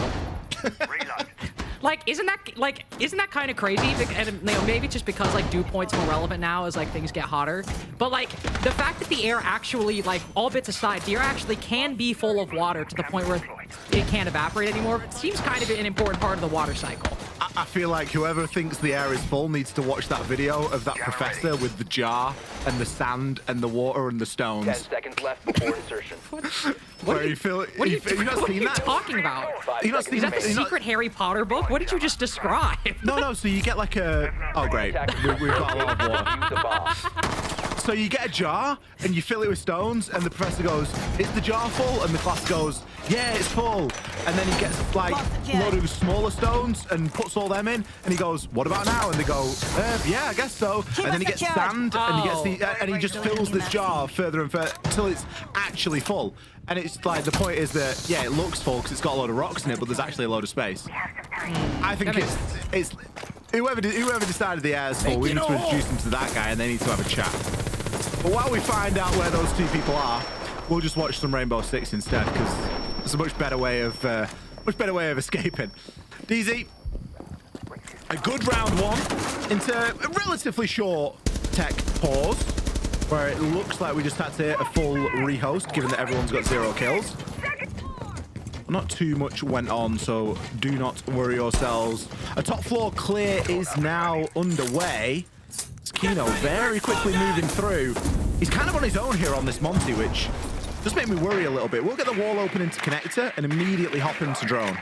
Like, isn't that kind of crazy? And, you know, maybe it's just because, like, dew point's more relevant now as, like, things get hotter. But, like, the fact that the air actually, like, all bits aside, the air actually can be full of water to the point where it can't evaporate anymore seems kind of an important part of the water cycle. I feel like whoever thinks the air is full needs to watch that video of that professor with the jar and the sand and the water and the stones. 10 seconds left before insertion. What are you talking about? Is that the secret Harry Potter book? What did you just describe? No, so you get like a... Oh, great. We've got a lot of water. So you get a jar and you fill it with stones and the professor goes, is the jar full? And the class goes, yeah, it's full. And then he gets, like, a load of smaller stones and puts all them in. And he goes, what about now? And they go, yeah, I guess so. And then he gets sand and he just fills this jar further and further until it's actually full. And it's like, the point is that, yeah, it looks full because it's got a load of rocks in it, but there's actually a load of space. I think it's whoever decided the air is full, we need to introduce them to that guy and they need to have a chat. But while we find out where those two people are, we'll just watch some Rainbow Six instead because it's a much better way of escaping. DZ, a good round one into a relatively short tech pause. where it looks like we just had to hit a full rehost, given that everyone's got 0 kills. Not too much went on, so do not worry yourselves. A top floor clear is now underway. It's Jino very quickly moving through. He's kind of on his own here on this Monty, which does make me worry a little bit. We'll get the wall open into connector and immediately hop into drone.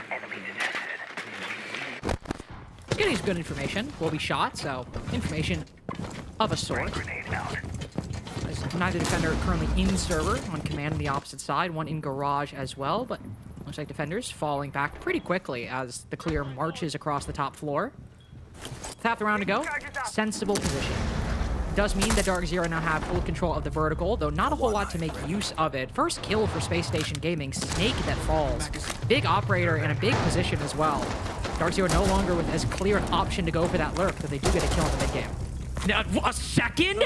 He's getting good information. Will be shot, so information of a sort. There's neither defender currently in server, on command on the opposite side, one in garage as well, but looks like defenders falling back pretty quickly as the clear marches across the top floor. With half the round to go, sensible position. Does mean that Dark Zero now have full control of the vertical, though not a whole lot to make use of it. First kill for Space Station Gaming, Snake that falls. Big operator in a big position as well. Dark Zero no longer with as clear an option to go for that lurk, but they do get a kill in the mid game. Now, a second?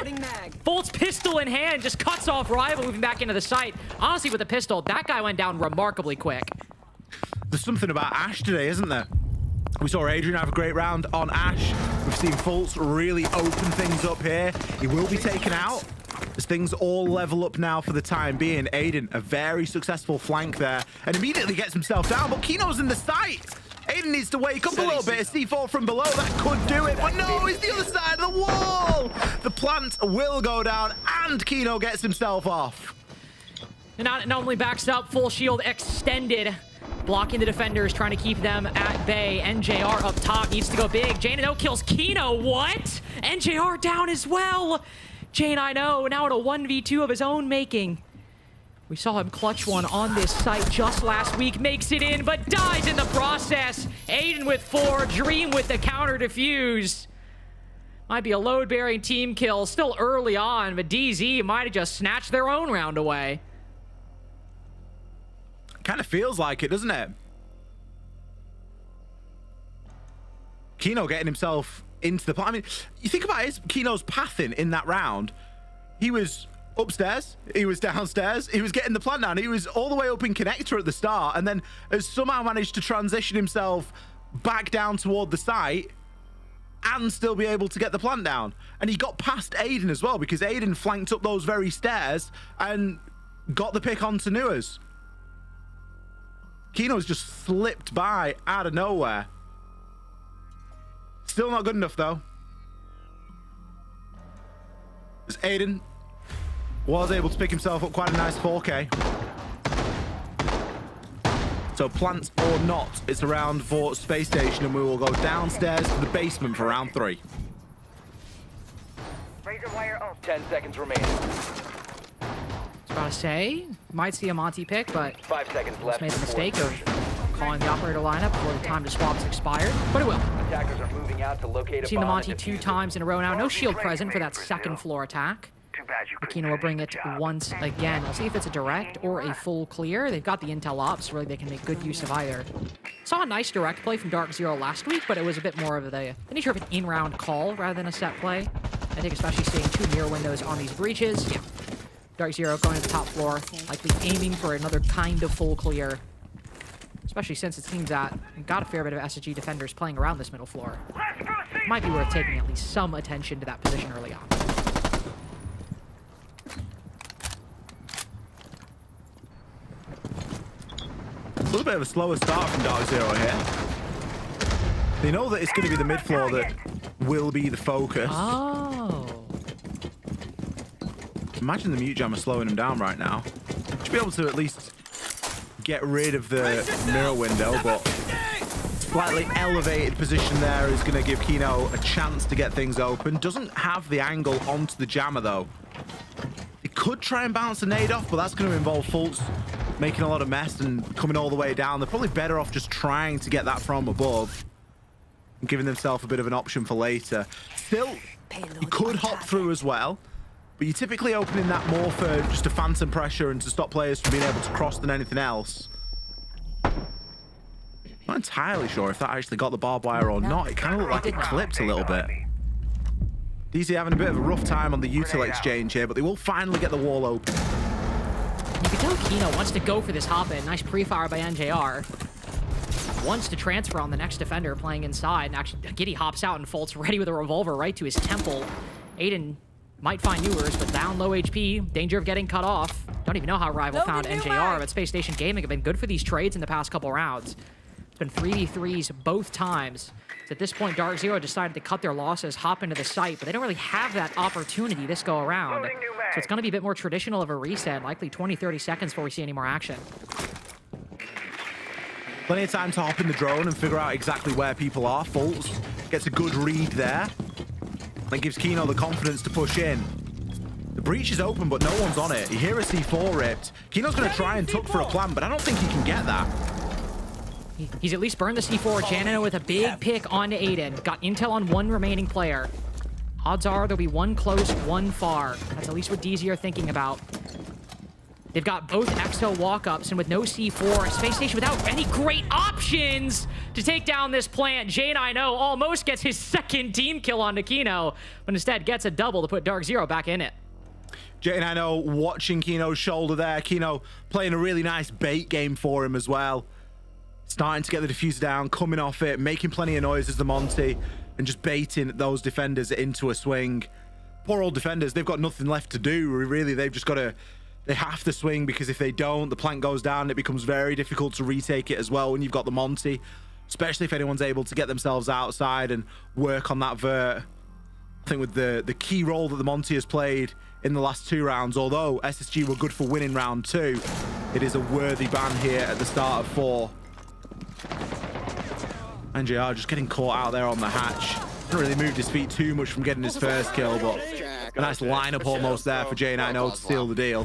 Bolt's pistol in hand just cuts off Rival, moving back into the site. Honestly, with the pistol, that guy went down remarkably quick. There's something about Ash today, isn't there? We saw Adrian have a great round on Ash. We've seen Fultz really open things up here. He will be taken out as things all level up now for the time being. Aiden, a very successful flank there, and immediately gets himself down, but Kino's in the site. Aiden needs to wake up a little bit. A C4 from below, that could do it, but no, he's the other side of the wall. The plant will go down, and Jino gets himself off. And not only backs up, full shield extended, blocking the defenders, trying to keep them at bay. NJR up top, needs to go big. Jano kills Jino, what? NJR down as well. Jane, I know, now at a 1v2 of his own making. We saw him clutch one on this site just last week, makes it in, but dies in the process. Aiden with 4, Dream with the counter defuse. Might be a load-bearing team kill, still early on, but DZ might have just snatched their own round away. Kind of feels like it, doesn't it? Jino getting himself into the... I mean, you think about Kino's pathing in that round. He was upstairs, he was downstairs, he was getting the plant down, he was all the way up in connector at the start, and then has somehow managed to transition himself back down toward the site and still be able to get the plant down. And he got past Aiden as well, because Aiden flanked up those very stairs and got the pick onto Nuas. Kino's just slipped by out of nowhere. Still not good enough though. As Aiden was able to pick himself up quite a nice 4K. So plant or not, it's a round for Space Station, and we will go downstairs to the basement for round 3. Razor wire open. 10 seconds remaining. About to say, might see a Monty pick, but 5 seconds left. Made the mistake of calling the operator lineup before the time to swap has expired, but it will. Attackers are moving out to locate a Seen the bomb Monty and 2 defuse it. times in a row now. No shield present for that second floor attack. Kino will bring it once again. We'll see if it's a direct or a full clear. They've got the intel ops, really they can make good use of either. Saw a nice direct play from Dark Zero last week, but it was a bit more of the nature of an in-round call rather than a set play. I think especially seeing 2 mirror windows on these breaches. Yeah. Dark Zero going to the top floor, likely aiming for another kind of full clear. Especially since it seems that we've got a fair bit of SSG defenders playing around this middle floor. Might be worth taking at least some attention to that position early on. A little bit of a slower start from Dark Zero here. They know that it's going to be the mid floor that will be the focus. Oh. Imagine the mute jammer slowing him down right now. Should be able to at least get rid of the mirror window, but slightly elevated position there is going to give Jino a chance to get things open. Doesn't have the angle onto the jammer though. He could try and bounce a nade off, but that's going to involve Fultz making a lot of mess and coming all the way down. They're probably better off just trying to get that from above and giving themselves a bit of an option for later. Still, you could hop through as well, but you're typically opening that more for just a phantom pressure and to stop players from being able to cross than anything else. Not entirely sure if that actually got the barbed wire or not. It kind of looked like it clipped a little bit. DZ having a bit of a rough time on the util exchange here, but they will finally get the wall open. You can tell Jino wants to go for this hop-in. Nice pre-fire by NJR. Wants to transfer on the next defender playing inside. And actually, Giddy hops out and Fultz ready with a revolver right to his temple. Aiden Might find Ewers, but down low HP. Danger of getting cut off. Don't even know how Rival found NJR, but Space Station Gaming have been good for these trades in the past couple rounds. It's been 3v3s both times. So at this point, Dark Zero decided to cut their losses, hop into the site, but they don't really have that opportunity this go around. So it's going to be a bit more traditional of a reset, likely 20-30 seconds before we see any more action. Plenty of time to hop in the drone and figure out exactly where people are. Fultz gets a good read there. That gives Kino the confidence to push in. The breach is open, but no one's on it. You hear a C4 ripped. Kino's going to try and tuck for a plant, but I don't think he can get that. He's at least burned the C4. Jino with a big pick onto Aiden. Got intel on one remaining player. Odds are there'll be one close, one far. That's at least what DZ are thinking about. They've got both Exo walk-ups, and with no C4, Space Station without any great options to take down this plant. Jino almost gets his second team kill on Kino, but instead gets a double to put Dark Zero back in it. Jino watching Kino's shoulder there. Kino playing a really nice bait game for him as well. Starting to get the diffuser down, coming off it, making plenty of noise as the Monty, and just baiting those defenders into a swing. Poor old defenders, they've got nothing left to do, really. They've just got to... They have to swing, because if they don't, the plant goes down. It becomes very difficult to retake it as well when you've got the Monty, especially if anyone's able to get themselves outside and work on that vert. I think with the key role that the Monty has played in the last 2 rounds, although SSG were good for winning round 2, it is a worthy ban here at the start of 4. NJR just getting caught out there on the hatch. Hasn't really moved his feet too much from getting his first kill, but a nice lineup almost there for Jino to seal the deal.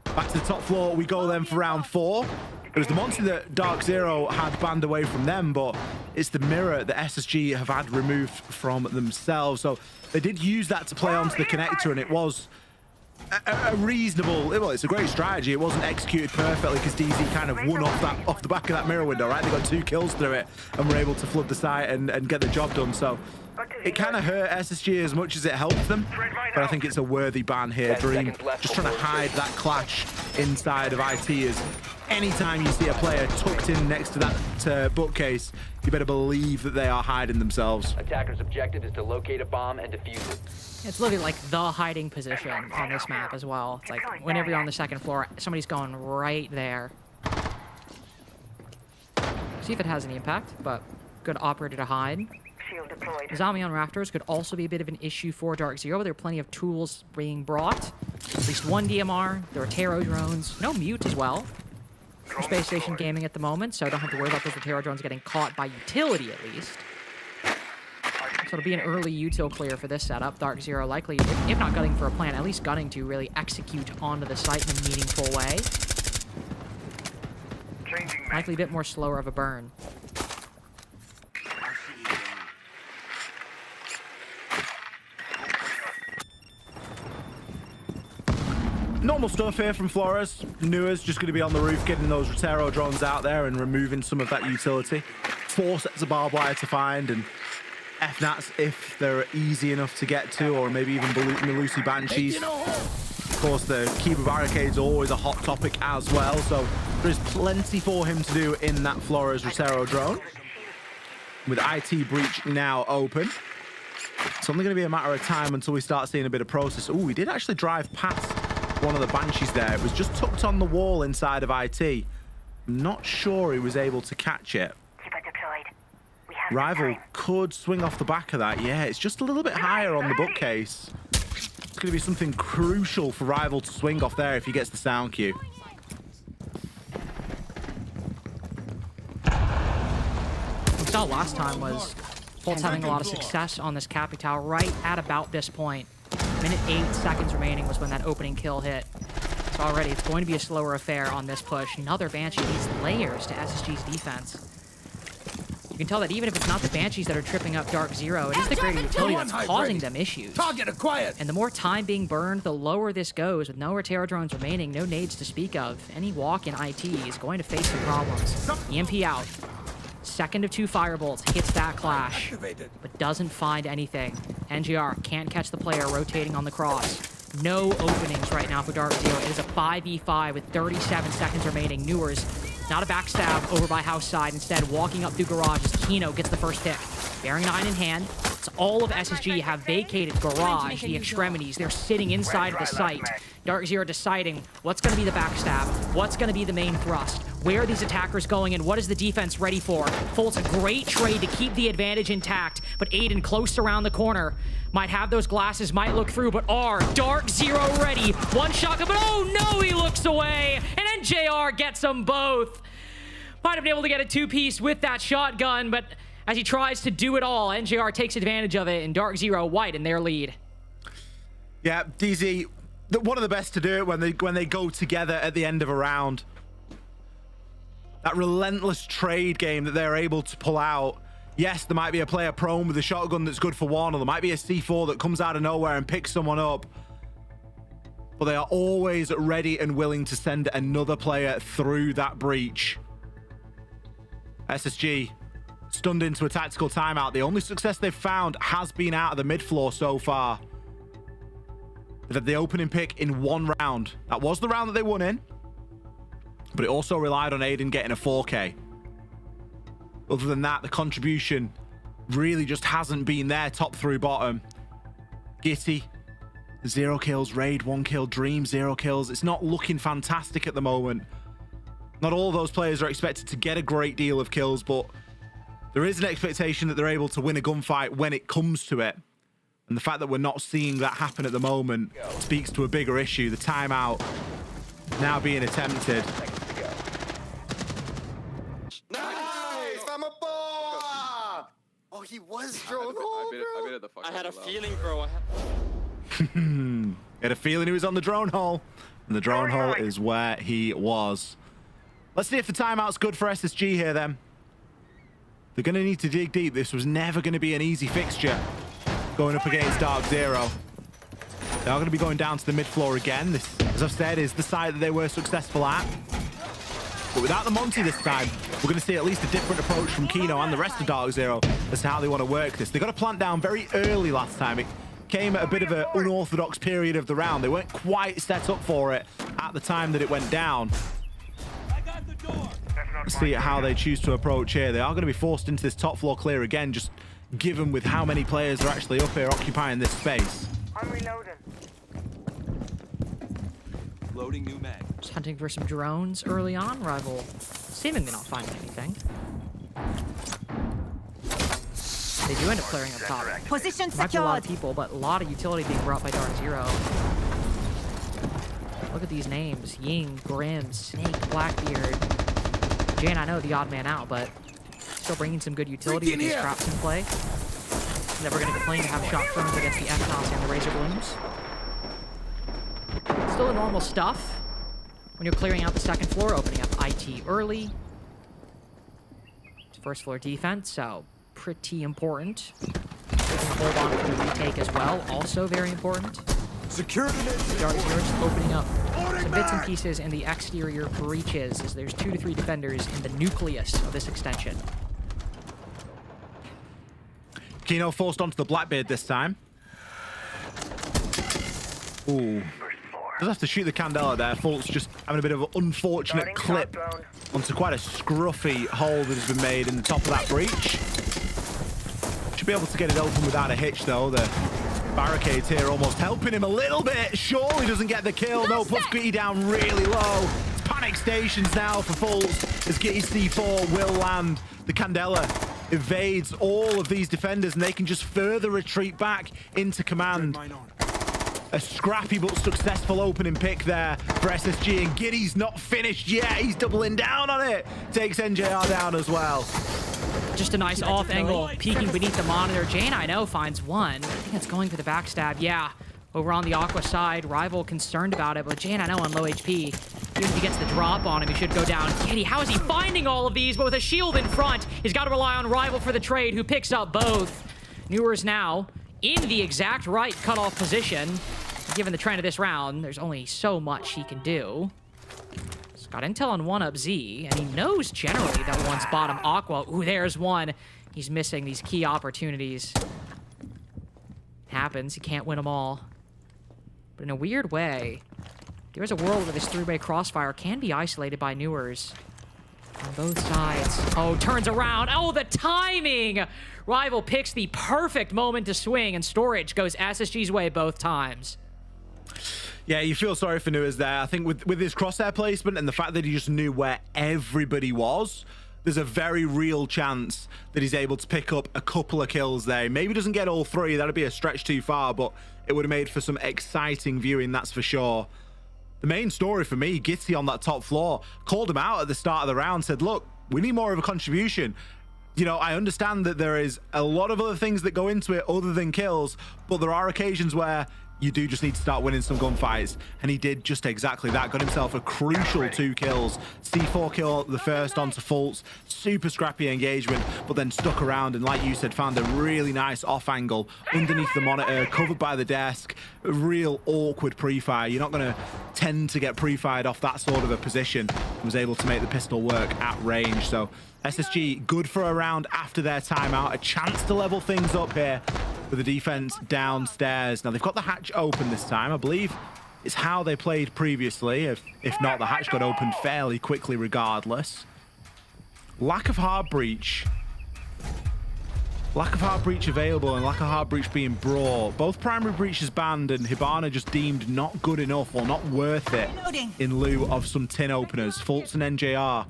Back to the top floor we go then for round 4. It was the Monty that Dark Zero had banned away from them, but it's the mirror that SSG have had removed from themselves. So they did use that to play onto the connector, and it was a reasonable, well, it's a great strategy. It wasn't executed perfectly because DZ kind of won off the back of that mirror window, right? They got 2 kills through it and were able to flood the site and get the job done. So it kind of hurt SSG as much as it helped them, but I think it's a worthy ban here. Dream just trying to hide that clash inside of IT. Is anytime you see a player tucked in next to that bookcase, you better believe that they are hiding themselves. Attacker's objective is to locate a bomb and defuse it. It's literally like the hiding position on this map as well. It's like whenever you're on the second floor, somebody's going right there. See if it has any impact, but good operator to hide. Zombie on Rafters could also be a bit of an issue for Dark Zero, but there are plenty of tools being brought. At least 1 DMR, there are Taro drones, no mute as well. For Space Station Gaming at the moment, so I don't have to worry about those Taro drones getting caught by utility at least. So it'll be an early util clear for this setup. Dark Zero likely, if not gunning for a plant, at least gunning to really execute onto the site in a meaningful way. Likely a bit more slower of a burn. Normal stuff here from Flores. Nua's just going to be on the roof getting those Rotero drones out there and removing some of that utility. 4 sets of barbed wire to find, and FNATs if they're easy enough to get to, or maybe even Melusi Banshees. Of course, the Kiba barricade's always a hot topic as well, so there's plenty for him to do in that Flores Rotero drone. With IT breach now open, it's only going to be a matter of time until we start seeing a bit of process. Oh, we did actually drive past one of the Banshees there. It was just tucked on the wall inside of IT. I'm not sure he was able to catch it. Rival could swing off the back of that. Yeah, it's just a little bit higher on the bookcase. It's going to be something crucial for Rival to swing off there if he gets the sound cue. What we saw last time was Fultz having a lot of success on this Capital right at about this point. Minute 8 seconds remaining was when that opening kill hit. So already it's going to be a slower affair on this push. Another Banshee needs layers to SSG's defense. You can tell that even if it's not the Banshees that are tripping up Dark Zero, it is the greater utility that's causing them issues. Target acquired. And the more time being burned, the lower this goes. With no Rotero drones remaining, no nades to speak of, any walk in IT is going to face some problems. EMP out. Second of 2 firebolts hits that clash, but doesn't find anything. NGR can't catch the player rotating on the cross. No openings right now for Dark Zero. It is a 5v5 with 37 seconds remaining. Newers, not a backstab over by house side. Instead, walking up through garages. Kino gets the first pick. Bearing 9 in hand. spots. All of SSG have vacated garage, the extremities. They're sitting inside of the site. Dark Zero deciding what's going to be the backstab, what's going to be the main thrust, where are these attackers going, and what is the defense ready for? Fultz, a great trade to keep the advantage intact, but Aiden close around the corner. Might have those glasses, might look through, but Dark Zero ready. One shotgun, but oh no, he looks away, and then JR gets them both. Might have been able to get a two-piece with that shotgun, but as he tries to do it all, NJR takes advantage of it, and Dark Zero White in their lead. Yeah, DZ, one of the best to do it when they go together at the end of a round. That relentless trade game that they're able to pull out. Yes, there might be a player prone with a shotgun that's good for one, or there might be a C4 that comes out of nowhere and picks someone up. But they are always ready and willing to send another player through that breach. SSG stunned into a tactical timeout. The only success they've found has been out of the mid floor so far. They've had the opening pick in one round. That was the round that they won in, but it also relied on Aiden getting a 4K. Other than that, the contribution really just hasn't been there top through bottom. Gitty, 0 kills. Raid, 1 kill. Dream, 0 kills. It's not looking fantastic at the moment. Not all of those players are expected to get a great deal of kills, but there is an expectation that they're able to win a gunfight when it comes to it. And the fact that we're not seeing that happen at the moment speaks to a bigger issue. The timeout now being attempted. Oh, he was drone I had a feeling, bro. Had a feeling he was on the drone hole, and the drone hole is where he was. Let's see if the timeout's good for SSG here then. They're going to need to dig deep. This was never going to be an easy fixture going up against Dark Zero. They are going to be going down to the mid floor again. This, as I've said, is the side that they were successful at. But without the Monty this time, we're going to see at least a different approach from Kino and the rest of Dark Zero as to how they want to work this. They got a plant down very early last time. It came at a bit of an unorthodox period of the round. They weren't quite set up for it at the time that it went down. Let's see how they choose to approach here. They are going to be forced into this top floor clear again, just given with how many players are actually up here occupying this space. I'm reloading. Loading new mag. Just hunting for some drones early on. Rival seemingly not finding anything. They do end up clearing up top. Position Might be a lot of secured. people, but a lot of utility being brought by Dark Zero. Look at these names. Ying, Grim, Snake, Blackbeard. Jane, I know the odd man out, but still bringing some good utility with these traps in play. Never going to complain to have shot firms against the Ethnos and the Razor Blooms. Still the normal stuff when you're clearing out the second floor, opening up IT early. It's first floor defense, so pretty important. Hold on for the retake as well, also very important. Security. Dark Zero just opening up some bits and pieces in the exterior breaches, as there's 2 to 3 defenders in the nucleus of this extension. Kino forced onto the Blackbeard this time. Ooh. Does have to shoot the Candela there. Fultz just having a bit of an unfortunate clip onto quite a scruffy hole that has been made in the top of that breach. Should be able to get it open without a hitch though. The barricades here almost helping him a little bit. Surely doesn't get the kill. No, puts Gitty down really low. It's panic stations now for Fultz as Gitty's C4 will land. The Candela evades all of these defenders and they can just further retreat back into command. A scrappy but successful opening pick there for SSG, and Giddy's not finished yet. He's doubling down on it. Takes NJR down as well. Just a nice off angle, peeking beneath the monitor. Jane, I know, finds one. I think it's going for the backstab. Yeah, over on the Aqua side, Rival concerned about it, but Jane, I know, on low HP. Even if he gets the drop on him, he should go down. Giddy, how is he finding all of these? But with a shield in front, he's got to rely on Rival for the trade, who picks up both. Newers now in the exact right cutoff position. Given the trend of this round, there's only so much he can do. He's got intel on 1-up Z, and he knows generally that one's bottom Aqua. Ooh, there's one. He's missing these key opportunities. Happens, he can't win them all. But in a weird way, there's a world where this 3-way crossfire can be isolated by Newers. on both sides. Oh, turns around. Oh, the timing! Rival picks the perfect moment to swing, and Storage goes SSG's way both times. Yeah, you feel sorry for Nuers there. I think with his crosshair placement and the fact that he just knew where everybody was, there's a very real chance that he's able to pick up a couple of kills there. Maybe doesn't get all three, that'd be a stretch too far, but it would have made for some exciting viewing, that's for sure. The main story for me, Gitty on that top floor, called him out at the start of the round, said, look, we need more of a contribution. You know, I understand that there is a lot of other things that go into it other than kills, but there are occasions where you do just need to start winning some gunfights, and he did just exactly that. Got himself a crucial 2 kills. C4 kill, the first onto Fultz. Super scrappy engagement, but then stuck around and, like you said, found a really nice off angle underneath the monitor, covered by the desk. A real awkward pre-fire. You're not going to tend to get pre-fired off that sort of a position. Was able to make the pistol work at range. So SSG good for a round after their timeout. A chance to level things up here with the defense downstairs. Now they've got the hatch open this time. I believe it's how they played previously. If not, the hatch got opened fairly quickly regardless. Lack of hard breach. Lack of hard breach available and lack of hard breach being brought. Both primary breaches banned, and Hibana just deemed not good enough or not worth it in lieu of some tin openers. Fultz and NJR,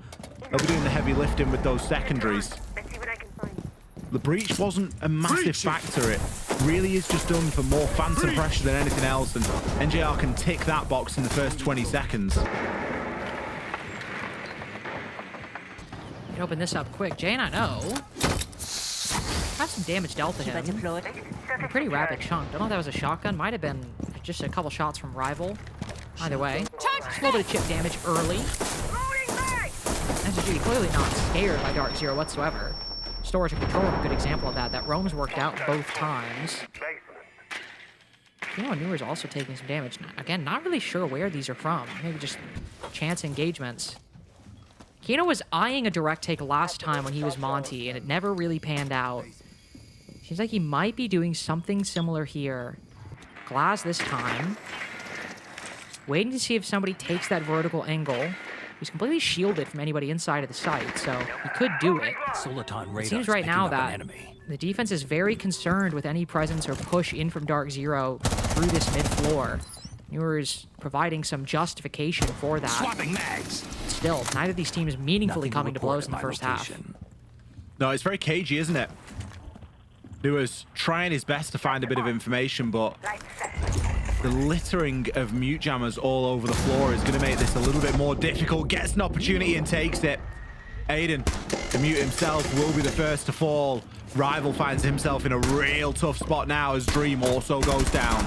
they'll be doing the heavy lifting with those secondaries. The breach wasn't a massive factor. It really is just done for more phantom pressure than anything else, and NJR can tick that box in the first 20 seconds. Can open this up quick. Jane, I know. Have some damage dealt to him. A pretty rapid chunk. Don't know if that was a shotgun. Might have been just a couple shots from Rival. Either way, just a little bit of chip damage early. SSG clearly not scared by Dark Zero whatsoever. Storage and Control are a good example of that. That roam's worked out both times. Jino and Newer's also taking some damage. Again, not really sure where these are from. Maybe just chance engagements. Kino was eyeing a direct take last time when he was Monty, and it never really panned out. Seems like he might be doing something similar here. Glass this time. Waiting to see if somebody takes that vertical angle. He's completely shielded from anybody inside of the site, so he could do it. It seems right now that the defense is very concerned with any presence or push in from Dark Zero through this mid-floor. Newer is providing some justification for that. Swapping mags. Still, neither of these teams meaningfully coming to blows in the first half. No, it's very cagey, isn't it? Newer's trying his best to find a bit of information, but the littering of mute jammers all over the floor is going to make this a little bit more difficult. Gets an opportunity and takes it. Aiden, the mute himself, will be the first to fall. Rival finds himself in a real tough spot now as Dream also goes down.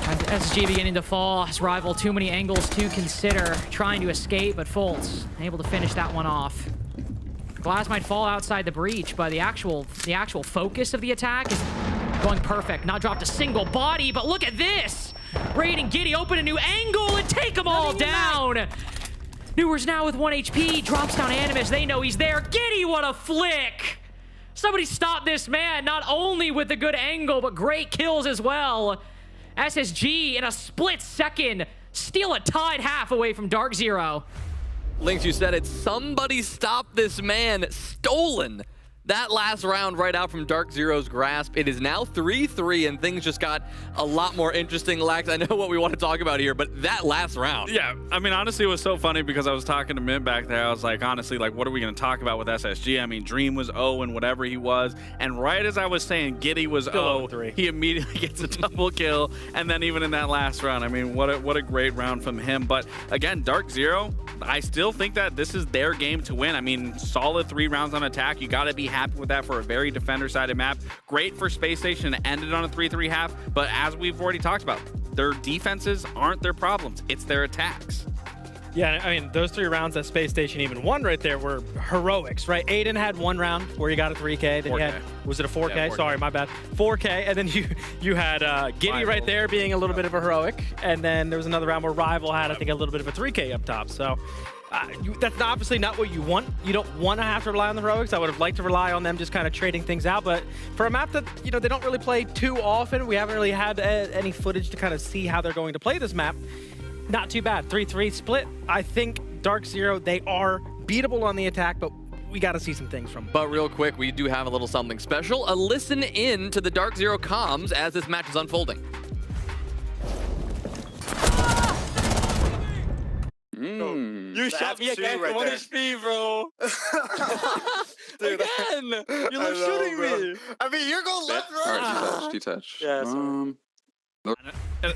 And SSG beginning to fall. His Rival, too many angles to consider. Trying to escape, but Fultz able to finish that one off. Glass might fall outside the breach, but the actual focus of the attack is going perfect. Not dropped a single body, but look at this! Raid and Giddy open a new angle and take them all down! Newer's now with 1 HP, drops down Animus. They know he's there. Giddy, what a flick! Somebody stop this man, not only with the good angle, but great kills as well. SSG, in a split second, steal a tied half away from Dark Zero. Lynx, you said it. Somebody stop this man. Stolen that last round right out from Dark Zero's grasp. It is now 3-3, and things just got a lot more interesting. Lax, I know what we want to talk about here, but that last round. Yeah, I mean, honestly, it was so funny because I was talking to Mint back there. I was like, honestly, like, what are we going to talk about with SSG? I mean, Dream was 0 and whatever he was, and right as I was saying Giddy was 0, he immediately gets a double kill, and then even in that last round, I mean, what a great round from him. But again, Dark Zero, I still think that this is their game to win. I mean, solid 3 rounds on attack. You got to be happy with that for a very defender-sided map. Great for Space Station to end it on a 3-3 half, but as we've already talked about, their defenses aren't their problems. It's their attacks. Yeah, I mean, those 3 rounds that Space Station even won right there were heroics, right? Aiden had 1 round where he got a 3K. Then 4K. You had, was it a 4K? Yeah, 4K? Sorry, my bad. 4K, and then you had Giddy right there being a little bit of a heroic, and then there was another round where Rival had, I think, a little bit of a 3K up top. So that's obviously not what you want. You don't want to have to rely on the heroics. I would have liked to rely on them just kind of trading things out, but for a map that, you know, they don't really play too often, we haven't really had any footage to kind of see how they're going to play this map. Not too bad. 3-3 split. I think Dark Zero, they are beatable on the attack, but we got to see some things from them. But real quick, we do have a little something special. A listen in to the Dark Zero comms as this match is unfolding. You shot me again from 1 HP, bro. Dude, again! You love shooting me. I mean, you're going left, right. Alright, detach. Yeah,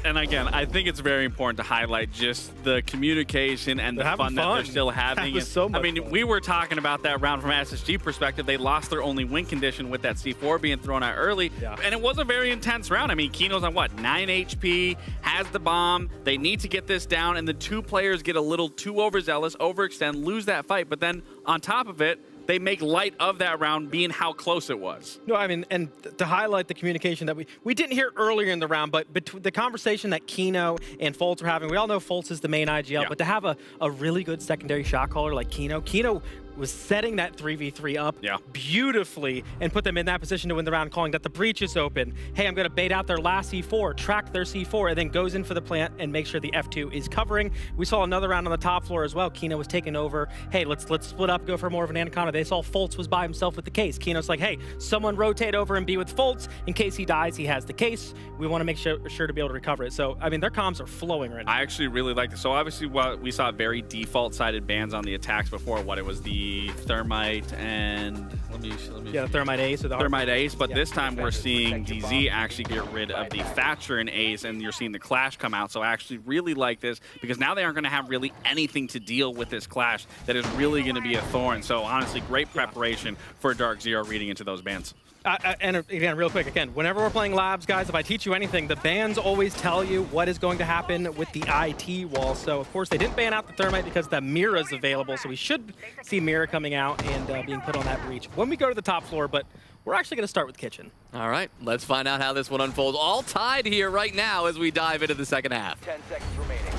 And again, I think it's very important to highlight just the communication and the fun that they're still having. That was so much fun. We were talking about that round from SSG perspective. They lost their only win condition with that C4 being thrown out early. Yeah. And it was a very intense round. I mean, Kino's on what, 9 HP, has the bomb. They need to get this down, and the two players get a little too overzealous, overextend, lose that fight. But then on top of it, they make light of that round being how close it was. No, I mean, and to highlight the communication that we didn't hear earlier in the round, but between the conversation that Kino and Foltz were having, we all know Foltz is the main IGL, but to have a really good secondary shot caller like Kino was setting that 3v3 up beautifully and put them in that position to win the round, calling that the breach is open. Hey, I'm going to bait out their last C4, track their C4, and then goes in for the plant and make sure the F2 is covering. We saw another round on the top floor as well. Kino was taking over. Hey, let's split up, go for more of an anaconda. They saw Foltz was by himself with the case. Kino's like, hey, someone rotate over and be with Foltz. In case he dies, he has the case. We want to make sure to be able to recover it. So, I mean, their comms are flowing right now. I actually really like this. So, obviously, we saw very default-sided bans on the attacks before. What it was the Thermite and let me the Thermite Ace or the Thermite Ace, but this time we're seeing DZ actually get rid of the Thatcher and Ace, and you're seeing the Clash come out. So I actually really like this because now they aren't going to have really anything to deal with this Clash that is really going to be a thorn. So honestly, great preparation for Dark Zero reading into those bans. And again, real quick, whenever we're playing labs, guys, if I teach you anything, the bans always tell you what is going to happen with the IT wall. So, of course, they didn't ban out the Thermite because the Mira is available. So we should see Mira coming out and being put on that breach when we go to the top floor. But we're actually going to start with Kitchen. All right, let's find out how this one unfolds. All tied here right now as we dive into the second half. 10 seconds remaining.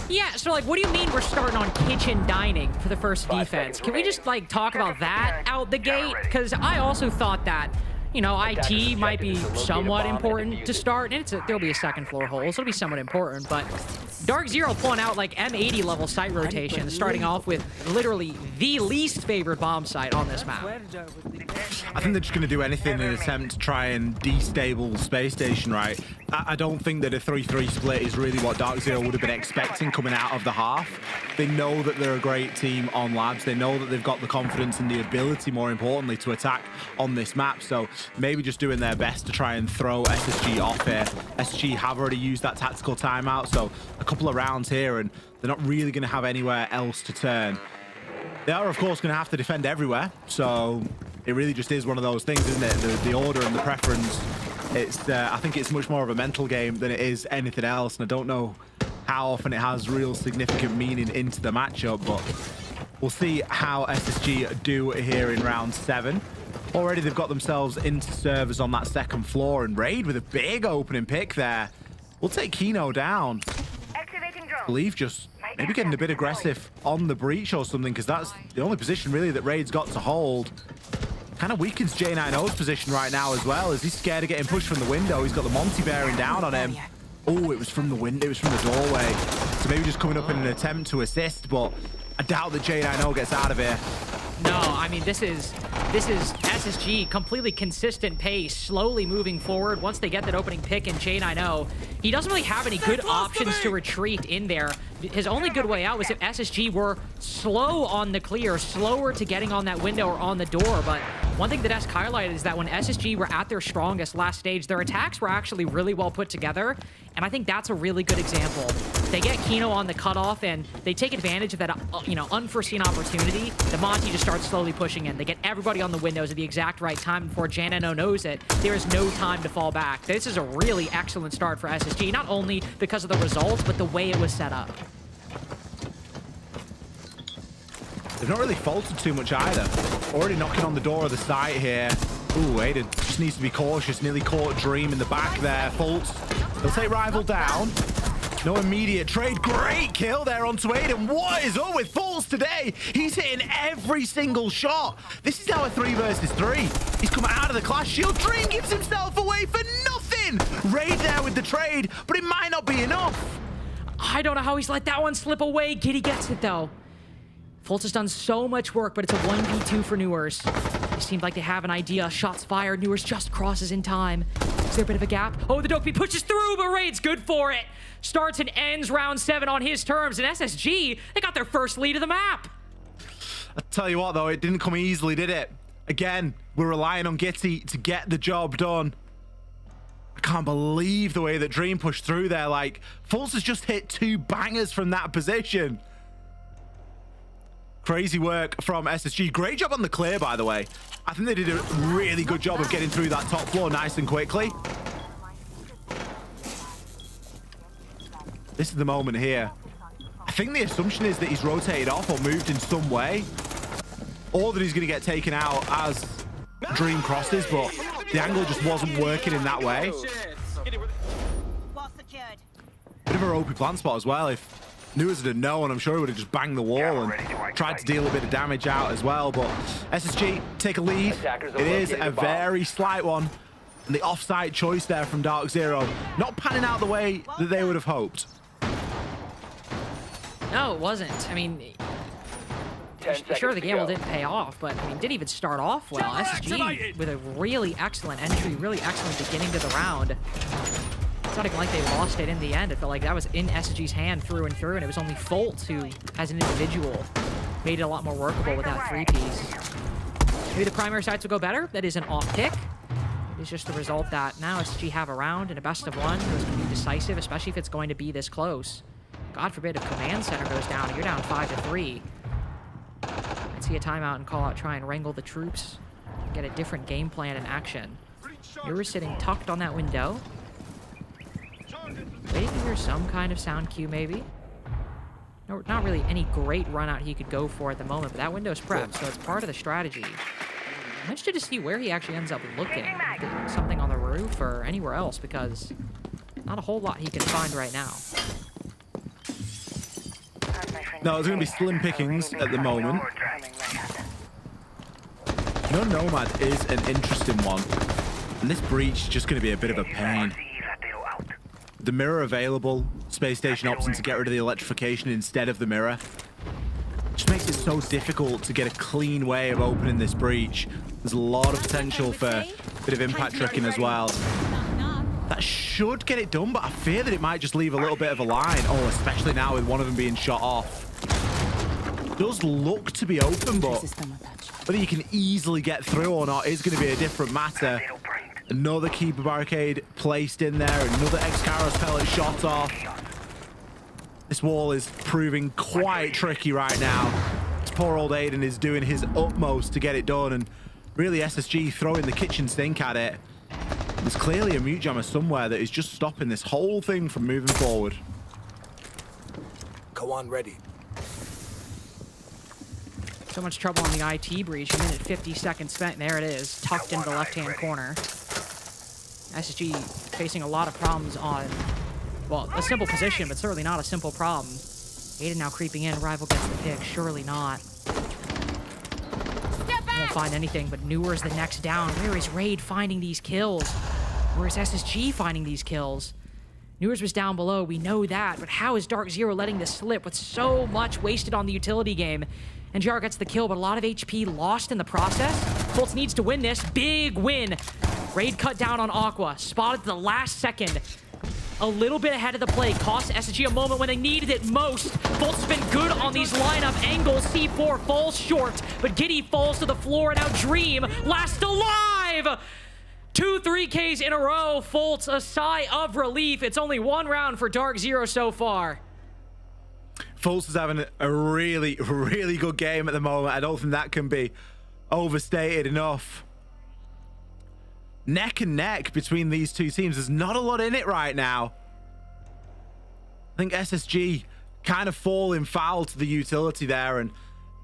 Yeah, so like, what do you mean we're starting on kitchen dining for the first defense? Can we just like talk about that out the gate? Because I also thought that, you know, IT might be somewhat important to start, and there'll be a second floor hole, so it'll be somewhat important, but Dark Zero pulling out like M80 level site rotation, starting off with literally the least favored bomb site on this map. I think they're just going to do anything in an attempt to try and destable Space Station, right? I don't think that a 3-3 split is really what Dark Zero would have been expecting coming out of the half. They know that they're a great team on labs. They know that they've got the confidence and the ability, more importantly, to attack on this map. So maybe just doing their best to try and throw SSG off here. SSG have already used that tactical timeout, so a couple of rounds here, and they're not really going to have anywhere else to turn. They are, of course, going to have to defend everywhere, so it really just is one of those things, isn't it? The order and the preference. I think it's much more of a mental game than it is anything else, and I don't know how often it has real significant meaning into the matchup, but we'll see how SSG do here in round 7. Already they've got themselves into servers on that second floor, and Raid with a big opening pick there. We'll take Kino down. I believe just maybe getting a bit aggressive on the breach or something, because that's the only position really that Raid's got to hold. Kind of weakens J9O's position right now as well, as he's scared of getting pushed from the window. He's got the Monty bearing down on him. Oh, it was from the window, it was from the doorway. So maybe just coming up in an attempt to assist, but I doubt that J9O gets out of here. No, I mean, this is SSG, completely consistent pace, slowly moving forward. Once they get that opening pick in J9O, he doesn't really have any good options to retreat in there. His only good way out was if SSG were slow on the clear, slower to getting on that window or on the door. But one thing that Esk highlighted is that when SSG were at their strongest last stage, their attacks were actually really well put together. And I think that's a really good example. They get Kino on the cutoff, and they take advantage of that, unforeseen opportunity. The Monty just starts slowly pushing in. They get everybody on the windows at the exact right time before J9O knows it. There is no time to fall back. This is a really excellent start for SSG, not only because of the results, but the way it was set up. They've not really faltered too much either. Already knocking on the door of the site here. Ooh, Aiden just needs to be cautious. Nearly caught Dream in the back there. Fultz, they'll take Rival down. No immediate trade. Great kill there onto Aiden. What is up with Fultz today? He's hitting every single shot. This is now a 3 versus 3. He's come out of the clash shield. Dream gives himself away for nothing. Raid there with the trade, but it might not be enough. I don't know how he's let that one slip away. Giddy gets it, though. Fultz has done so much work, but it's a 1v2 for Newers. They seemed like they have an idea. Shots fired. Newers just crosses in time. Is there a bit of a gap? Oh, the Dokpi pushes through, but Raid's good for it. Starts and ends round 7 on his terms. And SSG, they got their first lead of the map. I tell you what, though, it didn't come easily, did it? Again, we're relying on Gitty to get the job done. I can't believe the way that Dream pushed through there. Like, Fultz has just hit 2 bangers from that position. Crazy work from SSG. Great job on the clear, by the way. I think they did a really good job of getting through that top floor nice and quickly. This is the moment here. I think the assumption is that he's rotated off or moved in some way, or that he's going to get taken out as Dream crosses, but the angle just wasn't working in that way. Bit of a ropey plant spot as well. If Newers had known, I'm sure he would have just banged the wall and tried to deal a bit of damage out as well. But SSG take a lead. It is a very slight one. And the offside choice there from Dark Zero, not panning out the way that they would have hoped. No, it wasn't. I mean, sure, the gamble didn't pay off, but I mean, didn't even start off well. SSG with a really excellent entry, really excellent beginning to the round. It's not even like they lost it in the end. It felt like that was in SSG's hand through and through, and it was only Fultz who, as an individual, made it a lot more workable with that 3-piece. Maybe the primary sides will go better. That is an off pick. It's just the result that now SSG have a round and a best of 1. It was going to be decisive, especially if it's going to be this close. God forbid if Command Center goes down and you're down 5-3. I'd see a timeout and call out, try and wrangle the troops, get a different game plan in action. You were sitting tucked on that window, waiting to hear some kind of sound cue, maybe. No, not really any great run out he could go for at the moment, but that window's prepped, so it's part of the strategy. I'm interested to see where he actually ends up looking. Something on the roof or anywhere else, because not a whole lot he can find right now. No, it's going to be slim pickings at the moment. No, Nomad is an interesting one. And this breach is just going to be a bit of a pain. The mirror available, Space Station opting to get rid of the electrification instead of the mirror. Just makes it so difficult to get a clean way of opening this breach. There's a lot of potential for a bit of impact tricking as well. That should get it done, but I fear that it might just leave a little bit of a line. Oh, especially now with one of them being shot off. It does look to be open, but whether you can easily get through or not is going to be a different matter. Another keeper barricade placed in there. Another X-Karos pellet shot off. This wall is proving quite tricky right now. This poor old Aiden is doing his utmost to get it done, and really SSG throwing the kitchen sink at it. There's clearly a mute jammer somewhere that is just stopping this whole thing from moving forward. Go on, ready. So much trouble on the IT breach. 1 minute 50 seconds spent, and there it is, tucked into the left-hand corner. SSG facing a lot of problems on, well, a simple position, but certainly not a simple problem. Aiden now creeping in. Rival gets the pick. Surely not. Won't find anything, but Newer's the next down. Where is Raid finding these kills? Where is SSG finding these kills? Newers was down below, we know that, but how is Dark Zero letting this slip with so much wasted on the utility game? And JR gets the kill, but a lot of HP lost in the process. Fultz needs to win this. Big win. Raid cut down on Aqua. Spotted at the last second. A little bit ahead of the play. Cost SSG a moment when they needed it most. Fultz has been good on these lineup angles. C4 falls short, but Giddy falls to the floor. Now Dream last alive. 2 3Ks in a row. Fultz, a sigh of relief. It's only 1 round for Dark Zero so far. Fultz is having a really, really good game at the moment. I don't think that can be overstated enough. Neck and neck between these two teams. There's not a lot in it right now. I think SSG kind of falling foul to the utility there and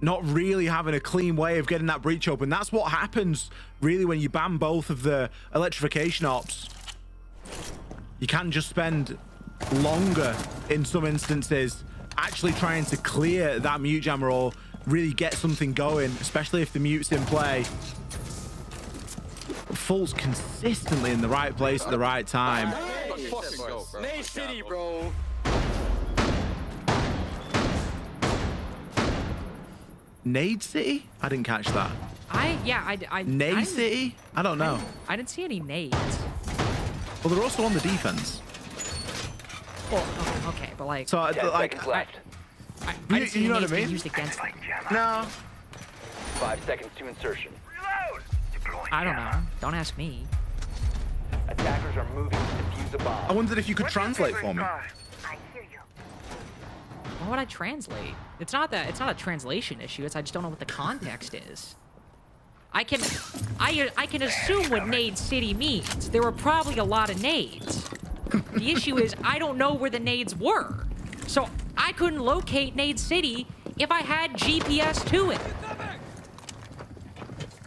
not really having a clean way of getting that breach open. That's what happens really when you ban both of the electrification ops. You can just spend longer in some instances actually trying to clear that mute jammer or really get something going, especially if the mute's in play. Fultz consistently in the right place at the right time. Nay City, bro. Nade City? I didn't catch that. Nade City? I don't know. I didn't see any nades. Well, they're also on the defense. Well, okay, but like... So, like... I didn't see you know nades what I mean? being used against them. No. 5 seconds to insertion. I don't know. Don't ask me. Attackers are moving to defuse a bomb. I wondered if you could translate for me. Why would I translate? It's not a translation issue. I just don't know what the context is. I can assume what Nade City means. There were probably a lot of nades. The issue is I don't know where the nades were. So I couldn't locate Nade City if I had GPS to it.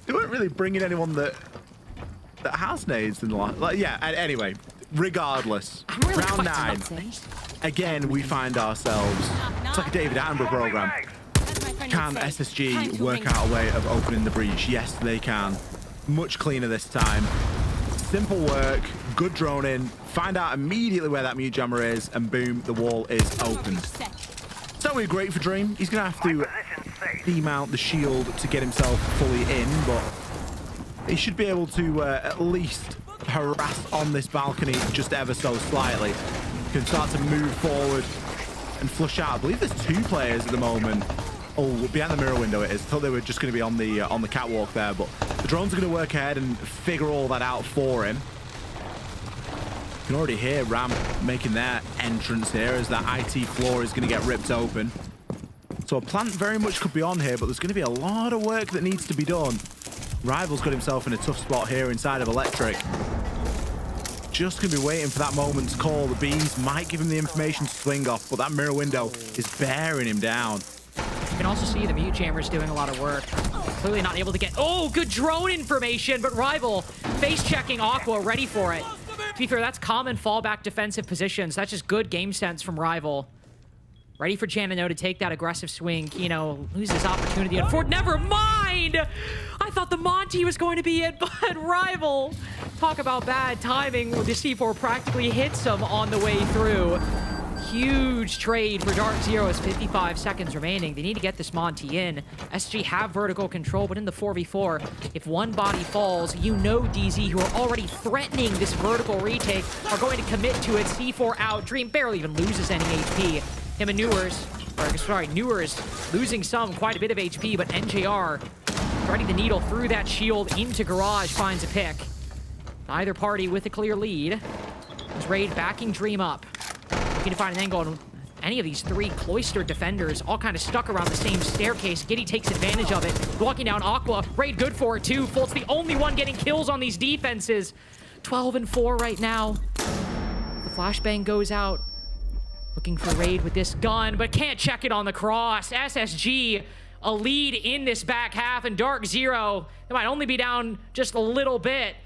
They weren't really bringing anyone that has nades in the last... Like, yeah, anyway, regardless. Really round 9. Again, we find ourselves... It's like a David Attenborough program. Can SSG work out a way of opening the breach? Yes, they can. Much cleaner this time. Simple work, good drone in, find out immediately where that mute jammer is, and boom, the wall is opened. It's not really great for Dream. He's going to have to demount the shield to get himself fully in, but he should be able to at least harass on this balcony just ever so slightly. Can start to move forward and flush out. I believe there's 2 players at the moment. Oh, behind the mirror window it is. I thought they were just going to be on the catwalk there, but the drones are going to work ahead and figure all that out for him. You can already hear Ram making their entrance here as that IT floor is going to get ripped open. So a plant very much could be on here, but there's going to be a lot of work that needs to be done. Rival's got himself in a tough spot here inside of Electric. Just going to be waiting for that moment to call. The bees might give him the information to swing off, but that mirror window is bearing him down. You can also see the mute jammer's doing a lot of work. Clearly not able to get... Oh, good drone information, but Rival face-checking Aqua, ready for it. To be fair, that's common fallback defensive positions. That's just good game sense from Rival. Ready for Jino to take that aggressive swing. Kino loses opportunity. Never mind! I thought the Monty was going to be it, but Rival. Talk about bad timing. The C4 practically hits him on the way through. Huge trade for Dark Zero as 55 seconds remaining. They need to get this Monty in. SG have vertical control, but in the 4v4, if one body falls, you know DZ, who are already threatening this vertical retake, are going to commit to it. C4 out. Dream barely even loses any HP. Him and Newers losing quite a bit of HP, but NJR threading the needle through that shield into Garage finds a pick. Neither party with a clear lead. As Raid backing Dream up. Looking to find an angle on any of these 3 cloistered defenders, all kind of stuck around the same staircase. Giddy takes advantage of it. Walking down Aqua. Raid good for it too. Fult's the only one getting kills on these defenses. 12-4 right now. The flashbang goes out. Looking for Raid with this gun, but can't check it on the cross. SSG, a lead in this back half, and Dark Zero, they might only be down just a little bit.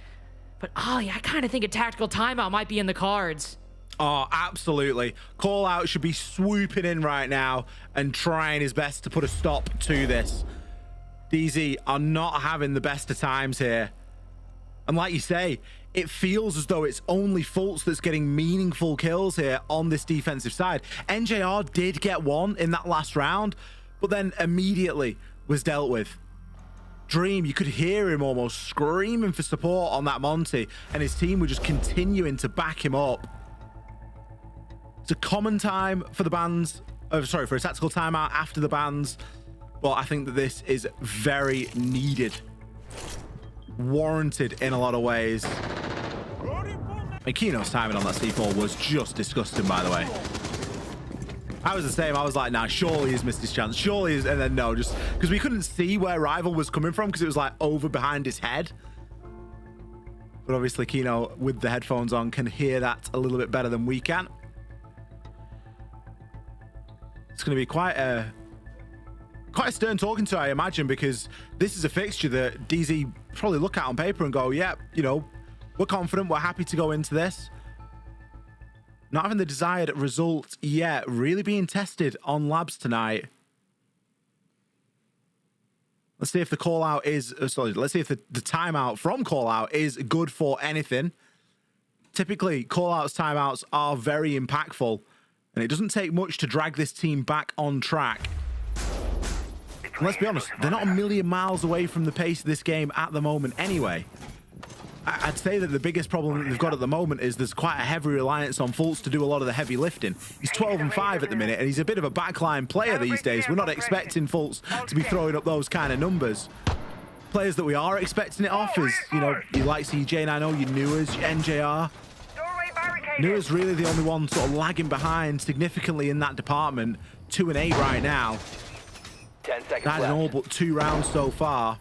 But, oh, yeah, I kind of think a tactical timeout might be in the cards. Oh, absolutely. Call Out should be swooping in right now and trying his best to put a stop to this. DZ are not having the best of times here. And like you say, it feels as though it's only Fultz that's getting meaningful kills here on this defensive side. NJR did get one in that last round, but then immediately was dealt with. Dream, you could hear him almost screaming for support on that Monty, and his team were just continuing to back him up. It's a common time for the bans, for a tactical timeout after the bans, but I think that this is very needed. Warranted in a lot of ways. And Kino's timing on that C4 was just disgusting, by the way. I was the same. I was like, nah, surely he's missed his chance. Surely he's... And then no, just... Because we couldn't see where Rival was coming from because it was like over behind his head. But obviously Kino, with the headphones on, can hear that a little bit better than we can. It's going to be quite a stern talking to, I imagine, because this is a fixture that DZ probably look at on paper and go, yeah, you know, we're confident, we're happy to go into this. Not having the desired result yet, really being tested on Labs tonight. Let's see if the call out is, let's see if the timeout from call out is good for anything. Typically, call outs, timeouts are very impactful, and it doesn't take much to drag this team back on track. And let's be honest, they're not a million miles away from the pace of this game at the moment anyway. I'd say that the biggest problem that they've got at the moment is there's quite a heavy reliance on Fultz to do a lot of the heavy lifting. He's 12-5 at the minute, and he's a bit of a backline player these days. We're not expecting Fultz to be throwing up those kind of numbers. Players that we are expecting it off is, you know, you like CJ, I know you Newers, NJR. Newers really the only one sort of lagging behind significantly in that department. 2-8 right now. 10 seconds That in all but 2 rounds so far.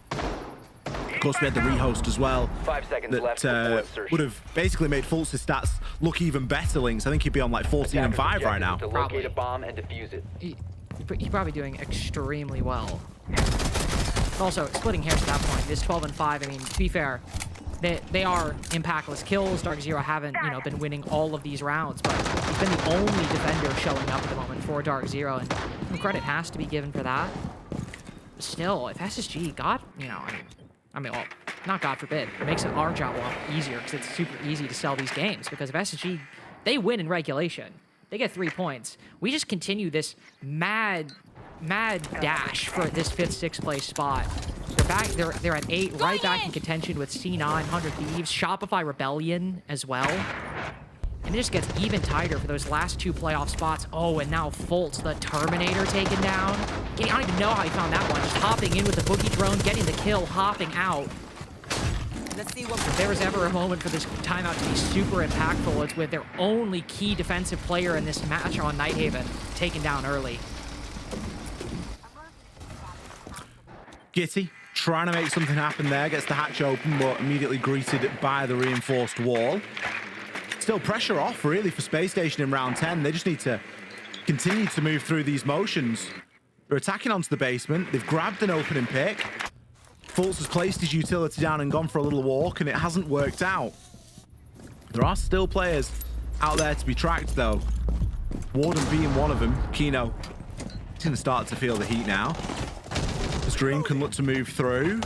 Of course, we had the rehost as well. 5 seconds left that would have basically made Fultz's stats look even better, Links. I think he'd be on like 14-5 right now. To locate a bomb and defuse it. He's probably doing extremely well. Also, splitting hairs at that point, this 12-5, I mean, to be fair, they are impactless kills. Dark Zero haven't, you know, been winning all of these rounds, but he's been the only defender showing up at the moment for Dark Zero, and some credit has to be given for that. But still, if SSG got, you know, I mean, well, not God forbid, it makes our job a lot easier because it's super easy to sell these games. Because if SSG, they win in regulation, they get 3 points. We just continue this mad dash for this 5th, 6th place spot. They're back. They're at 8, right back in contention with C9, 100 Thieves, Shopify Rebellion as well. And it just gets even tighter for those last 2 playoff spots. Oh, and now Fultz, the Terminator, taken down. I don't even know how he found that one. Just hopping in with the boogie drone, getting the kill, hopping out. Let's see what If there was ever a moment for this timeout to be super impactful, it's with their only key defensive player in this match on Nighthaven taken down early. Gitty trying to make something happen there, gets the hatch open, but immediately greeted by the reinforced wall. Still pressure off, really, for Space Station in round 10. They just need to continue to move through these motions. They're attacking onto the basement. They've grabbed an opening pick. Fultz has placed his utility down and gone for a little walk, and it hasn't worked out. There are still players out there to be tracked, though. Warden being one of them. Kino, he's going to start to feel the heat now. Dream can look to move through.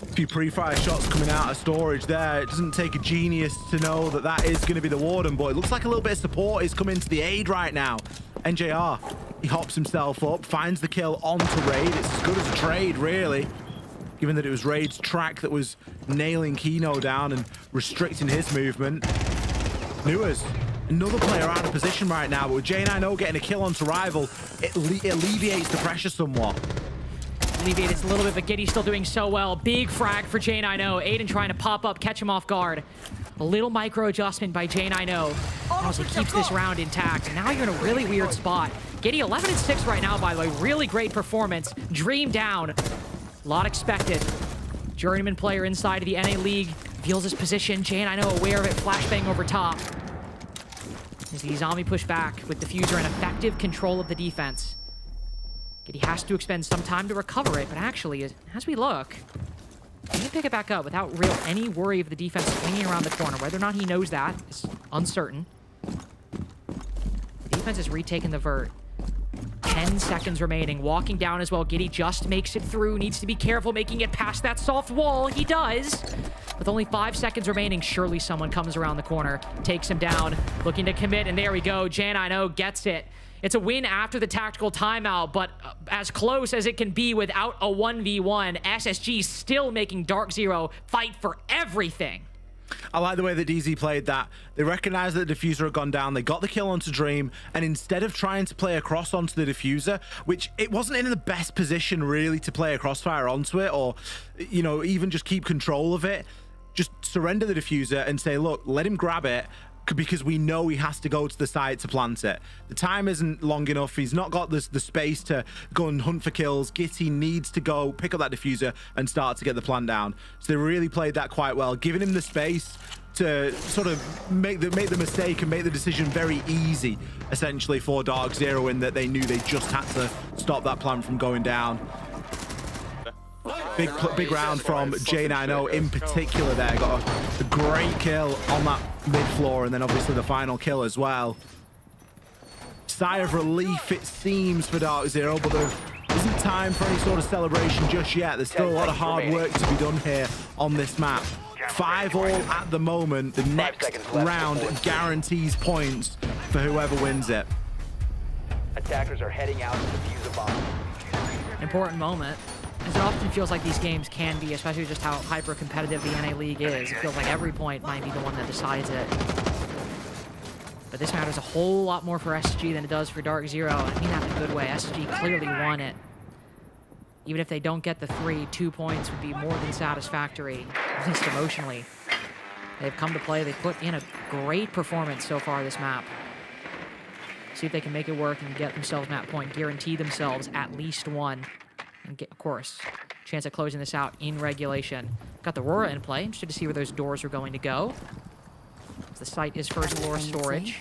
A few pre-fire shots coming out of storage there. It doesn't take a genius to know that that is going to be the Warden, but it looks like a little bit of support is coming to the aid right now. NJR, he hops himself up, finds the kill onto Raid. It's as good as a trade, really, given that it was Raid's track that was nailing Kino down and restricting his movement. Newers, another player out of position right now, but with J9O getting a kill onto Rival, it alleviates the pressure somewhat. Alleviated a little bit, but Giddy's still doing so well. Big frag for J9O. Aiden trying to pop up, catch him off guard. A little micro adjustment by J9O. Also keeps this round intact. And now you're in a really weird spot. Giddy 11-6 right now, by the way. Really great performance. Dream down. A lot expected. Journeyman player inside of the NA League feels his position. J9O aware of it. Flashbang over top. As the zombie push back with Diffuser and effective control of the defense. He has to expend some time to recover it, but actually, as we look, he can pick it back up without any worry of the defense swinging around the corner. Whether or not he knows that is uncertain. The defense has retaken the vert. 10 seconds remaining. Walking down as well. Giddy just makes it through. Needs to be careful making it past that soft wall. He does. With only 5 seconds remaining, surely someone comes around the corner, takes him down, looking to commit, and there we go. J9O gets it. It's a win after the tactical timeout, but as close as it can be without a 1v1. SSG still making Dark Zero fight for everything. I like the way that DZ played that. They recognized that the Diffuser had gone down. They got the kill onto Dream, and instead of trying to play across onto the Diffuser, which it wasn't in the best position really to play a crossfire onto it, or, you know, even just keep control of it, just surrender the Diffuser and say, look, let him grab it, because we know he has to go to the site to plant it. The time isn't long enough. He's not got the space to go and hunt for kills. Gitty needs to go pick up that Diffuser and start to get the plant down. So they really played that quite well, giving him the space to sort of make the mistake and make the decision very easy, essentially, for Dark Zero, in that they knew they just had to stop that plant from going down. Big round from J9O in particular there. Got a great kill on that mid-floor, and then obviously the final kill as well. Sigh of relief, it seems, for Dark Zero, but there isn't time for any sort of celebration just yet. There's still a lot of hard work to be done here on this map. 5-all at the moment. The next round guarantees points for whoever wins it. Attackers are heading out to defuse a bomb. important moment. As it often feels like these games can be, especially just how hyper-competitive the NA League is. It feels like every point might be the one that decides it. But this matters a whole lot more for SSG than it does for Dark Zero. I mean that in a good way. SSG clearly won it. Even if they don't get the 3, 2 points would be more than satisfactory, at least emotionally. They've come to play. They put in a great performance so far this map. See if they can make it work and get themselves map point, guarantee themselves at least 1. And get, of course, chance at closing this out in regulation. Got the Aurora in play. Interested to see where those doors are going to go. The site is first floor storage.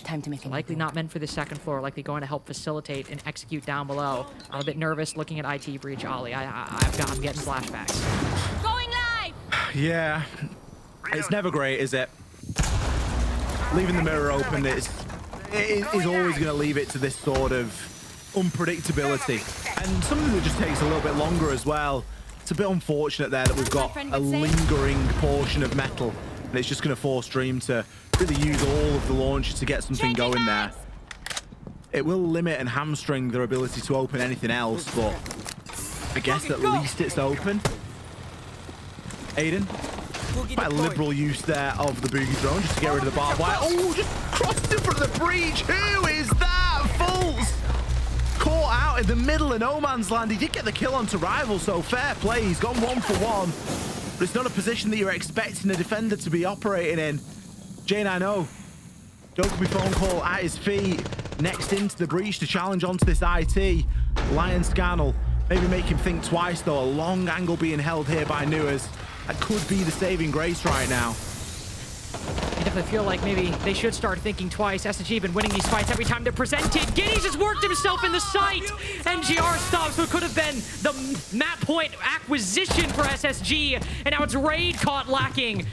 Time to make likely not meant for the second floor, likely going to help facilitate and execute down below. I'm a bit nervous looking at IT breach, Ollie. I'm getting flashbacks. Going live! Yeah. It's never great, is it? Leaving the mirror open is always going to leave it to this sort of unpredictability. And something that just takes a little bit longer as well. It's a bit unfortunate there that we've got a lingering portion of metal. And it's just going to force Dream to really use all of the launches to get something going there. It will limit and hamstring their ability to open anything else, but I guess at least it's open. Aiden, quite a liberal use there of the boogie drone just to get rid of the barbed wire. Oh, just crossed in front of the breach. Who is that? Fultz caught out in the middle of no man's land. He did get the kill onto Rival, so fair play. He's gone 1 for 1. But it's not a position that you're expecting a defender to be operating in. Jane, I know. Dokubi phone call at his feet. Next into the breach to challenge onto this IT. Lion Scannel. Maybe make him think twice, though. A long angle being held here by Newers. That could be the saving grace right now. I definitely feel like maybe they should start thinking twice. SSG been winning these fights every time they're presented. Giddy's has worked himself in the sight. NGR stops what could have been the map point acquisition for SSG. And now it's Raid caught lacking.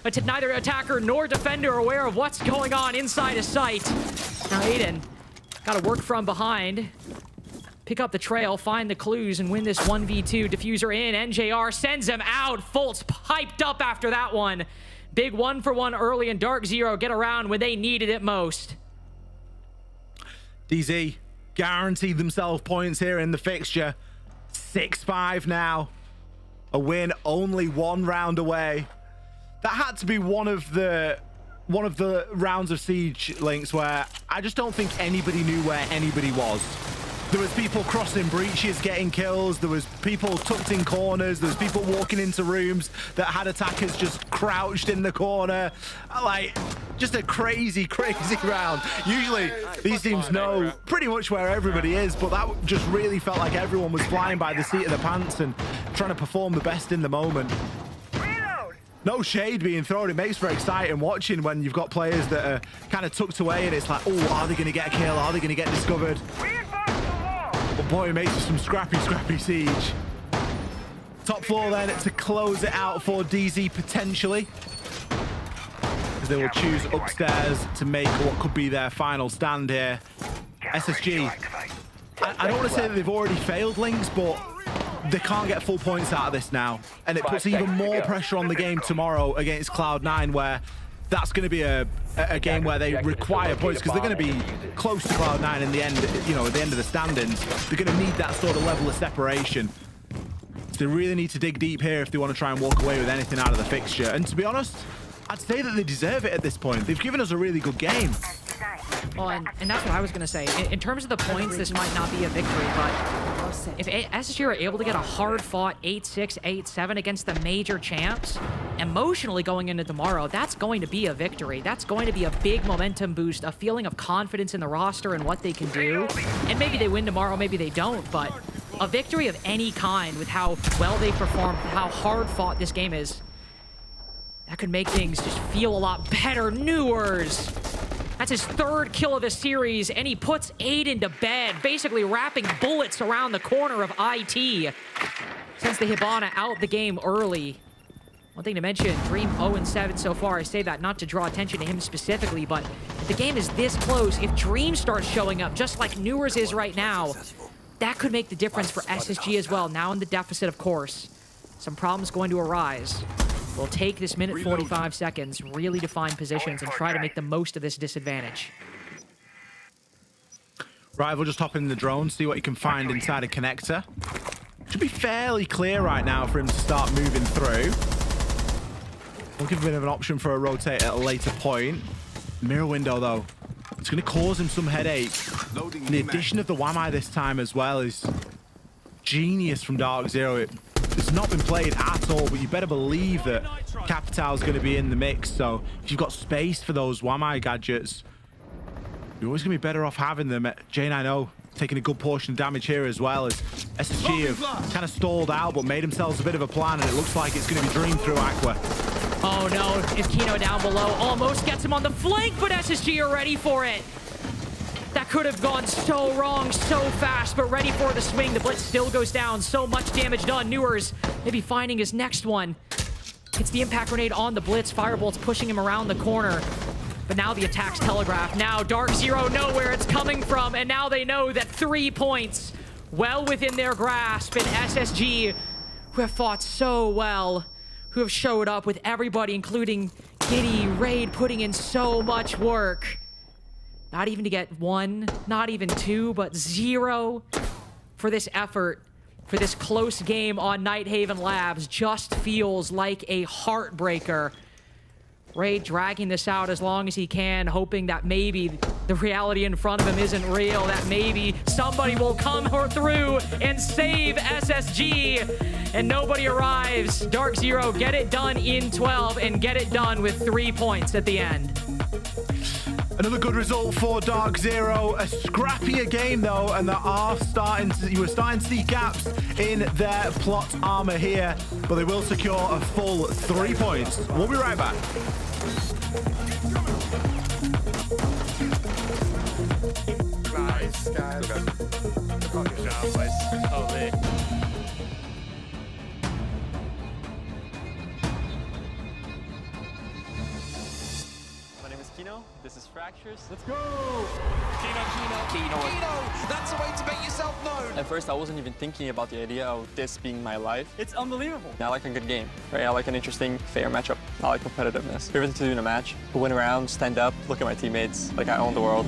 But neither attacker nor defender are aware of what's going on inside a site. Now Aiden got to work from behind. Pick up the trail, find the clues, and win this 1v2. Diffuser in, NJR sends him out. Fultz piped up after that one. Big 1 for 1 early, and Dark Zero get around when they needed it most. DZ guaranteed themselves points here in the fixture. 6-5 now. A win only 1 round away. That had to be one of the rounds of Siege, Links, where I just don't think anybody knew where anybody was. There was people crossing breaches, getting kills. There was people tucked in corners. There was people walking into rooms that had attackers just crouched in the corner. Like, just a crazy, crazy round. Usually, these teams know pretty much where everybody is, but that just really felt like everyone was flying by the seat of their pants and trying to perform the best in the moment. No shade being thrown. It makes for exciting watching when you've got players that are kind of tucked away and it's like, oh, are they going to get a kill? Are they going to get discovered? But boy, it makes for some scrappy, scrappy Siege. Top floor then to close it out for DZ potentially. As they will choose upstairs to make what could be their final stand here. SSG. I don't want to say that they've already failed, Links, but they can't get full points out of this now. And it puts even more pressure on the game tomorrow against Cloud9, where that's going to be a game where they require points because they're going to be close to Cloud9 in the end, you know, at the end of the standings. They're going to need that sort of level of separation. So they really need to dig deep here if they want to try and walk away with anything out of the fixture. And to be honest, I'd say that they deserve it at this point. They've given us a really good game. Well, and that's what I was going to say. In terms of the points, this might not be a victory, but if SSG are able to get a hard-fought 8-6, 8-7 against the major champs, emotionally going into tomorrow, that's going to be a victory. That's going to be a big momentum boost, a feeling of confidence in the roster and what they can do. And maybe they win tomorrow, maybe they don't, but a victory of any kind with how well they performed, how hard-fought this game is, that could make things just feel a lot better. Newers. That's his 3rd kill of the series, and he puts Aiden to bed, basically wrapping bullets around the corner of IT. Sends the Hibana out the game early. One thing to mention, Dream 0-7 so far. I say that not to draw attention to him specifically, but if the game is this close, if Dream starts showing up just like Newers is right now, that could make the difference for SSG as well. Now in the deficit, of course. Some problems going to arise. We'll take this minute 45 seconds, really define positions, and try to make the most of this disadvantage. Right, we'll just hop in the drone, see what you can find inside a connector. Should be fairly clear right now for him to start moving through. We'll give him a bit of an option for a rotate at a later point. Mirror window, though. It's going to cause him some headache. And the addition of the Wamai this time as well is genius from Dark Zero. It's not been played at all, but you better believe that Capital's going to be in the mix. So if you've got space for those Wamai gadgets, you're always going to be better off having them. J9O taking a good portion of damage here as well, as SSG have kind of stalled out but made themselves a bit of a plan, and it looks like it's going to be Dream through Aqua. Oh no, is Kino down below? Almost gets him on the flank, but SSG are ready for it. That could have gone so wrong so fast, but ready for the swing. The Blitz still goes down. So much damage done. Newers maybe finding his next one. It's the impact grenade on the Blitz. Firebolt's pushing him around the corner. But now the attack's telegraphed. Now Dark Zero know where it's coming from, and now they know that 3 points well within their grasp. And SSG, who have fought so well, who have showed up with everybody, including Giddy, Raid, putting in so much work. Not even to get 1, not even 2, but 0 for this effort, for this close game on Nighthaven Labs. Just feels like a heartbreaker. Raid dragging this out as long as he can, hoping that maybe the reality in front of him isn't real, that maybe somebody will come through and save SSG, and nobody arrives. Dark Zero get it done in 12 and get it done with 3 points at the end. Another good result for Dark Zero. A scrappier game though, and you were starting to see gaps in their plot armor here, but they will secure a full 3 points. We'll be right back. Nice, guys. Fucking job, boys. Holy. This is Fractures. Let's go! Kino. That's the way to make yourself known! At first, I wasn't even thinking about the idea of this being my life. It's unbelievable. I like a good game, right? I like an interesting, fair matchup. I like competitiveness. Everything to do in a match. Win around, stand up, look at my teammates, like I own the world.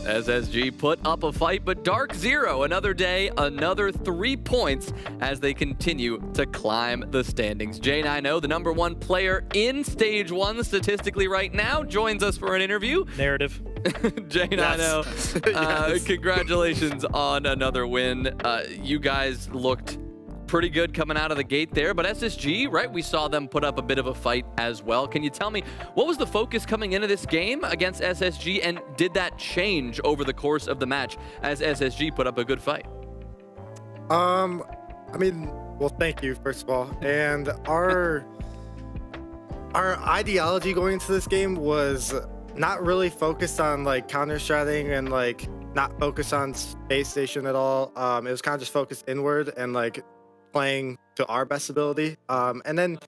SSG put up a fight, but Dark Zero, another day, another 3 points as they continue to climb the standings. J9O, the #1 player in Stage 1 statistically right now, joins us for an interview. Narrative. J9O, Yes. congratulations on another win. You guys looked pretty good coming out of the gate there, but SSG, right, we saw them put up a bit of a fight as well. Can you tell me, what was the focus coming into this game against SSG, and did that change over the course of the match as SSG put up a good fight? I mean, well, thank you, first of all. And our ideology going into this game was not really focused on like counter-stratting and like not focused on Space Station at all. It was kind of just focused inward and like playing to our best ability. And then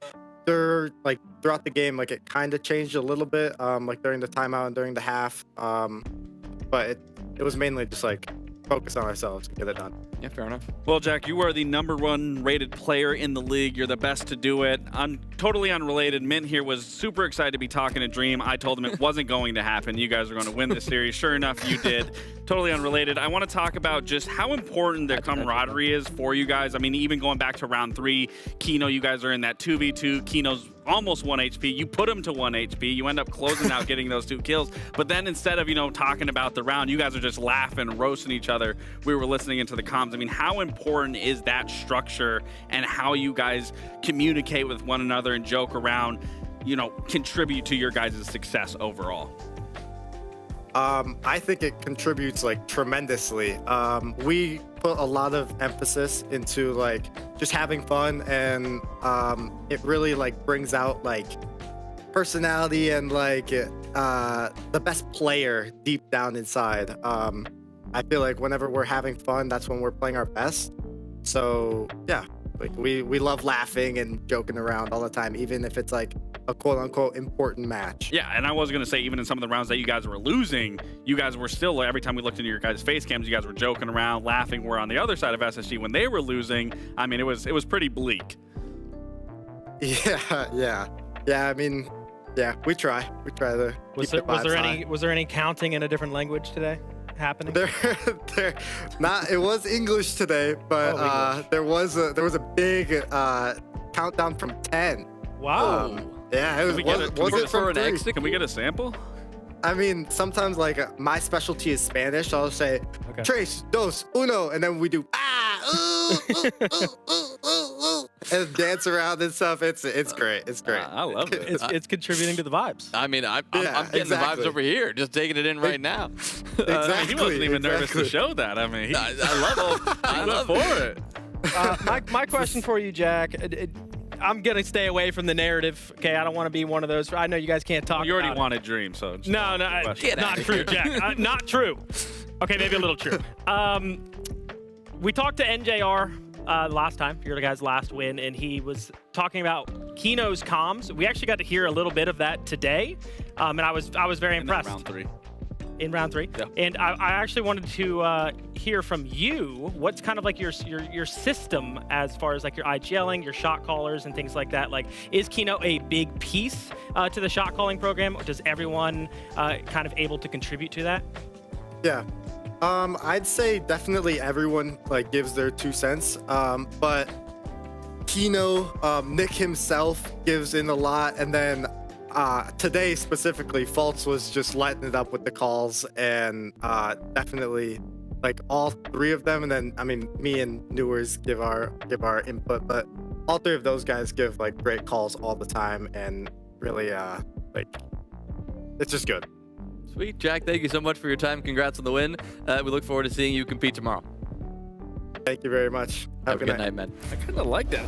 throughout the game, like it kind of changed a little bit, like during the timeout and during the half. But it was mainly just like focus on ourselves and get it done. Yeah, fair enough. Well, Jack, you are the #1 rated player in the league. You're the best to do it. Totally unrelated. Mint here was super excited to be talking to Dream. I told him it wasn't going to happen. You guys are going to win this series. Sure enough, you did. Totally unrelated. I want to talk about just how important the camaraderie is for you guys. I mean, even going back to round 3, Kino, you guys are in that 2v2. Kino's almost 1 HP. You put him to 1 HP. You end up closing out getting those 2 kills. But then instead of, talking about the round, you guys are just laughing, roasting each other. We were listening into the comms. I mean, how important is that structure and how you guys communicate with one another and joke around, contribute to your guys' success overall? I think it contributes like tremendously. We put a lot of emphasis into like just having fun, and it really like brings out like personality and like the best player deep down inside. I feel like whenever we're having fun, that's when we're playing our best. So yeah, like we love laughing and joking around all the time, even if it's like a quote-unquote important match. Yeah, and I was going to say, even in some of the rounds that you guys were losing, you guys were still, every time we looked into your guys' face cams, you guys were joking around, laughing. Where on the other side of SSG, when they were losing, I mean, it was pretty bleak. Yeah. I mean, yeah, we try to. Was there any counting in a different language today happening? There, not. It was English today, but there was a big countdown from 10. Wow. Yeah, it was it from 3? Can we get a sample? I mean, sometimes like my specialty is Spanish, so I'll say tres, dos, uno, and then we do and dance around and stuff. It's great. It's great. I love it. It's contributing to the vibes. I mean, I'm getting the vibes over here, just taking it in right now. He wasn't even nervous to show that. I mean, I love it. I love for it. My question for you, Jack. I'm gonna stay away from the narrative. Okay, I don't want to be one of those. I know you guys can't talk. You already about wanted Dream, so no, not true, Jack. Not true. Okay, maybe a little true. We talked to NJR last time, your guys' last win, and he was talking about Kino's comms. We actually got to hear a little bit of that today, and I was very impressed. In round 3. Yeah. And I actually wanted to hear from you. What's kind of like your system as far as like your IGLing, your shot callers, and things like that? Like, is Kino a big piece to the shot calling program? Does everyone kind of able to contribute to that? Yeah. I'd say definitely everyone like gives their 2 cents. But Kino, Nick himself gives in a lot, and then today specifically, Faults was just lighting it up with the calls, and definitely like all 3 of them. And then I mean, me and Newers give our input, but all 3 of those guys give like great calls all the time, and really like it's just good. Sweet, Jack. Thank you so much for your time. Congrats on the win. We look forward to seeing you compete tomorrow. Thank you very much. Have a good night, man. I kind of like that.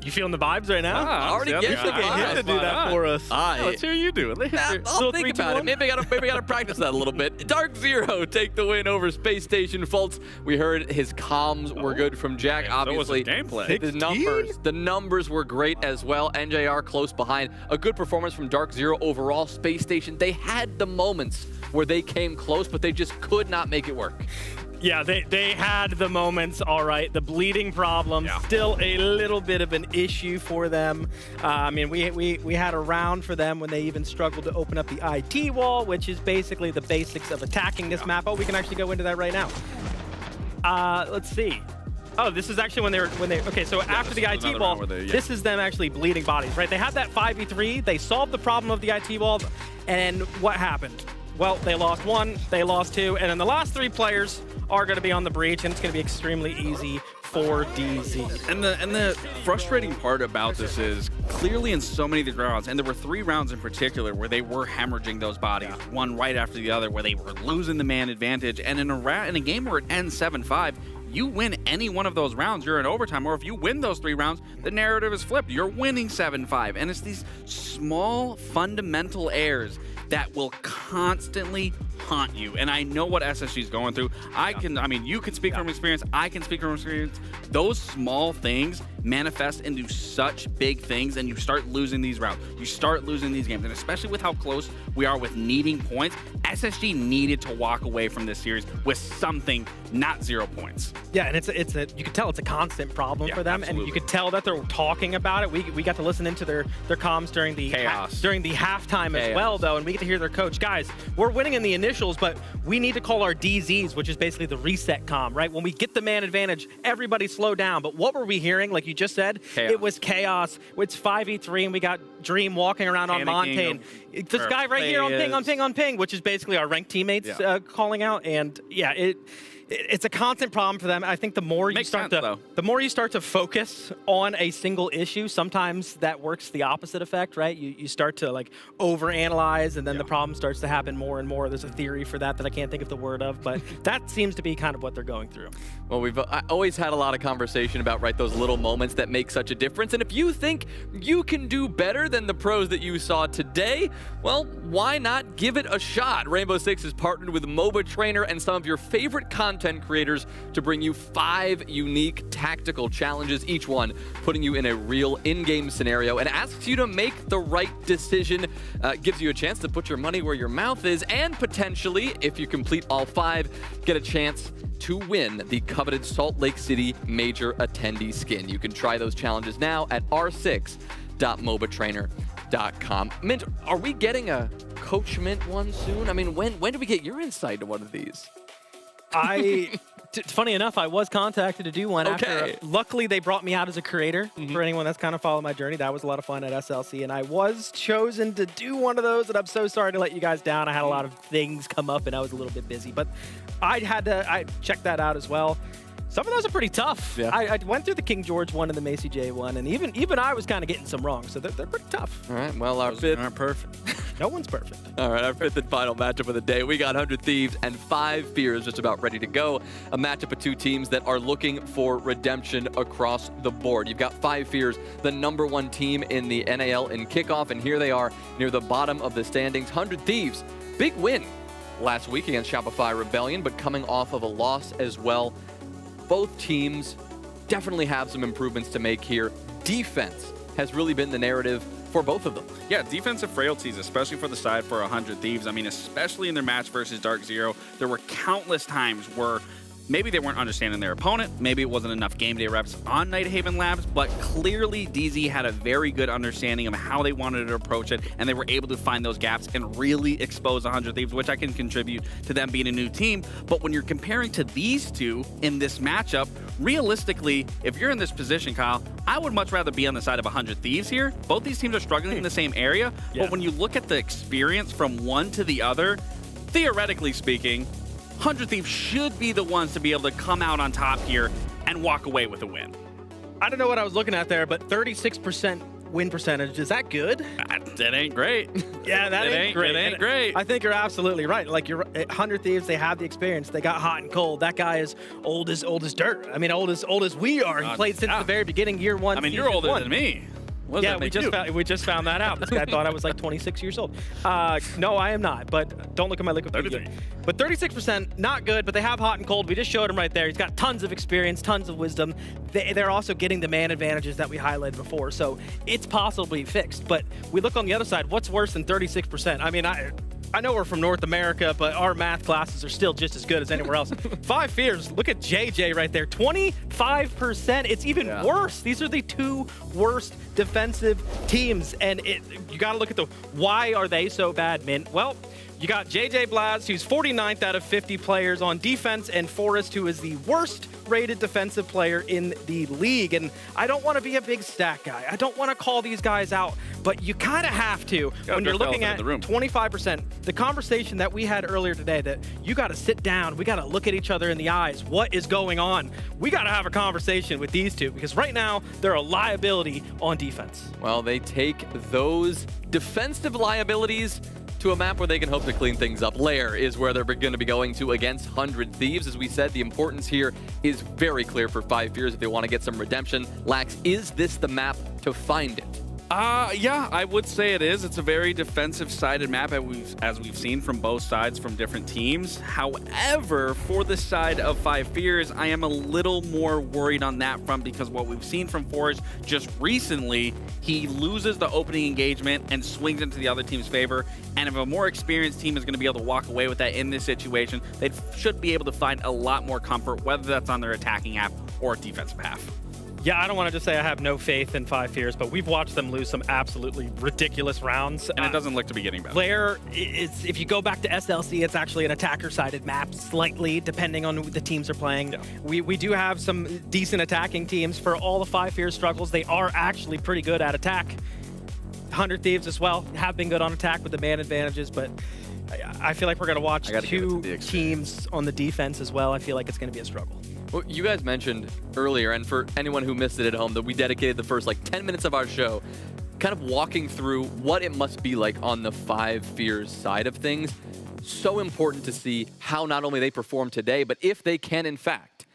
You feeling the vibes right now? Already getting the vibes. To do that for us. Let's hear you do it. I'll think about it. Maybe I gotta practice that a little bit. Dark Zero take the win over Space Station. Faults. We heard his comms were good from Jack. Obviously, gameplay. The numbers were great as well. NJR close behind. A good performance from Dark Zero overall. Space Station, they had the moments where they came close, but they just could not make it work. Yeah, they had the moments, all right. The bleeding problem, still a little bit of an issue for them. I mean, we had a round for them when they even struggled to open up the IT wall, which is basically the basics of attacking this map. Oh, we can actually go into that right now. Let's see. Oh, this is actually when they okay, so after the IT wall, this is them actually bleeding bodies, right? They had that 5v3, they solved the problem of the IT wall, and what happened? Well, they lost 1, they lost 2, and then the last 3 players are going to be on the breach, and it's going to be extremely easy for DZ. And the frustrating part about this is clearly in so many of these rounds, and there were 3 rounds in particular where they were hemorrhaging those bodies, one right after the other, where they were losing the man advantage, and in a game where it ends 7-5, you win any one of those rounds, you're in overtime, or if you win those 3 rounds, the narrative is flipped. You're winning 7-5, and it's these small fundamental errors that will constantly haunt you. And I know what SSG is going through. I mean, you can speak from experience. I can speak from experience. Those small things manifest into such big things, and you start losing these rounds. You start losing these games, and especially with how close we are with needing points, SSG needed to walk away from this series with something, not 0 points. Yeah, and you can tell it's a constant problem for them, and you could tell that they're talking about it. We got to listen into their comms during the halftime as well, though, and we get to hear their coach, guys, we're winning in the initials, but we need to call our DZs, which is basically the reset comm, right? When we get the man advantage, everybody slow down. But what were we hearing? Like you just said, it was chaos. It's 5v3, and we got Dream walking around on Montaigne. This guy right here on ping, which is basically our ranked teammates calling out, and yeah, it's a constant problem for them. I think the more you start to focus on a single issue, sometimes that works the opposite effect, right? You start to like overanalyze, and then the problem starts to happen more and more. There's a theory for that I can't think of the word of, but that seems to be kind of what they're going through. Well, we've always had a lot of conversation about those little moments that make such a difference. And if you think you can do better than the pros that you saw today, well, why not give it a shot? Rainbow Six has partnered with MOBA Trainer and some of your favorite content creators to bring you 5 unique tactical challenges, each one putting you in a real in-game scenario and asks you to make the right decision, gives you a chance to put your money where your mouth is, and potentially, if you complete all 5, get a chance to win the coveted Salt Lake City Major Attendee skin. You can try those challenges now at r6.mobatrainer.com. Mint, are we getting a Coach Mint one soon? I mean, when do we get your insight to one of these? Funny enough, I was contacted to do one. Okay. Luckily, they brought me out as a creator. For anyone that's kind of followed my journey, that was a lot of fun at SLC, and I was chosen to do one of those, and I'm so sorry to let you guys down. I had a lot of things come up, and I was a little bit busy, but I checked that out as well. Some of those are pretty tough. Yeah. I went through the King George one and the Macy J one, and even I was kind of getting some wrong, so they're pretty tough. All right, well, our fifth aren't perfect. No one's perfect. All right, our 5th and final matchup of the day. We got 100 Thieves and 5 Fears just about ready to go. A matchup of 2 teams that are looking for redemption across the board. You've got 5 Fears, the #1 team in the NAL in kickoff, and here they are near the bottom of the standings. 100 Thieves, big win last week against Shopify Rebellion, but coming off of a loss as well. Both teams definitely have some improvements to make here. Defense has really been the narrative for both of them. Yeah, defensive frailties, especially for the side for 100 Thieves. I mean, especially in their match versus Dark Zero, there were countless times where maybe they weren't understanding their opponent, maybe it wasn't enough game day reps on Nighthaven Labs, but clearly DZ had a very good understanding of how they wanted to approach it, and they were able to find those gaps and really expose 100 Thieves, which I can contribute to them being a new team. But when you're comparing to these two in this matchup, realistically, if you're in this position, Kyle, I would much rather be on the side of 100 Thieves here. Both these teams are struggling in the same area, but when you look at the experience from one to the other, theoretically speaking, 100 Thieves should be the ones to be able to come out on top here and walk away with a win. I don't know what I was looking at there, but 36% win percentage, is that good? That ain't great. Yeah, that ain't great. It ain't great. I think you're absolutely right. Like, you're 100 Thieves, they have the experience. They got hot and cold. That guy is old as dirt. I mean, old as we are. He played since the very beginning, year 1. I mean, you're older than me. Yeah, we just found that out. This guy thought I was like 26 years old. No, I am not, but don't look at my liquid. 33. But 36%, not good, but they have hot and cold. We just showed him right there. He's got tons of experience, tons of wisdom. They're also getting the man advantages that we highlighted before, so it's possibly fixed. But we look on the other side, what's worse than 36%? I mean, I know we're from North America, but our math classes are still just as good as anywhere else. 5 Fears, look at JJ right there, 25%. It's even worse. These are the 2 worst defensive teams, and you got to look at why are they so bad, Mint? Well, you got JJ Blaz, who's 49th out of 50 players on defense, and Forrest, who is the worst rated defensive player in the league. And I don't want to be a big stat guy. I don't want to call these guys out, but you kind of have to when you're looking at 25%. The conversation that we had earlier today, that you got to sit down, we got to look at each other in the eyes. What is going on? We got to have a conversation with these two, because right now they're a liability on defense. Well, they take those defensive liabilities to a map where they can hope to clean things up. Lair is where they're going to be going to against 100 Thieves. As we said, the importance here is very clear for 5 Fears if they want to get some redemption. Lax, is this the map to find it? Yeah, I would say it is. It's a very defensive-sided map, as we've seen from both sides from different teams. However, for the side of 5 Fears, I am a little more worried on that front, because what we've seen from Forge just recently, he loses the opening engagement and swings into the other team's favor. And if a more experienced team is going to be able to walk away with that in this situation, they should be able to find a lot more comfort, whether that's on their attacking half or defensive half. Yeah, I don't want to just say I have no faith in 5 Fears, but we've watched them lose some absolutely ridiculous rounds. And it doesn't look to be getting better. Lair, if you go back to SLC, it's actually an attacker-sided map, slightly, depending on who the teams are playing. Yeah. We do have some decent attacking teams. For all the 5 Fears struggles, they are actually pretty good at attack. 100 Thieves as well have been good on attack with the man advantages, but I feel like we're going to watch 2 teams on the defense as well. I feel like it's going to be a struggle. Well, you guys mentioned earlier, and for anyone who missed it at home, that we dedicated the first 10 minutes of our show kind of walking through what it must be like on the 5 Fears side of things. So important to see how not only they perform today, but if they can, in fact,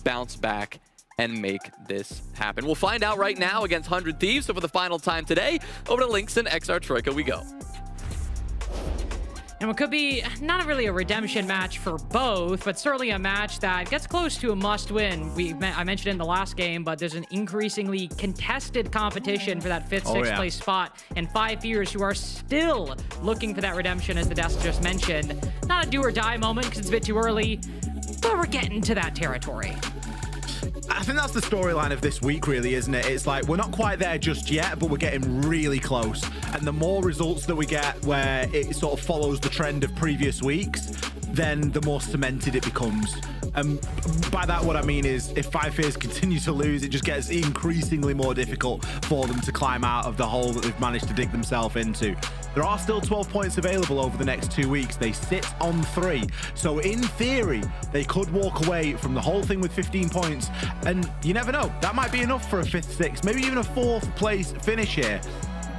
bounce back and make this happen. We'll find out right now against 100 Thieves. So for the final time today, over to Lynx and XR Troika we go. And what could be not really a redemption match for both, but certainly a match that gets close to a must-win. I mentioned in the last game, but there's an increasingly contested competition for that 5th, 6th place spot. And 5 Fears, who are still looking for that redemption, as the desk just mentioned. Not a do-or-die moment, because it's a bit too early, but we're getting to that territory. I think that's the storyline of this week, really, isn't it? It's like, we're not quite there just yet, but we're getting really close. And the more results that we get where it sort of follows the trend of previous weeks, then the more cemented it becomes. And by that, what I mean is, if 5 Fears continue to lose, it just gets increasingly more difficult for them to climb out of the hole that they've managed to dig themselves into. There are still 12 points available over the next 2 weeks. They sit on 3. So in theory, they could walk away from the whole thing with 15 points. And you never know. That might be enough for a 5th, 6th, maybe even a 4th place finish here.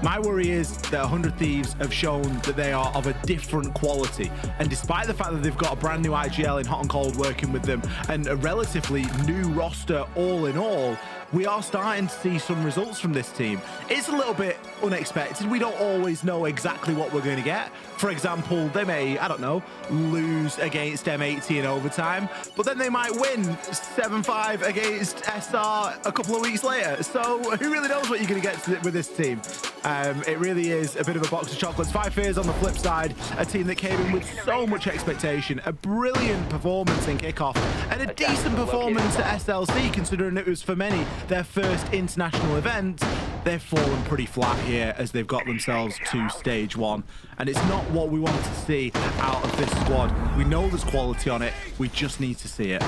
My worry is that 100 Thieves have shown that they are of a different quality. And despite the fact that they've got a brand new IGL in Hot and Cold working with them and a relatively new roster all in all, we are starting to see some results from this team. It's a little bit unexpected. We don't always know exactly what we're going to get. For example, they may, I don't know, lose against M80 in overtime, but then they might win 7-5 against SR a couple of weeks later. So who really knows what you're going to get with this team? It really is a bit of a box of chocolates. 5 Fears on the flip side, a team that came in with so much expectation, a brilliant performance in kickoff, and a decent performance at SLC, considering it was for many their first international event. They've fallen pretty flat here as they've got themselves to stage 1. And it's not what we want to see out of this squad. We know there's quality on it. We just need to see it.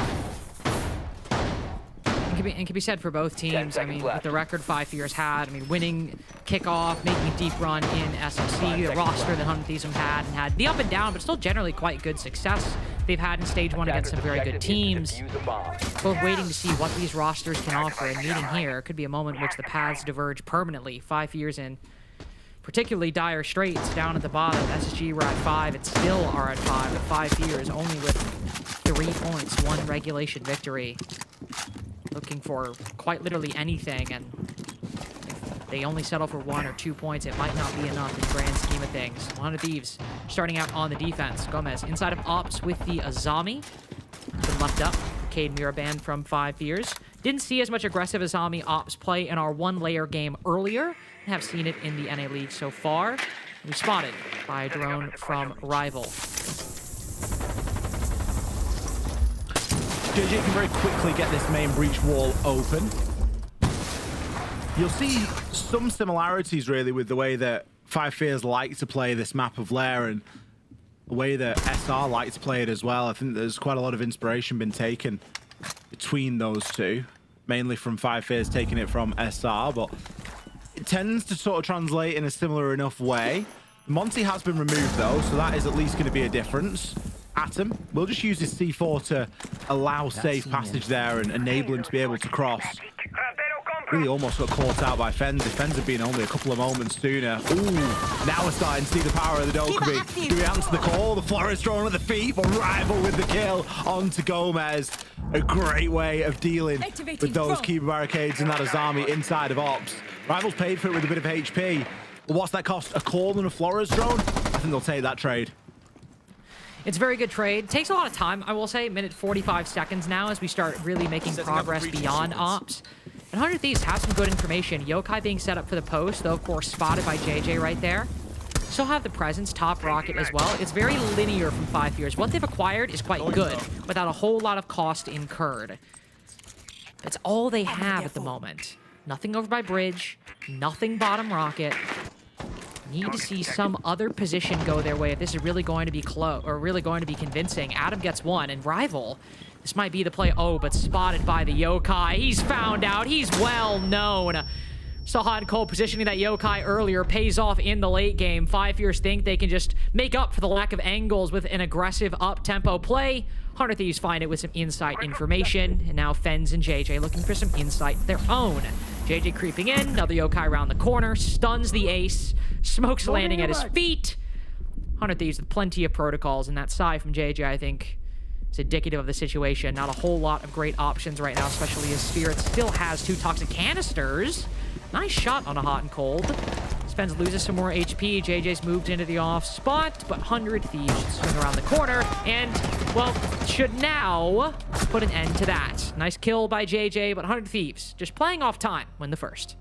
It can be said for both teams. I mean, with the record 5 Fears had, I mean, winning kickoff, making a deep run in SLC, the roster that 100 Thieves had the up and down, but still generally quite good success they've had in stage 1 against some very good teams. Both waiting to see what these rosters can offer, and meeting here could be a moment in which the paths diverge permanently. 5 Fears in particularly dire straits down at the bottom. SSG were at 5, and still are at 5, but 5 Fears only with 3 points, 1 regulation victory. Looking for quite literally anything, and if they only settle for 1 or 2 points, it might not be enough in the grand scheme of things. 100 Thieves starting out on the defense. Gomez inside of Ops with the Azami. Been left up. Cade Miraband from 5 Fears. Didn't see as much aggressive Azami Ops play in our 1-layer game earlier, and have seen it in the NA League so far. We spotted by a drone from Rival. JJ can very quickly get this main breach wall open. You'll see some similarities really with the way that Five Fears like to play this map of Lair and the way that SR like to play it as well. I think there's quite a lot of inspiration been taken between those two, mainly from Five Fears taking it from SR, but it tends to sort of translate in a similar enough way. Monty has been removed though, so that is at least going to be a difference. Atom will just use his C4 to allow safe passage there and enable him to be able to cross. Really almost got caught out by Fens. If Fens had been only a couple of moments sooner. Ooh, now we're starting to see the power of the Dokkaebi. Do we answer the call? The Florist drone at the feet, but Rival with the kill onto Gomez. A great way of dealing with those Kiba barricades and that Azami inside of Ops. Rival's paid for it with a bit of HP. But what's that cost? A call and a Florist drone? I think they'll take that trade. It's a very good trade. Takes a lot of time, I will say. Minute 45 seconds now as we start really making progress beyond Ops. And 100 Thieves have some good information. Yokai being set up for the post, though, of course, spotted by JJ right there. Still have the presence, top rocket as well. It's very linear from 5 Fears. What they've acquired is quite good, without a whole lot of cost incurred. That's all they have at the moment. Nothing over by bridge, nothing bottom rocket. Need to see some other position go their way if this is really going to be close, or really going to be convincing. Adam gets one, and Rival, this might be the play. Oh, but spotted by the Yokai. He's found out. He's well known. Saw hot and cold positioning that Yokai earlier pays off in the late game. 5 Fears think they can just make up for the lack of angles with an aggressive up-tempo play. 100 Thieves find it with some insight information, and now Fens and JJ looking for some insight of their own. JJ creeping in, another Yokai around the corner, stuns the ace, smokes landing at his feet. 100 Thieves with plenty of protocols, and that side from JJ, I think, is indicative of the situation. Not a whole lot of great options right now, especially as Spirit still has 2 toxic canisters. Nice shot on a hot and cold. Spence loses some more HP. JJ's moved into the off spot, but 100 Thieves should swing around the corner and, well, should now put an end to that. Nice kill by JJ, but 100 Thieves just playing off time win the first.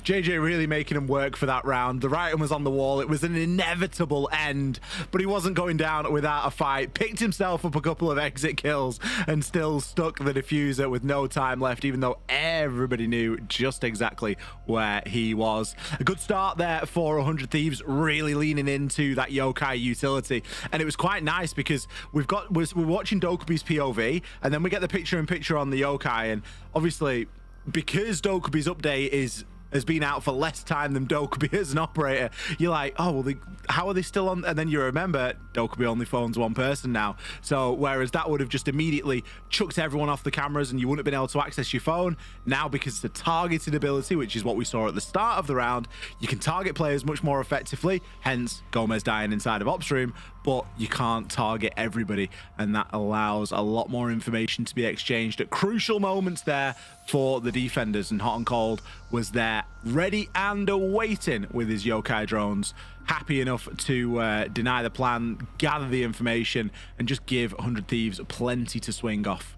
JJ really making him work for that round. The writing was on the wall. It was an inevitable end, but he wasn't going down without a fight. Picked himself up a couple of exit kills and still stuck the diffuser with no time left, even though everybody knew just exactly where he was. A good start there for 100 Thieves, really leaning into that Yokai utility. And it was quite nice because we're watching Dokkaebi's POV, and then we get the picture-in-picture on the Yokai. And obviously, because Dokkaebi's update has been out for less time than Dokkaebi as an operator, you're like, oh, well, how are they still on? And then you remember Dokkaebi only phones one person now. So whereas that would have just immediately chucked everyone off the cameras and you wouldn't have been able to access your phone, now because it's a targeted ability, which is what we saw at the start of the round, you can target players much more effectively, hence Gomez dying inside of Ops Room, but you can't target everybody, and that allows a lot more information to be exchanged at crucial moments there for the defenders. And Hot and Cold was there ready and awaiting with his Yokai drones, happy enough to deny the plan, gather the information, and just give 100 Thieves plenty to swing off.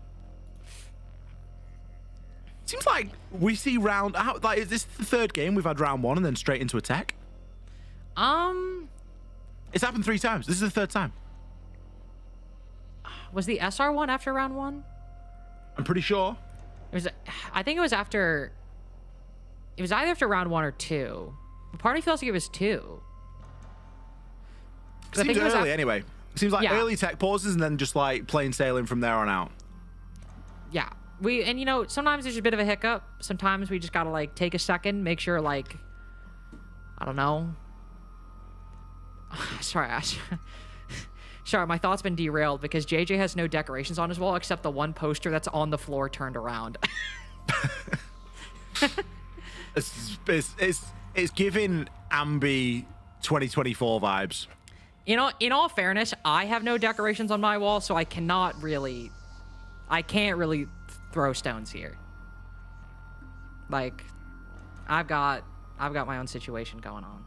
Seems like we see round out, like, is this the third game we've had round 1 and then straight into attack? It's happened 3 times. This is the 3rd time. Was the SR one after round 1? I'm pretty sure. It was. I think it was after. It was either after round 1 or 2. The party feels like it was 2. It seems early anyway. It seems like early tech pauses and then just like plain sailing from there on out. Yeah. And you know, sometimes there's a bit of a hiccup. Sometimes we just gotta like take a second, make sure like, I don't know. Sorry, sorry, my thought's been derailed because JJ has no decorations on his wall except the one poster that's on the floor turned around. It's giving Ambi 2024 vibes. You know, in all fairness, I have no decorations on my wall, so I can't really throw stones here. Like, I've got my own situation going on.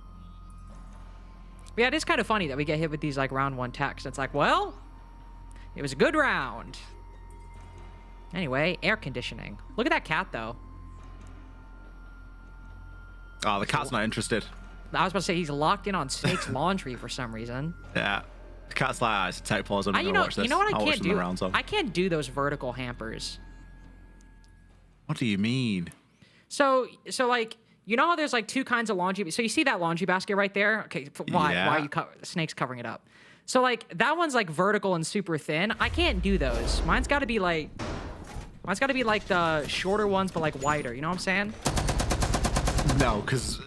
But yeah, it is kind of funny that we get hit with these like round 1 techs. It's like, well, it was a good round. Anyway, air conditioning. Look at that cat though. Oh, the cat's not interested. I was about to say he's locked in on Snake's laundry for some reason. Yeah. Cat's like, it's a tech pause. I'm going to watch this. You know what I I'll can't do? Rounds I can't do those vertical hampers. What do you mean? So like, you know how there's like two kinds of laundry. So you see that laundry basket right there? Okay, why are you Snake's covering it up? So like that one's like vertical and super thin. I can't do those. Mine's got to be like the shorter ones, but like wider. You know what I'm saying? No, because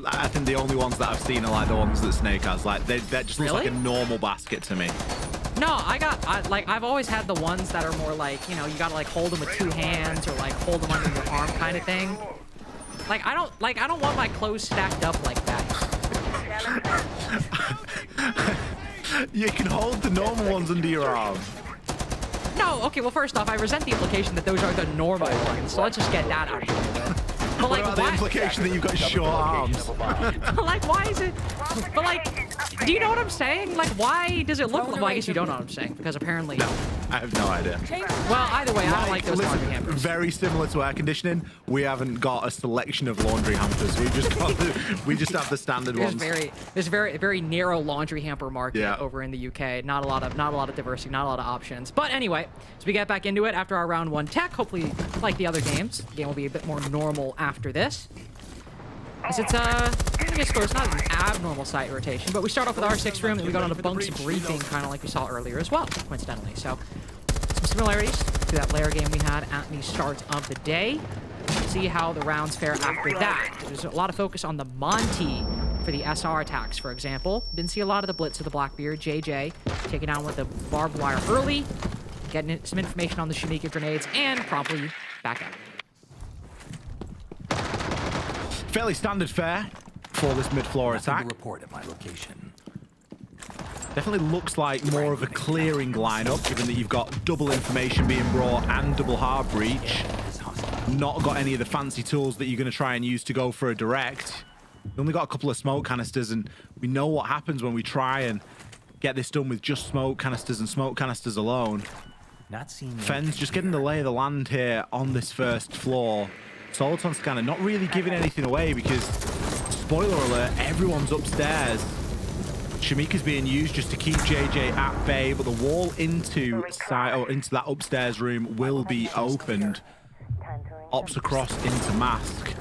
I think the only ones that I've seen are like the ones that Snake has. Like that just looks like a normal basket to me. No, I've always had the ones that are more like, you know, you gotta like hold them with two hands or like hold them under your arm kind of thing. Like I don't want my clothes stacked up like that. You can hold the normal ones under your arm. No, okay, well first off, I resent the implication that those are the normal ones, so let's just get that out of here. But like, what about the implication that you've got short arms? Like, why is it? But like, do you know what I'm saying? Like, why does it look like? Well, I guess you don't know what I'm saying because apparently. No, I have no idea. Well, either way, I don't like those laundry hampers. Very similar to air conditioning. We haven't got a selection of laundry hampers. We just have the standard ones. There's very narrow laundry hamper market over in the UK. Not a lot of diversity, not a lot of options. But anyway, as we get back into it after our round 1 tech, hopefully like the other games, the game will be a bit more normal after this. As it's it's not an abnormal site rotation, but we start off with our 6th room and we go on to bunks briefing, kind of like we saw earlier as well, coincidentally. So some similarities to that lair game we had at the start of the day. See how the rounds fare after that. There's a lot of focus on the Monty for the SR attacks, for example. Didn't see a lot of the blitz of the Blackbeard. JJ taking down with the barbed wire early, getting some information on the Shamika grenades, and promptly back up. Fairly standard fare for this mid-floor attack. Report at my location. Definitely looks like more of a clearing lineup, given that you've got double information being brought and double hard breach. Not got any of the fancy tools that you're going to try and use to go for a direct. We only got a couple of smoke canisters, and we know what happens when we try and get this done with just smoke canisters and smoke canisters alone. Fenn's just getting the lay of the land here on this first floor. Soliton scanner not really giving anything away because, spoiler alert, everyone's upstairs. Shamika's being used just to keep JJ at bay, but the wall into that upstairs room will be opened. Ops across into mask.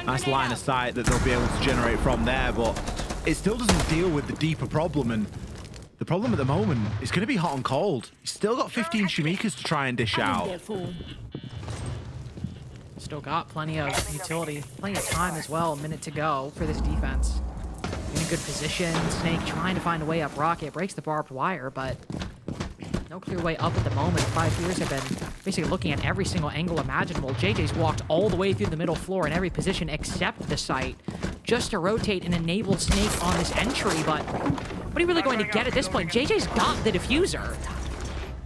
Nice line of sight that they'll be able to generate from there, but it still doesn't deal with the deeper problem. And the problem at the moment is going to be hot and cold. He's still got 15 Shamikas to try and dish out. Still got plenty of utility, plenty of time as well. A minute to go for this defense. In a good position. Snake trying to find a way up Rocket. Breaks the barbed wire, but no clear way up at the moment. 5 years have been basically looking at every single angle imaginable. JJ's walked all the way through the middle floor in every position except the site, just to rotate and enable Snake on this entry. But what are you really going to get at this point? JJ's got the diffuser.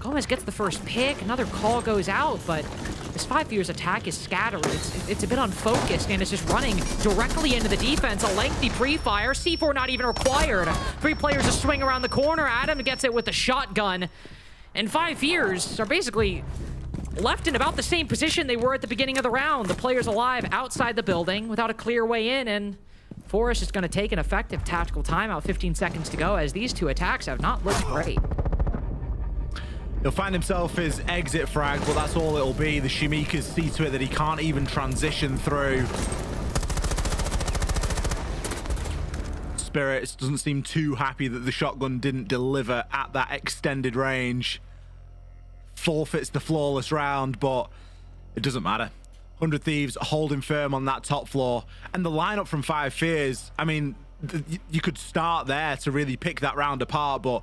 Gomez gets the first pick. Another call goes out, but this 5 years attack is scattered. It's a bit unfocused, and it's just running directly into the defense. A lengthy pre-fire. C4 not even required. 3 players just swing around the corner. Adam gets it with the shotgun. And 5 years are basically left in about the same position they were at the beginning of the round. The players alive outside the building without a clear way in, and Forrest is going to take an effective tactical timeout. 15 seconds to go, as these 2 attacks have not looked great. He'll find himself his exit frag, but that's all it'll be. The Shimikas see to it that he can't even transition through. Spirits doesn't seem too happy that the shotgun didn't deliver at that extended range. Forfeits the flawless round, but it doesn't matter. 100 Thieves holding firm on that top floor. And the lineup from 5 Fears, I mean, you could start there to really pick that round apart, but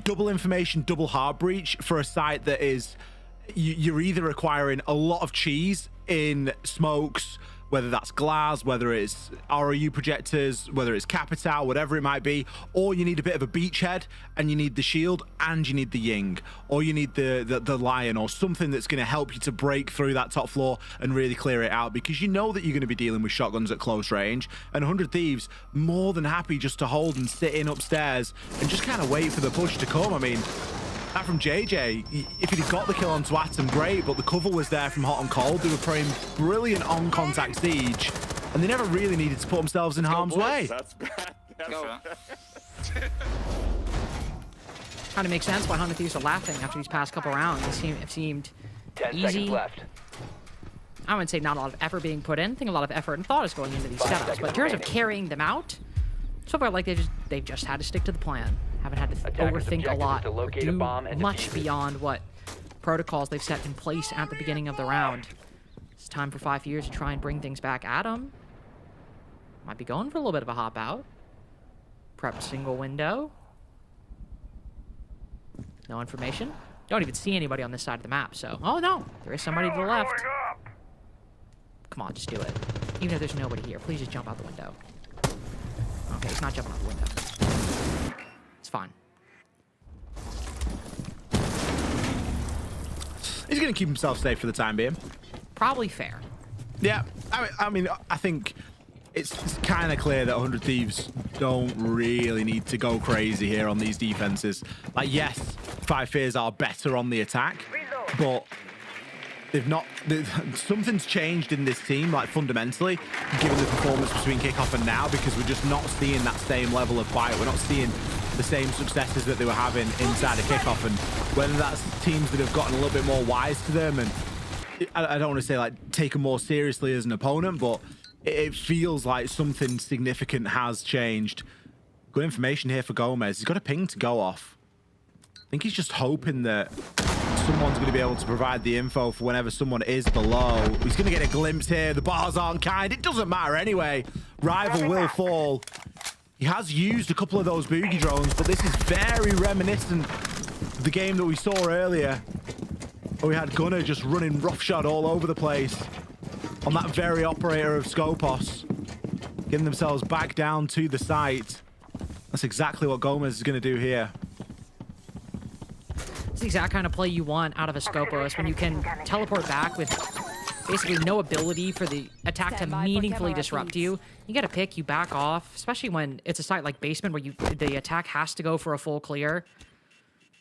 double information, double hard breach for a site that is, you're either requiring a lot of cheese in smokes, whether that's glass, whether it's ROU projectors, whether it's Capital, whatever it might be, or you need a bit of a beachhead and you need the shield and you need the Ying, or you need the Lion or something that's going to help you to break through that top floor and really clear it out, because you know that you're going to be dealing with shotguns at close range. And 100 Thieves more than happy just to hold and sit in upstairs and just kind of wait for the push to come. I mean, that from JJ, if he'd got the kill on Atom, great, but the cover was there from hot and cold. They were playing brilliant on contact siege. and they never really needed to put themselves in harm's way. That's bad. Go. Kind of makes sense why 100 Thieves are laughing after these past couple rounds. It seemed 10 easy. seconds left. I wouldn't say not a lot of effort being put in. I think a lot of effort and thought is going into these setups. But in terms of carrying them out, so far like they've just had to stick to the plan. Haven't had to overthink a lot, or do much beyond what protocols they've set in place at the beginning of the round. It's time for 5 years to try and bring things back at them. Might be going for a little bit of a hop out. Prep single window. No information. Don't even see anybody on this side of the map, so... Oh, no. There is somebody to the left. Come on, just do it. Even if there's nobody here, please just jump out the window. Okay, he's not jumping out the window. It's fine. He's going to keep himself safe for the time being. Probably fair. Yeah, I mean, I think it's kind of clear that 100 Thieves don't really need to go crazy here on these defenses. Like, yes, 5 Fears are better on the attack, but they've not... something's changed in this team, like, fundamentally, given the performance between kickoff and now, because we're just not seeing that same level of fight. We're not seeing the same successes that they were having inside of kickoff, and whether that's teams that have gotten a little bit more wise to them, and I don't want to say, like, take them more seriously as an opponent, but it feels like something significant has changed. Good information here for Gomez. He's got a ping to go off. I think he's just hoping that someone's going to be able to provide the info for whenever someone is below. He's going to get a glimpse here. The bars aren't kind. It doesn't matter anyway. Rival will fall. He has used a couple of those boogie drones, but this is very reminiscent of the game that we saw earlier, where we had Gunnar just running roughshod all over the place on that very operator of Skopos, getting themselves back down to the site. That's exactly what Gomez is going to do here. It's the exact kind of play you want out of a Skopos, when you can teleport back with basically no ability for the attack to meaningfully disrupt you. You get a pick, you back off, especially when it's a site like Basement where the attack has to go for a full clear.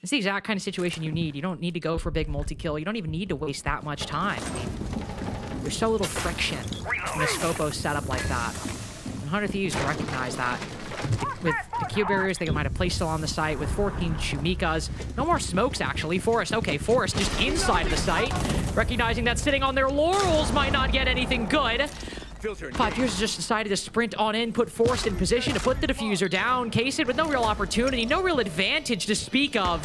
It's the exact kind of situation you need. You don't need to go for a big multi-kill. You don't even need to waste that much time. I mean, there's so little friction in a Skopos setup like that. And 100 Thieves recognize that. With the Q barriers they might have placed still on the site, with 14 Shumikas. No more smokes, actually. Forest, okay, Forest just inside the site, recognizing that sitting on their laurels might not get anything good. 5 Years just decided to sprint on in, put Forest in position to put the diffuser down. Case it with no real opportunity, no real advantage to speak of.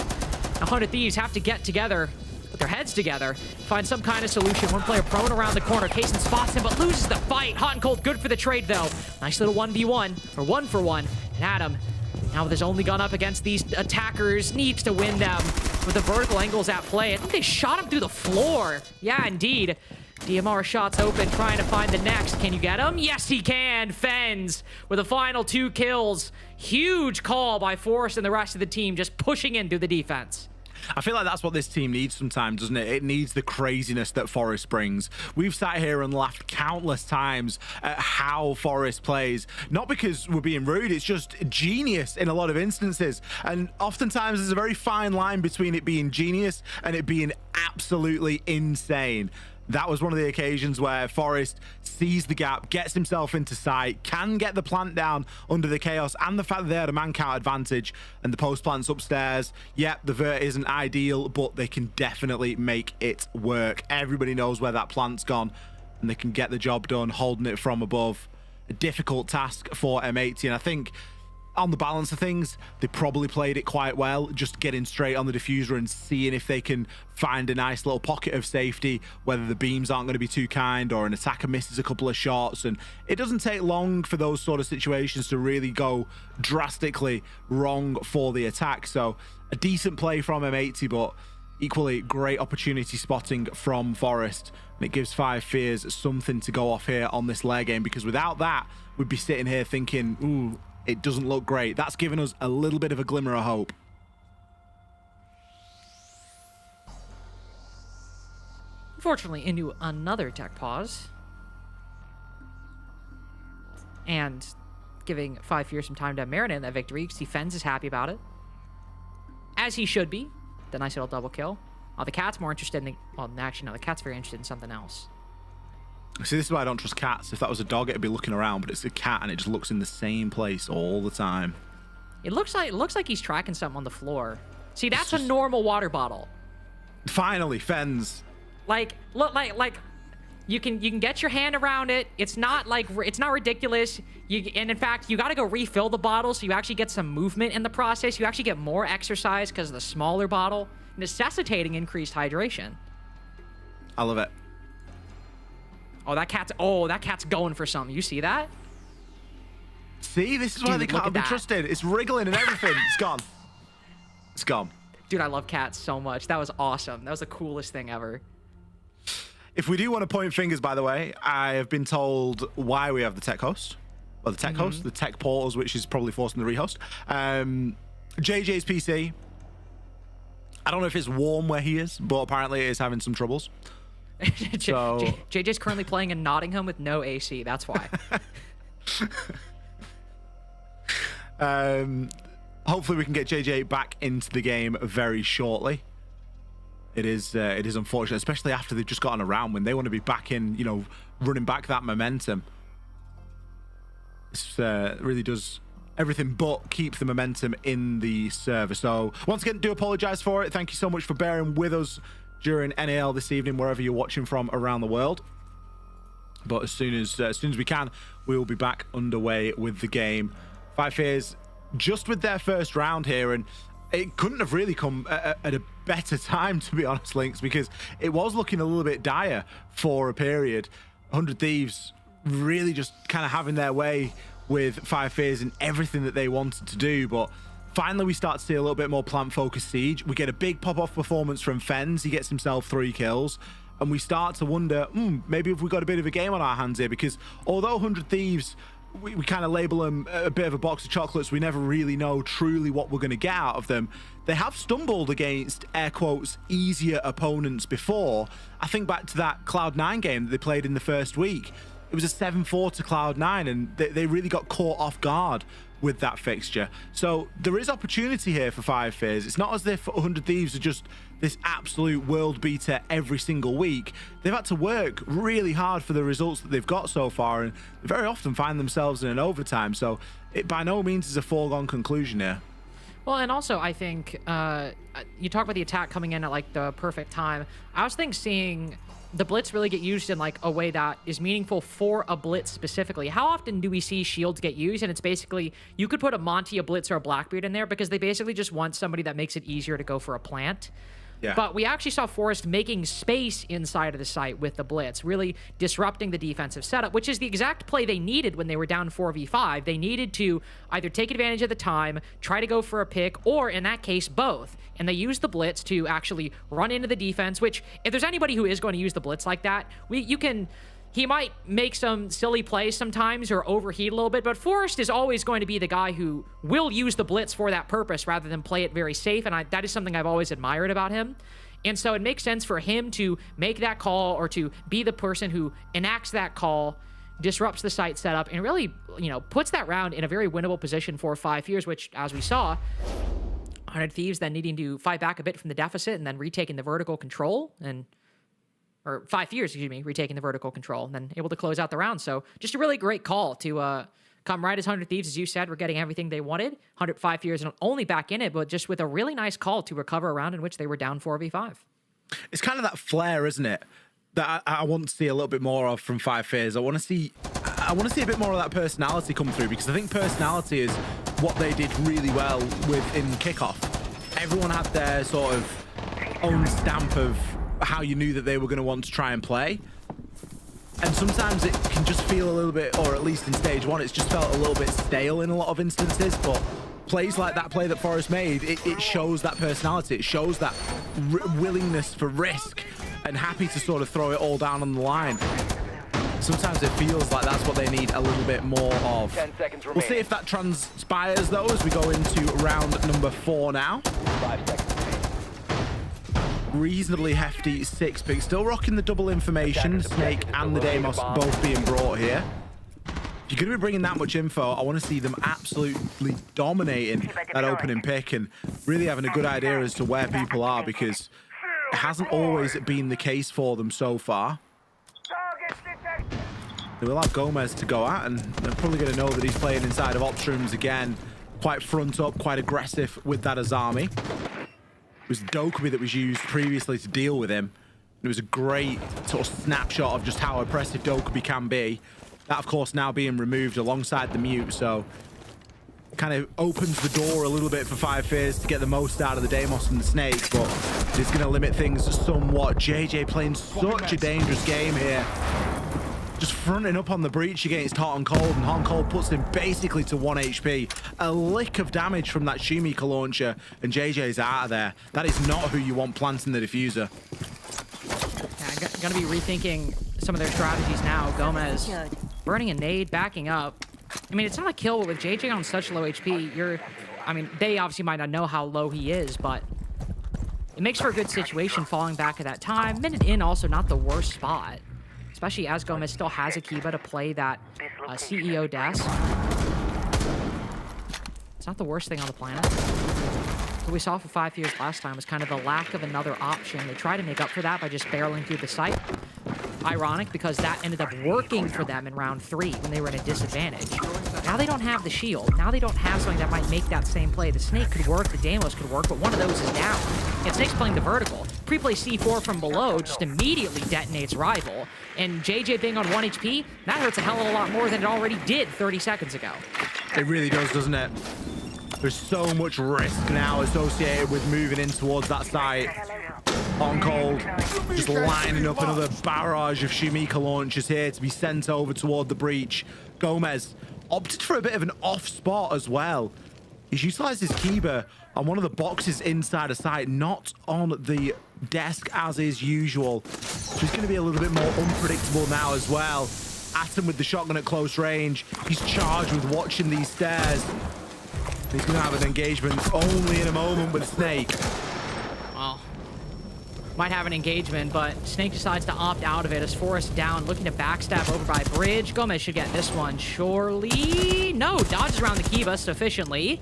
100 Thieves have to get together, put their heads together, find some kind of solution. One player prone around the corner. Kaysen spots him, but loses the fight. Hot and cold, good for the trade, though. Nice little 1v1, or 1-for-1. And Adam, now with his only gun up against these attackers, needs to win them. With the vertical angles at play, I think they shot him through the floor. Yeah, indeed. DMR shots open, trying to find the next. Can you get him? Yes, he can. Fens with the final 2 kills. Huge call by Forrest and the rest of the team, just pushing in through the defense. I feel like that's what this team needs sometimes, doesn't it? It needs the craziness that Forest brings. We've sat here and laughed countless times at how Forest plays. Not because we're being rude, it's just genius in a lot of instances. And oftentimes there's a very fine line between it being genius and it being absolutely insane. That was one of the occasions where Forest sees the gap, gets himself into sight, can get the plant down under the chaos, and the fact that they had a man count advantage, and the post plant's upstairs. Yep, the vert isn't ideal, but they can definitely make it work. Everybody knows where that plant's gone, and they can get the job done, holding it from above. A difficult task for M80, and I think on the balance of things, they probably played it quite well, just getting straight on the diffuser and seeing if they can find a nice little pocket of safety, whether the beams aren't going to be too kind or an attacker misses a couple of shots. And it doesn't take long for those sort of situations to really go drastically wrong for the attack. So a decent play from M80, but equally great opportunity spotting from Forest. And it gives 5 Fears something to go off here on this lair game, because without that, we'd be sitting here thinking, ooh, it doesn't look great. That's given us a little bit of a glimmer of hope. Unfortunately, into another tech pause. And giving 5 Fears some time to marinate that victory, because Fens is happy about it. As he should be. The nice little double kill. The Cat's more interested in the... Well, actually, no, the Cat's very interested in something else. See, this is why I don't trust cats. If that was a dog, it'd be looking around, but it's a cat, and it just looks in the same place all the time. It looks like he's tracking something on the floor. See, that's a normal water bottle. Finally, Fens. Like, look, like you can get your hand around it. It's not ridiculous. And in fact, you got to go refill the bottle so you actually get some movement in the process. You actually get more exercise because of the smaller bottle, necessitating increased hydration. I love it. Oh, that cat's going for something. You see that? See, this is why they can't be trusted. It's wriggling and everything. It's gone. It's gone. Dude, I love cats so much. That was awesome. That was the coolest thing ever. If we do want to point fingers, by the way, I have been told why we have the tech host. Well, the tech host, the tech portals, which is probably forcing the rehost. JJ's PC. I don't know if it's warm where he is, but apparently it is having some troubles. So JJ's currently playing in Nottingham with no AC. That's why. Hopefully we can get JJ back into the game very shortly. It is unfortunate, especially after they've just gotten around, when they want to be back in, you know, running back that momentum. This really does everything but keep the momentum in the server. So once again, do apologize for it. Thank you so much for bearing with us during NAL this evening, wherever you're watching from around the world. But as soon as we can, we will be back underway with the game. Five Fears just with their first round here, and it couldn't have really come at a better time, to be honest, Lynx, because it was looking a little bit dire for a period. 100 Thieves really just kind of having their way with Five Fears and everything that they wanted to do, but finally we start to see a little bit more plant-focused Siege. We get a big pop-off performance from Fens. He gets himself 3 kills. And we start to wonder, maybe if we've got a bit of a game on our hands here, because although 100 Thieves, we kind of label them a bit of a box of chocolates, we never really know truly what we're going to get out of them. They have stumbled against, air quotes, easier opponents before. I think back to that Cloud9 game that they played in the first week. It was a 7-4 to Cloud9, and they really got caught off guard with that fixture. So there is opportunity here for Five Fears. It's not as if 100 Thieves are just this absolute world beater every single week. They've had to work really hard for the results that they've got so far, and they very often find themselves in an overtime. So it by no means is a foregone conclusion here. Well, and also I think you talk about the attack coming in at like the perfect time. I was thinking seeing the blitz really get used in like a way that is meaningful for a blitz specifically. How often do we see shields get used? And it's basically, you could put a Monty, a Blitz, or a Blackbeard in there because they basically just want somebody that makes it easier to go for a plant. Yeah. But we actually saw Forest making space inside of the site with the blitz, really disrupting the defensive setup, which is the exact play they needed when they were down 4v5. They needed to either take advantage of the time, try to go for a pick, or in that case, both. And they used the blitz to actually run into the defense, which if there's anybody who is going to use the blitz like that, he might make some silly plays sometimes or overheat a little bit, but Forrest is always going to be the guy who will use the blitz for that purpose rather than play it very safe, and that is something I've always admired about him. And so it makes sense for him to make that call or to be the person who enacts that call, disrupts the site setup, and really, puts that round in a very winnable position for 5 years, which, as we saw, 100 Thieves then needing to fight back a bit from the deficit and then retaking the vertical control, or 5 years, retaking the vertical control, and then able to close out the round. So just a really great call to come right as 100 Thieves, as you said, were getting everything they wanted. 105 years and only back in it, but just with a really nice call to recover a round in which they were down 4v5. It's kind of that flair, isn't it, that I want to see a little bit more of from 5 Fears. I want to see a bit more of that personality come through, because I think personality is what they did really well with in kickoff. Everyone had their sort of own stamp of how you knew that they were going to want to try and play. And sometimes it can just feel a little bit, or at least in stage 1, it's just felt a little bit stale in a lot of instances. But plays like that play that Forrest made, it shows that personality. It shows that willingness for risk and happy to sort of throw it all down on the line. Sometimes it feels like that's what they need a little bit more of. 10 seconds remaining. We'll see if that transpires, though, as we go into round number 4 now. 5 seconds. Reasonably hefty 6 pick, still rocking the double information. Snake and the Deimos both being brought here. If you're going to be bringing that much info, I want to see them absolutely dominating that opening pick and really having a good idea as to where people are, because it hasn't always been the case for them so far. They will have Gomez to go at, and they're probably going to know that he's playing inside of ops rooms again. Quite front up, quite aggressive with that Azami. It was Dokkaebi that was used previously to deal with him. It was a great sort of snapshot of just how oppressive Dokkaebi can be. That, of course, now being removed alongside the mute, so kind of opens the door a little bit for Five Fears to get the most out of the Deimos and the Snake, but it's going to limit things somewhat. JJ playing such a dangerous game here. Just fronting up on the breach against Hot and Cold, and Hot and Cold puts him basically to 1 HP. A lick of damage from that Shumika launcher, and JJ's out of there. That is not who you want planting the diffuser. Yeah, gonna be rethinking some of their strategies now. Gomez burning a nade, backing up. I mean, it's not a kill, but with JJ on such low HP, I mean, they obviously might not know how low he is, but it makes for a good situation falling back at that time. Minute in, also not the worst spot, especially as Gomez still has a Kiba to play that CEO desk. It's not the worst thing on the planet. What we saw for 5 years last time was kind of the lack of another option. They tried to make up for that by just barreling through the site. Ironic, because that ended up working for them in round 3 when they were in a disadvantage. Now they don't have the shield. Now they don't have something that might make that same play. The Snake could work, the Deimos could work, but one of those is down. And Snake's playing the vertical. Pre-play C4 from below just immediately detonates rival. And JJ being on 1 HP, that hurts a hell of a lot more than it already did 30 seconds ago. It really does, doesn't it? There's so much risk now associated with moving in towards that site. On Cold, just lining up another barrage of Shumika launchers here to be sent over toward the breach. Gomez opted for a bit of an off spot as well. He's utilized his Kiba on one of the boxes inside a site, not on the desk as is usual. So he's going to be a little bit more unpredictable now as well. Atom with the shotgun at close range. He's charged with watching these stairs. He's going to have an engagement only in a moment with Snake. Well, might have an engagement, but Snake decides to opt out of it as Forrest down, looking to backstab over by Bridge. Gomez should get this one, surely. No, dodges around the Kiba sufficiently.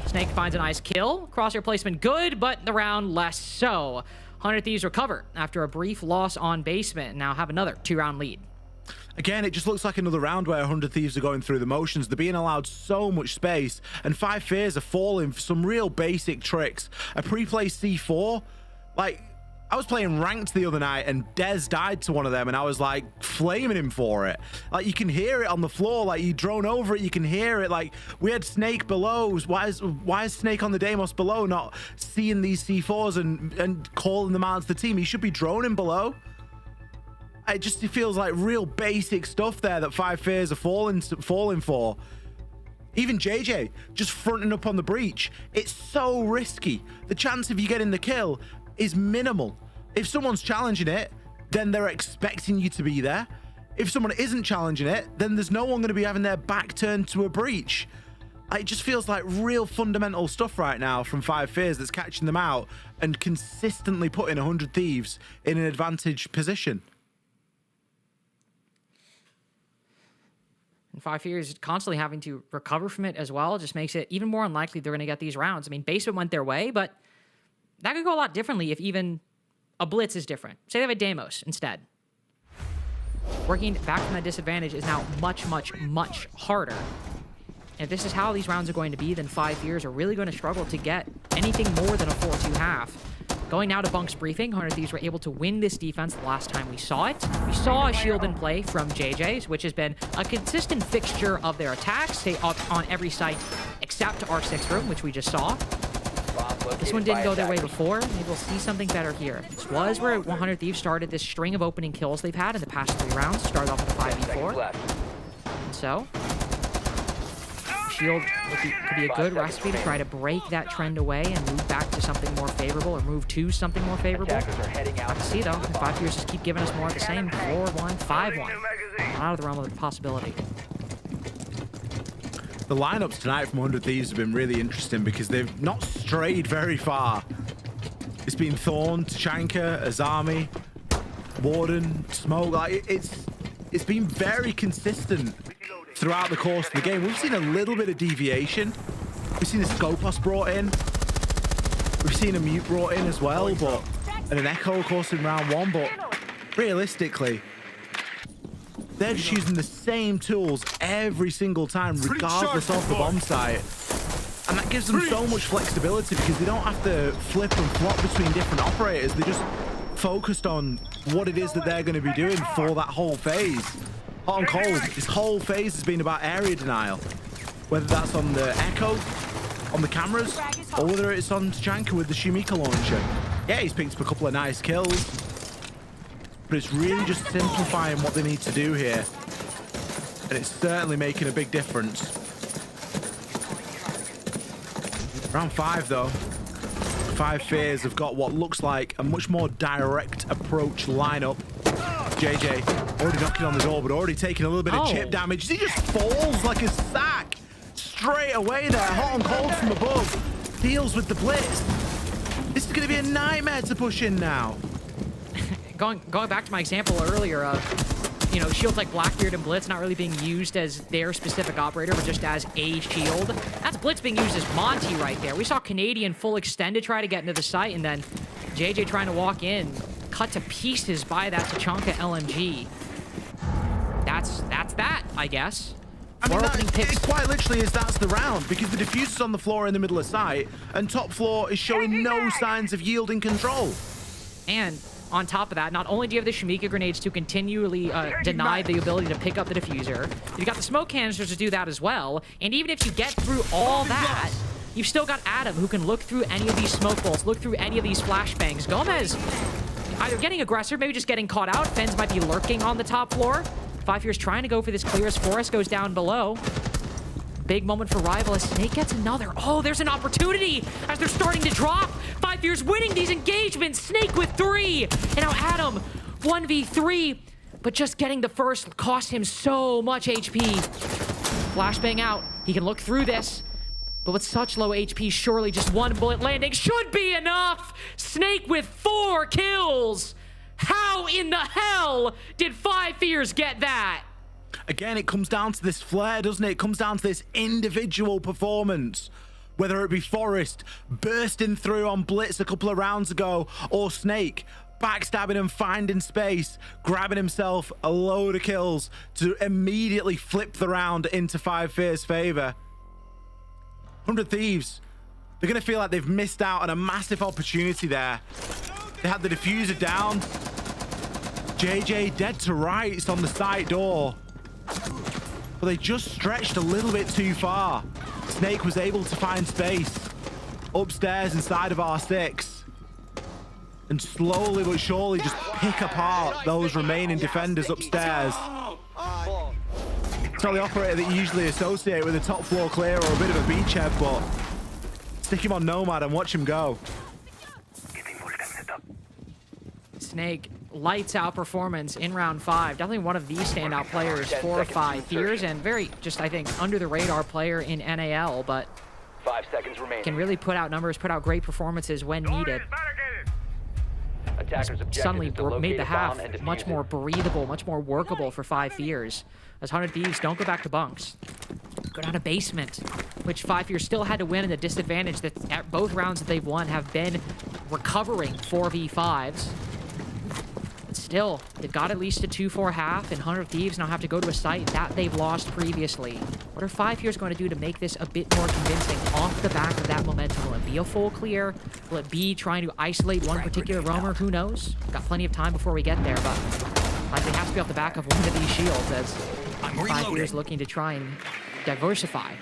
Snake finds a nice kill. Crosshair placement good, but the round less so. 100 Thieves recover after a brief loss on basement and now have another 2-round lead. Again, it just looks like another round where 100 Thieves are going through the motions. They're being allowed so much space, and 5 Fears are falling for some real basic tricks. A pre-play C4, like, I was playing ranked the other night, and Dez died to one of them, and I was, like, flaming him for it. Like, you can hear it on the floor. Like, you drone over it, you can hear it. Like, we had Snake below. Why is Snake on the Deimos below not seeing these C4s and calling them out to the team? He should be droning below. It feels like real basic stuff there that 5 Fears are falling for. Even JJ just fronting up on the breach. It's so risky. The chance of you getting the kill is minimal. If someone's challenging it, then they're expecting you to be there. If someone isn't challenging it, then there's no one going to be having their back turned to a breach. It just feels like real fundamental stuff right now from 5 Fears that's catching them out and consistently putting 100 Thieves in an advantage position. And 5 Fears constantly having to recover from it as well just makes it even more unlikely they're going to get these rounds. I mean, basement went their way, but that could go a lot differently if even a blitz is different. Say they have a Deimos instead. Working back from that disadvantage is now much, much, much harder. And if this is how these rounds are going to be, then 5 Fears are really going to struggle to get anything more than a 4-2 half. Going now to Bunk's briefing, 100 Thieves were able to win this defense the last time we saw it. We saw a shield in play from JJ's, which has been a consistent fixture of their attacks. They up on every site except R6 room, which we just saw. This one didn't go their way before. Maybe we'll see something better here. This was where 100 Thieves started this string of opening kills they've had in the past 3 rounds. Started off with a 5v4. And so, shield could be a good recipe to try to break that trend away and move back to something more favorable, or move to something more favorable. Hard to see though. 5 Fears just keep giving us more of the same. 4-1, 5-1. Not out of the realm of the possibility. The lineups tonight from 100 Thieves have been really interesting because they've not strayed very far. It's been Thorn, Tachanka, Azami, Warden, Smoke. Like, it's been very consistent throughout the course of the game. We've seen a little bit of deviation. We've seen a Scopos brought in. We've seen a Mute brought in as well, and an Echo, of course, in round 1. But realistically, They're just using the same tools every single time, regardless of the bomb site. And that gives them so much flexibility because they don't have to flip and flop between different operators. They're just focused on what it is that they're going to be doing for that whole phase. Hot and cold, this whole phase has been about area denial. Whether that's on the Echo, on the cameras, or whether it's on Tachanka with the Shumika launcher. Yeah, he's picked up a couple of nice kills. But it's really just simplifying what they need to do here. And it's certainly making a big difference. Round 5, though. 5 Fears have got what looks like a much more direct approach lineup. JJ already knocking on the door, but already taking a little bit of chip damage. He just falls like a sack straight away there. Hot and cold from above. Deals with the blitz. This is going to be a nightmare to push in now. Going back to my example earlier of, you know, shields like Blackbeard and Blitz not really being used as their specific operator, but just as a shield. That's Blitz being used as Monty right there. We saw Canadian full extended try to get into the site, and then JJ trying to walk in, cut to pieces by that Tachanka LMG. That's that, I guess. I mean, it quite literally is that's the round, because the diffuser's on the floor in the middle of site, and top floor is showing no signs of yielding control. And on top of that, not only do you have the Shumika grenades to continually deny the ability to pick up the diffuser, you've got the smoke canisters to do that as well, and even if you get through all that, you've still got Adam who can look through any of these smoke bolts, look through any of these flashbangs. Gomez either getting aggressive, maybe just getting caught out. Fens might be lurking on the top floor. 5 Fears trying to go for this clear as Forrest goes down below. Big moment for Rival as Snake gets another. Oh, there's an opportunity as they're starting to drop. 5 Fears winning these engagements. Snake with 3. And now Adam, 1v3. But just getting the first cost him so much HP. Flashbang out. He can look through this. But with such low HP, surely just one bullet landing should be enough. Snake with 4 kills. How in the hell did 5 Fears get that? Again, it comes down to this flair, doesn't it? It comes down to this individual performance. Whether it be Forrest bursting through on Blitz a couple of rounds ago, or Snake backstabbing and finding space, grabbing himself a load of kills to immediately flip the round into 5 Fears' favor. 100 Thieves, they're going to feel like they've missed out on a massive opportunity there. They had the diffuser down. JJ dead to rights on the side door. But they just stretched a little bit too far. Snake was able to find space upstairs inside of R6 and slowly but surely just pick apart those remaining defenders upstairs. It's not the operator that you usually associate with a top floor clear or a bit of a beachhead, but stick him on Nomad and watch him go. Snake lights out performance in round 5. Definitely one of the standout players for 5 Fears, and very just, I think, under the radar player in NAL, but 5 seconds remaining. Can really put out numbers, put out great performances when needed. Suddenly made the half much more breathable, much more workable for 5 Fears. As 100 Thieves don't go back to bunks. Go down to basement, which 5 Fears still had to win, and the disadvantage that at both rounds that they've won have been recovering 4v5s. But still, they've got at least a 2-4 half, and 100 Thieves now have to go to a site that they've lost previously. What are 5 Fears going to do to make this a bit more convincing off the back of that momentum? Will it be a full clear? Will it be trying to isolate one particular roamer? Who knows? Got plenty of time before we get there, but I think it has to be off the back of one of these shields as 5 Fears looking to try and diversify.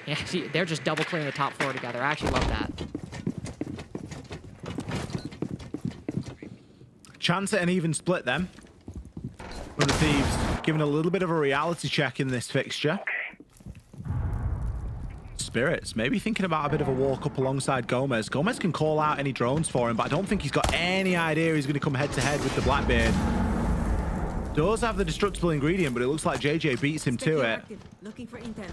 Yeah, see, they're just double clearing the top floor together. I actually love that. Chance at an even split then. One of the Thieves giving a little bit of a reality check in this fixture. Spirits maybe thinking about a bit of a walk up alongside Gomez. Gomez can call out any drones for him, but I don't think he's got any idea he's going to come head to head with the Blackbeard. Does have the destructible ingredient, but it looks like JJ beats him to it. Looking for intel.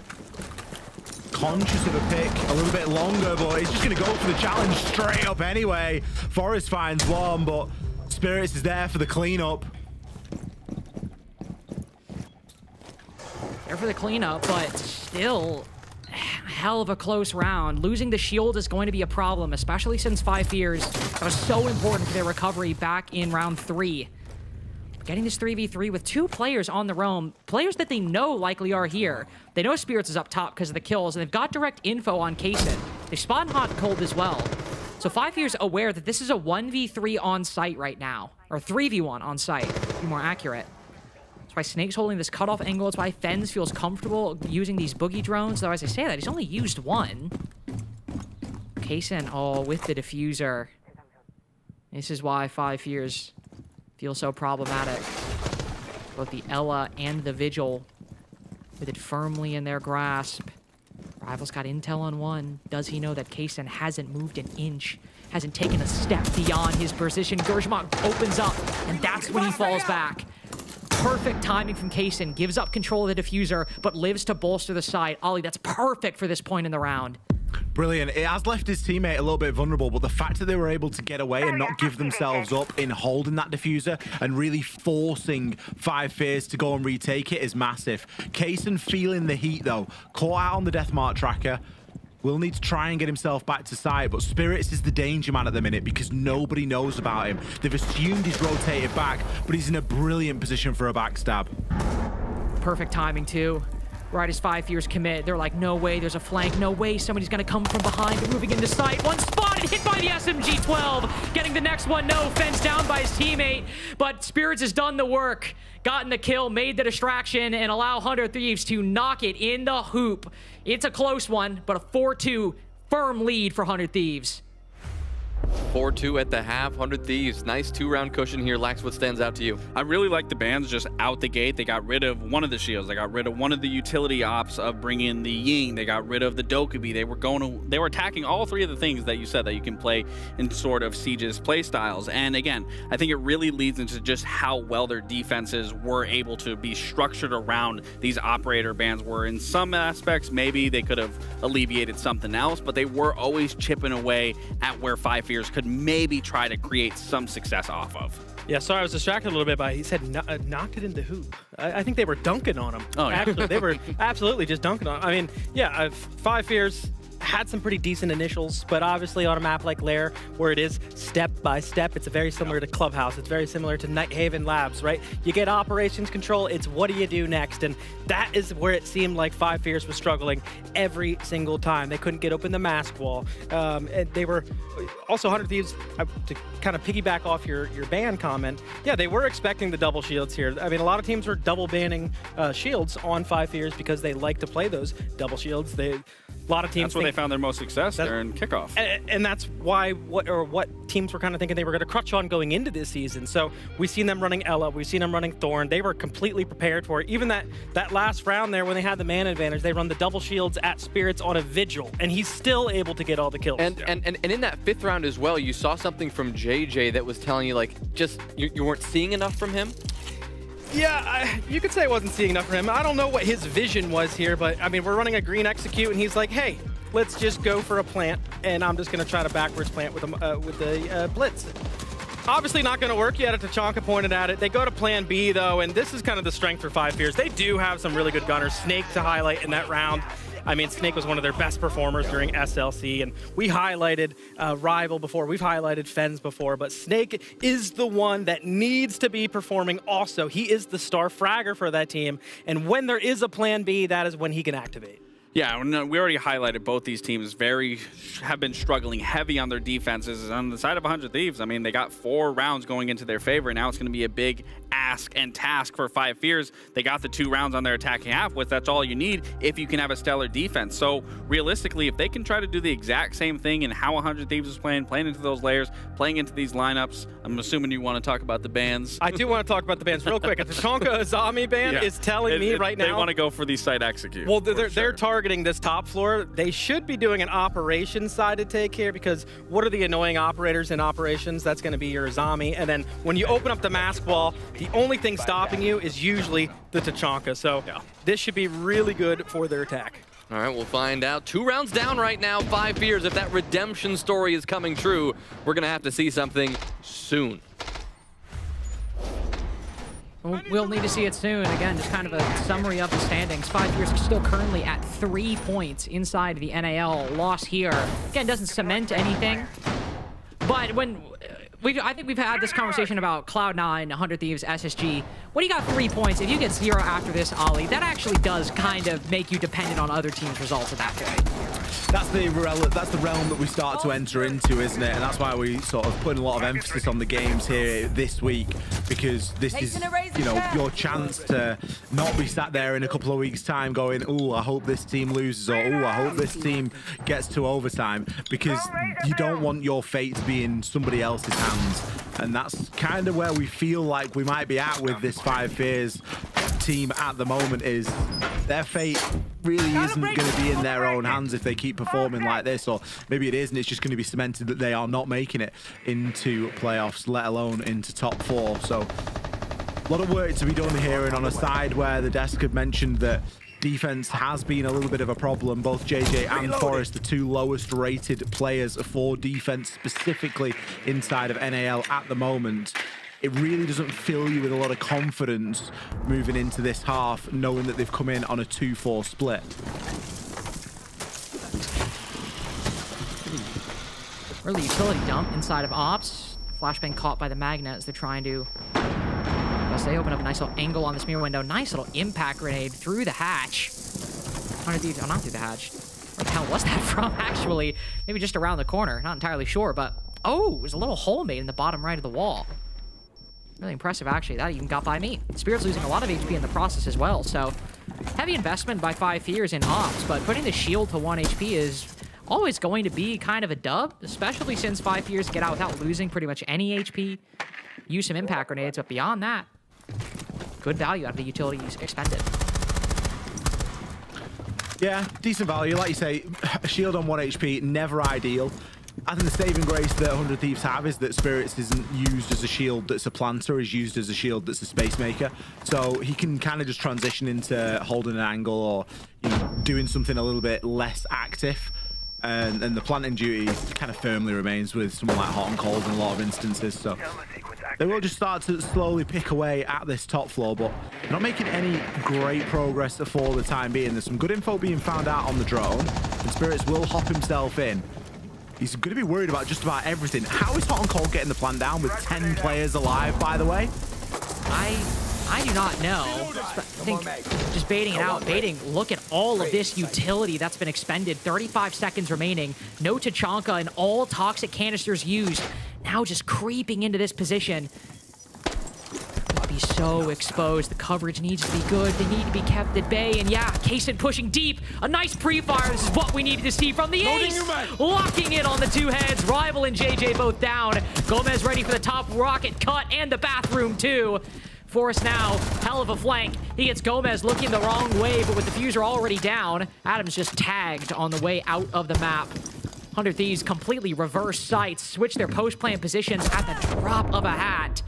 Conscious of a pick a little bit longer, but he's just going to go for the challenge straight up anyway. Forrest finds one, but Spirits is there for the cleanup. There for the cleanup, but still hell of a close round. Losing the shield is going to be a problem, especially since 5 Fears that was so important for their recovery back in round 3. Getting this 3v3 with 2 players on the roam, players that they know likely are here. They know Spirits is up top because of the kills, and they've got direct info on Kaysen. They spawn hot and cold as well. So 5 Fear's aware that this is a 1v3 on site right now, or 3v1 on site, to be more accurate. That's why Snake's holding this cutoff angle. It's why Fens feels comfortable using these boogie drones, though as I say that, he's only used 1. Kaysen, with the diffuser. This is why 5 Fears feel so problematic. Both the Ella and the Vigil with it firmly in their grasp. Rival's got intel on 1. Does he know that Kaysen hasn't moved an inch, hasn't taken a step beyond his position? Gershmont opens up, and that's when he falls back. Perfect timing from Kaysen, gives up control of the diffuser, but lives to bolster the side. Ollie, that's perfect for this point in the round. Brilliant. It has left his teammate a little bit vulnerable, but the fact that they were able to get away and not give themselves up in holding that diffuser and really forcing 5 Fears to go and retake it is massive. Kaysen feeling the heat, though. Caught out on the Deathmark tracker. Will need to try and get himself back to side, but Spirits is the danger man at the minute because nobody knows about him. They've assumed he's rotated back, but he's in a brilliant position for a backstab. Perfect timing, too. Right as 5 Fears commit, they're like, no way, there's a flank, no way, somebody's gonna come from behind, moving into sight. 1 spotted, hit by the SMG-12. Getting the next one, no, Fens down by his teammate, but Spirits has done the work, gotten the kill, made the distraction, and allow 100 Thieves to knock it in the hoop. It's a close one, but a 4-2 firm lead for 100 Thieves. 4-2 at the half, 100 Thieves. Nice 2-round cushion here. Lax, what stands out to you? I really like the bands just out the gate. They got rid of one of the shields. They got rid of one of the utility ops of bringing the Ying. They got rid of the Dokubi. They were attacking all 3 of the things that you said that you can play in sort of Siege's play styles. And again, I think it really leads into just how well their defenses were able to be structured around these operator bands, where in some aspects maybe they could have alleviated something else, but they were always chipping away at where 5 Fears could maybe try to create some success off of. Yeah, sorry, I was distracted a little bit by, he said knocked it in the hoop. I think they were dunking on him. Oh, yeah. Actually, they were absolutely just dunking on him. I mean, yeah, 5 Fears had some pretty decent initials, but obviously on a map like Lair, where it is step by step, it's very similar to Clubhouse. It's very similar to Nighthaven Labs, right? You get operations control, it's what do you do next? And that is where it seemed like 5 Fears was struggling every single time. They couldn't get open the mask wall. And they were also 100 Thieves, to kind of piggyback off your ban comment, yeah, they were expecting the double shields here. I mean, a lot of teams were double banning shields on 5 Fears because they like to play those double shields. A lot of teams. That's where they found their most success there in kickoff. And that's why what teams were kind of thinking they were going to crutch on going into this season. So we've seen them running Ella, we've seen them running Thorn. They were completely prepared for it. Even that last round there when they had the man advantage, they run the double shields at Spirits on a Vigil, and he's still able to get all the kills. And in that 5th round as well, you saw something from JJ that was telling you, like, just you weren't seeing enough from him? Yeah, you could say I wasn't seeing enough for him. I don't know what his vision was here, but I mean, we're running a green execute, and he's like, hey, let's just go for a plant, and I'm just going to try to backwards plant with the blitz. Obviously not going to work yet. Tachanka pointed at it. They go to plan B, though, and this is kind of the strength for 5 Fears. They do have some really good gunners. Snake to highlight in that round. I mean, Snake was one of their best performers during SLC, and we highlighted Rival before. We've highlighted Fens before, but Snake is the one that needs to be performing also. He is the star fragger for that team, and when there is a plan B, that is when he can activate. Yeah, we already highlighted both these teams have been struggling heavy on their defenses. On the side of 100 Thieves, I mean, they got 4 rounds going into their favor. Now it's going to be a big ask and task for 5 Fears. They got the 2 rounds on their attacking half, which that's all you need if you can have a stellar defense. So realistically, if they can try to do the exact same thing in how 100 Thieves is playing into those layers, playing into these lineups, I'm assuming you want to talk about the bans. I do want to talk about the bans real quick. A Tachanka Azami ban is telling me right now. They want to go for the site execute. Well, they're targeting this top floor. They should be doing an operations side to take here, because what are the annoying operators in operations? That's going to be your Azami. And then when you open up the mask wall, the only thing stopping you is usually the Tachanka. So this should be really good for their attack. All right, we'll find out. 2 rounds down right now, 5 Fears. If that redemption story is coming true, we're going to have to see something soon. We'll need to see it soon. Again, just kind of a summary of the standings. 5 Fears still currently at 3 points inside the NAL. Loss here, again, doesn't cement anything. But when I think we've had this conversation about Cloud9, 100 Thieves, SSG. When you got 3 points, if you get 0 after this, Ollie, that actually does kind of make you dependent on other teams' results at that point. That's the realm that we start to enter into, isn't it? And that's why we sort of put a lot of emphasis on the games here this week, because this is, you know, your chance to not be sat there in a couple of weeks' time going, "Oh, I hope this team loses," or "Oh, I hope this team gets to overtime," because you don't want your fate to be in somebody else's hands. And that's kind of where we feel like we might be at with this 5 Fears team at the moment. Is their fate really isn't going to be in their own hands if they keep performing like this, or maybe it is and it's just going to be cemented that they are not making it into playoffs, let alone into top 4. So a lot of work to be done here, and on a side where the desk had mentioned that defense has been a little bit of a problem. Both JJ and Forrest, the 2 lowest rated players for defense specifically inside of NAL at the moment. It really doesn't fill you with a lot of confidence moving into this half, knowing that they've come in on a 2-4 split. Early utility dump inside of Ops. Flashbang caught by the Magnet as they're trying to... As they open up a nice little angle on this mirror window. Nice little impact grenade through the hatch. 100 Thieves, oh, not through the hatch. Where the hell was that from, actually? Maybe just around the corner. Not entirely sure, but... Oh, there's a little hole made in the bottom right of the wall. Really impressive, actually. That even got by me. Spirit's losing a lot of HP in the process as well, so... Heavy investment by 5 Fears in Ops, but putting the shield to 1 HP is always going to be kind of a dub, especially since 5 Fears get out without losing pretty much any HP. Use some impact grenades, but beyond that, good value out of the utilities expended. Yeah, decent value. Like you say, a shield on 1 HP, never ideal. I think the saving grace that 100 Thieves have is that Spirits isn't used as a shield that's a planter, is used as a shield that's a space maker. So he can kind of just transition into holding an angle or, you know, doing something a little bit less active. And the planting duty kind of firmly remains with someone like Hot and Cold in a lot of instances. So they will just start to slowly pick away at this top floor, but not making any great progress for the time being. There's some good info being found out on the drone, and Spirits will hop himself in. He's going to be worried about just about everything. How is Hot and Cold getting the plan down with 10 players alive, by the way? I do not know. I think just baiting it out. Baiting, look at all of this utility that's been expended. 35 seconds remaining. No Tachanka and all toxic canisters used. Now just creeping into this position. Be so exposed. The coverage needs to be good. They need to be kept at bay. And yeah, Kaysen pushing deep. A nice pre-fire. This is what we needed to see from the ace. Locking in on the 2 heads. Rival and JJ both down. Gomez ready for the top rocket cut and the bathroom too. Forrest now, hell of a flank. He gets Gomez looking the wrong way, but with the fuser already down, Adams just tagged on the way out of the map. 100 Thieves completely reverse sights, switch their post-plant positions at the drop of a hat.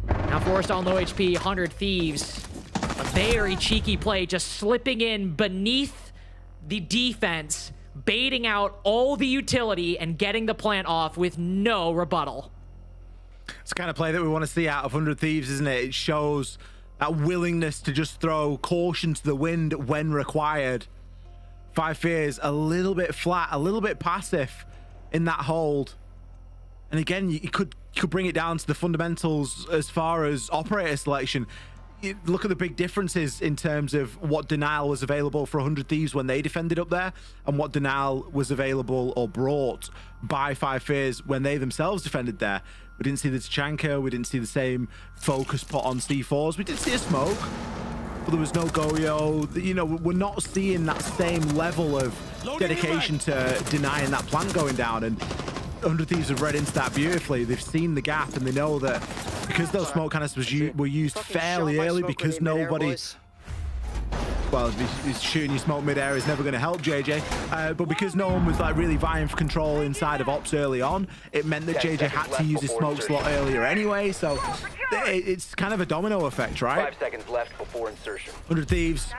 Now Forrest on low HP, 100 Thieves. A very cheeky play, just slipping in beneath the defense, baiting out all the utility and getting the plant off with no rebuttal. It's the kind of play that we want to see out of 100 Thieves, isn't it? It shows that willingness to just throw caution to the wind when required. 5 Fears a little bit flat, a little bit passive in that hold. And again, you could bring it down to the fundamentals as far as operator selection. You look at the big differences in terms of what denial was available for 100 Thieves when they defended up there, and what denial was available or brought by 5 Fears when they themselves defended there. We didn't see the Tachanka, we didn't see the same focus put on C4s. We did see a smoke, but there was no Goyo. You know, we're not seeing that same level of dedication to denying that plant going down, and 100 Thieves have read into that beautifully. They've seen the gap, and they know that because those smoke canisters were used fairly early, because nobody... Well, shooting your smoke mid-air is never going to help JJ, but because no one was like really vying for control inside of Ops early on, it meant that JJ had to use his smoke slot earlier anyway, so it's kind of a domino effect, right? 5 seconds left before insertion. 100 Thieves,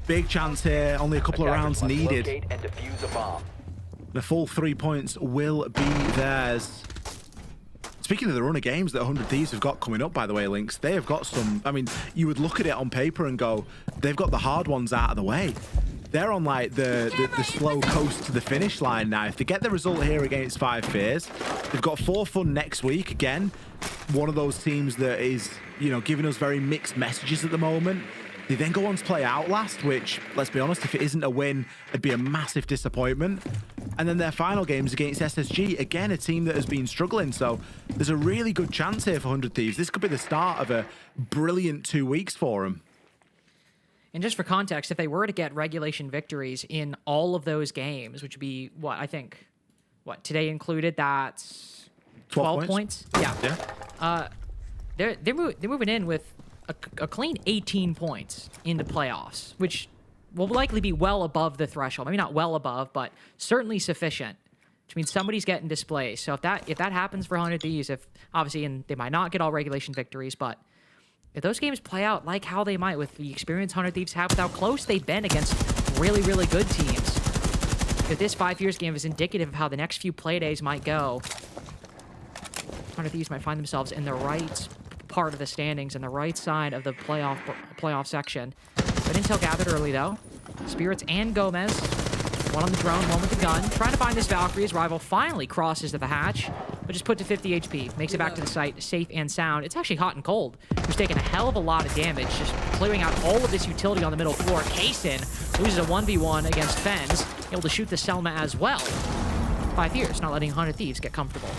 big chance here, only a couple of rounds needed. And defuse a bomb. The full 3 points will be theirs. Speaking of the run of games that 100 Thieves have got coming up, by the way, Lynx, they have got some... I mean, you would look at it on paper and go, they've got the hard ones out of the way. they're on like the slow coast to the finish line now. If they get the result here against 5 Fears, they've got Forfun next week. Again, one of those teams that is, you know, giving us very mixed messages at the moment. They then go on to play Outlast, which, let's be honest, if it isn't a win, it'd be a massive disappointment. And then their final games against SSG, again, a team that has been struggling. So there's a really good chance here for 100 Thieves. This could be the start of a brilliant 2 weeks for them. And just for context, if they were to get regulation victories in all of those games, which would be what I think, what today included, that's 12 points. Yeah. They're moving in with a clean 18 points in the playoffs, which will likely be well above the threshold. Maybe not well above, but certainly sufficient, which means somebody's getting displaced. So if that happens for 100 Thieves, if obviously, and they might not get all regulation victories, but if those games play out like how they might with the experience 100 Thieves have, with how close they've been against really, really good teams, if this 5 Fears game is indicative of how the next few play days might go, 100 Thieves might find themselves in the right part of the standings and the right side of the playoff section. But intel gathered early though. Spirits and Gomez, one on the drone, one with the gun, trying to find this Valkyrie. His rival finally crosses to the hatch, but just put to 50 HP. Makes it back to the site safe and sound. It's actually Hot and Cold, who's taking a hell of a lot of damage, just clearing out all of this utility on the middle floor. Kaysen loses a 1v1 against Fens, able to shoot the Selma as well. 5 Fears not letting 100 Thieves get comfortable.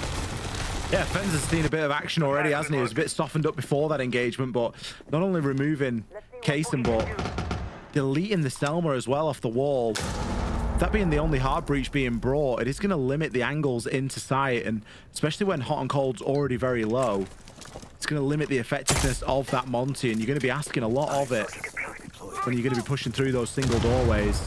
Yeah, Fens has seen a bit of action already, hasn't he? He was a bit softened up before that engagement, but not only removing Kaysen, but deleting the Selma as well off the wall. That being the only hard breach being brought, it is going to limit the angles into sight, and especially when Hot and Cold's already very low, it's going to limit the effectiveness of that Monty, and you're going to be asking a lot of it when you're going to be pushing through those single doorways.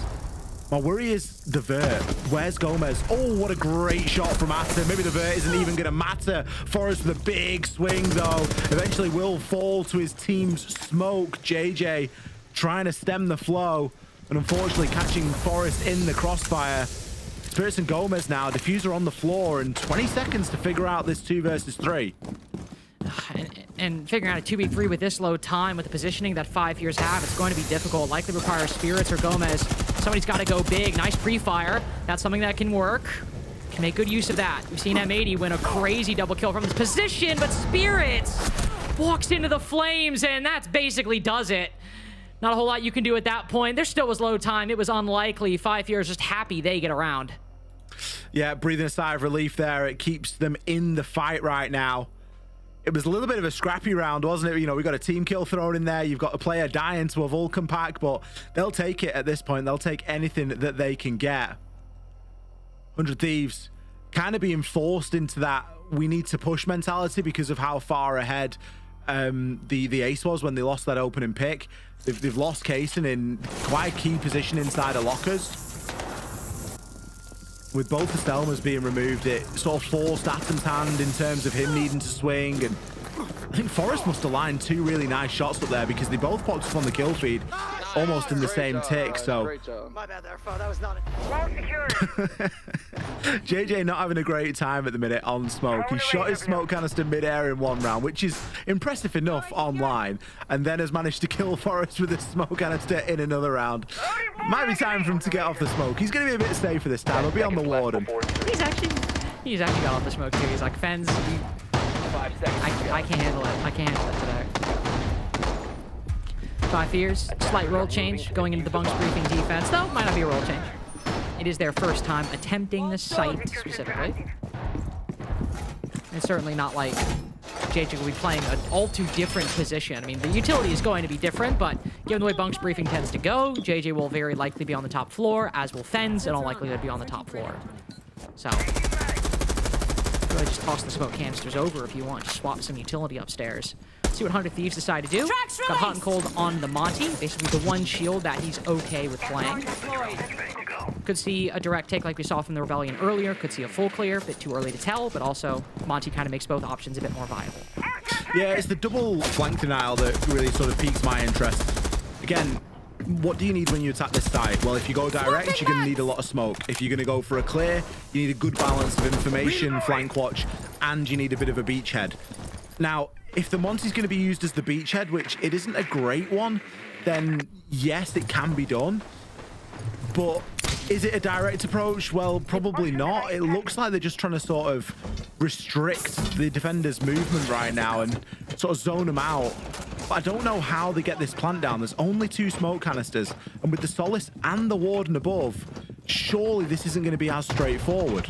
My worry is the vert. Where's Gomez? Oh, what a great shot from Atta. Maybe the vert isn't even going to matter. Forrest with a big swing, though. Eventually will fall to his team's smoke. JJ trying to stem the flow, and unfortunately catching Forrest in the crossfire. Spirits and Gomez now. Diffuser on the floor, and 20 seconds to figure out this 2 versus 3. And figuring out a 2v3 with this low time, with the positioning that 5 Fears have, it's going to be difficult. Likely requires Spirits or Gomez. Somebody's got to go big. Nice pre-fire. That's something that can work. Can make good use of that. We've seen M80 win a crazy double kill from this position, but Spirits walks into the flames, and that basically does it. Not a whole lot you can do at that point. There still was low time. It was unlikely. 5 Fears just happy they get around. Yeah, breathing a sigh of relief there. It keeps them in the fight right now. It was a little bit of a scrappy round, wasn't it? You know, we got a team kill thrown in there. You've got a player dying to a Vulcan pack, but they'll take it at this point. They'll take anything that they can get. 100 Thieves kind of being forced into that we need to push mentality because of how far ahead the ace was when they lost that opening pick. They've lost Kaysen in quite a key position inside of lockers. With both the Stelmas being removed, it sort of forced Atom's hand in terms of him needing to swing, and I think Forrest must have lined 2 really nice shots up there because they both popped up on the kill feed almost in the same tick. So My bad there, that was not JJ not having a great time at the minute on smoke. He shot his smoke canister mid-air in 1 round, which is impressive enough online, and then has managed to kill Forrest with a smoke canister in another round. Might be time for him to get off the smoke. He's going to be a bit safer this time. He'll be on the Warden. He's actually got off the smoke too. He's like, Fens, I can't handle it. I can't handle it today. 5 Fears, slight role change going into the bunks briefing defense, though might not be a role change. It is their first time attempting the site specifically. It's certainly not like JJ will be playing an all too different position. I mean, the utility is going to be different, but given the way bunks briefing tends to go, JJ will very likely be on the top floor, as will Fens, and all likelihood be on the top floor. So go ahead, just toss the smoke canisters over if you want. Just swap some utility upstairs. See what 100 Thieves decide to do. Got Hot and Cold on the Monty, basically the one shield that he's okay with playing. Could see a direct take like we saw from the Rebellion earlier. Could see a full clear, a bit too early to tell, but also Monty kind of makes both options a bit more viable. Yeah, it's the double flank denial that really sort of piques my interest. Again, what do you need when you attack this site? Well, if you go direct, you're going to need a lot of smoke. If you're going to go for a clear, you need a good balance of information, flank watch, and you need a bit of a beachhead. Now, if the Monty's going to be used as the beachhead, which it isn't a great one, then yes, it can be done. but is it a direct approach? Well, probably not. It looks like they're just trying to sort of restrict the defenders' movement right now and sort of zone them out. But I don't know how they get this plant down. There's only 2 smoke canisters, and with the Solace and the Warden above, surely this isn't going to be as straightforward.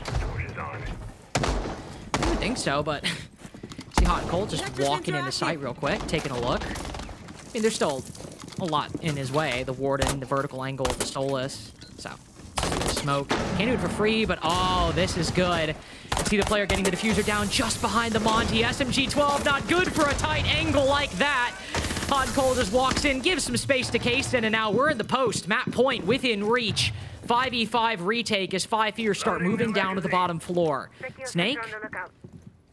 I would think so, but see Hot and Cold just walking into sight real quick, taking a look. I mean, there's still a lot in his way. The Warden, the vertical angle, the Solace. So, smoke. Can't do it for free, but oh, this is good. See the player getting the diffuser down just behind the Monty. SMG-12 not good for a tight angle like that. Hot and Cold just walks in, gives some space to Kaysen, and now we're in the post. Map point within reach. 5v5 retake as 5 Fears start moving down to the bottom floor. Snake,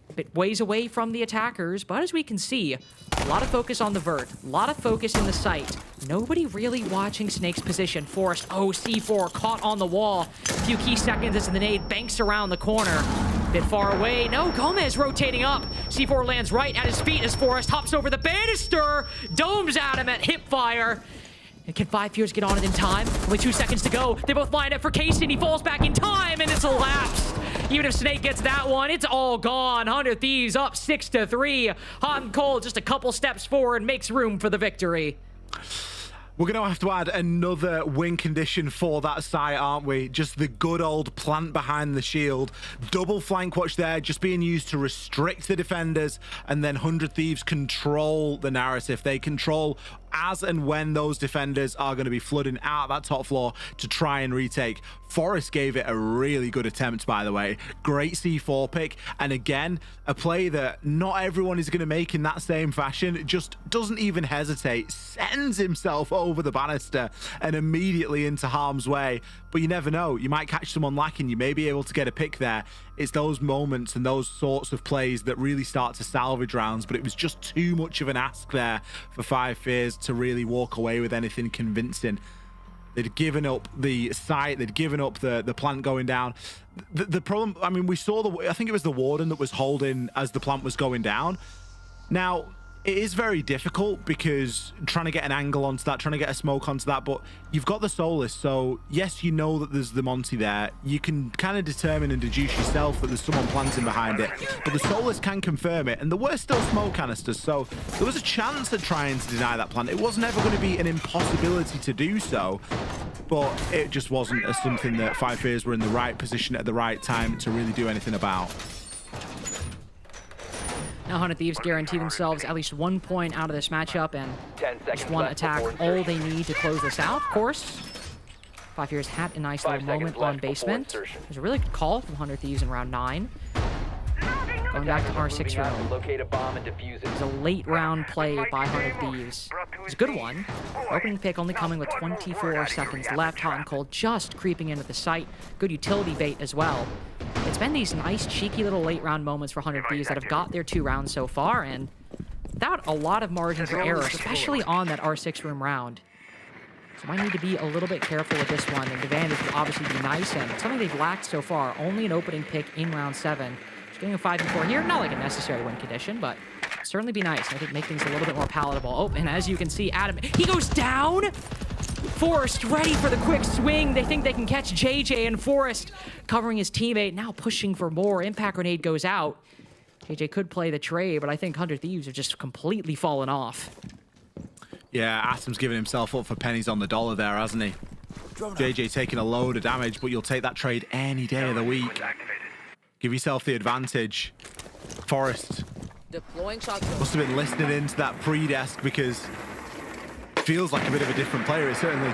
a bit ways away from the attackers, but as we can see, a lot of focus on the vert, a lot of focus in the site. Nobody really watching Snake's position. Forrest, oh, C4 caught on the wall. A few key seconds as the nade banks around the corner. Bit far away. No, Gomez rotating up. C4 lands right at his feet as Forrest hops over the banister. Domes at him at hip fire. And can 5 Fears get on it in time? Only 2 seconds to go. They both line up for Kaysen. He falls back in time, and it's elapsed. Even if Snake gets that one, it's all gone. 100 Thieves up 6-3. Hot and Cold just a couple steps forward, makes room for the victory. We're going to have to add another win condition for that site, aren't we? Just the good old plant behind the shield. Double flank watch there, just being used to restrict the defenders, and then 100 Thieves control the narrative. They control as and when those defenders are going to be flooding out that top floor to try and retake. Forrest gave it a really good attempt, by the way. Great C4 pick, and again, a play that not everyone is going to make in that same fashion. Just doesn't even hesitate, sends himself over the banister and immediately into harm's way. But you never know, you might catch someone lacking, you may be able to get a pick there. It's those moments and those sorts of plays that really start to salvage rounds, but it was just too much of an ask there for 5 Fears to really walk away with anything convincing. They'd given up the site, they'd given up the plant going down. The problem, I mean, we saw I think it was the Warden that was holding as the plant was going down. Now, it is very difficult because trying to get an angle onto that, trying to get a smoke onto that, but you've got the Solace, so yes, you know that there's the Monty there. You can kind of determine and deduce yourself that there's someone planting behind it, but the Solace can confirm it, and there were still smoke canisters, so there was a chance at trying to deny that plant. It was never going to be an impossibility to do so, but it just wasn't something that 5 Fears were in the right position at the right time to really do anything about. Now 100 Thieves guarantee themselves at least 1 point out of this matchup, and just one attack, all they need to close this out, of course. 5 Fears had a nice little moment on basement. There's a really good call from 100 Thieves in round 9. Going back to R6 round. It was a late round play by 100 Thieves. It was a good one. Opening pick only coming with 24 seconds left. Hot and Cold just creeping into the site. Good utility bait as well. It's been these nice, cheeky little late round moments for 100 Thieves that have got their 2 rounds so far, and without a lot of margin for error, especially on that R6 room round. So might need to be a little bit careful with this one, and the advantage will obviously be nice, and something they've lacked so far. Only an opening pick in round 7. Just getting a 5-4 here, not like a necessary win condition, but certainly be nice. I think make things a little bit more palatable. Oh, and as you can see, Adam, he goes down! Forrest ready for the quick swing. They think they can catch JJ, and Forrest covering his teammate, now pushing for more. Impact grenade goes out. JJ could play the trade, but I think 100 Thieves have just completely fallen off. Yeah, Atom's giving himself up for pennies on the dollar there, hasn't he? JJ taking a load of damage, but you'll take that trade any day of the week. Give yourself the advantage. Forrest must have been listening into that pre-desk because feels like a bit of a different player. It's certainly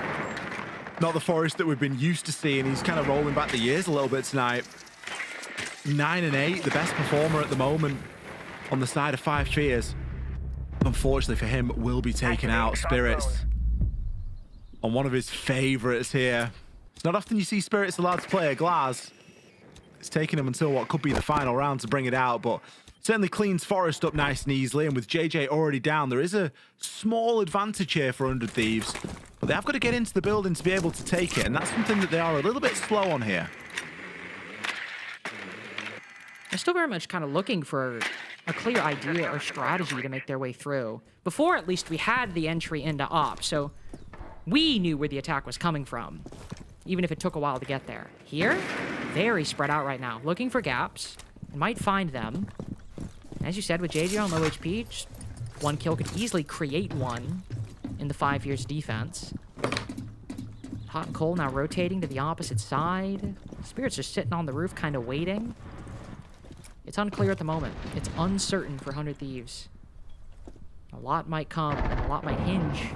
not the Forrest that we've been used to seeing. He's kind of rolling back the years a little bit tonight. 9 and 8, the best performer at the moment on the side of 5 Fears. Unfortunately for him, will be taken out. Spirits on one of his favorites here. It's not often you see Spirits allowed to play a glass. It's taken him until what could be the final round to bring it out, but certainly cleans Forrest up nice and easily, and with JJ already down, there is a small advantage here for 100 Thieves, but they have got to get into the building to be able to take it, and that's something that they are a little bit slow on here. They're still very much kind of looking for a clear idea or strategy to make their way through. Before, at least, we had the entry into op, so we knew where the attack was coming from. even if it took a while to get there. Here, very spread out right now, looking for gaps, and might find them. As you said, with JJ on low HP, just one kill could easily create one in the 5 years defense. Hot and Cold now rotating to the opposite side. Spirit's just sitting on the roof, kind of waiting. It's unclear at the moment. It's uncertain for 100 Thieves. A lot might come, and a lot might hinge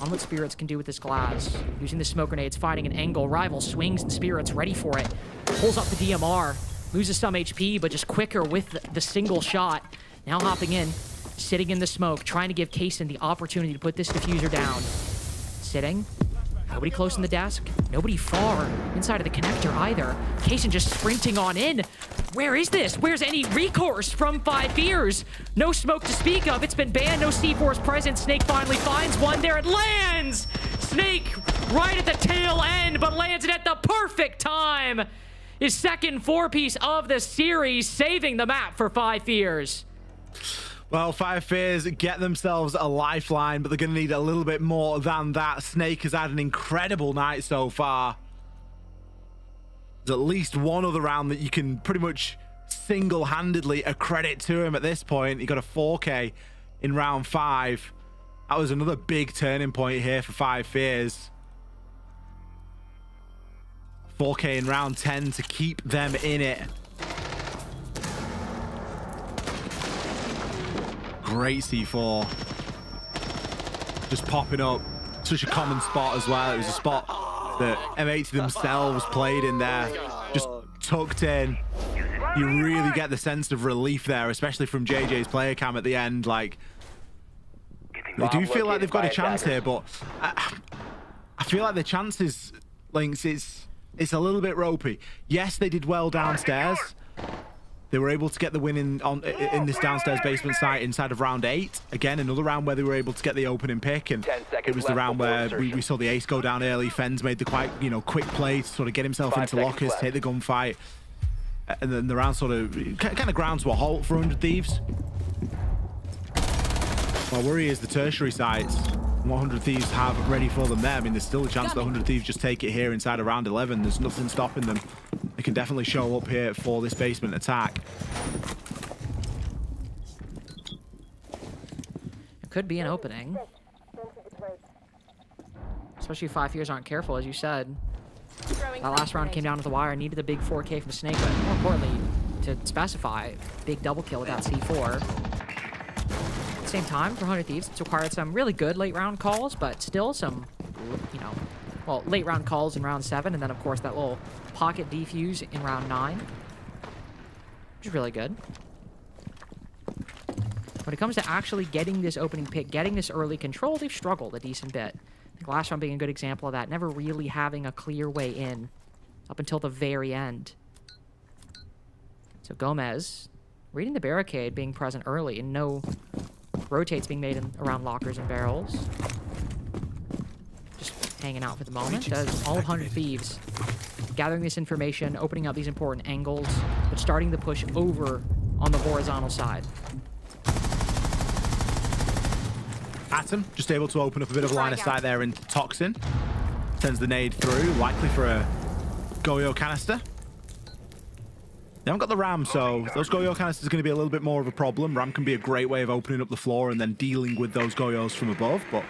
on what Spirits can do with this glass. Using the smoke grenades, finding an angle. Rival swings, and Spirits ready for it. Pulls up the DMR. Loses some HP, but just quicker with the single shot. Now hopping in, sitting in the smoke, trying to give Kaysen the opportunity to put this diffuser down. Sitting. Nobody close in the desk. Nobody far inside of the connector either. Kaysen just sprinting on in. Where is this? Where's any recourse from 5 Fears? No smoke to speak of. It's been banned. No C4's present. Snake finally finds one there. It lands! Snake right at the tail end, but lands it at the perfect time. His second 4-piece of the series, saving the map for 5 Fears. Well, 5 Fears get themselves a lifeline, but they're going to need a little bit more than that. Snake has had an incredible night so far. There's at least one other round that you can pretty much single-handedly accredit to him at this point. He got a 4K in round 5. That was another big turning point here for 5 Fears. 4K in round 10 to keep them in it. Great C4. Just popping up. Such a common spot as well. It was a spot that M80 themselves played in there. Just tucked in. You really get the sense of relief there, especially from JJ's player cam at the end. Like, they do feel like they've got a chance here, but I feel like the chances, Lynx, it's a little bit ropey. Yes, they did well downstairs. They were able to get the win in this downstairs basement site inside of round 8. Again, another round where they were able to get the opening pick, and it was the round where we saw the ace go down early. Fens made the quite, quick play to sort of get himself into lockers, take the gunfight, and then the round sort of kind of ground to a halt for 100 Thieves. My worry is the tertiary sites. What 100 Thieves have ready for them there. I mean, there's still a chance that 100 Thieves just take it here inside of round 11. There's nothing stopping them. They can definitely show up here for this basement attack. It could be an opening. Especially if 5 Fears aren't careful, as you said. That last round came down to the wire. Needed a big 4K from Snake, but more importantly, to specify, big double kill with that C4. At the same time, for 100 Thieves, it's required some really good late round calls, but still some, well, late round calls in round 7, and then of course that little pocket defuse in round 9, which is really good. When it comes to actually getting this opening pick, getting this early control, they've struggled a decent bit. The last round being a good example of that, never really having a clear way in up until the very end. So Gomez reading the barricade, being present early, and no rotates being made around lockers and barrels. Just hanging out for the moment. Does all 100 Thieves. Gathering this information, opening up these important angles, but starting the push over on the horizontal side. Atom just able to open up a bit of line of sight there into Toxin. Sends the nade through, likely for a Goyo canister. They haven't got the Ram, so those Goyo canisters are going to be a little bit more of a problem. Ram can be a great way of opening up the floor and then dealing with those Goyos from above, but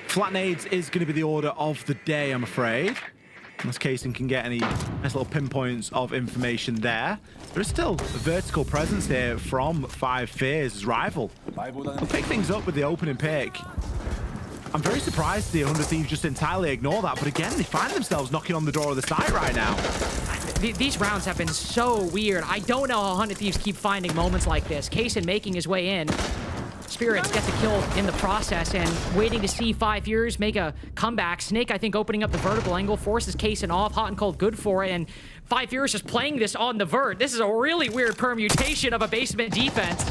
flat nades is going to be the order of the day, I'm afraid. Unless Kaysen can get any nice little pinpoints of information there. There is still a vertical presence here from 5 Fears' rival. They'll pick things up with the opening pick. I'm very surprised the 100 Thieves just entirely ignore that, but again, they find themselves knocking on the door of the site right now. These rounds have been so weird. I don't know how 100 Thieves keep finding moments like this. Kaysen making his way in. Spirits get the kill in the process, and waiting to see 5 Fears make a comeback. Snake, I think, opening up the vertical angle, forces Kaysen off. Hot and Cold good for it, and 5 Fears just playing this on the vert. This is a really weird permutation of a basement defense,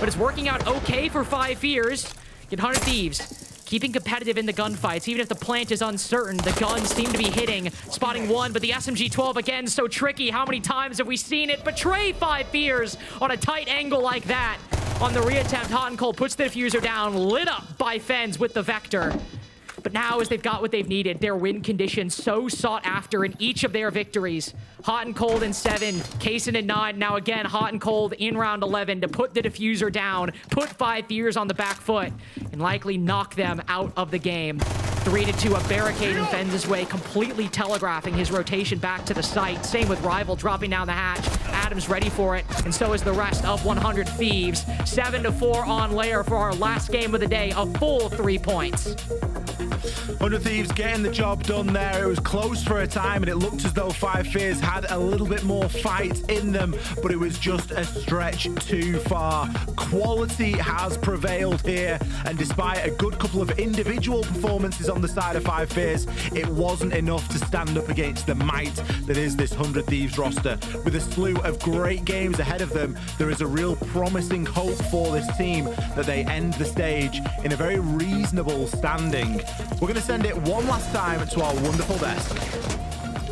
but it's working out okay for 5 Fears. Get 100 Thieves keeping competitive in the gunfights, even if the plant is uncertain. The guns seem to be hitting, spotting one, but the SMG-12 again, so tricky. How many times have we seen it betray 5 Fears on a tight angle like that? On the reattempt, Hot and Cold puts the diffuser down, lit up by Fens with the Vector. But now, as they've got what they've needed, their win conditions so sought after in each of their victories. Hot and Cold in 7, Kaysen in 9. Now again, Hot and Cold in round 11 to put the diffuser down, put 5 Fears on the back foot, and likely knock them out of the game. 3-2, a barricade in Fenz's way, completely telegraphing his rotation back to the site. Same with Rival dropping down the hatch. Adam's ready for it, and so is the rest of 100 Thieves. 7-4 on Lair for our last game of the day, a full 3 points. 100 Thieves getting the job done there. It was close for a time, and it looked as though 5 Fears had a little bit more fight in them, but it was just a stretch too far. Quality has prevailed here, and despite a good couple of individual performances on the side of 5 Fears, it wasn't enough to stand up against the might that is this 100 Thieves roster. With a slew of great games ahead of them, there is a real promising hope for this team that they end the stage in a very reasonable standing. We're going to send it one last time to our wonderful desk.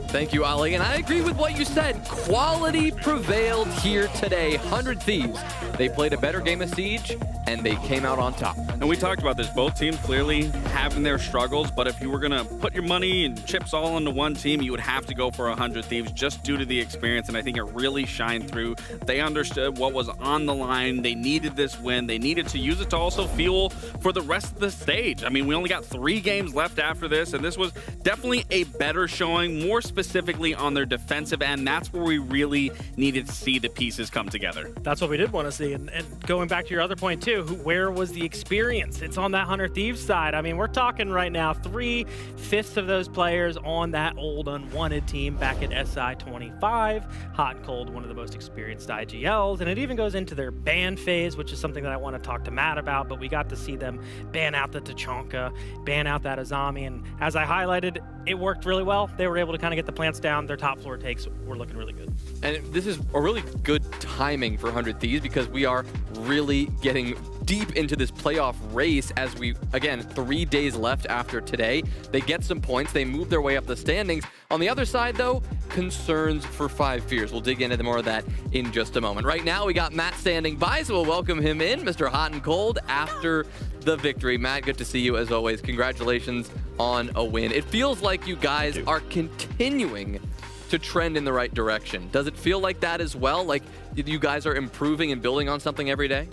Thank you, Ali, and I agree with what you said. Quality prevailed here today. 100 Thieves. They played a better game of Siege, and they came out on top. And we talked about this. Both teams clearly having their struggles, but if you were going to put your money and chips all into one team, you would have to go for 100 Thieves just due to the experience, and I think it really shined through. They understood what was on the line. They needed this win. They needed to use it to also fuel for the rest of the stage. I mean, we only got 3 games left after this, and this was definitely a better showing, more specifically on their defensive end. That's where we really needed to see the pieces come together. That's what we did want to see. And going back to your other point too, where was the experience? It's on that 100 Thieves side. I mean, we're talking right now 3/5 of those players on that old unwanted team back at SI 25. Hot and Cold, one of the most experienced IGLs, and it even goes into their ban phase, which is something that I want to talk to Matt about, but we got to see them ban out the Tachanka, ban out that Azami, and as I highlighted, it worked really well. They were able to kind of get the plants down. Their top floor takes were looking really good. And this is a really good timing for 100 Thieves because we are really getting deep into this playoff race as we, again, 3 days left after today. They get some points. They move their way up the standings. On the other side, though, concerns for 5 Fears. We'll dig into more of that in just a moment. Right now, we got Matt standing by, so we'll welcome him in, Mr. Hot and Cold, after the victory. Matt, good to see you as always. Congratulations on a win. It feels like you guys are continuing to trend in the right direction. Does it feel like that as well? Like you guys are improving and building on something every day?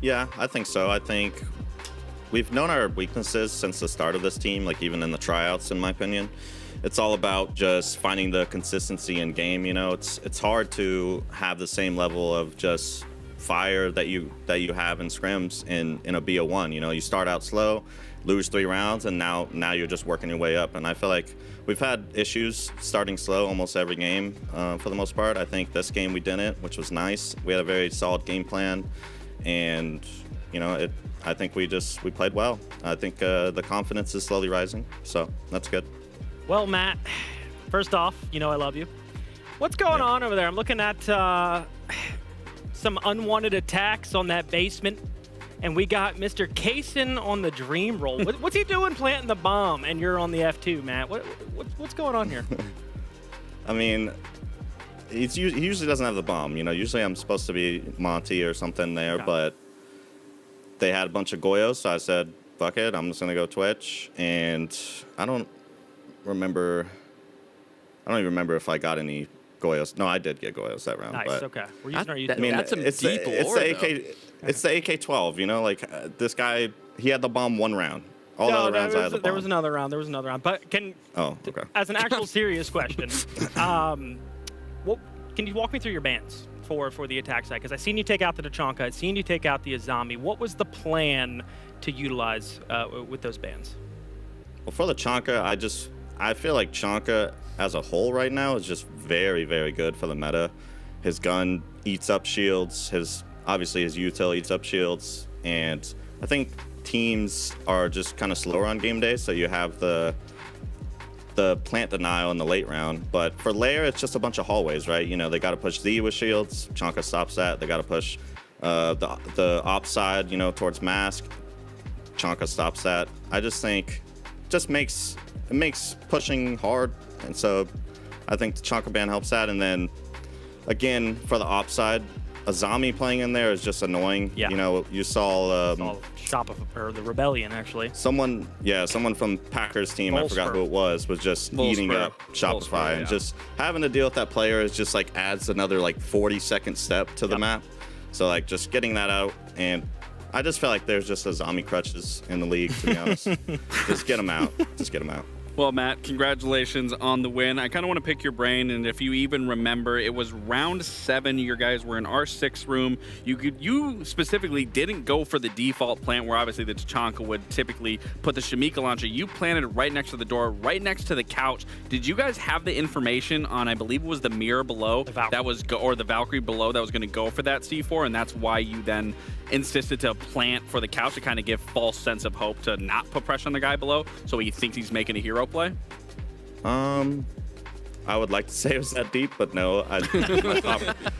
Yeah, I think so. I think we've known our weaknesses since the start of this team, like even in the tryouts, in my opinion. It's all about just finding the consistency in game. You know, it's hard to have the same level of just fire that you have in scrims in a BO1. You know, you start out slow, lose 3 rounds, and now you're just working your way up. And I feel like we've had issues starting slow almost every game for the most part. I think this game we didn't, which was nice. We had a very solid game plan, and you know, I think we played well. I think the confidence is slowly rising, so that's good. Well, Matt, first off, you know I love you. What's going on over there? I'm looking at some unwanted attacks on that basement, and we got Mr. Kaysen on the dream roll. What's he doing planting the bomb, and you're on the F2, Matt? What's going on here? I mean, he usually doesn't have the bomb. You know, usually I'm supposed to be Monty or something there, but they had a bunch of Goyos, so I said, fuck it, I'm just going to go Twitch, and I don't even remember if I got any Goyos. No, I did get Goyos that round. Nice, but okay. We're using our YouTube. I mean, that's some deep lore, it's the AK-12, you know? Like, this guy, he had the bomb 1 round. All the other rounds I had the bomb. There was another round. But as an actual serious question, can you walk me through your bans for the attack side? Because I've seen you take out the Tachanka. I've seen you take out the Azami. What was the plan to utilize with those bans? Well, for the Tachanka, I feel like Tachanka as a whole right now is just very, very good for the meta. His gun eats up shields. Obviously his util eats up shields. And I think teams are just kind of slower on game day, so you have the plant denial in the late round. But for Lair, it's just a bunch of hallways, right? You know, they got to push Z with shields. Tachanka stops that. They got to push the op side, you know, towards Mask. Tachanka stops that. I just think it makes pushing hard, and so I think the Tachanka ban helps that. And then again, for the op side, Azami playing in there is just annoying. Yeah. You know, you saw the Rebellion actually. Someone from Packers team, I forgot who it was just eating up Shopify, and just having to deal with that player is just like adds another like 40-second step to the map. So like just getting that out, and I just feel like there's just Azami crutches in the league, to be honest. Just get them out. Just get them out. Well, Matt, congratulations on the win. I kind of want to pick your brain, and if you even remember, it was round 7. You guys were in R6 room. You specifically didn't go for the default plant, where obviously the Tachanka would typically put the Shamika launcher. You planted right next to the door, right next to the couch. Did you guys have the information on, I believe it was the mirror below, or the Valkyrie below that was going to go for that C4, and that's why you then insisted to plant for the couch to kind of give false sense of hope to not put pressure on the guy below, so he thinks he's making a hero play? I would like to say it was that deep, but no.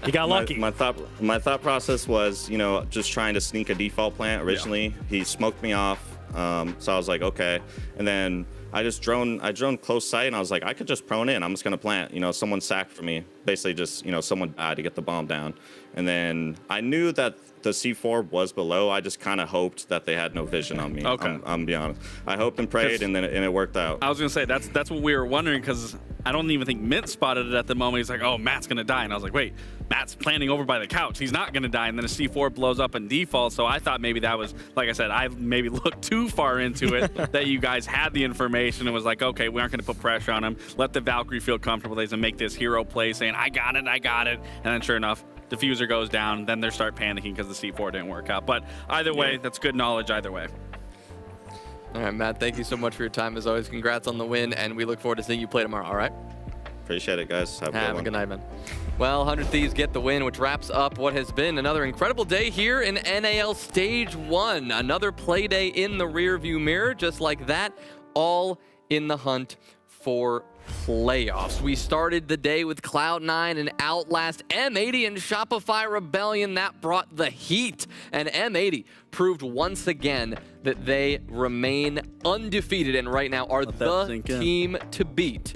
You got lucky. My thought process was, you know, just trying to sneak a default plant originally. Yeah. He smoked me off, so I was like, okay. And then I droned close sight, and I was like, I could just prone in. I'm just gonna plant. You know, someone sacked for me. Basically, just, you know, someone died to get the bomb down. And then I knew that the C4 was below. I just kind of hoped that they had no vision on me. Okay. I'm gonna be honest. I hoped and prayed, and then it worked out. I was gonna say that's what we were wondering, because I don't even think Mint spotted it at the moment. He's like, oh, Matt's gonna die, and I was like, wait, Matt's planting over by the couch. He's not gonna die, and then a C4 blows up in default. So I thought maybe that was, like I said, I maybe looked too far into it that you guys had the information and was like, okay, we aren't gonna put pressure on him. Let the Valkyrie feel comfortable and make this hero play, saying, I got it, and then sure enough, diffuser goes down, then they start panicking because the C4 didn't work out. But either way, that's good knowledge either way. All right, Matt, thank you so much for your time as always. Congrats on the win, and we look forward to seeing you play tomorrow, all right? Appreciate it, guys. Have a good night, man. Well, 100 Thieves get the win, which wraps up what has been another incredible day here in NAL Stage 1. Another play day in the rearview mirror, just like that, all in the hunt for playoffs. We started the day with Cloud9 and Outlast, M80 and Shopify Rebellion. That brought the heat, and M80 proved once again that they remain undefeated and right now are the team to beat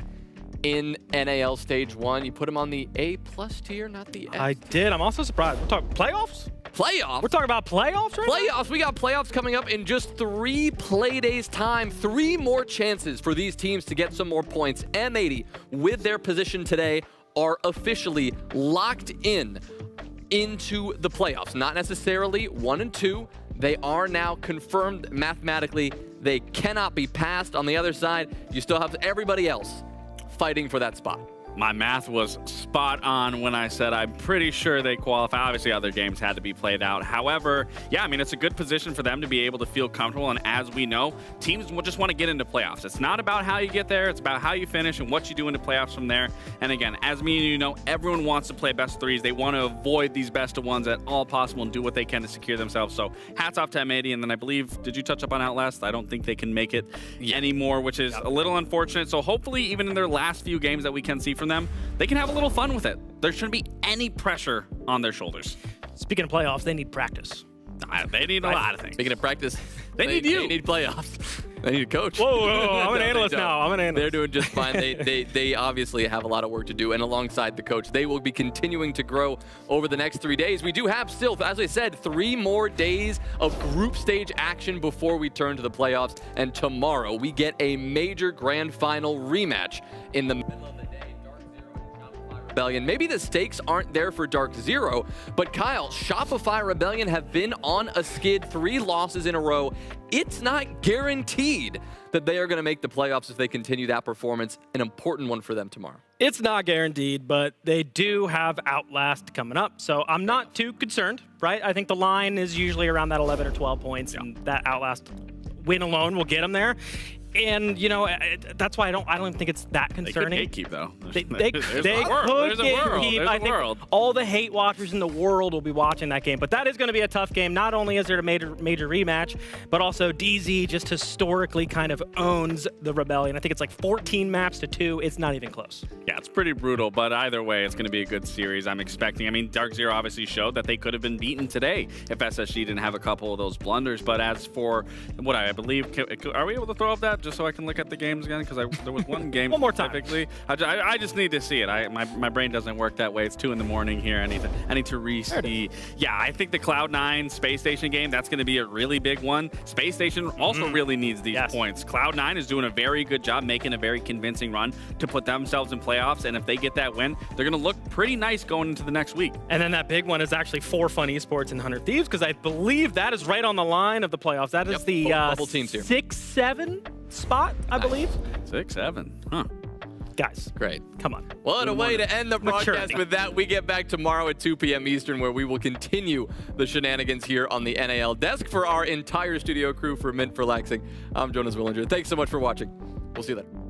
in NAL Stage 1. You put them on the A+ tier, not the F. I did. I'm also surprised. We're talking playoffs? Playoffs? We're talking about playoffs right now? Playoffs. We got playoffs coming up in just 3 play days' time. 3 more chances for these teams to get some more points. M80, with their position today, are officially locked into the playoffs. Not necessarily 1 and 2. They are now confirmed mathematically. They cannot be passed. On the other side, you still have everybody else fighting for that spot. My math was spot on when I said I'm pretty sure they qualify. Obviously, other games had to be played out. However, yeah, I mean, it's a good position for them to be able to feel comfortable. And as we know, teams will just want to get into playoffs. It's not about how you get there. It's about how you finish and what you do into playoffs from there. And again, as me and you know, everyone wants to play best of 3s. They want to avoid these best of 1s at all possible and do what they can to secure themselves. So hats off to M80. And then I believe, did you touch up on Outlast? I don't think they can make it anymore, which is a little unfortunate. So hopefully, even in their last few games that we can see from them, they can have a little fun with it. There shouldn't be any pressure on their shoulders. Speaking of playoffs, they need practice. They need a lot of things. Speaking of practice, they need you. They need playoffs. They need a coach. Whoa, I'm an analyst now. I'm an analyst. They're doing just fine. They obviously have a lot of work to do, and alongside the coach, they will be continuing to grow over the next 3 days. We do have still, as I said, 3 more days of group stage action before we turn to the playoffs, and tomorrow we get a major grand final rematch in the middle of the day. Dark Zero and Shopify Rebellion. Maybe the stakes aren't there for Dark Zero, but Kyle, Shopify Rebellion have been on a skid, 3 losses in a row. It's not guaranteed that they are going to make the playoffs if they continue that performance. An important one for them tomorrow. It's not guaranteed, but they do have Outlast coming up, so I'm not too concerned, right? I think the line is usually around that 11 or 12 points, and that Outlast win alone will get them there. And, you know, that's why I don't even think it's that concerning. They could gatekeep, though. They could gatekeep. I think all the hate watchers in the world will be watching that game. But that is going to be a tough game. Not only is there a major rematch, but also DZ just historically kind of owns the Rebellion. I think it's like 14 maps to 2. It's not even close. Yeah, it's pretty brutal. But either way, it's going to be a good series, I'm expecting. I mean, Dark Zero obviously showed that they could have been beaten today if SSG didn't have a couple of those blunders. But as for what I believe, are we able to throw up that that just so I can look at the games again? Because there was one game One more time. specifically. I just need to see it. My brain doesn't work that way. It's 2 in the morning here. I need to re-see. Yeah, I think the Cloud9 Space Station game, that's going to be a really big one. Space Station also really needs these points. Cloud9 is doing a very good job making a very convincing run to put themselves in playoffs, and if they get that win, they're going to look pretty nice going into the next week. And then that big one is actually Forfun Esports and 100 Thieves, because I believe that is right on the line of the playoffs. That is the bubble teams here. 6-7 spot, I believe. 6-7, huh? Guys, great. Come on. What a way to end the broadcast Maturity. with that. We get back tomorrow at 2 p.m. Eastern, where we will continue the shenanigans here on the NAL desk. For our entire studio crew, for Mint for Laxing, I'm Jonas Willinger. Thanks so much for watching. We'll see you then.